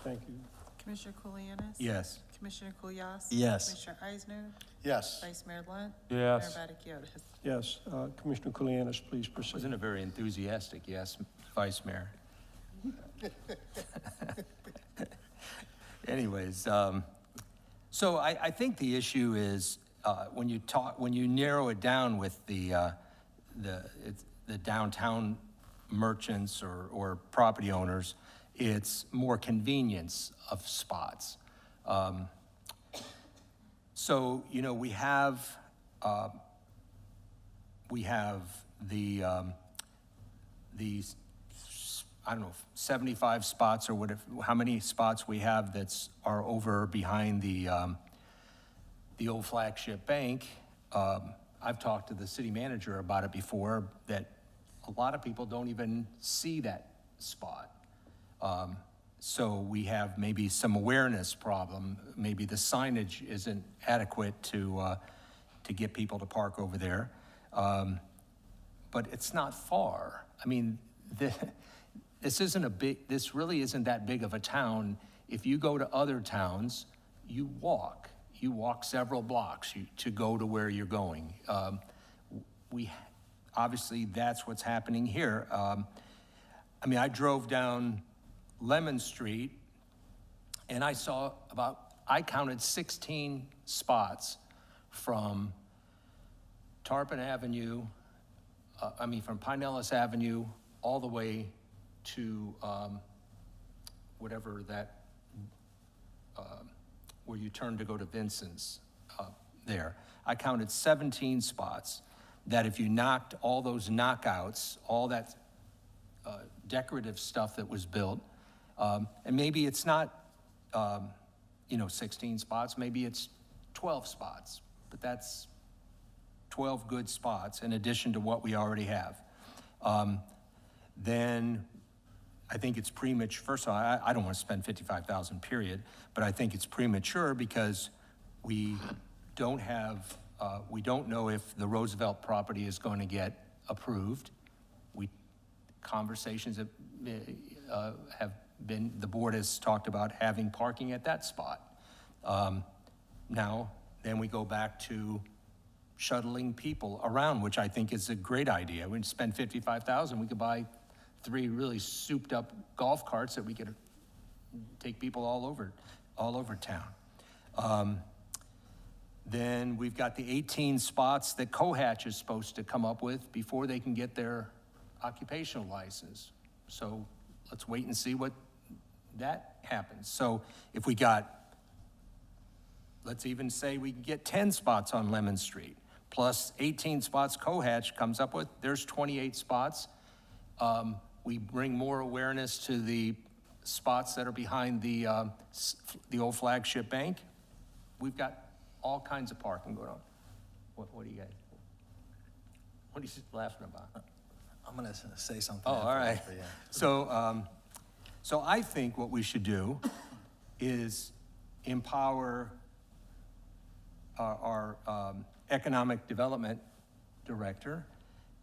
Thank you. Commissioner Kulianis? Yes. Commissioner Kulyas? Yes. Commissioner Eisner? Yes. Vice Mayor Lunt? Yes. Mayor Vaticius? Yes, Commissioner Kulianis, please proceed. Wasn't a very enthusiastic yes, Vice Mayor. Anyways, so I think the issue is when you narrow it down with the downtown merchants or property owners, it's more convenience of spots. So you know we have these, I don't know, 75 spots or whatever, how many spots we have are over behind the old Flagship Bank. I've talked to the city manager about it before, that a lot of people don't even see that spot. So we have maybe some awareness problem. Maybe the signage isn't adequate to get people to park over there. But it's not far. I mean, this really isn't that big of a town. If you go to other towns, you walk several blocks to go to where you're going. Obviously that's what's happening here. I mean, I drove down Lemon Street and I counted 16 spots from Tarpon Avenue, from Pinellas Avenue all the way to whatever that, where you turn to go to Vincent's there. I counted 17 spots that if you knocked all those knockouts, all that decorative stuff that was built, and maybe it's not, 16 spots, maybe it's 12 spots, but that's 12 good spots in addition to what we already have. Then I think it's premature. First of all, I don't want to spend $55,000 period, but I think it's premature because we don't know if the Roosevelt property is going to get approved. conversations have been, the board has talked about having parking at that spot. Now, then we go back to shuttling people around, which I think is a great idea. We'd spend $55,000, we could buy 3 really souped-up golf carts that we could take people all over town. Then we've got the 18 spots that Cohatch is supposed to come up with before they can get their occupational license. So let's wait and see what that happens. So if we got, let's even say we can get 10 spots on Lemon Street, plus 18 spots Cohatch comes up with, there's 28 spots. We bring more awareness to the spots that are behind the old Flagship Bank. We've got all kinds of parking going on. What do you guys, what are you laughing about? I'm gonna say something. Oh, all right. after, yeah. So I think what we should do is empower our economic development director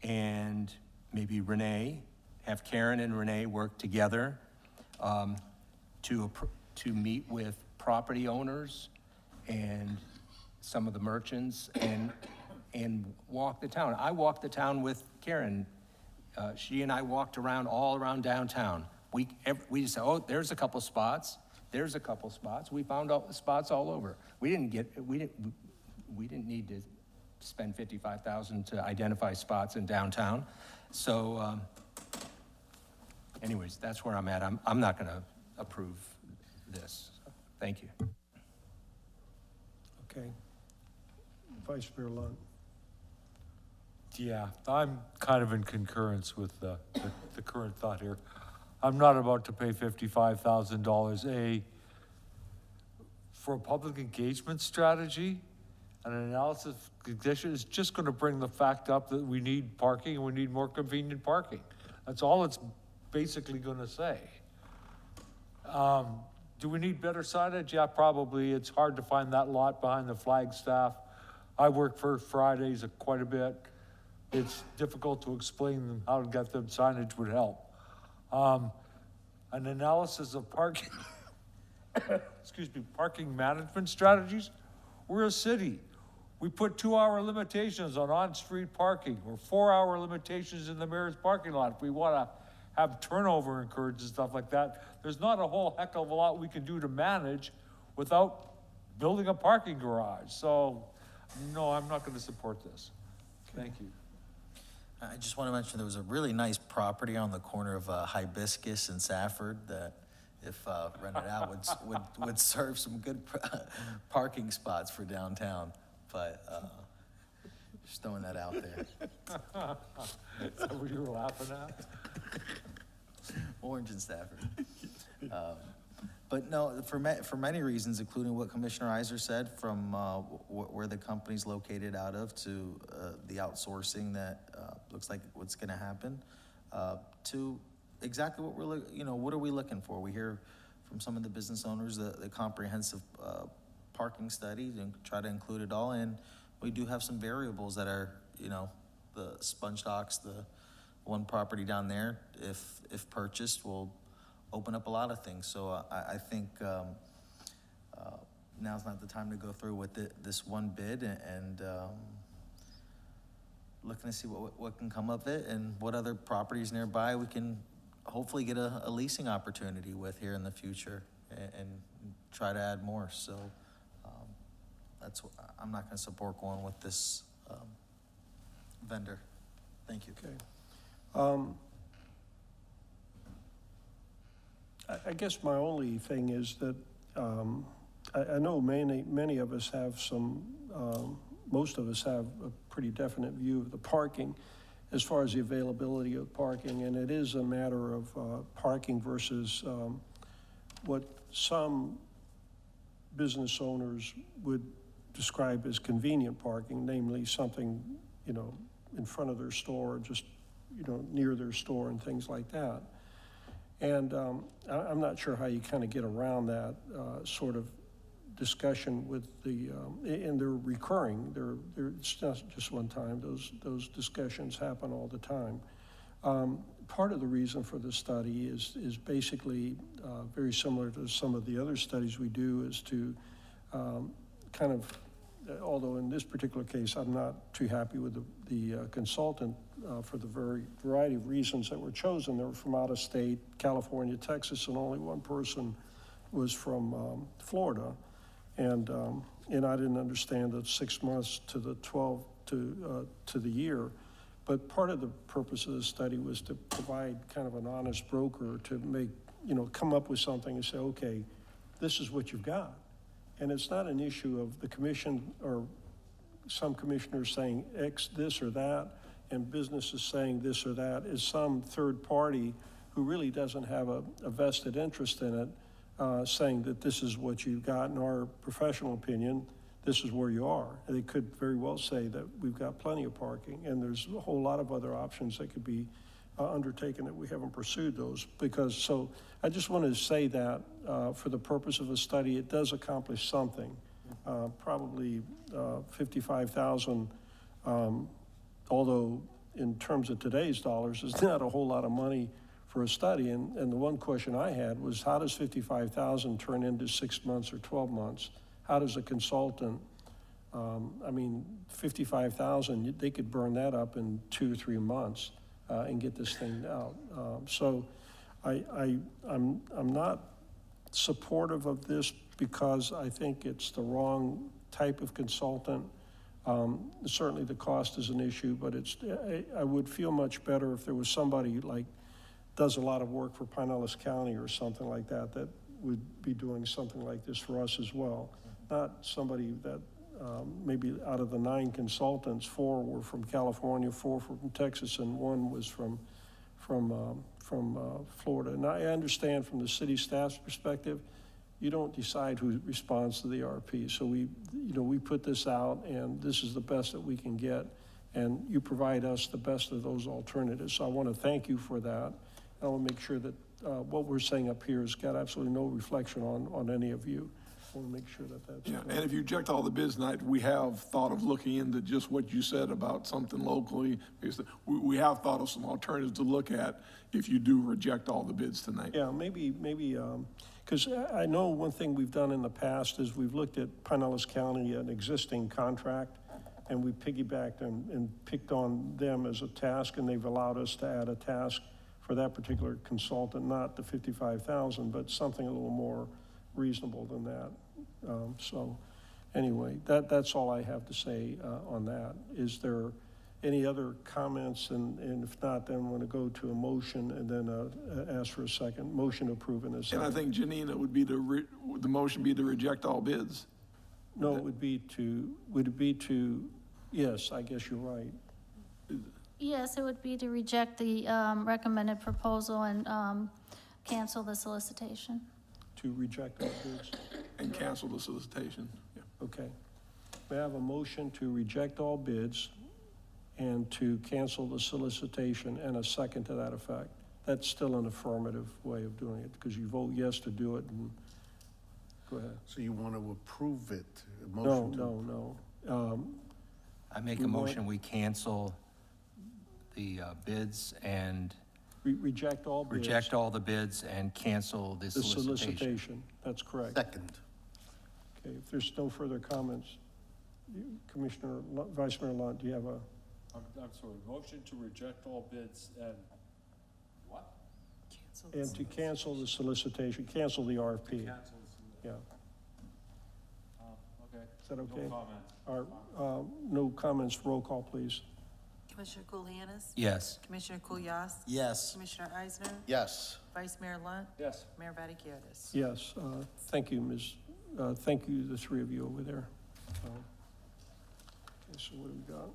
and maybe Renee, have Karen and Renee work together to meet with property owners and some of the merchants and walk the town. I walked the town with Karen. She and I walked around all around downtown. We just said, oh, there's a couple spots. There's a couple spots. We found all spots all over. We didn't need to spend $55,000 to identify spots in downtown. So, anyways, that's where I'm at. I'm not going to approve this. Thank you. Okay. Vice Mayor Lunt. Yeah, I'm kind of in concurrence with the current thought here. I'm not about to pay $55,000 for a public engagement strategy. An analysis of condition is just going to bring the fact up that we need parking and we need more convenient parking. That's all it's basically going to say. Do we need better signage? Yeah, probably. It's hard to find that lot behind the Flagstaff. I work for Fridays quite a bit. It's difficult to explain how to get them signage would help. An analysis of parking, excuse me, parking management strategies. We're a city. We put 2-hour limitations on street parking or 4-hour limitations in the mayor's parking lot. If we want to have turnover encouraged and stuff like that, there's not a whole heck of a lot we can do to manage without building a parking garage. So, no, I'm not going to support this. Thank you. I just want to mention there was a really nice property on the corner of Hibiscus and Safford that, if rented out, would serve some good parking spots for downtown. But just throwing that out there. Is that what you were laughing at? Orange and Stafford. But no, for many reasons, including what Commissioner Iser said, from where the company's located out of to the outsourcing that looks like what's going to happen, to exactly what what are we looking for? We hear from some of the business owners the comprehensive parking study and try to include it all in. We do have some variables that are, the Sponge Docks, the one property down there, if purchased, will open up a lot of things. So I think now's not the time to go through with this one bid and looking to see what can come of it and what other properties nearby we can hopefully get a leasing opportunity with here in the future and try to add more. So that's what, I'm not going to support going with this vendor. Thank you. Okay. I guess my only thing is that I know many of us have most of us have a pretty definite view of the parking as far as the availability of parking, and it is a matter of parking versus what some business owners would describe as convenient parking, namely something, in front of their store, just, near their store and things like that. And I'm not sure how you kind of get around that sort of discussion with and they're recurring. It's not just one time. Those discussions happen all the time. Part of the reason for the study is basically very similar to some of the other studies we do, is to kind of, although in this particular case, I'm not too happy with the consultant for the variety of reasons that were chosen. They were from out of state, California, Texas, and only one person was from Florida. And I didn't understand the 6 months to the 12 to the year. But part of the purpose of the study was to provide kind of an honest broker to make, come up with something and say, okay, this is what you've got. And it's not an issue of the commission or some commissioners saying X, this or that, and businesses saying this or that. It's some third party who really doesn't have a vested interest in it, saying that this is what you've got. In our professional opinion, this is where you are. And they could very well say that we've got plenty of parking, and there's a whole lot of other options that could be undertaken that we haven't pursued those. So I just wanted to say that for the purpose of a study, it does accomplish something. Probably 55,000, although in terms of today's dollars, is not a whole lot of money for a study. And the one question I had was, how does 55,000 turn into 6 months or 12 months? How does a consultant, 55,000, they could burn that up in 2 or 3 months and get this thing out. So I'm not supportive of this because I think it's the wrong type of consultant. Certainly the cost is an issue, but I would feel much better if there was somebody like does a lot of work for Pinellas County or something like that, that would be doing something like this for us as well. Not somebody that maybe out of the 9 consultants, 4 were from California, 4 from Texas, and 1 was from Florida. And I understand from the city staff's perspective, you don't decide who responds to the RP. So we put this out, and this is the best that we can get, and you provide us the best of those alternatives. So I want to thank you for that. I want to make sure that what we're saying up here has got absolutely no reflection on any of you. I want to make sure that that's Yeah, and if you reject all the bids tonight, we have thought of looking into just what you said about something locally. We have thought of some alternatives to look at if you do reject all the bids tonight. Yeah, maybe, because I know one thing we've done in the past is we've looked at Pinellas County, an existing contract, and we piggybacked and picked on them as a task, and they've allowed us to add a task for that particular consultant, not the 55,000, but something a little more reasonable than that. So anyway, that's all I have to say on that. Is there any other comments? And if not, then I'm going to go to a motion and then ask for a second. Motion to approve in a second. And I think, Janina, would the motion be to reject all bids? No, would it be to, yes, I guess you're right. Yes, it would be to reject the recommended proposal and cancel the solicitation. To reject all bids? And cancel the solicitation. Yeah. Okay. May I have a motion to reject all bids and to cancel the solicitation and a second to that effect? That's still an affirmative way of doing it because you vote yes to do it. And go ahead. So you want to approve it? No. I make a motion, we cancel the bids and reject all bids. Reject all the bids and cancel the solicitation. That's correct. Second. Okay, if there's no further comments, Commissioner, Vice Mayor Lunt, do you have a? I'm sorry, motion to reject all bids and what? And to cancel the solicitation, cancel the RFP. Cancel the Yeah. Okay. Is that okay? No comment. All right, no comments, roll call, please. Commissioner Kulianis? Yes. Commissioner Kulyas? Yes. Commissioner Eisner? Yes. Vice Mayor Lunt? Yes. Mayor Vaticius? Yes, thank you, thank you, the 3 of you over there. Okay, so what do we got?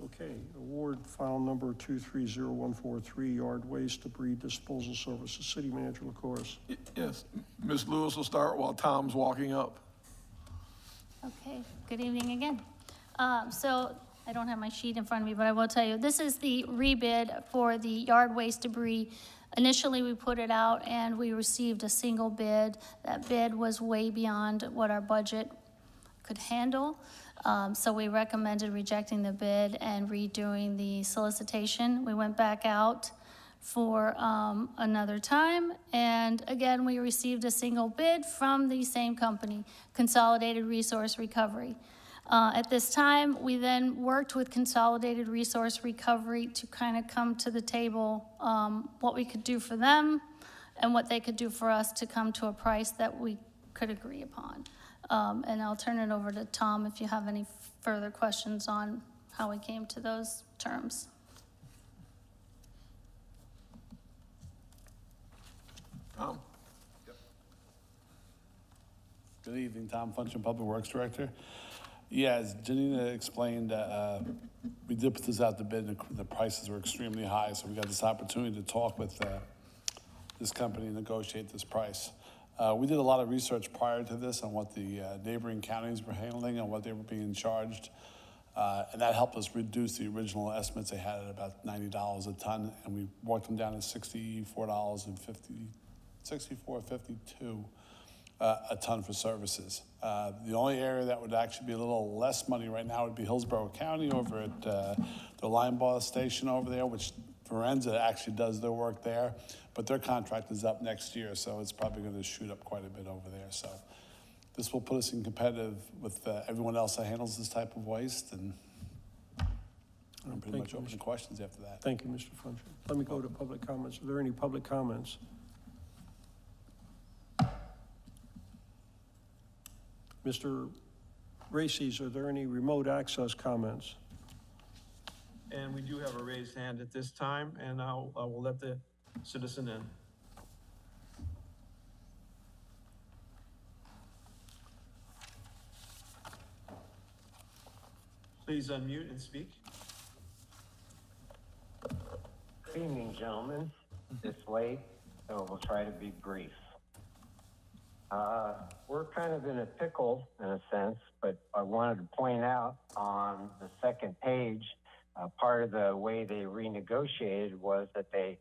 Okay, award file number 230143, yard waste debris disposal services. City Manager LaCourse. Yes, Ms. Lewis will start while Tom's walking up. Okay, good evening again. So I don't have my sheet in front of me, but I will tell you, this is the rebid for the yard waste debris. Initially, we put it out and we received a single bid. That bid was way beyond what our budget could handle. So we recommended rejecting the bid and redoing the solicitation. We went back out for another time, and again, we received a single bid from the same company, Consolidated Resource Recovery. At this time, we then worked with Consolidated Resource Recovery to kind of come to the table what we could do for them and what they could do for us to come to a price that we could agree upon. And I'll turn it over to Tom if you have any further questions on how we came to those terms. Tom? Good evening, Tom Funchen, Public Works Director. Yeah, as Janina explained, we did put this out to bid, and the prices were extremely high, so we got this opportunity to talk with this company and negotiate this price. We did a lot of research prior to this on what the neighboring counties were handling and what they were being charged, and that helped us reduce the original estimates they had at about $90 a ton, and we worked them down to $64.52 a ton for services. The only area that would actually be a little less money right now would be Hillsborough County over at the Linebaugh Station over there, which Forenza actually does their work there, but their contract is up next year, so it's probably going to shoot up quite a bit over there. So this will put us in competitive with everyone else that handles this type of waste, and I'm pretty much open to questions after that. Thank you, Mr. Funchen. Let me go to public comments. Are there any public comments? Mr. Races, are there any remote access comments? And we do have a raised hand at this time, and I will let the citizen in. Please unmute and speak. Good evening, gentlemen. It's late, so we'll try to be brief. We're kind of in a pickle in a sense, but I wanted to point out on the second page, part of the way they renegotiated was that they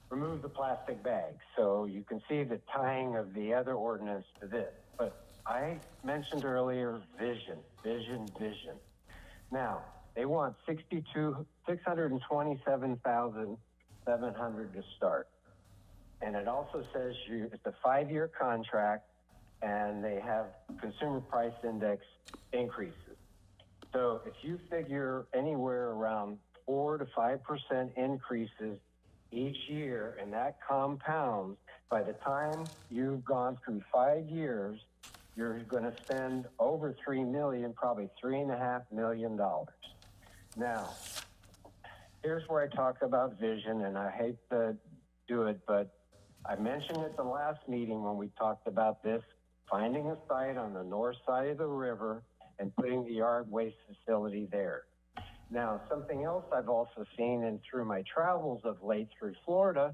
removed the plastic bags. So you can see the tying of the other ordinance to this. But I mentioned earlier vision. Now, they want 627,700 to start. And it also says it's a 5-year contract, and they have consumer price index increases. So if you figure anywhere around 4 to 5% increases each year, and that compounds, by the time you've gone through 5 years, you're going to spend over $3 million, probably $3.5 million. Now, here's where I talk about vision, and I hate to do it, but I mentioned at the last meeting when we talked about this, finding a site on the north side of the river and putting the yard waste facility there. Now, something else I've also seen, and through my travels of late through Florida,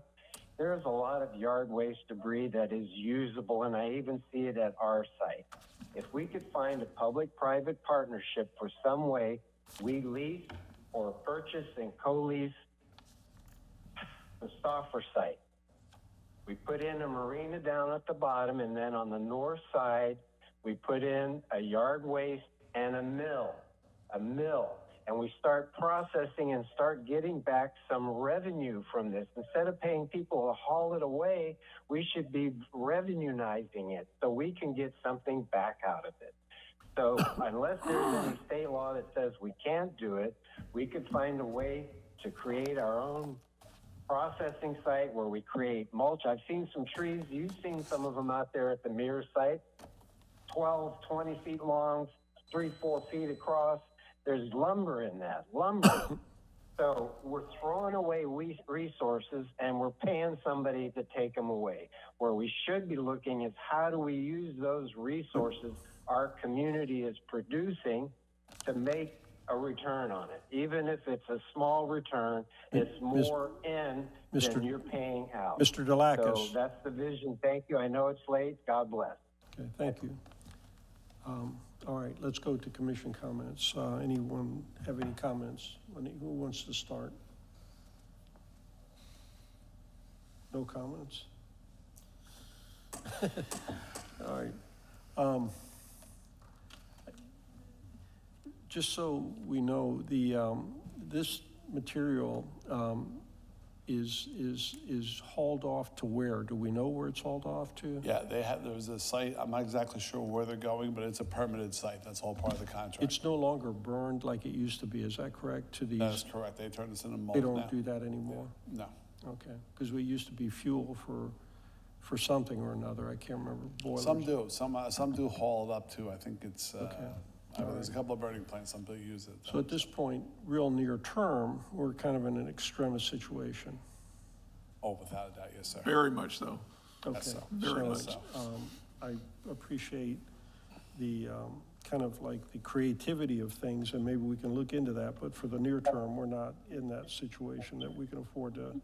there's a lot of yard waste debris that is usable, and I even see it at our site. If we could find a public-private partnership for some way we lease or purchase and co-lease the Stauffer site. We put in a marina down at the bottom, and then on the north side, we put in a yard waste and a mill, and we start processing and start getting back some revenue from this. Instead of paying people to haul it away, we should be revenue-nizing it so we can get something back out of it. So unless there's any state law that says we can't do it, we could find a way to create our own processing site where we create mulch. I've seen some trees. You've seen some of them out there at the Mears site, 12, 20 feet long, 3-4 feet across. There's lumber in that, So we're throwing away resources, and we're paying somebody to take them away. Where we should be looking is how do we use those resources our community is producing to make a return on it. Even if it's a small return, it's more than you're paying out. Mr. Delakis. So that's the vision. Thank you. I know it's late. God bless. Okay, thank you. All right, let's go to commission comments. Anyone have any comments? Who wants to start? No comments? All right. just so we know, this material is hauled off to where? Do we know where it's hauled off to? Yeah, there's a site, I'm not exactly sure where they're going, but it's a permitted site. That's all part of the contract. It's no longer burned like it used to be, is that correct, to these? That is correct. They turned this into mold They now. don't do that anymore? No. Okay, because we used to be fuel for something or another, I can't remember, boilers. Some do. Some do haul it up too. I think it's, Okay. there's a couple of burning plants, some do use it. So at this point, real near term, we're kind of in an extremous situation. Oh, without a doubt, yes, sir. Very much so. Okay, Yes, sir. Very much so, I appreciate the, kind of like the creativity of things, and maybe we can look into that, but for the near term, we're not in that situation that we can afford to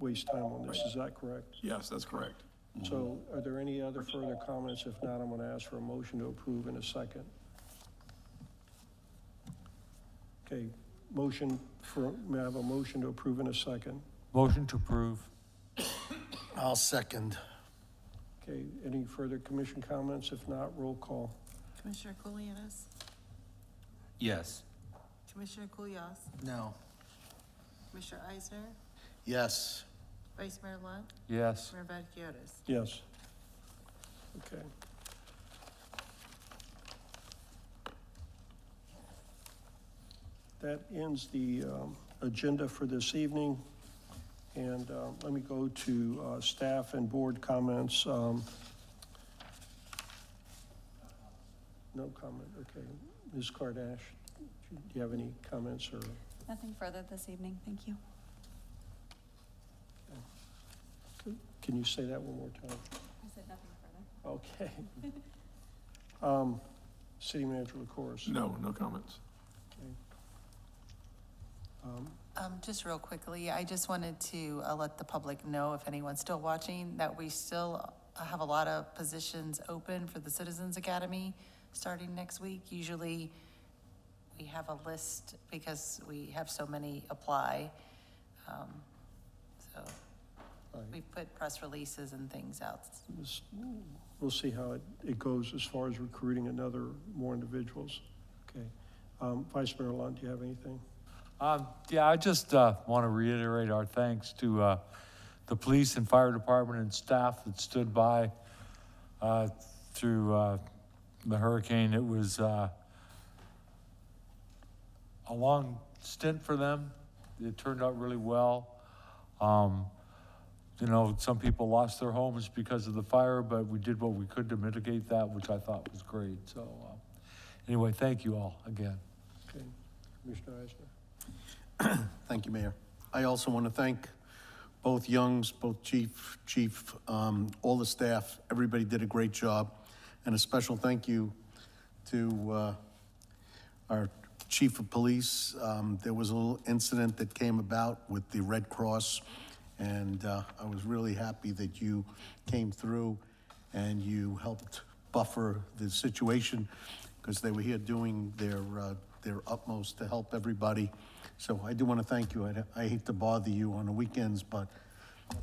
waste time on this, is that correct? Yes, that's correct. So are there any other further comments? If not, I'm gonna ask for a motion to approve in a second. Okay, may I have a motion to approve in a second? Motion to approve. I'll second. Okay, any further commission comments? If not, roll call. Commissioner Kulianis? Yes. Commissioner Kulyas? No. Commissioner Eisner? Yes. Vice Mayor Lunt? Yes. Mayor Vaticius? Yes. Okay. That ends the agenda for this evening. And let me go to staff and board comments. No comment, okay. Ms. Kardash, do you have any comments or? Nothing further this evening, thank you. Can you say that one more time? I said nothing further. Okay. City Manager LaCourse. No comments. Just real quickly, I just wanted to let the public know, if anyone's still watching, that we still have a lot of positions open for the Citizens Academy starting next week. Usually, we have a list because we have so many apply. So we put press releases and things out. We'll see how it goes as far as recruiting more individuals. Okay. Vice Mayor Lunt, do you have anything? Yeah, I just want to reiterate our thanks to the police and fire department and staff that stood by through the hurricane. It was a long stint for them. It turned out really well. You know, some people lost their homes because of the fire, but we did what we could to mitigate that, which I thought was great. So anyway, thank you all again. Okay. Commissioner Eisner. Thank you, Mayor. I also want to thank both Youngs, both Chief, all the staff. Everybody did a great job. And a special thank you to our Chief of Police. There was a little incident that came about with the Red Cross, and I was really happy that you came through and you helped buffer the situation, because they were here doing their utmost to help everybody. So I do want to thank you. I hate to bother you on the weekends, but,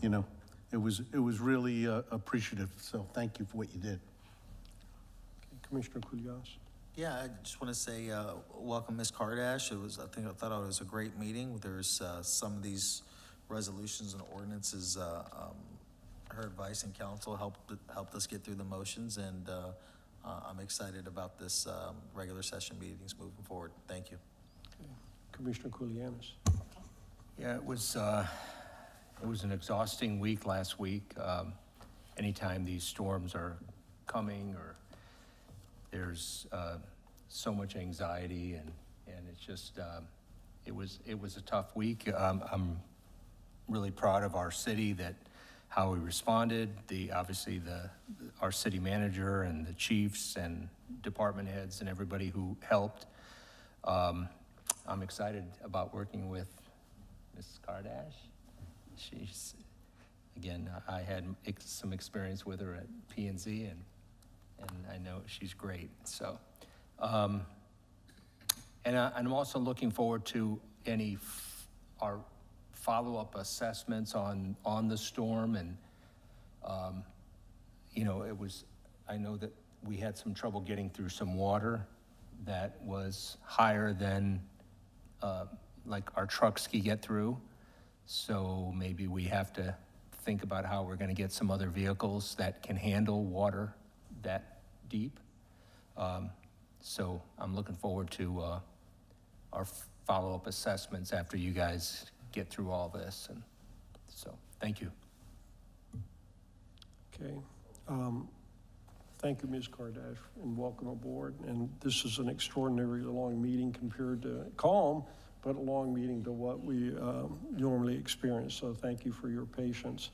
you know, it was really appreciative. So thank you for what you did. Okay. Commissioner Kulyas. Yeah, I just want to say welcome, Ms. Kardash. I thought it was a great meeting. There's some of these resolutions and ordinances. Her advice and counsel helped us get through the motions, and I'm excited about this regular session meetings moving forward. Thank you. Okay. Commissioner Kulianis. Yeah, it was an exhausting week last week. Anytime these storms are coming, or there's so much anxiety, and it's just it was a tough week. I'm really proud of our city, that how we responded. Obviously our city manager and the chiefs and department heads and everybody who helped. I'm excited about working with Ms. Kardash. She's, again, I had some experience with her at P&Z, and I know she's great. So, and I'm also looking forward to our follow-up assessments on the storm. And you know, I know that we had some trouble getting through some water that was higher than, like our trucks can get through. So maybe we have to think about how we're gonna get some other vehicles that can handle water that deep. So I'm looking forward to our follow-up assessments after you guys get through all this, and so, thank you. Okay. Thank you, Ms. Kardash, and welcome aboard. And this is an extraordinarily long meeting compared to calm, but a long meeting to what we normally experience. So thank you for your patience.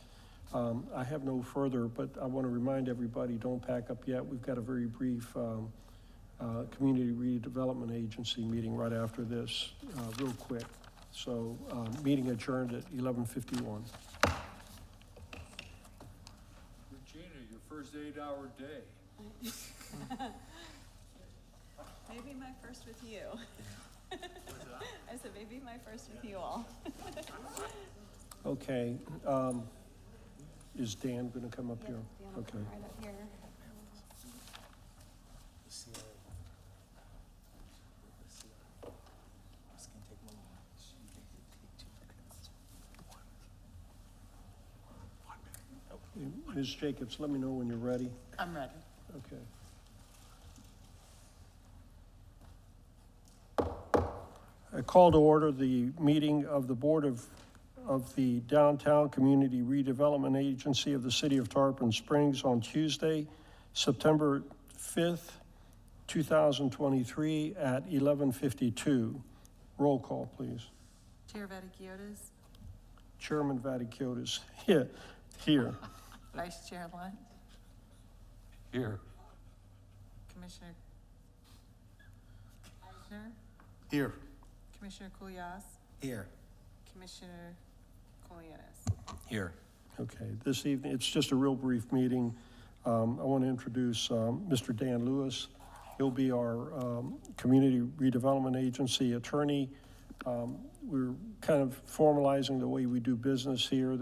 I have no further, but I want to remind everybody, don't pack up yet. We've got a very brief Community Redevelopment Agency meeting right after this, real quick. So meeting adjourned at 11:51. Regina, your first 8-hour day. Maybe my first with you. I said, maybe my first with you all. Okay. Is Dan going to come up here? Okay. Right up here. Ms. Jacobs, let me know when you're ready. I'm ready. Okay. I call to order the meeting of the Board of the Downtown Community Redevelopment Agency of the City of Tarpon Springs on Tuesday, September 5th, 2023 at 11:52. Roll call, please. Chair Vaticiotis, Chairman Vaticiotis, here. Vice Chair Lunt, Here. Commissioner Eisner, Here. Commissioner Kulyas, Here. Commissioner Kulianis. Here. Okay, this evening, it's just a real brief meeting. I want to introduce Mr. Dan Lewis. He'll be our Community Redevelopment Agency attorney. We're kind of formalizing the way we do business here.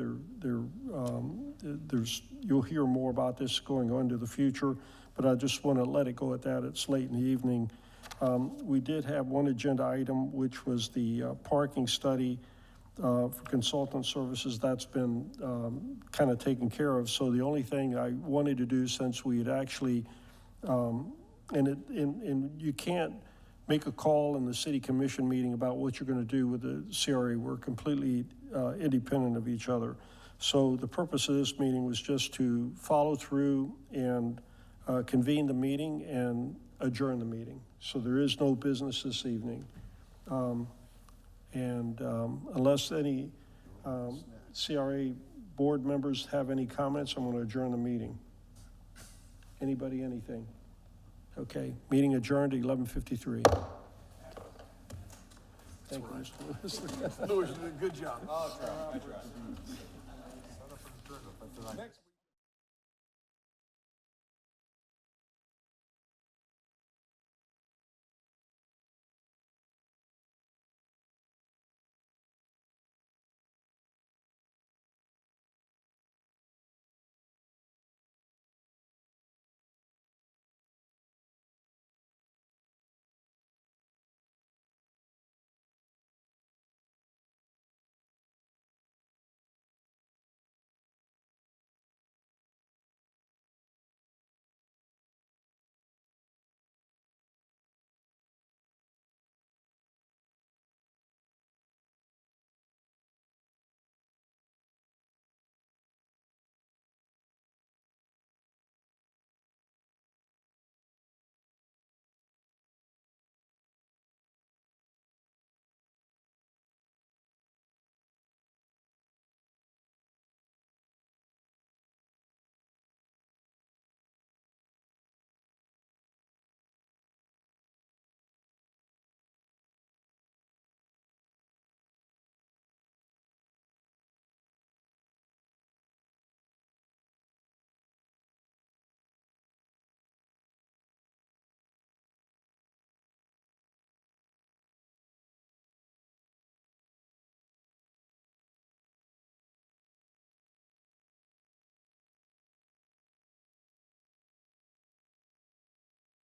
You'll hear more about this going on into the future, but I just want to let it go at that. It's late in the evening. We did have one agenda item, which was the parking study for consultant services. That's been kind of taken care of. So the only thing I wanted to do, since we had actually, and you can't make a call in the city commission meeting about what you're going to do with the CRA. We're completely independent of each other. So the purpose of this meeting was just to follow through and convene the meeting and adjourn the meeting. So there is no business this evening. Unless any CRA board members have any comments, I'm going to adjourn the meeting. Anybody, anything? Okay, meeting adjourned at 11:53. Thank you, Mr. Lewis. Louis, you did a good job. Oh, try. Next.